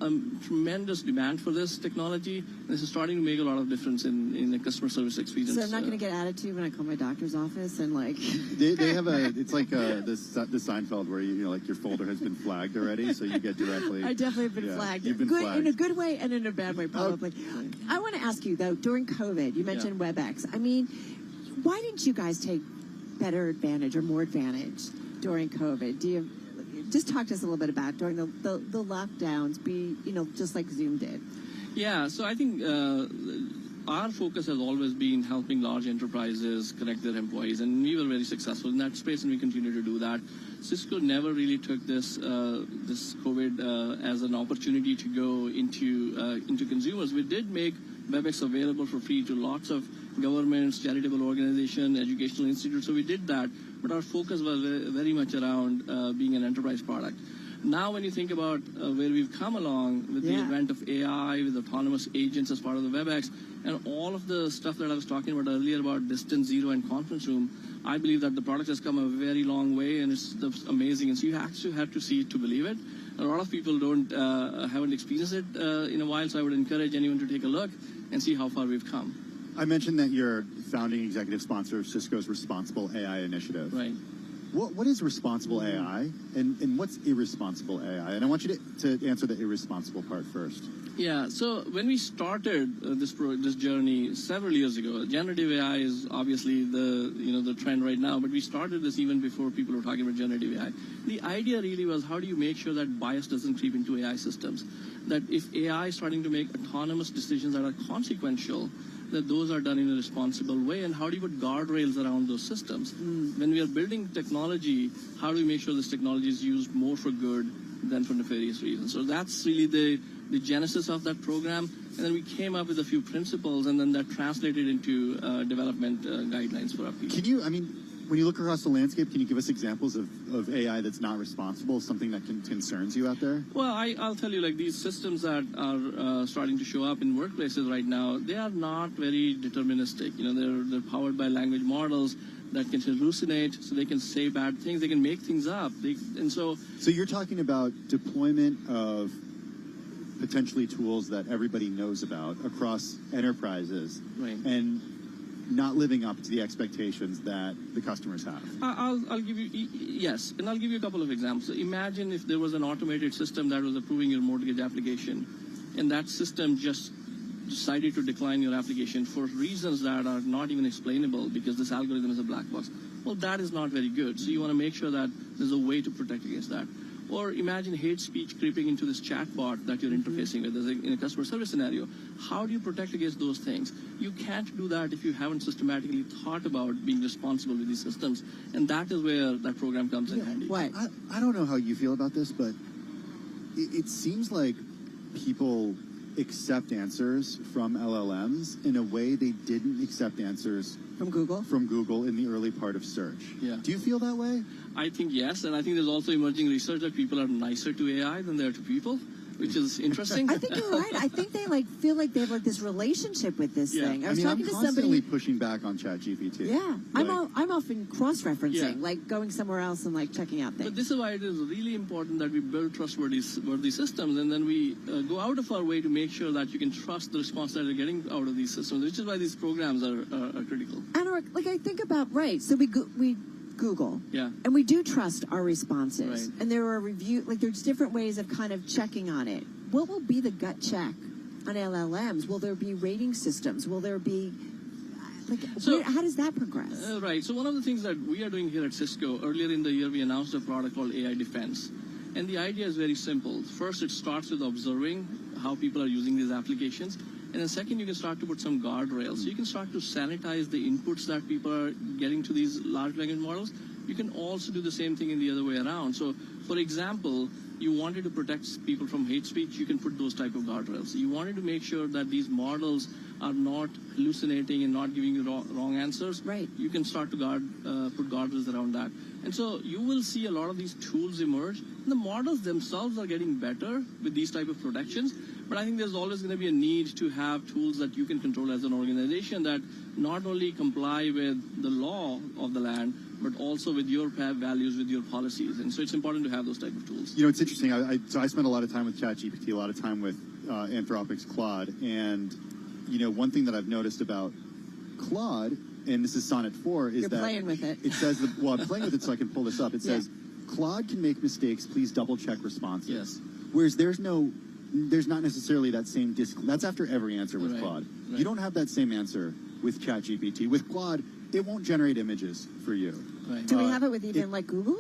tremendous demand for this technology. This is starting to make a lot of difference in the customer service experience. So I'm not going to get attitude when I call my doctor's office and like. They have it's like the Seinfeld where you know like your folder has been flagged already, so you get directly. I definitely have been flagged. You've been flagged. flagged In a good way and in a bad way, probably. I want to ask you though, during COVID, you mentioned WebEx. I mean, why didn't you guys take better advantage or more advantage during COVID? Do you just talk to us a little bit about during the lockdowns, just like Zoom did? Yeah, so I think our focus has always been helping large enterprises connect their employees, and we were very successful in that space, and we continue to do that. Cisco never really took this COVID as an opportunity to go into consumers. We did make WebEx available for free to lots of governments, charitable organizations, educational institutes. So we did that, but our focus was very much around being an enterprise product. Now, when you think about where we've come along with the advent of AI, with autonomous agents as part of the WebEx, and all of the stuff that I was talking about earlier about distance zero and conference room, I believe that the product has come a very long way, and it's amazing. And so you actually have to see it to believe it. A lot of people haven't experienced it in a while, so I would encourage anyone to take a look and see how far we've come. I mentioned that you're founding executive sponsor of Cisco's Responsible AI Initiative. Right. What is responsible AI, and what's irresponsible AI? And I want you to answer the irresponsible part first. Yeah, so when we started this journey several years ago, generative AI is obviously the trend right now, but we started this even before people were talking about generative AI. The idea really was, how do you make sure that bias doesn't creep into AI systems? That if AI is starting to make autonomous decisions that are consequential, that those are done in a responsible way, and how do you put guardrails around those systems? When we are building technology, how do we make sure this technology is used more for good than for nefarious reasons? So that's really the genesis of that program, and then we came up with a few principles, and then that translated into development guidelines for our people. Can you, when you look across the landscape, can you give us examples of AI that's not responsible, something that concerns you out there? Well, I'll tell you, like these systems that are starting to show up in workplaces right now, they are not very deterministic. They're powered by language models that can hallucinate, so they can say bad things, they can make things up. So you're talking about deployment of potentially tools that everybody knows about across enterprises, right, and not living up to the expectations that the customers have. I'll give you, yes, and I'll give you a couple of examples. Imagine if there was an automated system that was approving your mortgage application, and that system just decided to decline your application for reasons that are not even explainable because this algorithm is a black box. Well, that is not very good. So you want to make sure that there's a way to protect against that. Or imagine hate speech creeping into this chatbot that you're interfacing with in a customer service scenario. How do you protect against those things? You can't do that if you haven't systematically thought about being responsible with these systems. And that is where that program comes in handy. What? I don't know how you feel about this, but it seems like people accept answers from LLMs in a way they didn't accept answers from Google in the early part of search. Yeah. Do you feel that way? I think yes, and I think there's also emerging research that people are nicer to AI than they are to people, which is interesting. I think you're right. I think they feel like they have this relationship with this thing. I was talking to constantly pushing back on ChatGPT. Yeah, I'm often cross-referencing, like going somewhere else and like checking out things. But this is why it is really important that we build trustworthy systems, and then we go out of our way to make sure that you can trust the response that you're getting out of these systems, which is why these programs are critical. And I think about so we Google. Yeah. And we do trust our responses. Right. And there are there's different ways of kind of checking on it. What will be the gut check on LLMs? Will there be rating systems? Will there be, how does that progress? Right. So one of the things that we are doing here at Cisco, earlier in the year, we announced a product called AI Defense. And the idea is very simple. First, it starts with observing how people are using these applications. And then second, you can start to put some guardrails. So you can start to sanitize the inputs that people are getting to these large language models. You can also do the same thing in the other way around. So, for example, you wanted to protect people from hate speech, you can put those type of guardrails. You wanted to make sure that these models are not hallucinating and not giving you wrong answers. Right. You can start to put guardrails around that. And so you will see a lot of these tools emerge. The models themselves are getting better with these type of protections, But I think there's always going to be a need to have tools that you can control as an organization that not only comply with the law of the land, but also with your values, with your policies. And so it's important to have those type of tools. You know, it's interesting. So I spent a lot of time with ChatGPT, a lot of time with Anthropic's Claude. And, you know, one thing that I've noticed about Claude, and this is Sonnet 4, is You're that playing with it. It says, well, I'm playing with it so I can pull this up. It says, Claude can make mistakes. Please double check responses. Yes. Whereas there's not necessarily that same that's after every answer with Claude. Right. You don't have that same answer with ChatGPT. With Claude, it won't generate images for you. Right. Do we have it with even like Google?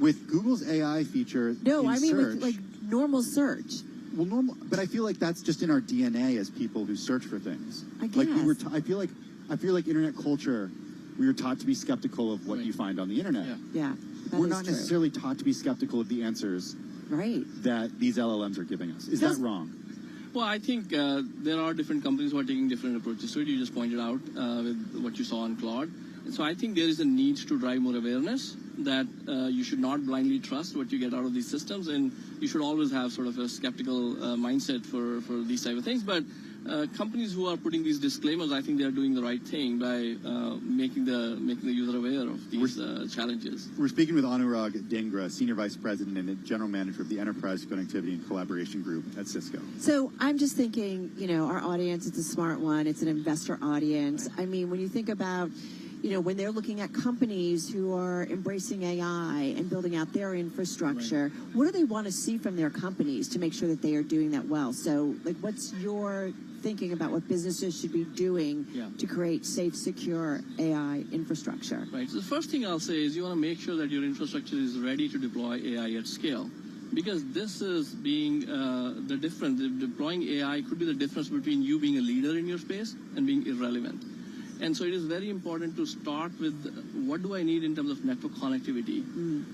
With Google's AI feature, No, in I mean search, with like normal search. well, normal, but I feel like that's just in our DNA as people who search for things. I guess. Like I feel like internet culture, we were taught to be skeptical of what you find on the internet. Yeah. We're not necessarily taught to be skeptical of the answers that these LLMs are giving us. Is that wrong? Well, I think there are different companies who are taking different approaches to it. You just pointed out with what you saw on Claude. And so I think there is a need to drive more awareness that you should not blindly trust what you get out of these systems, and you should always have sort of a skeptical mindset for these type of things. But companies who are putting these disclaimers, I think they are doing the right thing by making the user aware of these challenges. We're speaking with Anurag Dhingra, Senior Vice President and General Manager of the Enterprise Connectivity and Collaboration Group at Cisco. So I'm just thinking, you know, our audience, it's a smart one. It's an investor audience. I mean, when you think about, you know, when they're looking at companies who are embracing AI and building out their infrastructure, what do they want to see from their companies to make sure that they are doing that well? So, like, what's your thinking about what businesses should be doing to create safe, secure AI infrastructure? Right. So the first thing I'll say is you want to make sure that your infrastructure is ready to deploy AI at scale. Because this is being the difference. Deploying AI could be the difference between you being a leader in your space and being irrelevant. And so it is very important to start with what do I need in terms of network connectivity?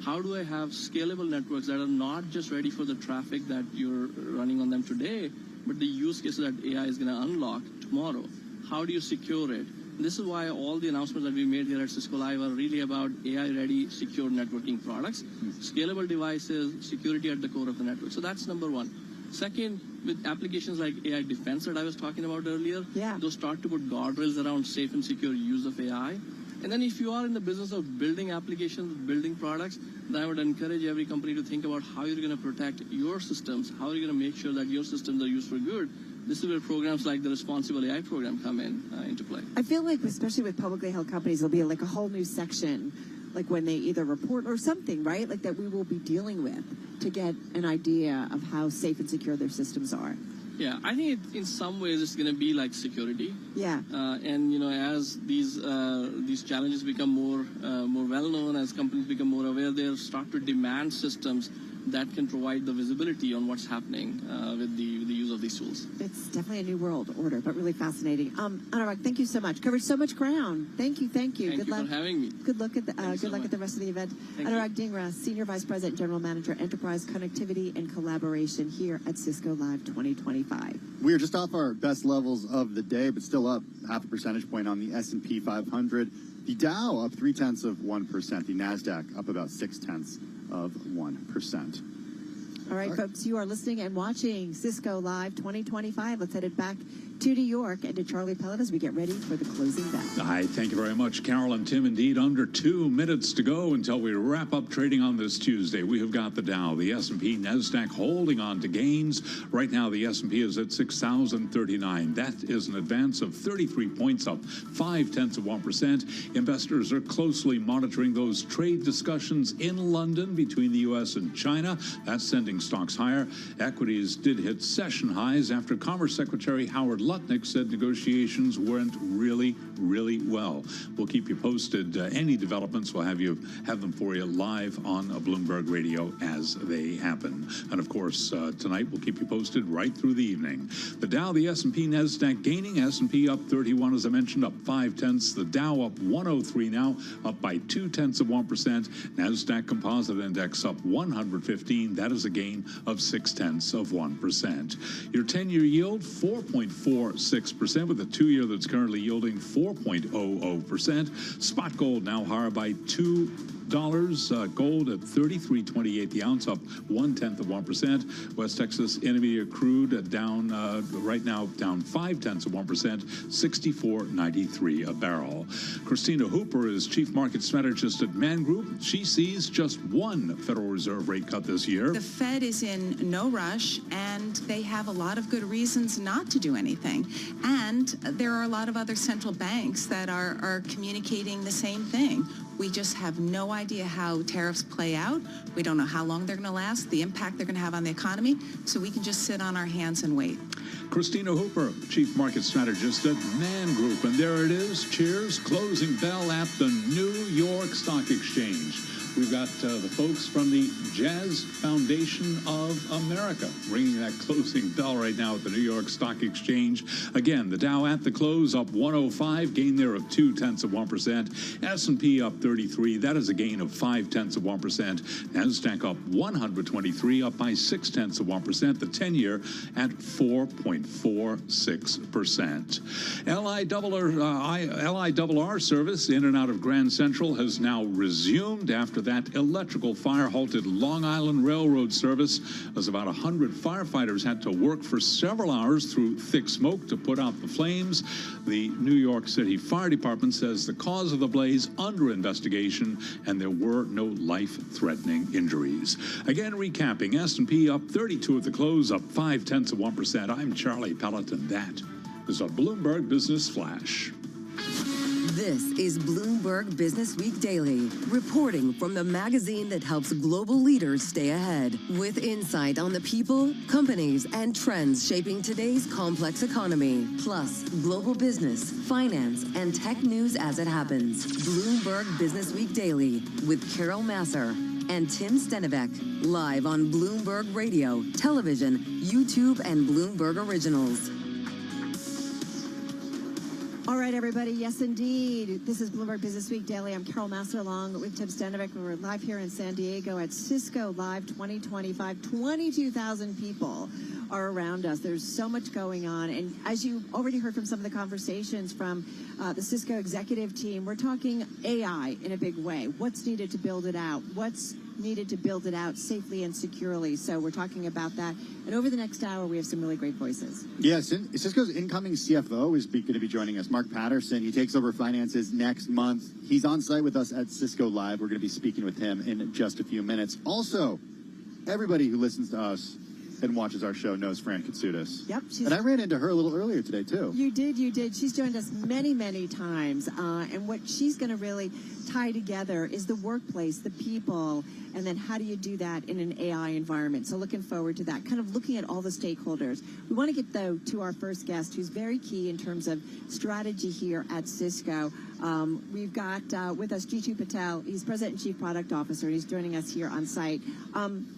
How do I have scalable networks that are not just ready for the traffic that you're running on them today, but the use cases that AI is going to unlock tomorrow? How do you secure it? This is why all the announcements that we made here at Cisco Live are really about AI-ready, secure networking products, scalable devices, security at the core of the network. So that's number one. Second, with applications like AI Defense that I was talking about earlier, those start to put guardrails around safe and secure use of AI. And then if you are in the business of building applications, building products, then I would encourage every company to think about how you're going to protect your systems, how are you going to make sure that your systems are used for good. This is where programs like the Responsible AI program come into play. I feel like, especially with publicly held companies, there'll be like a whole new section, like when they either report or something, right? Like that we will be dealing with to get an idea of how safe and secure their systems are. Yeah, I think in some ways it's going to be like security. Yeah. And you know, as these challenges become more well known, as companies become more aware, they'll start to demand systems that can provide the visibility on what's happening with the use of these tools. It's definitely a new world order, but really fascinating. Anurag, thank you so much. Covered so much ground. Thank you. Thank good you luck. for having me. Good luck at the rest of the event. Anurag Dhingra, Senior Vice President, General Manager, Enterprise Connectivity and Collaboration here at Cisco Live 2025. We are just off our best levels of the day, but still up half a percentage point on the S&P 500. The Dow up 0.3%. The NASDAQ up about 0.6%. All right, folks, you are listening and watching Cisco Live 2025. Let's head it back to New York and to Charlie Pellet as we get ready for the closing bell. Hi, thank you very much, Carol and Tim. Indeed, under 2 minutes to go until we wrap up trading on this Tuesday. We have got the Dow, the S&P, NASDAQ holding on to gains. Right now, the S&P is at 6,039. That is an advance of 33 points, up 0.5%. Investors are closely monitoring those trade discussions in London between the U.S. and China. That's sending stocks higher. Equities did hit session highs after Commerce Secretary Howard Lutnick said negotiations went really, really well. We'll keep you posted. Any developments, we'll have them for you live on Bloomberg Radio as they happen. And of course, tonight we'll keep you posted right through the evening. The Dow, the S&P, NASDAQ gaining. S&P up 31, as I mentioned, up 0.5. The Dow up 103 now, up by 0.2%. NASDAQ Composite Index up 115. That is a gain gain of 0.6%. Your 10-year yield, 4.46%, with a 2-year that's currently yielding 4.00%. Spot gold now higher by $2. Gold at $33.28 the ounce, up 0.1%. West Texas Intermediate crude down right now down 0.5%, $64.93 a barrel. Christina Hooper is chief market strategist at Man Group. She sees just one Federal Reserve rate cut this year. The Fed is in no rush, and they have a lot of good reasons not to do anything. And there are a lot of other central banks that are communicating the same thing. We just have no idea how tariffs play out. We don't know how long they're going to last, the impact they're going to have on the economy, so we can just sit on our hands and wait. Christina Hooper, chief market strategist at Man Group. And there it is. Cheers. Closing bell at the New York Stock Exchange. We've got the folks from the Jazz Foundation of America ringing that closing bell right now at the New York Stock Exchange. Again, the Dow at the close up 105, gain there of 0.2%. S&P up 33, that is a gain of 0.5%. Nasdaq up 123, up by 0.6%. The 10-year at 4.46%. LIRR service in and out of Grand Central has now resumed after that electrical fire halted Long Island Railroad service, as about 100 firefighters had to work for several hours through thick smoke to put out the flames. The New York City Fire Department says the cause of the blaze under investigation, and there were no life-threatening injuries. Again, recapping, S&P up 32 at the close, up 0.5%. I'm Charlie Pelleton. That is a Bloomberg Business Flash. This is Bloomberg Business Week Daily, reporting from the magazine that helps global leaders stay ahead, with insight on the people, companies, and trends shaping today's complex economy, plus global business, finance, and tech news as it happens. Bloomberg Business Week Daily with Carol Masser and Tim Stenivek, live on Bloomberg Radio, television, YouTube, and Bloomberg Originals. All right, everybody. Yes, indeed. This is Bloomberg Business Week Daily. I'm Carol Masser along with Tim Stenivek. We're live here in San Diego at Cisco Live 2025. 22,000 people are around us. There's so much going on. And as you already heard from some of the conversations from the Cisco executive team, we're talking AI in a big way. What's needed to build it out? What's needed to build it out safely and securely? So we're talking about that. And over the next hour, we have some really great voices. Yes, Cisco's incoming CFO is going to be joining us, Mark Patterson. He takes over finances next month. He's on site with us at Cisco Live. We're going to be speaking with him in just a few minutes. Also, everybody who listens to us and watches our show knows Fran Katsoudas. Yep. And I ran into her a little earlier today, too. You did. She's joined us many, many times. And what she's going to really tie together is the workplace, the people, and then how do you do that in an AI environment? So looking forward to that, kind of looking at all the stakeholders. We want to get, though, to our first guest, who's very key in terms of strategy here at Cisco. We've got with us Jitu Patel. He's President and Chief Product Officer. He's joining us here on site.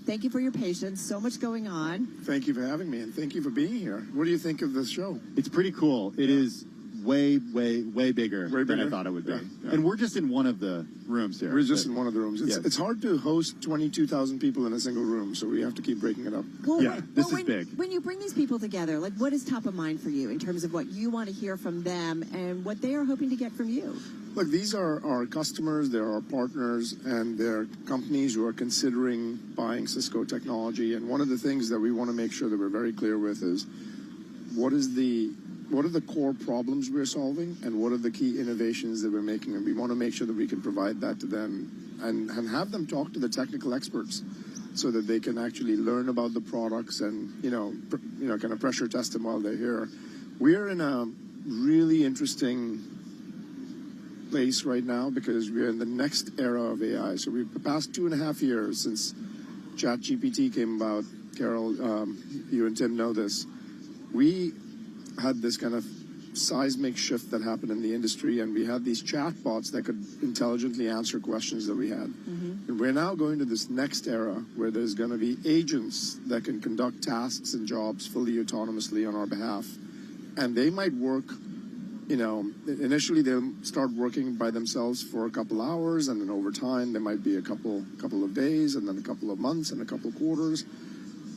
Thank you for your patience. So much going on. Thank you for having me, and thank you for being here. What do you think of this show? It's pretty cool. It is way bigger than I thought it would be. Yeah. And we're just in one of the rooms here. We're just in one of the rooms. It's hard to host 22,000 people in a single room, so we have to keep breaking it up. Well, this is big. When you bring these people together, like, what is top of mind for you in terms of what you want to hear from them and what they are hoping to get from you? Look, these are our customers, they're our partners, and they're companies who are considering buying Cisco technology. And one of the things that we want to make sure that we're very clear with is what are the core problems we're solving, and what are the key innovations that we're making, and we want to make sure that we can provide that to them and have them talk to the technical experts so that they can actually learn about the products and kind of pressure test them while they're here. We're in a really interesting place right now because we're in the next era of AI. So we've passed 2.5 years since ChatGPT came about. Carol, you and Tim know this. We had this kind of seismic shift that happened in the industry, and we had these chatbots that could intelligently answer questions that we had. And we're now going to this next era where there's going to be agents that can conduct tasks and jobs fully autonomously on our behalf. And they might work, initially they'll start working by themselves for a couple hours, and then over time there might be a couple of days, and then a couple of months and a couple of quarters.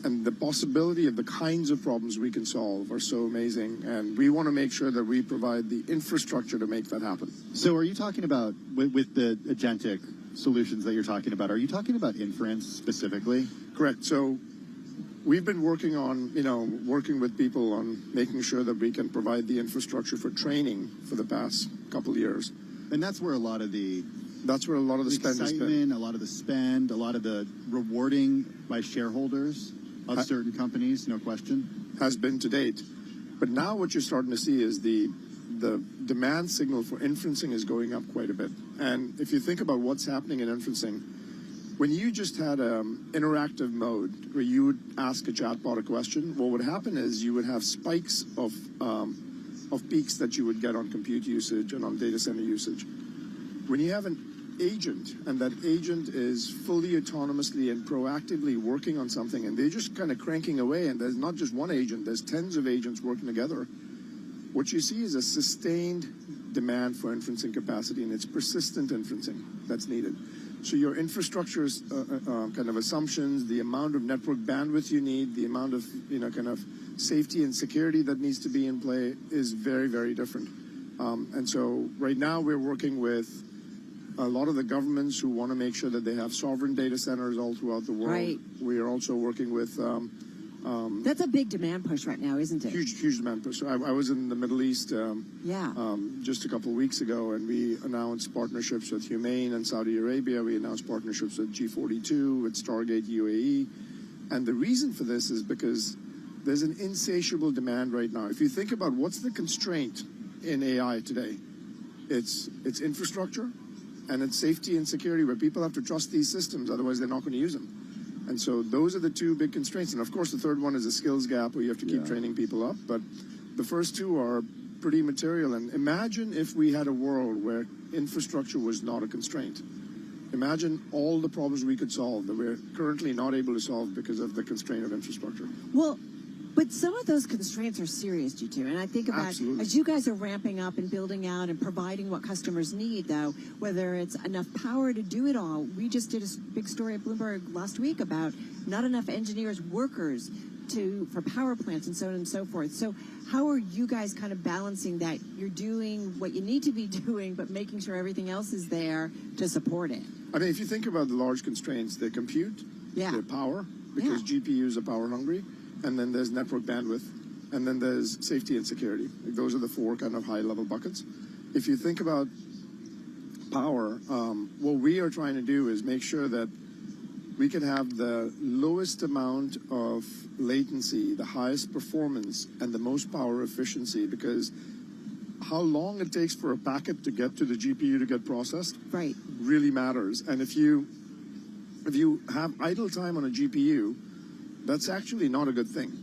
and the possibility of the kinds of problems we can solve are so amazing, and we want to make sure that we provide the infrastructure to make that happen. So are you talking about, with the agentic solutions that you're talking about, are you talking about inference specifically? Correct. So we've been working on, working with people on making sure that we can provide the infrastructure for training for the past couple of years. And that's where a lot of the spend has been. A lot of the spend, a lot of the rewarding by shareholders of certain companies, no question, has been to date. But now what you're starting to see is the demand signal for inferencing is going up quite a bit. And if you think about what's happening in inferencing, when you just had interactive mode where you would ask a chatbot a question, what would happen is you would have spikes of peaks that you would get on compute usage and on data center usage. When you have an agent, and that agent is fully autonomously and proactively working on something, and they're just kind of cranking away, and there's not just one agent, there's tens of agents working together, what you see is a sustained demand for inferencing capacity, and it's persistent inferencing that's needed. So your infrastructure's kind of assumptions, the amount of network bandwidth you need, the amount of kind of safety and security that needs to be in play is very, very different. And so right now we're working with a lot of the governments who want to make sure that they have sovereign data centers all throughout the world. Right. We are also working with... that's a big demand push right now, isn't it? Huge demand push. I was in the Middle East just a couple of weeks ago, and we announced partnerships with Humane and Saudi Arabia. We announced partnerships with G42, with Stargate UAE. And the reason for this is because there's an insatiable demand right now. If you think about what's the constraint in AI today, it's infrastructure, and it's safety and security, where people have to trust these systems, otherwise they're not going to use them. And so those are the two big constraints. And of course, the third one is a skills gap where you have to keep training people up. But the first two are pretty material. And imagine if we had a world where infrastructure was not a constraint. Imagine all the problems we could solve that we're currently not able to solve because of the constraint of infrastructure. Well, but some of those constraints are serious, G2. And I think about, as you guys are ramping up and building out and providing what customers need, though, whether it's enough power to do it all. We just did a big story at Bloomberg last week about not enough engineers, workers for power plants and so on and so forth. So how are you guys kind of balancing that? You're doing what you need to be doing, but making sure everything else is there to support it. I mean, if you think about the large constraints, they're compute, they're power, because GPUs are power hungry, and then there's network bandwidth, and then there's safety and security. Those are the four kind of high-level buckets. If you think about power, what we are trying to do is make sure that we can have the lowest amount of latency, the highest performance, and the most power efficiency, because how long it takes for a packet to get to the GPU to get processed really matters. And if you have idle time on a GPU, that's actually not a good thing.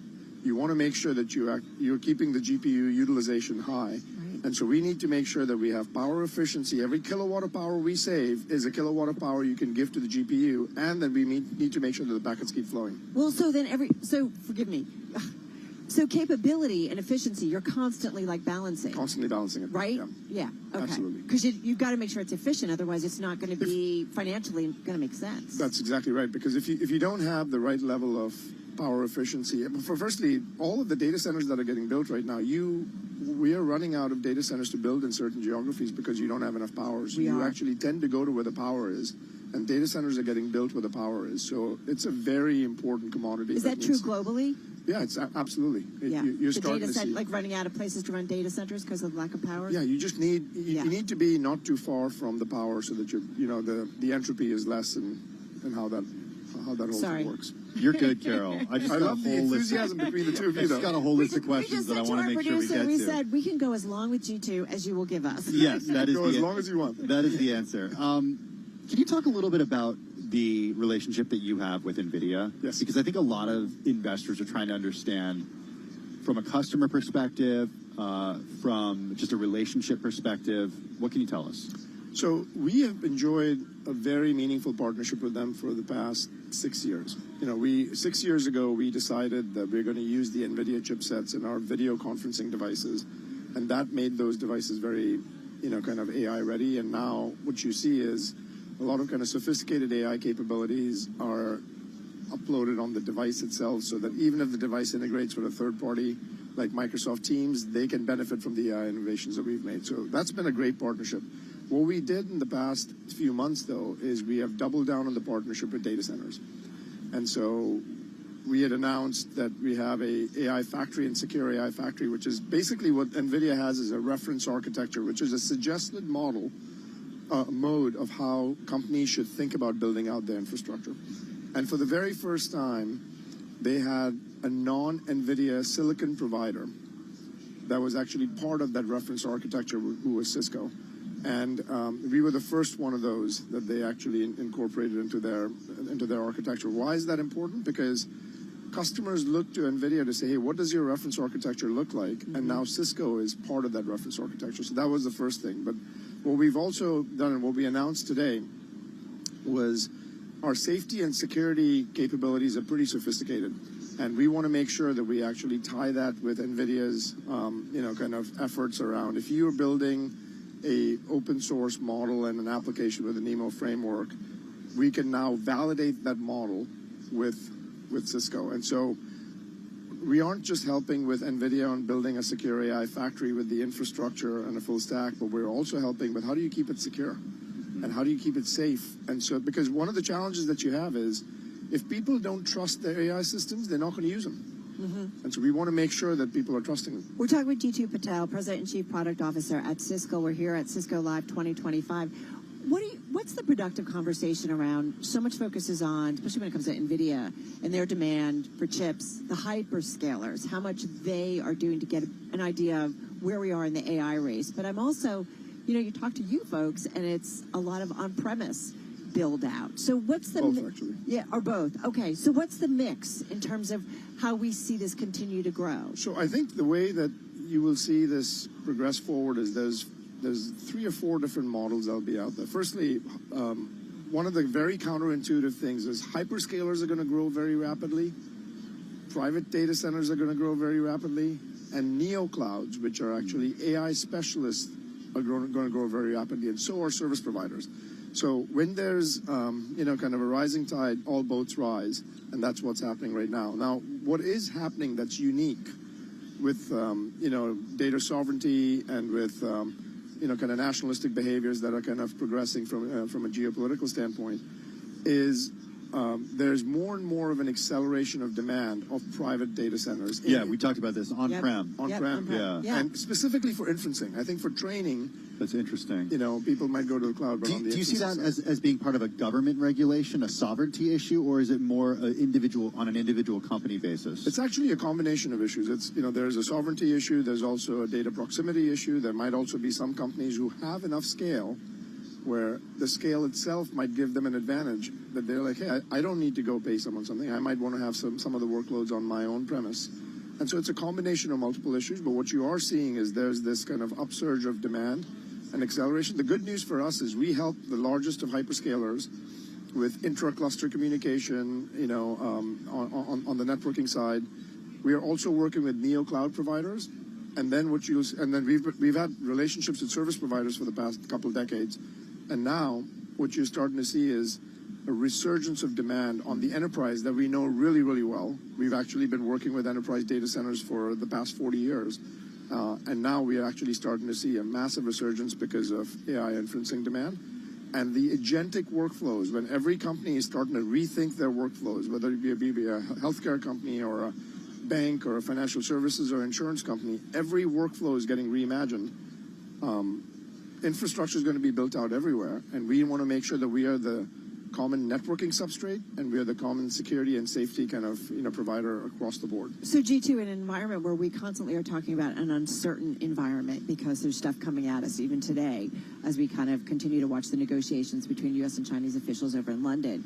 You want to make sure that you're keeping the GPU utilization high. And so we need to make sure that we have power efficiency. Every kilowatt of power we save is a kilowatt of power you can give to the GPU, and then we need to make sure that the packets keep flowing. Well, so forgive me. So capability and efficiency, you're constantly balancing. Constantly balancing it. Right? Yeah. Okay. Absolutely. Because you've got to make sure it's efficient, otherwise it's not going to be financially going to make sense. That's exactly right. Because if you don't have the right level of power efficiency, firstly, all of the data centers that are getting built right now, we are running out of data centers to build in certain geographies because you don't have enough power. So you actually tend to go to where the power is, and data centers are getting built where the power is. So it's a very important commodity. Is that true globally? Yeah, it's absolutely. You're starting to see, like running out of places to run data centers because of lack of power. Yeah, you just need you need to be not too far from the power so that the entropy is less and how that whole thing works. You're good, Carol. I love the enthusiasm between the two of you. I just got a whole list of questions that I want to make sure we get to. We said we can go as long with G2 as you will give us. Yes, that is go as long as you want. That is the answer. Can you talk a little bit about the relationship that you have with NVIDIA? Yes. Because I think a lot of investors are trying to understand from a customer perspective, from just a relationship perspective. What can you tell us? So we have enjoyed a very meaningful partnership with them for the past 6 years. 6 years ago, we decided that we're going to use the NVIDIA chipsets in our video conferencing devices, and that made those devices very, kind of AI ready. And now what you see is a lot of kind of sophisticated AI capabilities are uploaded on the device itself, so that even if the device integrates with a third party like Microsoft Teams, they can benefit from the AI innovations that we've made. So that's been a great partnership. What we did in the past few months, though, is we have doubled down on the partnership with data centers. And so we had announced that we have a AI factory and secure AI factory, which is basically what NVIDIA has as a reference architecture, which is a suggested mode of how companies should think about building out their infrastructure. And for the very first time, they had a non-NVIDIA silicon provider that was actually part of that reference architecture, who was Cisco. And we were the first one of those that they actually incorporated into their architecture. Why is that important? Because customers look to NVIDIA to say, hey, what does your reference architecture look like? And now Cisco is part of that reference architecture. So that was the first thing. But what we've also done, and what we announced today, was our safety and security capabilities are pretty sophisticated. And we want to make sure that we actually tie that with NVIDIA's, kind of efforts around. If you're building a open source model and an application with the NeMo framework, we can now validate that model with Cisco. And so we aren't just helping with NVIDIA on building a secure AI factory with the infrastructure and a full stack, but we're also helping with how do you keep it secure and how do you keep it safe? And so, because one of the challenges that you have is if people don't trust their AI systems, they're not going to use them. And so we want to make sure that people are trusting them. We're talking with Jeetu Patel, President and Chief Product Officer at Cisco. We're here at Cisco Live 2025. What's the productive conversation around? So much focus is on, especially when it comes to NVIDIA and their demand for chips, the hyperscalers, how much they are doing to get an idea of where we are in the AI race. But I'm also, you talk to you folks, and it's a lot of on-premise build out. So what's the both, actually? Yeah, or both. Okay, so what's the mix in terms of how we see this continue to grow? So I think the way that you will see this progress forward is there's 3 or 4 different models that'll be out there. Firstly, one of the very counterintuitive things is hyperscalers are going to grow very rapidly, private data centers are going to grow very rapidly, and neoclouds, which are actually AI specialists, are going to grow very rapidly, and so are service providers. So when there's, kind of a rising tide, all boats rise, and that's what's happening right now. Now, what is happening that's unique with, data sovereignty and with, kind of nationalistic behaviors that are kind of progressing from a geopolitical standpoint is there's more and more of an acceleration of demand of private data centers. Yeah, we talked about this on-prem. On-prem, yeah. And specifically for inferencing. I think for training, that's interesting. People might go to the cloud, but do you see that as being part of a government regulation, a sovereignty issue, or is it more on an individual company basis? It's actually a combination of issues. It's, there's a sovereignty issue. There's also a data proximity issue. There might also be some companies who have enough scale where the scale itself might give them an advantage, that they're like, hey, I don't need to go pay someone something. I might want to have some of the workloads on my own premise. And so it's a combination of multiple issues, but what you are seeing is there's this kind of upsurge of demand and acceleration. The good news for us is we help the largest of hyperscalers with intra-cluster communication, on the networking side. We are also working with neo-cloud providers. And then we've had relationships with service providers for the past couple of decades. And now what you're starting to see is a resurgence of demand on the enterprise that we know really, really well. We've actually been working with enterprise data centers for the past 40 years. And now we are actually starting to see a massive resurgence because of AI inferencing demand. And the agentic workflows, when every company is starting to rethink their workflows, whether it be a healthcare company or a bank or a financial services or insurance company, every workflow is getting reimagined. Infrastructure is going to be built out everywhere, and we want to make sure that we are the common networking substrate and we are the common security and safety kind of provider across the board. So G2, in an environment where we constantly are talking about an uncertain environment because there's stuff coming at us even today as we kind of continue to watch the negotiations between U.S. and Chinese officials over in London,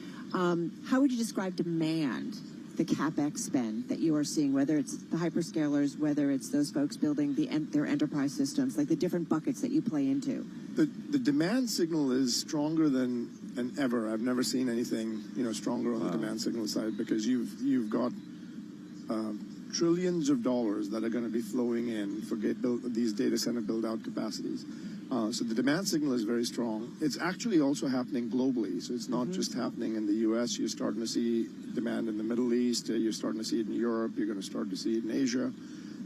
how would you describe demand, the CapEx spend that you are seeing, whether it's the hyperscalers, whether it's those folks building their enterprise systems, like the different buckets that you play into? The demand signal is stronger than ever. I've never seen anything stronger on the demand signal side, because you've got trillions of dollars that are going to be flowing in for these data center build out capacities. So the demand signal is very strong. It's actually also happening globally. So it's not just happening in the U.S. You're starting to see demand in the Middle East. You're starting to see it in Europe. You're going to start to see it in Asia.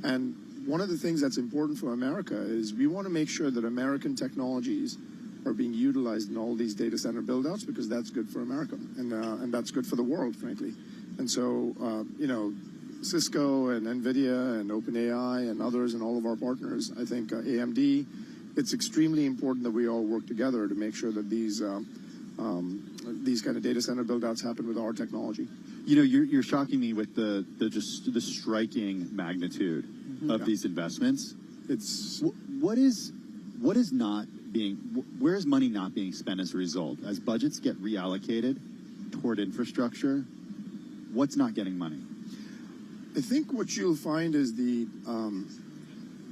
And one of the things that's important for America is we want to make sure that American technologies are being utilized in all these data center build-outs, because that's good for America, and that's good for the world, frankly. And so, Cisco and NVIDIA and OpenAI and others and all of our partners, I think AMD, it's extremely important that we all work together to make sure that these kind of data center build-outs happen with our technology. You know, you're shocking me with the striking magnitude of these investments. It's where is money not being spent as a result? As budgets get reallocated toward infrastructure, what's not getting money? I think what you'll find is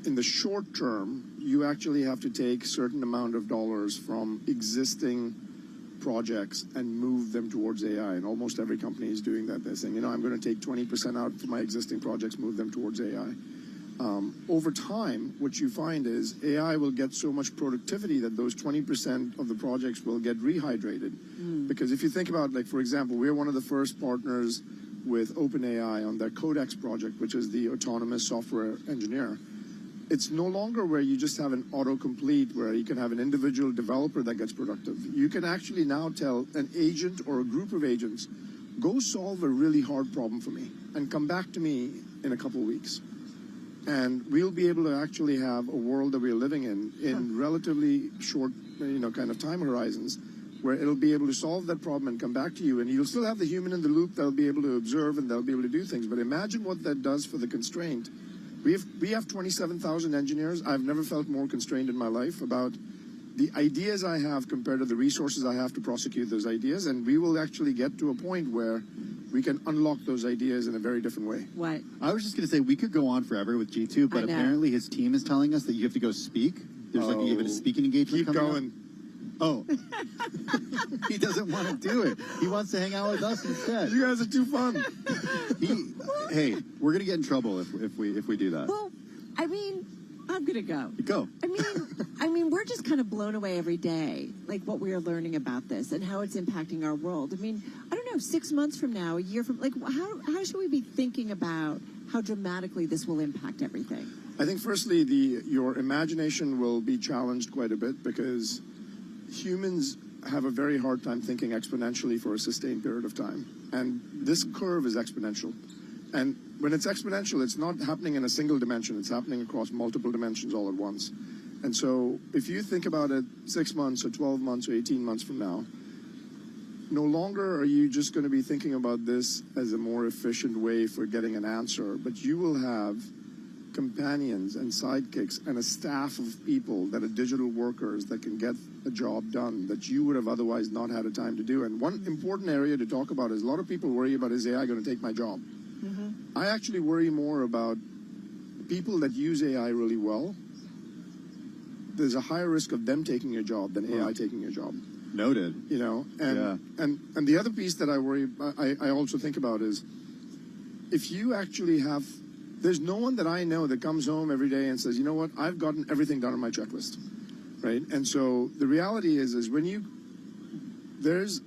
in the short term, you actually have to take a certain amount of dollars from existing projects and move them towards AI. And almost every company is doing that. They're saying, I'm going to take 20% out from my existing projects, move them towards AI. Over time, what you find is AI will get so much productivity that those 20% of the projects will get rehydrated. Because if you think about, like, for example, we're one of the first partners with OpenAI on their Codex project, which is the autonomous software engineer. It's no longer where you just have an autocomplete where you can have an individual developer that gets productive. You can actually now tell an agent or a group of agents, go solve a really hard problem for me and come back to me in a couple of weeks. And we'll be able to actually have a world that we're living in relatively short, kind of time horizons, where it'll be able to solve that problem and come back to you. And you'll still have the human in the loop that'll be able to observe and they'll be able to do things. But imagine what that does for the constraint. We have 27,000 engineers. I've never felt more constrained in my life about the ideas I have compared to the resources I have to prosecute those ideas. And we will actually get to a point where we can unlock those ideas in a very different way. What? I was just going to say, we could go on forever with G2, but apparently his team is telling us that you have to go speak. There's like even a speaking engagement Keep coming going. up. Oh. He doesn't want to do it. He wants to hang out with us instead. You guys are too fun. Hey, we're going to get in trouble if we do that. Well, I mean, I'm going to go. Go. I mean, we're just kind of blown away every day, like what we are learning about this and how it's impacting our world. I mean, I don't know, 6 months from now, a year from, like, how should we be thinking about how dramatically this will impact everything? I think firstly, your imagination will be challenged quite a bit because humans have a very hard time thinking exponentially for a sustained period of time. And this curve is exponential. And when it's exponential, it's not happening in a single dimension. It's happening across multiple dimensions all at once. And so if you think about it 6 months or 12 months or 18 months from now, no longer are you just going to be thinking about this as a more efficient way for getting an answer, but you will have companions and sidekicks and a staff of people that are digital workers that can get a job done that you would have otherwise not had a time to do. And one important area to talk about is a lot of people worry about, is AI going to take my job? I actually worry more about people that use AI really well. There's a higher risk of them taking your job than AI taking your job. Noted. And the other piece that I also think about is, if you actually have, there's no one that I know that comes home every day and says, you know what, I've gotten everything done on my checklist, right? And so the reality is when there's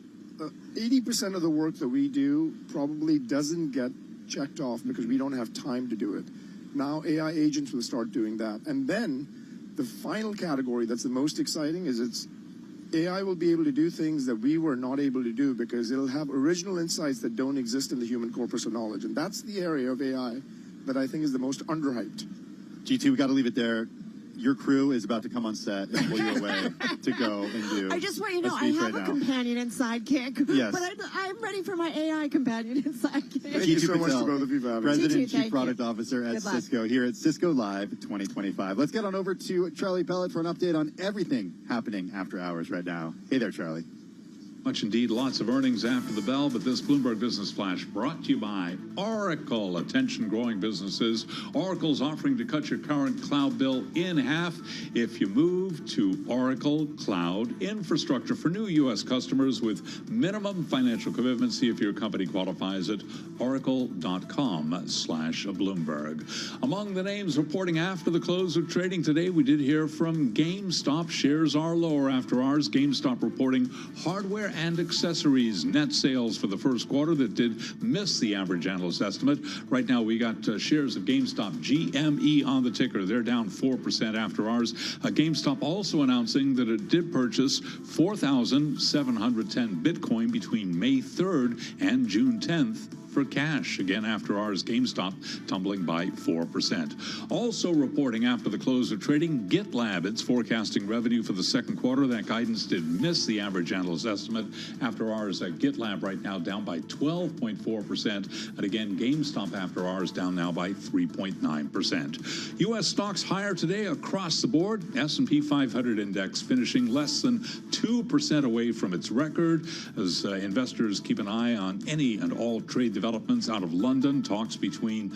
80% of the work that we do probably doesn't get checked off because we don't have time to do it. Now AI agents will start doing that. And then the final category that's the most exciting is AI will be able to do things that we were not able to do because it'll have original insights that don't exist in the human corpus of knowledge. And that's the area of AI that I think is the most underhyped. G2, we got to leave it there. Your crew is about to come on set and pull you away to go and do. I just want you to know I have a companion and sidekick. Yes. But I'm ready for my AI companion and sidekick. Thank you so much to both of you for having me. President and Chief Product Officer at Good luck. Cisco here at Cisco Live 2025. Let's get on over to Charlie Pellet for an update on everything happening after hours right now. Hey there, Charlie. Much indeed, lots of earnings after the bell, but this Bloomberg Business Flash brought to you by Oracle. Attention growing businesses. Oracle's offering to cut your current cloud bill in half if you move to Oracle Cloud Infrastructure for new U.S. customers with minimum financial commitments. See if your company qualifies at oracle.com/Bloomberg. Among the names reporting after the close of trading today, we did hear from GameStop. Shares are lower after ours. GameStop reporting hardware and accessories net sales for the first quarter that did miss the average analyst estimate. Right now, we got shares of GameStop GME on the ticker. They're down 4% after ours. GameStop also announcing that it did purchase 4,710 Bitcoin between May 3rd and June 10th. For cash. Again, after ours, GameStop tumbling by 4%. Also reporting after the close of trading, GitLab. It's forecasting revenue for the second quarter. That guidance did miss the average analyst estimate. After ours, GitLab right now down by 12.4%. And again, GameStop after ours down now by 3.9%. U.S. stocks higher today across the board. S&P 500 index finishing less than 2% away from its record as investors keep an eye on any and all trade developments out of London, talks between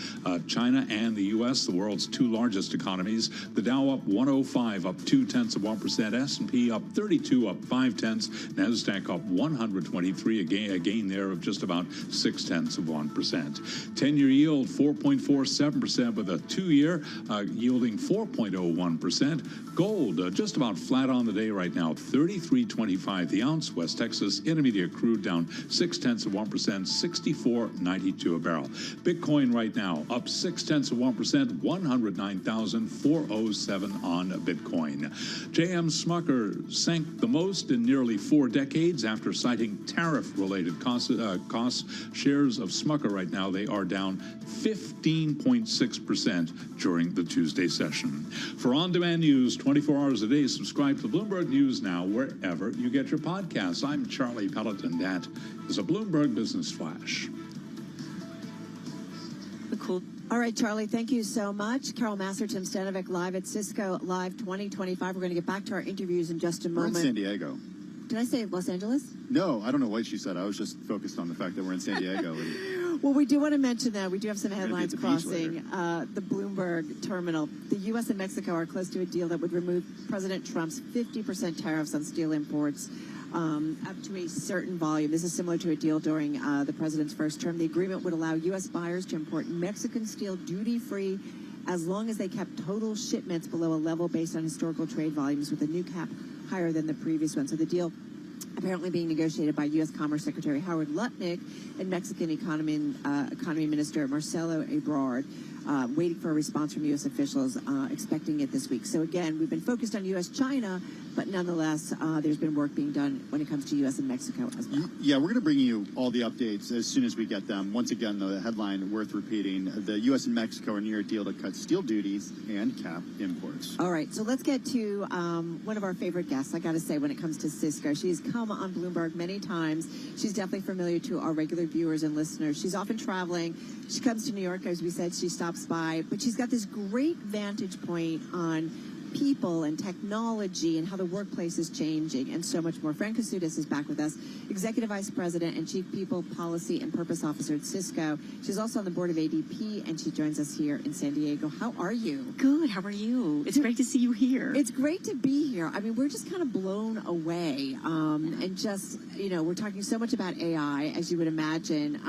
China and the U.S., the world's two largest economies. The Dow up 105, up 0.2%. S&P up 32, up 0.5. NASDAQ up 123, a gain there of just about 0.6%. 10-year yield 4.47% with a 2-year yielding 4.01%. Gold just about flat on the day right now, $33.25 the ounce. West Texas Intermediate crude down 0.6%, 64.92 a barrel. Bitcoin right now up 0.6%, 109,407 on Bitcoin. J.M. Smucker sank the most in nearly 4 decades after citing tariff-related costs. Shares of Smucker right now, they are down 15.6% during the Tuesday session. For on-demand news 24 hours a day, subscribe to Bloomberg News Now wherever you get your podcasts. I'm Charlie Pelleton. That is a Bloomberg Business Flash. Cool. All right, Charlie, thank you so much. Carol Master, Tim Stanovic, live at Cisco Live 2025. We're going to get back to our interviews in just a moment. We're in San Diego. Did I say Los Angeles? No, I don't know what she said. I was just focused on the fact that we're in San Diego. Well, we do want to mention that. We do have some headlines crossing the Bloomberg terminal. The U.S. and Mexico are close to a deal that would remove President Trump's 50% tariffs on steel imports up to a certain volume. This is similar to a deal during the president's first term. The agreement would allow U.S. buyers to import Mexican steel duty-free as long as they kept total shipments below a level based on historical trade volumes with a new cap higher than the previous one. So the deal apparently being negotiated by U.S. Commerce Secretary Howard Lutnick and Mexican Economy Minister Marcelo Ebrard, waiting for a response from U.S. officials, expecting it this week. So again, we've been focused on U.S.-China, but nonetheless, there's been work being done when it comes to U.S. and Mexico as well. Yeah, we're going to bring you all the updates as soon as we get them. Once again, though, the headline worth repeating, the U.S. and Mexico are near a deal to cut steel duties and cap imports. All right, so let's get to one of our favorite guests, I got to say, when it comes to Cisco. She's come on Bloomberg many times. She's definitely familiar to our regular viewers and listeners. She's often traveling. She comes to New York, as we said, she stops by, but she's got this great vantage point on people and technology and how the workplace is changing and so much more. Fran Kasudas is back with us, Executive Vice President and Chief People, Policy, and Purpose Officer at Cisco. She's also on the board of ADP, and she joins us here in San Diego. How are you? Good. How are you? It's great to see you here. It's great to be here. I mean, we're just kind of blown away. And just, you know, we're talking so much about AI, as you would imagine.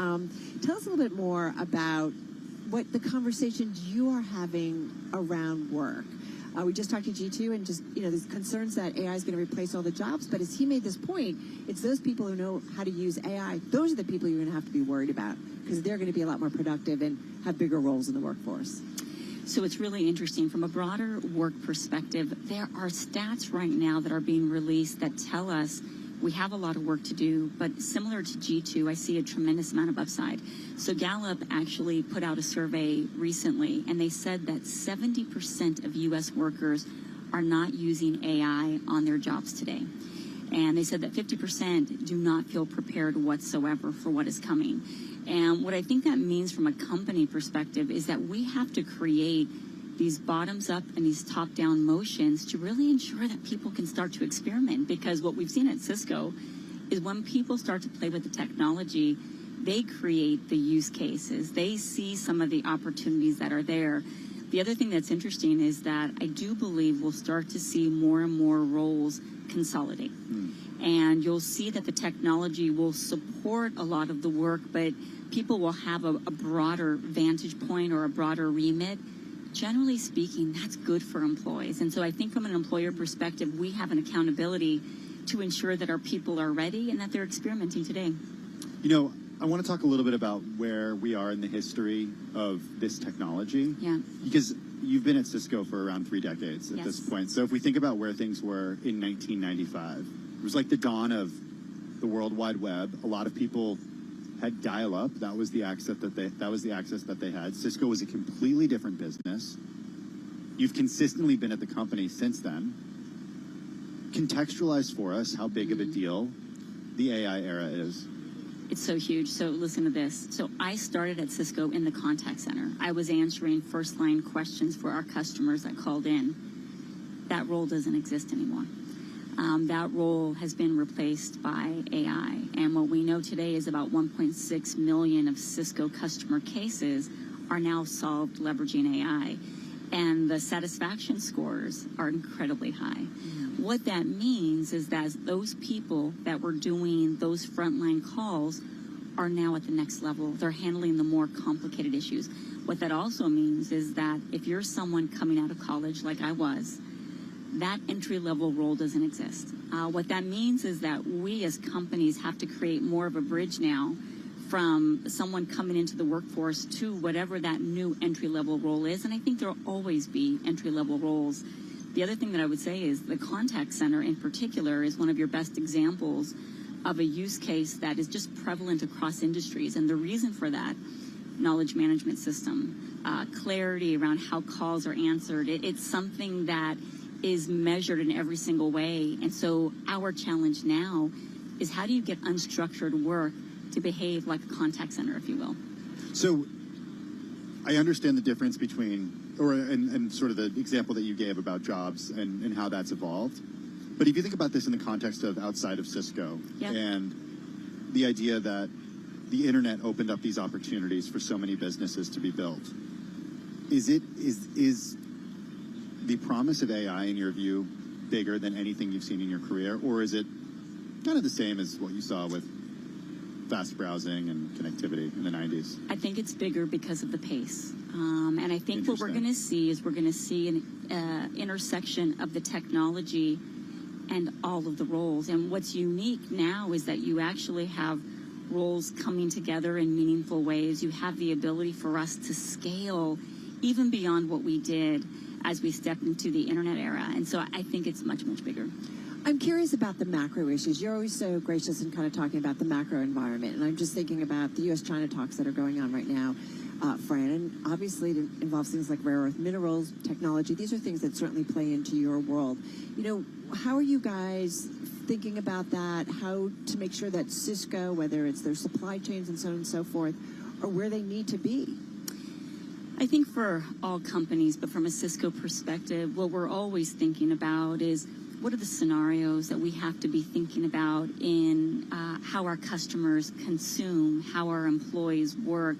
Tell us a little bit more about what the conversations you are having around work. We just talked to G2 and just, you know, there's concerns that AI is going to replace all the jobs. But as he made this point, it's those people who know how to use AI. Those are the people you're going to have to be worried about because they're going to be a lot more productive and have bigger roles in the workforce. So it's really interesting. From a broader work perspective, there are stats right now that are being released that tell us we have a lot of work to do, but similar to G2, I see a tremendous amount of upside. So Gallup actually put out a survey recently, and they said that 70% of U.S. workers are not using AI on their jobs today. And they said that 50% do not feel prepared whatsoever for what is coming. And what I think that means from a company perspective is that we have to create these bottoms-up and these top-down motions to really ensure that people can start to experiment. Because what we've seen at Cisco is when people start to play with the technology, they create the use cases. They see some of the opportunities that are there. The other thing that's interesting is that I do believe we'll start to see more and more roles consolidate. And you'll see that the technology will support a lot of the work, but people will have a broader vantage point or a broader remit. Generally speaking, that's good for employees. And so I think from an employer perspective, we have an accountability to ensure that our people are ready and that they're experimenting today. You know, I want to talk a little bit about where we are in the history of this technology. Yeah. Because you've been at Cisco for around 3 decades at Yes. this point. So if we think about where things were in 1995, it was like the dawn of the World Wide Web. A lot of people had dial-up. That was the access that they had. Cisco was a completely different business. You've consistently been at the company since then. Contextualize for us how big of a deal the AI era is. It's so huge. So listen to this. So I started at Cisco in the contact center. I was answering first-line questions for our customers that called in. That role doesn't exist anymore. That role has been replaced by AI. And what we know today is about 1.6 million of Cisco customer cases are now solved leveraging AI. And the satisfaction scores are incredibly high. What that means is that those people that were doing those frontline calls are now at the next level. They're handling the more complicated issues. What that also means is that if you're someone coming out of college like I was, that entry-level role doesn't exist. What that means is that we as companies have to create more of a bridge now from someone coming into the workforce to whatever that new entry-level role is. And I think there'll always be entry-level roles. The other thing that I would say is the contact center in particular is one of your best examples of a use case that is just prevalent across industries. And the reason for that, knowledge management system, clarity around how calls are answered. It's something that is measured in every single way. And so our challenge now is how do you get unstructured work to behave like a contact center, if you will. So I understand the difference between, and sort of the example that you gave about jobs and how that's evolved. But if you think about this in the context of outside of Cisco and the idea that the internet opened up these opportunities for so many businesses to be built, is the promise of AI, in your view, bigger than anything you've seen in your career, or is it kind of the same as what you saw with fast browsing and connectivity in the 90s? I think it's bigger because of the pace. And I think what we're going to see is we're going to see an intersection of the technology and all of the roles. And what's unique now is that you actually have roles coming together in meaningful ways. You have the ability for us to scale even beyond what we did as we stepped into the internet era. And so I think it's much, much bigger. I'm curious about the macro issues. You're always so gracious in kind of talking about the macro environment. And I'm just thinking about the U.S.-China talks that are going on right now, Fran. And obviously it involves things like rare earth minerals, technology. These are things that certainly play into your world. You know, how are you guys thinking about that? How to make sure that Cisco, whether it's their supply chains and so on and so forth, are where they need to be? I think for all companies, but from a Cisco perspective, what we're always thinking about is what are the scenarios that we have to be thinking about in how our customers consume, how our employees work.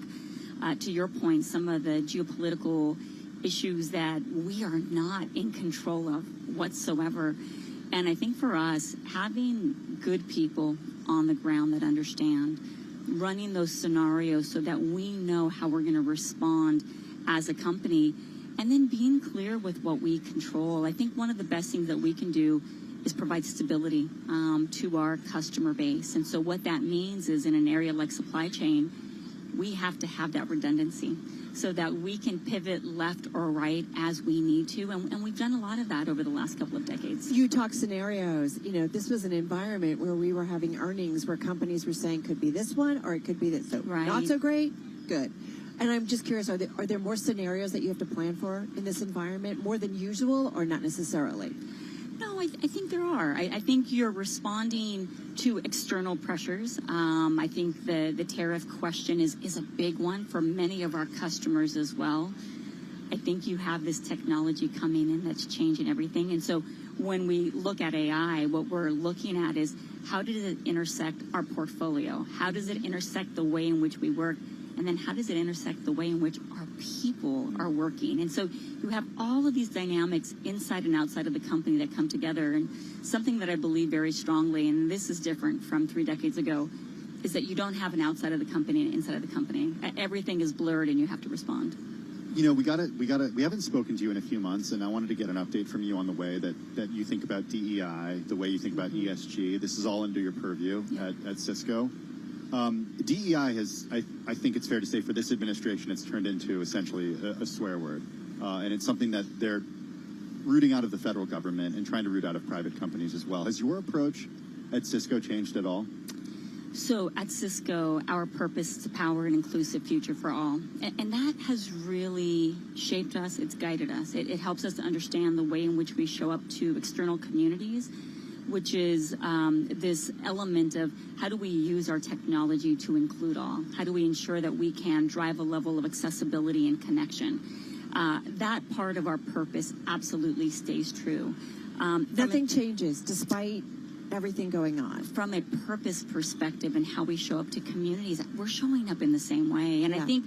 To your point, some of the geopolitical issues that we are not in control of whatsoever. And I think for us, having good people on the ground that understand, running those scenarios so that we know how we're going to respond as a company, and then being clear with what we control. I think one of the best things that we can do is provide stability to our customer base. And so what that means is in an area like supply chain, we have to have that redundancy so that we can pivot left or right as we need to. And we've done a lot of that over the last couple of decades. You talk scenarios. You know, this was an environment where we were having earnings where companies were saying could be this one or it could be this. So not so great, good. And I'm just curious, are there more scenarios that you have to plan for in this environment, more than usual, or not necessarily? No, I think there are. I think you're responding to external pressures. I think the tariff question is a big one for many of our customers as well. I think you have this technology coming in that's changing everything. And so when we look at AI, what we're looking at is how does it intersect our portfolio? How does it intersect the way in which we work? And then how does it intersect the way in which our people are working? And so you have all of these dynamics inside and outside of the company that come together. And something that I believe very strongly, and this is different from 3 decades ago, is that you don't have an outside of the company and an inside of the company. Everything is blurred and you have to respond. You know, we haven't spoken to you in a few months, and I wanted to get an update from you on the way that you think about DEI, the way you think about ESG. This is all under your purview at Cisco. DEI has, I think it's fair to say, for this administration, it's turned into essentially a swear word. And it's something that they're rooting out of the federal government and trying to root out of private companies as well. Has your approach at Cisco changed at all? So at Cisco, our purpose is to power an inclusive future for all. And that has really shaped us. It's guided us. It helps us to understand the way in which we show up to external communities, which is this element of how do we use our technology to include all? How do we ensure that we can drive a level of accessibility and connection? That part of our purpose absolutely stays true. Nothing changes despite everything going on. From a purpose perspective and how we show up to communities, we're showing up in the same way. And I think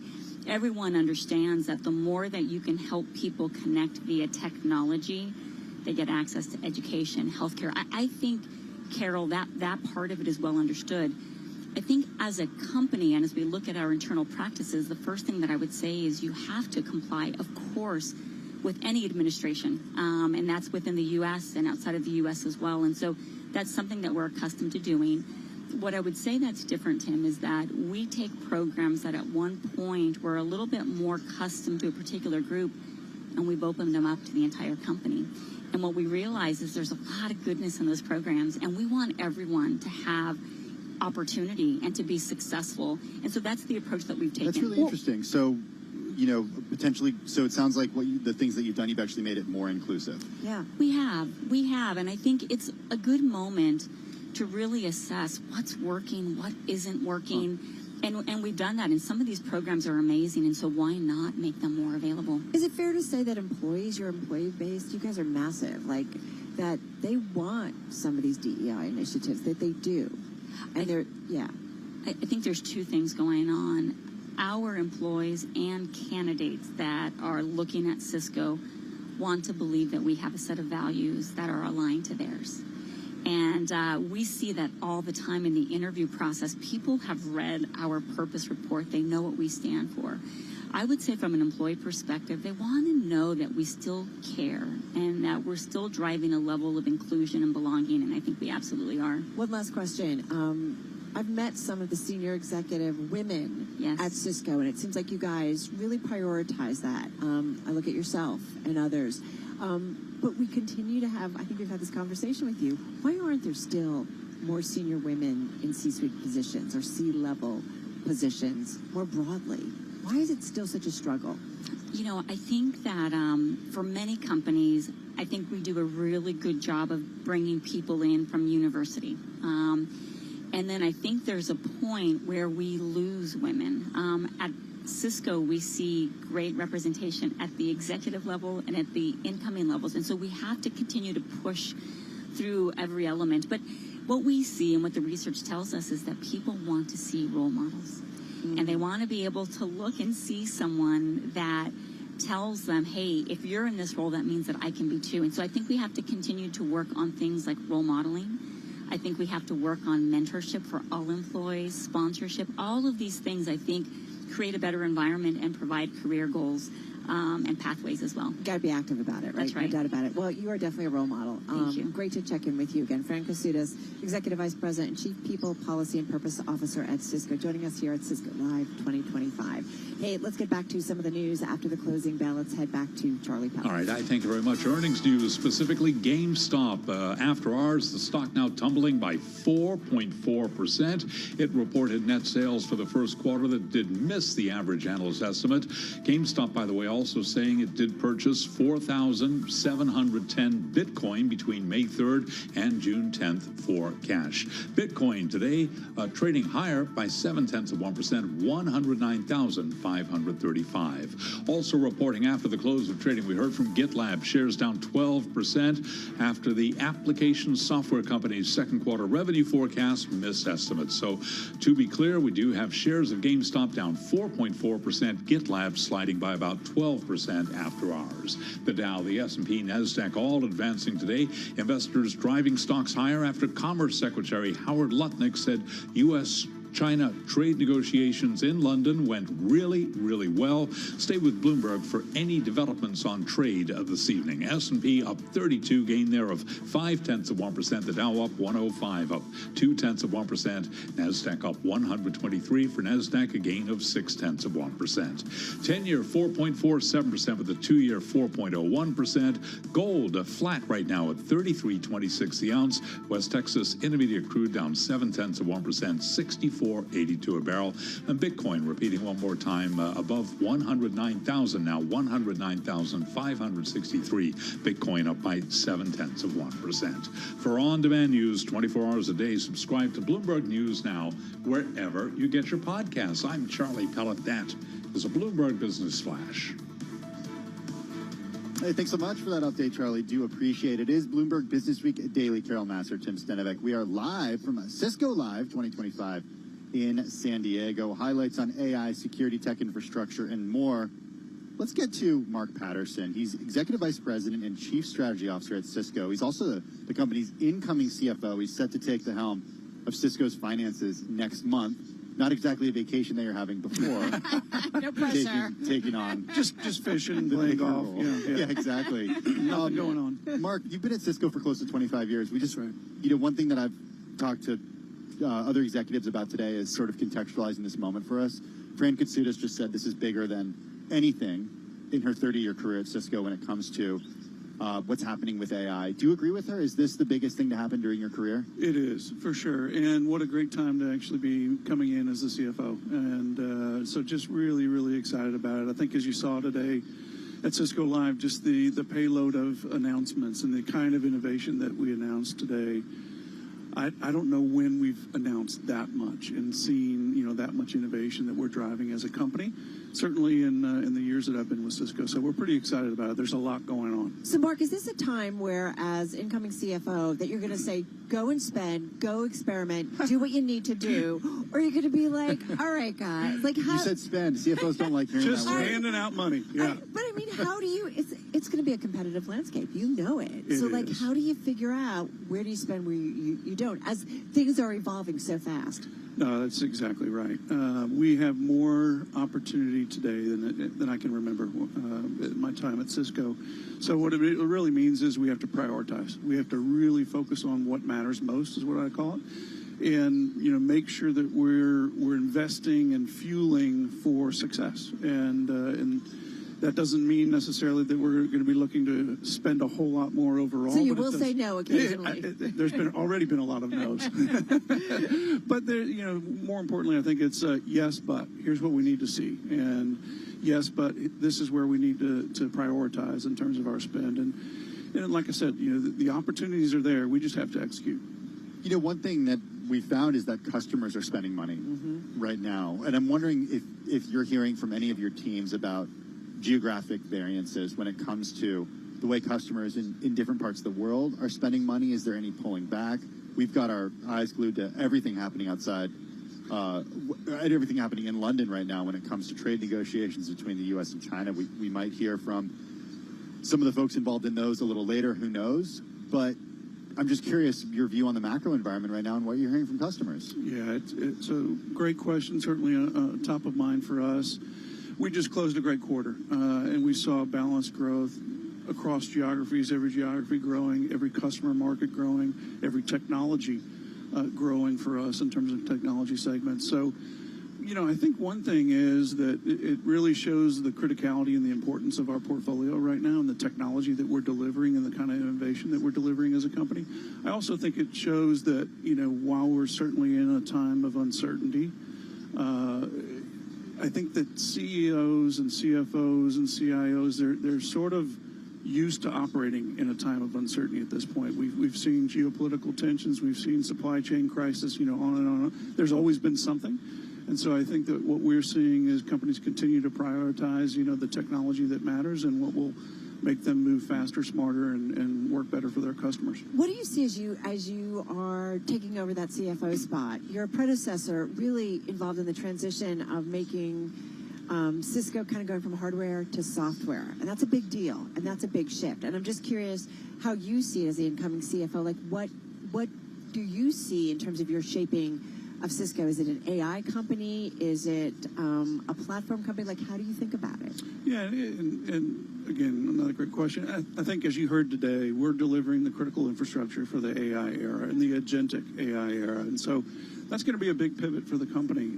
everyone understands that the more that you can help people connect via technology, they get access to education, healthcare. I think, Carol, that part of it is well understood. I think as a company and as we look at our internal practices, the first thing that I would say is you have to comply, of course, with any administration. And that's within the U.S. and outside of the U.S. as well. And so that's something that we're accustomed to doing. What I would say that's different, Tim, is that we take programs that at one point were a little bit more custom to a particular group, and we've opened them up to the entire company. And what we realize is there's a lot of goodness in those programs, and we want everyone to have opportunity and to be successful. And so that's the approach that we've taken. That's really interesting. So, you know, potentially, so it sounds like the things that you've done, you've actually made it more inclusive. Yeah, we have. And I think it's a good moment to really assess what's working, what isn't working. And we've done that. And some of these programs are amazing. And so why not make them more available? Is it fair to say that employees, your employee base, you guys are massive, like that they want some of these DEI initiatives, that they do? And I think there's two things going on. Our employees and candidates that are looking at Cisco want to believe that we have a set of values that are aligned to theirs. And we see that all the time in the interview process. People have read our purpose report. They know what we stand for. I would say from an employee perspective, they want to know that we still care and that we're still driving a level of inclusion and belonging, and I think we absolutely are. One last question. I've met some of the senior executive women at Cisco, and it seems like you guys really prioritize that. I look at yourself and others. But we continue to have, I think we've had this conversation with you, why aren't there still more senior women in C-suite positions or C-level positions more broadly? Why is it still such a struggle? You know, I think that for many companies, I think we do a really good job of bringing people in from university. And then I think there's a point where we lose women. At Cisco, we see great representation at the executive level and at the incoming levels. And so we have to continue to push through every element. But what we see and what the research tells us is that people want to see role models. And they want to be able to look and see someone that tells them, hey, if you're in this role, that means that I can be too. And so I think we have to continue to work on things like role modeling. I think we have to work on mentorship for all employees, sponsorship. All of these things, I think, create a better environment and provide career goals and pathways as well. Got to be active about it, right? That's right. No doubt about it. Well, you are definitely a role model. Thank you. Great to check in with you again. Fran Kasudas, Executive Vice President and Chief People, Policy, and Purpose Officer at Cisco, joining us here at Cisco Live 2025. Hey, let's get back to some of the news after the closing bell. Let's head back to Charlie Powell. All right, I thank you very much. Earnings news, specifically GameStop. After hours, the stock now tumbling by 4.4%. It reported net sales for the first quarter that did miss the average analyst estimate. GameStop, by the way, also saying it did purchase 4,710 Bitcoin between May 3rd and June 10th for cash. Bitcoin today trading higher by 0.7%, 109,535. Also reporting after the close of trading, we heard from GitLab, shares down 12% after the application software company's second quarter revenue forecast missed estimates. So to be clear, we do have shares of GameStop down 4.4%, GitLab sliding by about 12% after ours. The Dow, the S&P, NASDAQ all advancing today. Investors driving stocks higher after Commerce Secretary Howard Lutnick said U.S.-China trade negotiations in London went really, really well. Stay with Bloomberg for any developments on trade this evening. S&P up 32, gain there of 0.5%. The Dow up 105, up 0.2%. NASDAQ up 123 for NASDAQ, a gain of 0.6%. 10-year 4.47% with the 2-year 4.01%. Gold flat right now at 33.26 the ounce. West Texas Intermediate crude down 0.7%, 64.82 a barrel. And Bitcoin repeating one more time above 109,000 now, 109,563. Bitcoin up by 0.7%. For on-demand news 24 hours a day, subscribe to Bloomberg News Now wherever you get your podcasts. I'm Charlie Pellet. That is a Bloomberg Business Flash. Hey, thanks so much for that update, Charlie. Do appreciate it. It is Bloomberg Business Week Daily. Carol Master, Tim Stenevec. We are live from Cisco Live 2025 in San Diego. Highlights on AI, security, tech infrastructure, and more. Let's get to Mark Patterson. He's Executive Vice President and Chief Strategy Officer at Cisco. He's also the company's incoming CFO. He's set to take the helm of Cisco's finances next month. Not exactly a vacation they were having before. No pressure. Taking on. Just fishing, playing golf. Yeah, exactly. Nothing going on. Mark, you've been at Cisco for close to 25 years. We just, one thing that I've talked to other executives about today is sort of contextualizing this moment for us. Fran Katsoudas just said this is bigger than anything in her 30-year career at Cisco when it comes to what's happening with AI. Do you agree with her? Is this the biggest thing to happen during your career? It is, for sure. And what a great time to actually be coming in as the CFO. And so just really, really excited about it. I think as you saw today at Cisco Live, just the payload of announcements and the kind of innovation that we announced today. I don't know when we've announced that much and seen, that much innovation that we're driving as a company, certainly in the years that I've been with Cisco. So we're pretty excited about it. There's a lot going on. So, Mark, is this a time where, as incoming CFO, that you're going to say, go and spend, go experiment, do what you need to do, or are you going to be like, all right, guys, like how? You said spend. CFOs don't like hearing just that word. handing out money. Yeah. But I mean, how do you? It's going to be a competitive landscape. You know it. So, like, is. how do you figure out where do you spend, where you don't, as things are evolving so fast? No, that's exactly right. We have more opportunity today than I can remember at my time at Cisco. So what it really means is we have to prioritize. We have to really focus on what matters most, is what I call it, and make sure that we're investing and fueling for success. And that doesn't mean necessarily that we're going to be looking to spend a whole lot more overall. So you will say no occasionally. There's already been a lot of no's. But more importantly, I think it's yes, but here's what we need to see, and yes, but this is where we need to prioritize in terms of our spend. And like I said, the opportunities are there. We just have to execute. One thing that we found is that customers are spending money right now, and I'm wondering if you're hearing from any of your teams about geographic variances when it comes to the way customers in different parts of the world are spending money. Is there any pulling back? We've got our eyes glued to everything happening outside, everything happening in London right now when it comes to trade negotiations between the U.S. and China. We might hear from some of the folks involved in those a little later, who knows? But I'm just curious your view on the macro environment right now and what you're hearing from customers. Yeah, it's a great question, certainly top of mind for us. We just closed a great quarter, and we saw balanced growth across geographies, every geography growing, every customer market growing, every technology growing for us in terms of technology segments. So, I think one thing is that it really shows the criticality and the importance of our portfolio right now and the technology that we're delivering and the kind of innovation that we're delivering as a company. I also think it shows that, while we're certainly in a time of uncertainty, I think that CEOs and CFOs and CIOs, they're sort of used to operating in a time of uncertainty at this point. We've seen geopolitical tensions, we've seen supply chain crisis, on and on. There's always been something. And so I think that what we're seeing is companies continue to prioritize, the technology that matters and what will make them move faster, smarter, and work better for their customers. What do you see as you are taking over that CFO spot? Your predecessor really involved in the transition of making Cisco kind of going from hardware to software, and that's a big deal, and that's a big shift. And I'm just curious how you see it as the incoming CFO. Like, what do you see in terms of your shaping of Cisco? Is it an AI company? Is it a platform company? Like, how do you think about it? Yeah, and again, another great question. I think, as you heard today, we're delivering the critical infrastructure for the AI era and the agentic AI era, and so that's going to be a big pivot for the company.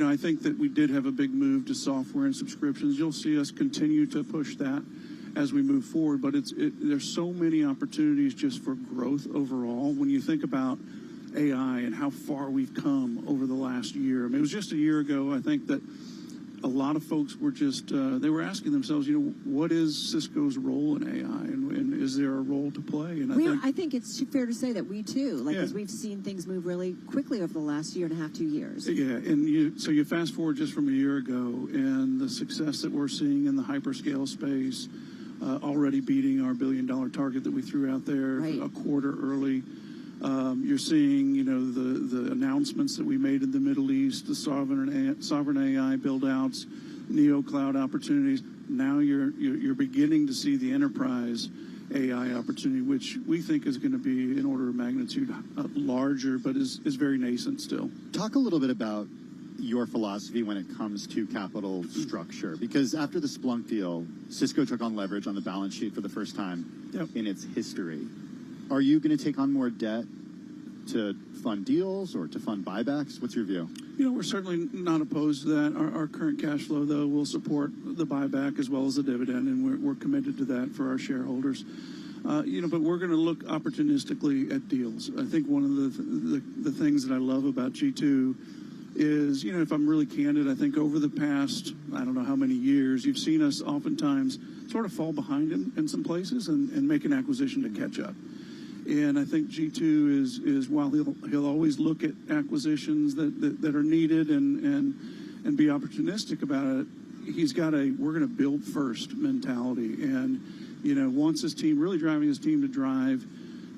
I think that we did have a big move to software and subscriptions. You'll see us continue to push that as we move forward, but there's so many opportunities just for growth overall. When you think about AI and how far we've come over the last year. I mean, it was just a year ago, I think, that a lot of folks were just, they were asking themselves, what is Cisco's role in AI, and is there a role to play? And I think it's fair to say that we too, because we've seen things move really quickly over the last year and a half, 2 years. Yeah, and so you fast forward just from a year ago, and the success that we're seeing in the hyperscale space, already beating our $1 billion target that we threw out there a quarter early. You're seeing, the announcements that we made in the Middle East, the sovereign AI build-outs, neo-cloud opportunities. Now you're beginning to see the enterprise AI opportunity, which we think is going to be an order of magnitude larger, but is very nascent still. Talk a little bit about your philosophy when it comes to capital structure, because after the Splunk deal, Cisco took on leverage on the balance sheet for the first time in its history. Are you going to take on more debt to fund deals or to fund buybacks? What's your view? We're certainly not opposed to that. Our current cash flow, though, will support the buyback as well as the dividend, and we're committed to that for our shareholders. But we're going to look opportunistically at deals. I think one of the things that I love about G2 is, if I'm really candid, I think over the past, I don't know how many years, you've seen us oftentimes sort of fall behind in some places and make an acquisition to catch up. And I think G2 is while he'll always look at acquisitions that are needed and be opportunistic about it, he's got we're going to build first mentality, and wants his team, really driving his team to drive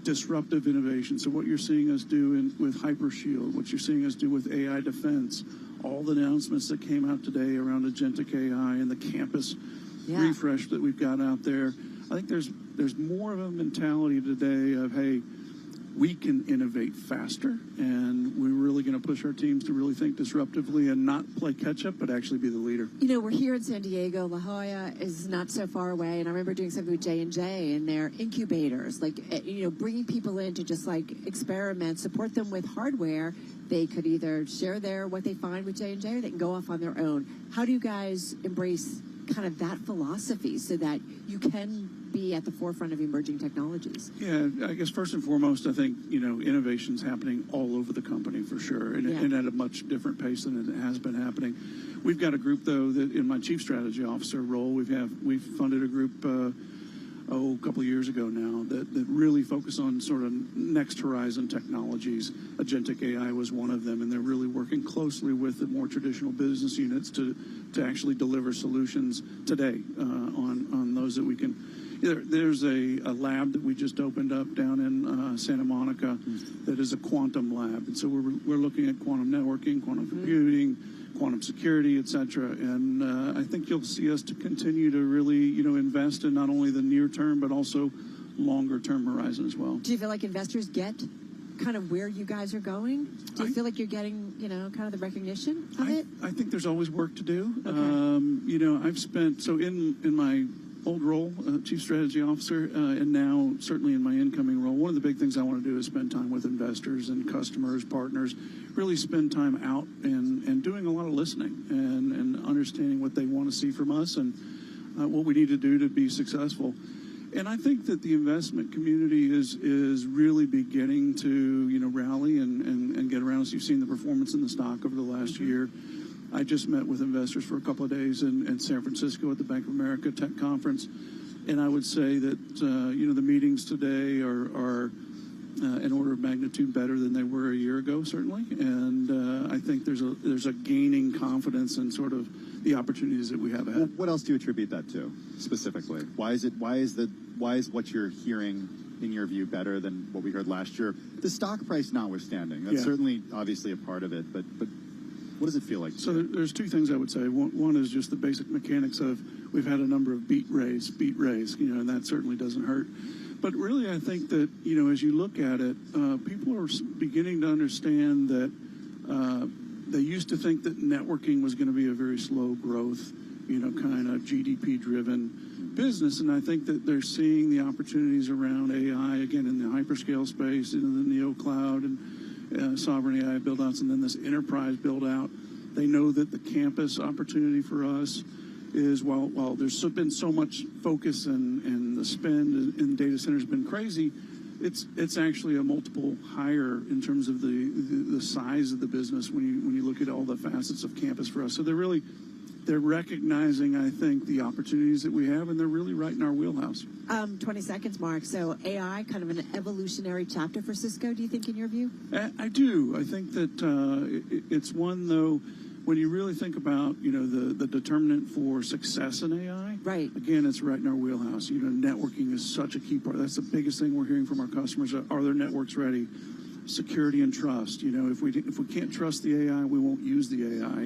disruptive innovation. So what you're seeing us do with Hypershield, what you're seeing us do with AI defense, all the announcements that came out today around agentic AI and the campus refresh that we've got out there. I think there's more of a mentality today of, hey, we can innovate faster, and we're really going to push our teams to really think disruptively and not play catch-up, but actually be the leader. We're here in San Diego. La Jolla is not so far away, and I remember doing something with J&J and their incubators, bringing people in to just, experiment, support them with hardware. They could either share what they find with J&J, or they can go off on their own. How do you guys embrace kind of that philosophy so that you can be at the forefront of emerging technologies? Yeah, I guess first and foremost, I think, innovation's happening all over the company for sure, and at a much different pace than it has been happening. We've got a group, though, that in my chief strategy officer role, we've funded a group a couple of years ago now that really focus on sort of next horizon technologies. Agentic AI was one of them, and they're really working closely with the more traditional business units to actually deliver solutions today on those that we can. There's a lab that we just opened up down in Santa Monica that is a quantum lab, and so we're looking at quantum networking, quantum computing, quantum security, et cetera. And I think you'll see us to continue to really, invest in not only the near term, but also longer term horizon as well. Do you feel like investors get kind of where you guys are going? Do you feel like you're getting, kind of the recognition of it? I think there's always work to do. Okay. I've spent, in my old role, Chief Strategy Officer, and now certainly in my incoming role, one of the big things I want to do is spend time with investors and customers, partners, really spend time out and doing a lot of listening and understanding what they want to see from us and what we need to do to be successful. And I think that the investment community is really beginning to, rally and get around us. You've seen the performance in the stock over the last year. I just met with investors for a couple of days in San Francisco at the Bank of America Tech Conference, and I would say that the meetings today are an order of magnitude better than they were a year ago, certainly. And I think there's a gaining confidence in sort of the opportunities that we have ahead. What else do you attribute that to specifically? Why is what you're hearing in your view better than what we heard last year? The stock price notwithstanding, that's certainly obviously a part of it, but what does it feel like? So there's two things I would say. One is just the basic mechanics of we've had a number of beat raise, and that certainly doesn't hurt. But really, I think that, as you look at it, people are beginning to understand that they used to think that networking was going to be a very slow growth, kind of GDP-driven business. And I think that they're seeing the opportunities around AI, again, in the hyperscale space, in the neo cloud and sovereign AI build-outs, and then this enterprise build-out. They know that the campus opportunity for us is, while there's been so much focus and the spend in data centers has been crazy, it's actually a multiple higher in terms of the size of the business when you look at all the facets of campus for us. So they're recognizing, I think, the opportunities that we have, and they're really right in our wheelhouse. 20 seconds, Mark. So AI, kind of an evolutionary chapter for Cisco, do you think, in your view? I do. I think that it's one, though, when you really think about, the determinant for success in AI, right? Again, it's right in our wheelhouse. Networking is such a key part. That's the biggest thing we're hearing from our customers. Are their networks ready? Security and trust. If we can't trust the AI, we won't use the AI.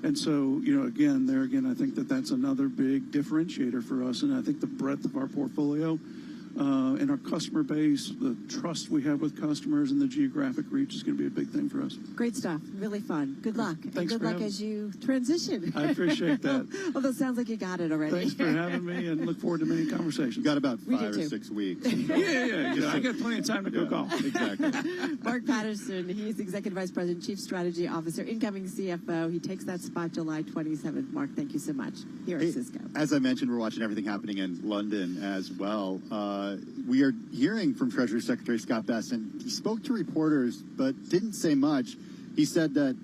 And so, again, I think that's another big differentiator for us. And I think the breadth of our portfolio and our customer base, the trust we have with customers, and the geographic reach is going to be a big thing for us. Great stuff. Really fun. Good luck. Thanks and good for luck having as you transition. I appreciate that. Although it sounds like you got it already. Thanks for having me, and look forward to many conversations. You've got about 5 or 6 weeks. Yeah. I got plenty of time to go golf. Exactly. Mark Patterson, he's Executive Vice President, Chief Strategy Officer, incoming CFO. He takes that spot July 27th. Mark, thank you so much here at Cisco. As I mentioned, we're watching everything happening in London as well. We are hearing from Treasury Secretary Scott Bessent. He spoke to reporters, but didn't say much. He said that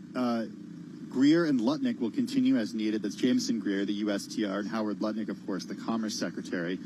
Greer and Lutnick will continue as needed. That's Jameson Greer, the USTR, and Howard Lutnick, of course, the Commerce Secretary.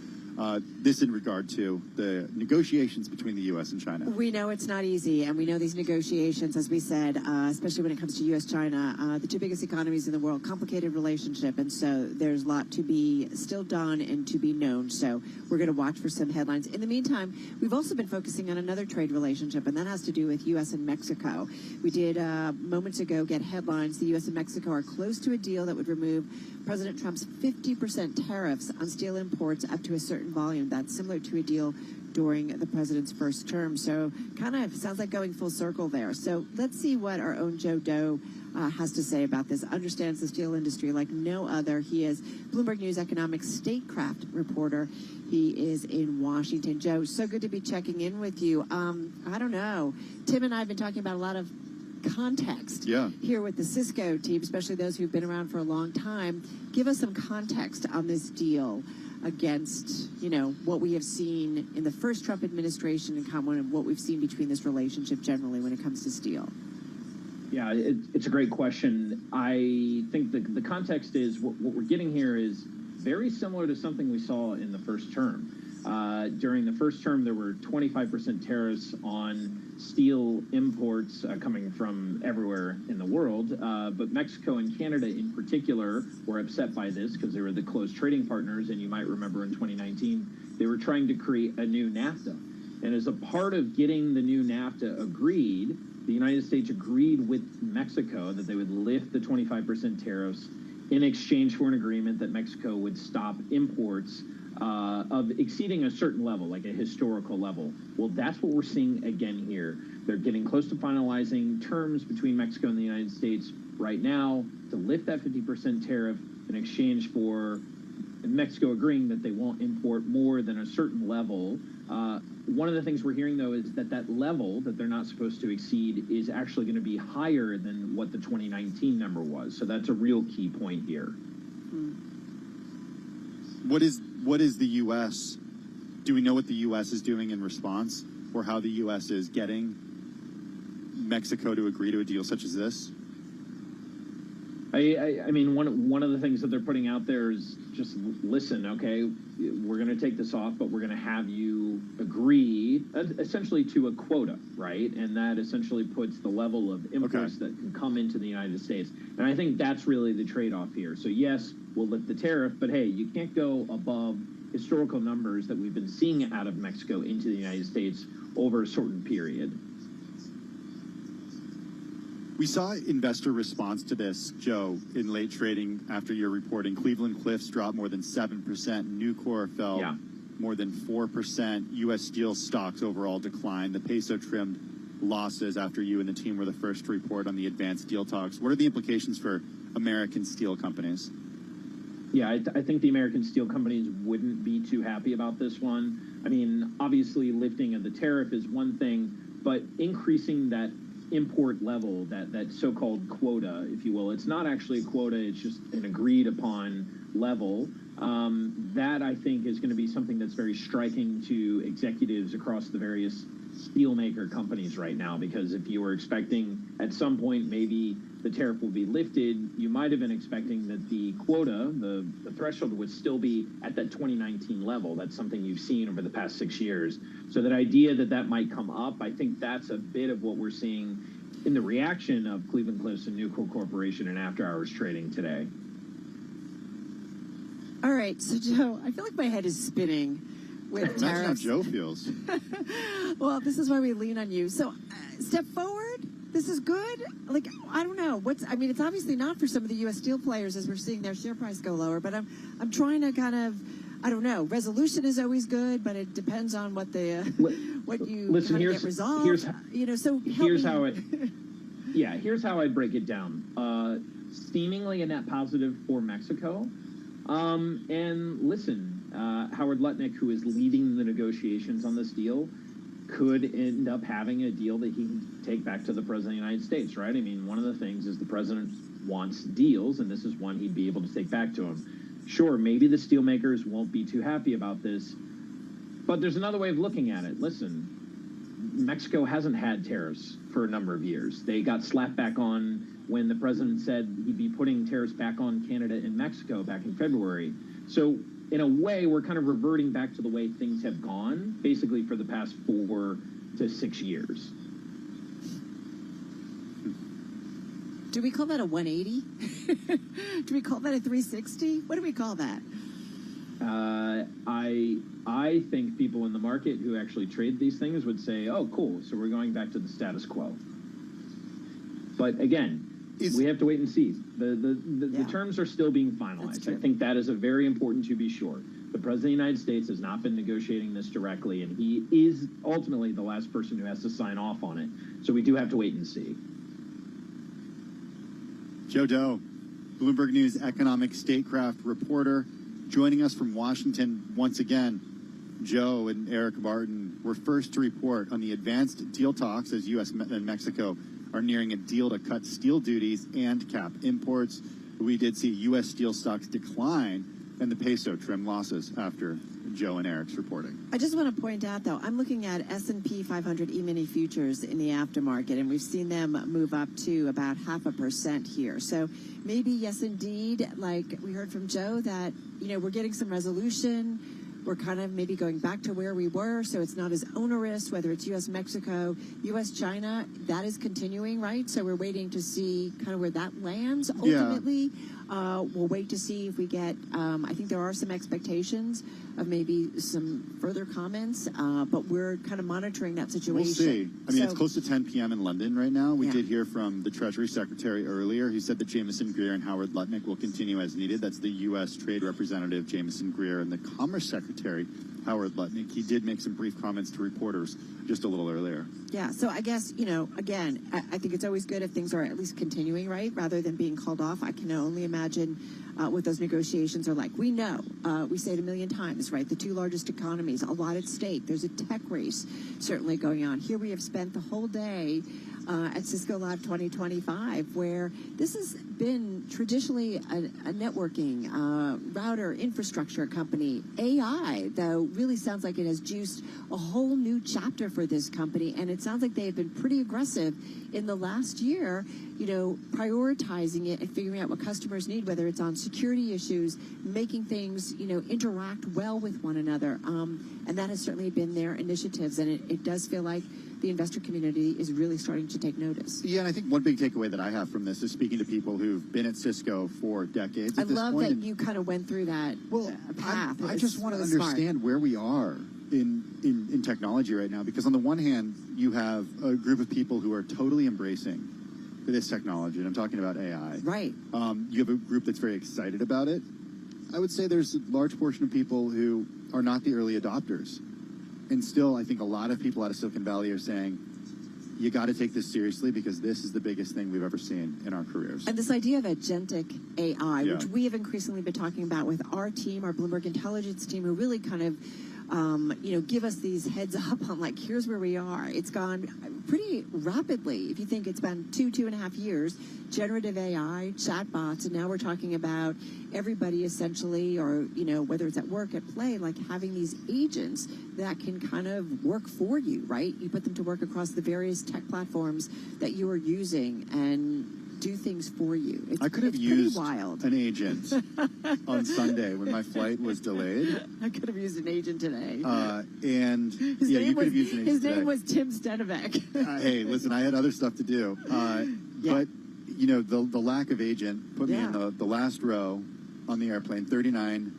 This in regard to the negotiations between the U.S. and China. We know it's not easy, and we know these negotiations, as we said, especially when it comes to U.S.-China, the two biggest economies in the world, complicated relationship, and so there's a lot to be still done and to be known. So we're going to watch for some headlines. In the meantime, we've also been focusing on another trade relationship, and that has to do with U.S. and Mexico. We did moments ago get headlines. The U.S. and Mexico are close to a deal that would remove President Trump's 50% tariffs on steel imports up to a certain volume. That's similar to a deal during the president's first term. So kind of sounds like going full circle there. So let's see what our own Joe Doe has to say about this. Understands the steel industry like no other. He is Bloomberg News economic statecraft reporter. He is in Washington. Joe, so good to be checking in with you. I don't know. Tim and I have been talking about a lot of context here with the Cisco team, especially those who've been around for a long time. Give us some context on this deal against, what we have seen in the first Trump administration and what we've seen between this relationship generally when it comes to steel. Yeah, it's a great question. I think the context is what we're getting here is very similar to something we saw in the first term. During the first term, there were 25% tariffs on steel imports coming from everywhere in the world. But Mexico and Canada in particular were upset by this because they were the close trading partners. And you might remember in 2019, they were trying to create a new NAFTA. And as a part of getting the new NAFTA agreed, the United States agreed with Mexico that they would lift the 25% tariffs in exchange for an agreement that Mexico would stop imports of exceeding a certain level, like a historical level. Well, that's what we're seeing again here. They're getting close to finalizing terms between Mexico and the United States right now to lift that 50% tariff in exchange for Mexico agreeing that they won't import more than a certain level. One of the things we're hearing, though, is that level that they're not supposed to exceed is actually going to be higher than what the 2019 number was. So that's a real key point here. What is the U.S.? Do we know what the U.S. is doing in response, or how the U.S. is getting Mexico to agree to a deal such as this? I mean, one of the things that they're putting out there is just listen, okay, we're going to take this off, but we're going to have you agree essentially to a quota, right? And that essentially puts the level of imports that can come into the United States. And I think that's really the trade-off here. So yes, we'll lift the tariff, but hey, you can't go above historical numbers that we've been seeing out of Mexico into the United States over a certain period. We saw investor response to this, Joe, in late trading after your reporting. Cleveland Cliffs dropped more than 7%. Nucor fell more than 4%. U.S. steel stocks overall declined. The peso trimmed losses after you and the team were the first to report on the advanced deal talks. What are the implications for American steel companies? Yeah, I think the American steel companies wouldn't be too happy about this one. I mean, obviously lifting of the tariff is one thing, but increasing that import level, that so-called quota, if you will, it's not actually a quota, it's just an agreed upon level. That I think is going to be something that's very striking to executives across the various steelmaker companies right now, because if you were expecting at some point maybe the tariff will be lifted, you might have been expecting that the quota, the threshold, would still be at that 2019 level. That's something you've seen over the past 6 years. So that idea that that might come up, I think that's a bit of what we're seeing in the reaction of Cleveland Cliffs and Nucor Corporation and after-hours trading today. All right, so Joe, I feel like my head is spinning with tariffs. That's how Joe feels. Well, this is why we lean on you. So, step forward. This is good. Like, I don't know. I mean, it's obviously not for some of the U.S. steel players as we're seeing their share price go lower. But I'm trying to kind of, I don't know. Resolution is always good, but it depends on what you listen. get resolved. Here's how I break it down. Seemingly a net positive for Mexico. And listen, Howard Lutnick, who is leading the negotiations on this deal, could end up having a deal that he can take back to the President of the United States, right? I mean, one of the things is the President wants deals, and this is one he'd be able to take back to him. Sure, maybe the steelmakers won't be too happy about this, but there's another way of looking at it. Listen, Mexico hasn't had tariffs for a number of years. They got slapped back on when the President said he'd be putting tariffs back on Canada and Mexico back in February. So in a way, we're kind of reverting back to the way things have gone, basically for the past 4 to 6 years. Do we call that a 180? Do we call that a 360? What do we call that? I think people in the market who actually trade these things would say, oh, cool, so we're going back to the status quo. But again, we have to wait and see. The terms are still being finalized. I think that is a very important to be sure. The President of the United States has not been negotiating this directly, and he is ultimately the last person who has to sign off on it. So we do have to wait and see. Joe Doe, Bloomberg News economic statecraft reporter, joining us from Washington once again. Joe and Eric Barton were first to report on the advanced deal talks as U.S. and Mexico are nearing a deal to cut steel duties and cap imports. We did see U.S. steel stocks decline and the peso trim losses after Joe and Eric's reporting. I just want to point out, though, I'm looking at S&P 500 E-mini futures in the aftermarket, and we've seen them move up to about 0.5% here. So maybe, yes, indeed, like we heard from Joe, that, we're getting some resolution. We're kind of maybe going back to where we were, so it's not as onerous, whether it's U.S. Mexico, U.S. China, that is continuing, right? So we're waiting to see kind of where that lands ultimately. We'll wait to see if we get, I think there are some expectations of maybe some further comments, but we're kind of monitoring that situation. We'll see. I mean, it's close to 10 p.m. in London right now. We did hear from the Treasury Secretary earlier. He said that Jameson Greer and Howard Lutnick will continue as needed. That's the U.S. Trade Representative Jameson Greer and the Commerce Secretary Howard Lutnick. He did make some brief comments to reporters just a little earlier. Yeah, so I guess, again, I think it's always good if things are at least continuing, right, rather than being called off. I can only imagine what those negotiations are like. We know, we say it a million times, right, the two largest economies, a lot at stake. There's a tech race certainly going on. Here we have spent the whole day at Cisco Live 2025, where this has been traditionally a networking, router infrastructure company. AI, though, really sounds like it has juiced a whole new chapter for this company, and it sounds like they have been pretty aggressive in the last year, prioritizing it and figuring out what customers need, whether it's on security issues, making things, interact well with one another. And that has certainly been their initiatives, and it does feel like the investor community is really starting to take notice. Yeah, and I think one big takeaway that I have from this is speaking to people who've been at Cisco for decades. I love that you kind of went through that path. I just want to understand where we are in technology right now, because on the one hand, you have a group of people who are totally embracing this technology, and I'm talking about AI. Right. You have a group that's very excited about it. I would say there's a large portion of people who are not the early adopters. And still, I think a lot of people out of Silicon Valley are saying, you got to take this seriously because this is the biggest thing we've ever seen in our careers. And this idea of agentic AI, which we have increasingly been talking about with our team, our Bloomberg Intelligence team, who really kind of, give us these heads up on, like, here's where we are. It's gone pretty rapidly. If you think it's been 2.5 years, generative AI, chatbots, and now we're talking about everybody essentially, or, whether it's at work, at play, like having these agents that can kind of work for you, right? You put them to work across the various tech platforms that you are using and do things for you. I could have used wild. An agent on Sunday when my flight was delayed. I could have used an agent today. And you could have used an agent His today. name was Tim Stenevec. Hey, listen, I had other stuff to do. But, the lack of agent put me in the last row on the airplane, 39,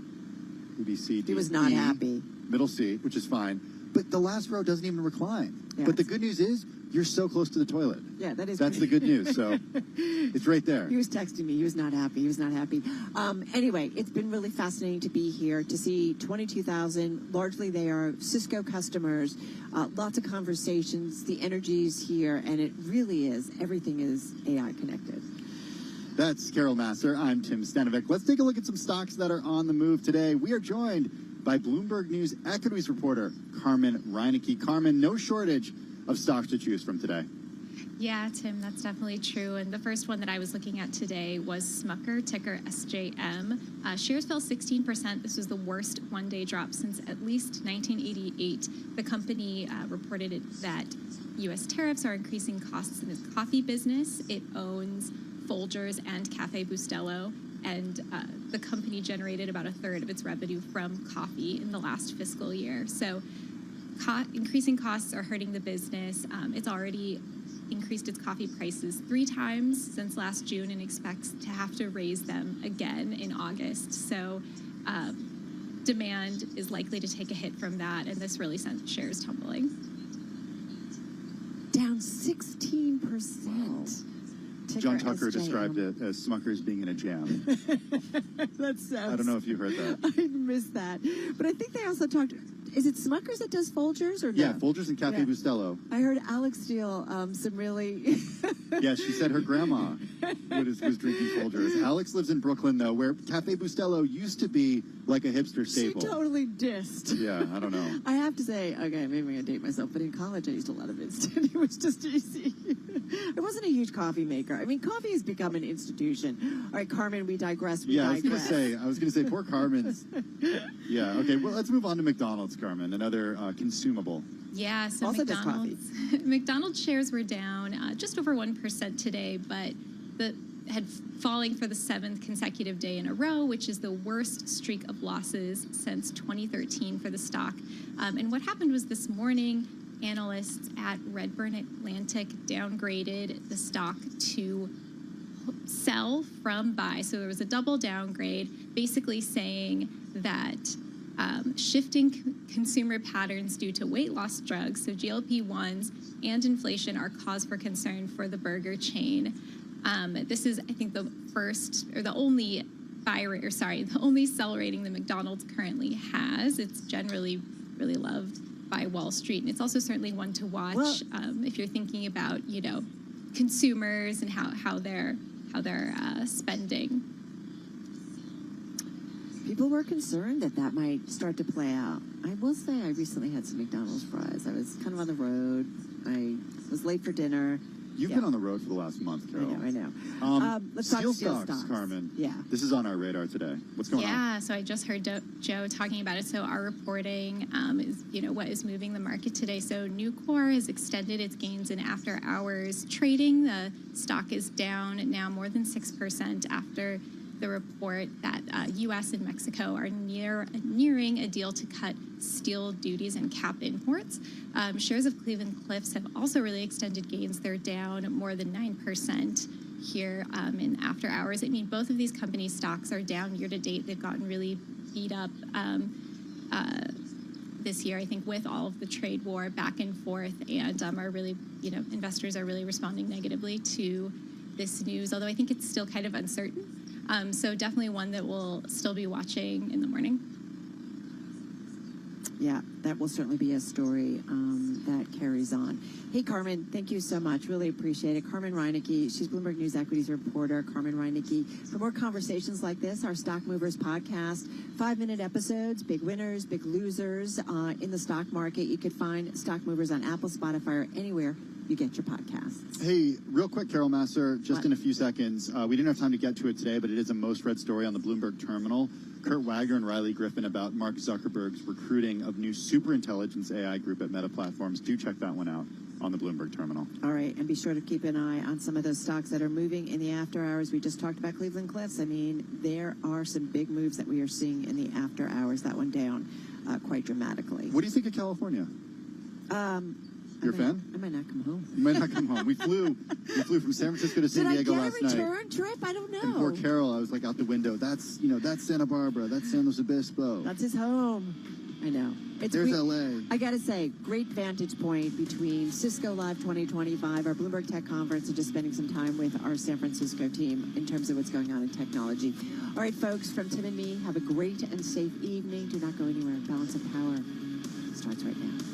BBC. He was not happy. Middle seat, which is fine. But the last row doesn't even recline. Yeah, but the good news is, you're so close to the toilet. Yeah, that's the good news. So it's right there. He was texting me. He was not happy. Anyway, it's been really fascinating to be here, to see 22,000. Largely they are Cisco customers. Lots of conversations. The energy's here, and it really is. Everything is AI connected. That's Carol Massar. I'm Tim Stenevec. Let's take a look at some stocks that are on the move today. We are joined by Bloomberg News equities reporter Carmen Reinecke. Carmen, no shortage of stocks to choose from today. Yeah, Tim, that's definitely true. And the first one that I was looking at today was Smucker, ticker SJM. Shares fell 16%. This was the worst one-day drop since at least 1988. The company reported that U.S. tariffs are increasing costs in its coffee business. It owns Folgers and Cafe Bustelo, and the company generated about a third of its revenue from coffee in the last fiscal year. So increasing costs are hurting the business. It's already increased its coffee prices 3 times since last June and expects to have to raise them again in August. So demand is likely to take a hit from that, and this really sent shares tumbling. Down 16%. John Tucker described it as Smuckers being in a jam. That sounds... I don't know if you heard that. I missed that. But I think they also talked... Is it Smuckers that does Folgers or no? Yeah, Folgers and Cafe Bustelo. I heard Alex steal some really... Yeah, she said her grandma was drinking Folgers. Alex lives in Brooklyn, though, where Cafe Bustelo used to be like a hipster staple. She totally dissed. Yeah, I don't know. I have to say, okay, maybe I'm going to date myself, but in college I used a lot of instant. It was just easy. I wasn't a huge coffee maker. I mean, coffee has become an institution. All right, Carmen, we digress. I was going to say, poor Carmen's. Yeah, okay, well, let's move on to McDonald's, Carmen, another consumable. Yeah, so also McDonald's shares were down just over 1% today, but had falling for the 7th consecutive day in a row, which is the worst streak of losses since 2013 for the stock. And what happened was this morning, analysts at Redburn Atlantic downgraded the stock to sell from buy. So there was a double downgrade, basically saying that shifting consumer patterns due to weight loss drugs, so GLP-1s and inflation, are cause for concern for the burger chain. This is, I think, the only sell rating that McDonald's currently has. It's generally really loved by Wall Street, and it's also certainly one to watch if you're thinking about, consumers and how they're spending. People were concerned that might start to play out. I will say I recently had some McDonald's fries. I was kind of on the road. I was late for dinner. You've been on the road for the last month, Carol. I know. Let's steel talk steel stocks, Carmen. Yeah. This is on our radar today. What's going on? Yeah, so I just heard Joe talking about it. So our reporting is, what is moving the market today. So Nucor has extended its gains in after hours trading. The stock is down now more than 6% after the report that U.S. and Mexico are nearing a deal to cut steel duties and cap imports. Shares of Cleveland-Cliffs have also really extended gains. They're down more than 9% here in after hours. I mean, both of these companies' stocks are down year to date. They've gotten really beat up this year, I think, with all of the trade war back and forth, and are really, investors are really responding negatively to this news, although I think it's still kind of uncertain. So definitely one that we'll still be watching in the morning. Yeah, that will certainly be a story that carries on. Hey, Carmen, thank you so much. Really appreciate it. Carmen Reinecke, she's Bloomberg News Equities reporter. Carmen Reinecke. For more conversations like this, our Stock Movers podcast, 5-minute episodes, big winners, big losers in the stock market. You could find Stock Movers on Apple, Spotify, or anywhere you get your podcasts. Hey, real quick, Carol Master, just in a few seconds. We didn't have time to get to it today, but it is a most read story on the Bloomberg terminal. Kurt Wagner and Riley Griffin about Mark Zuckerberg's recruiting of new superintelligence AI group at Meta Platforms. Do check that one out on the Bloomberg terminal. All right, and be sure to keep an eye on some of those stocks that are moving in the after hours. We just talked about Cleveland-Cliffs. I mean, there are some big moves that we are seeing in the after hours. That one down quite dramatically. What do you think of California? You're a fan? I might not come home. You might not come home. We flew from San Francisco to San Diego last night. Did I get a return trip? I don't know. And poor Carol, I was like out the window. That's Santa Barbara. That's San Luis Obispo. That's his home. I know. There's LA. I got to say, great vantage point between Cisco Live 2025, our Bloomberg Tech Conference, and just spending some time with our San Francisco team in terms of what's going on in technology. All right, folks, from Tim and me, have a great and safe evening. Do not go anywhere. Balance of Power starts right now.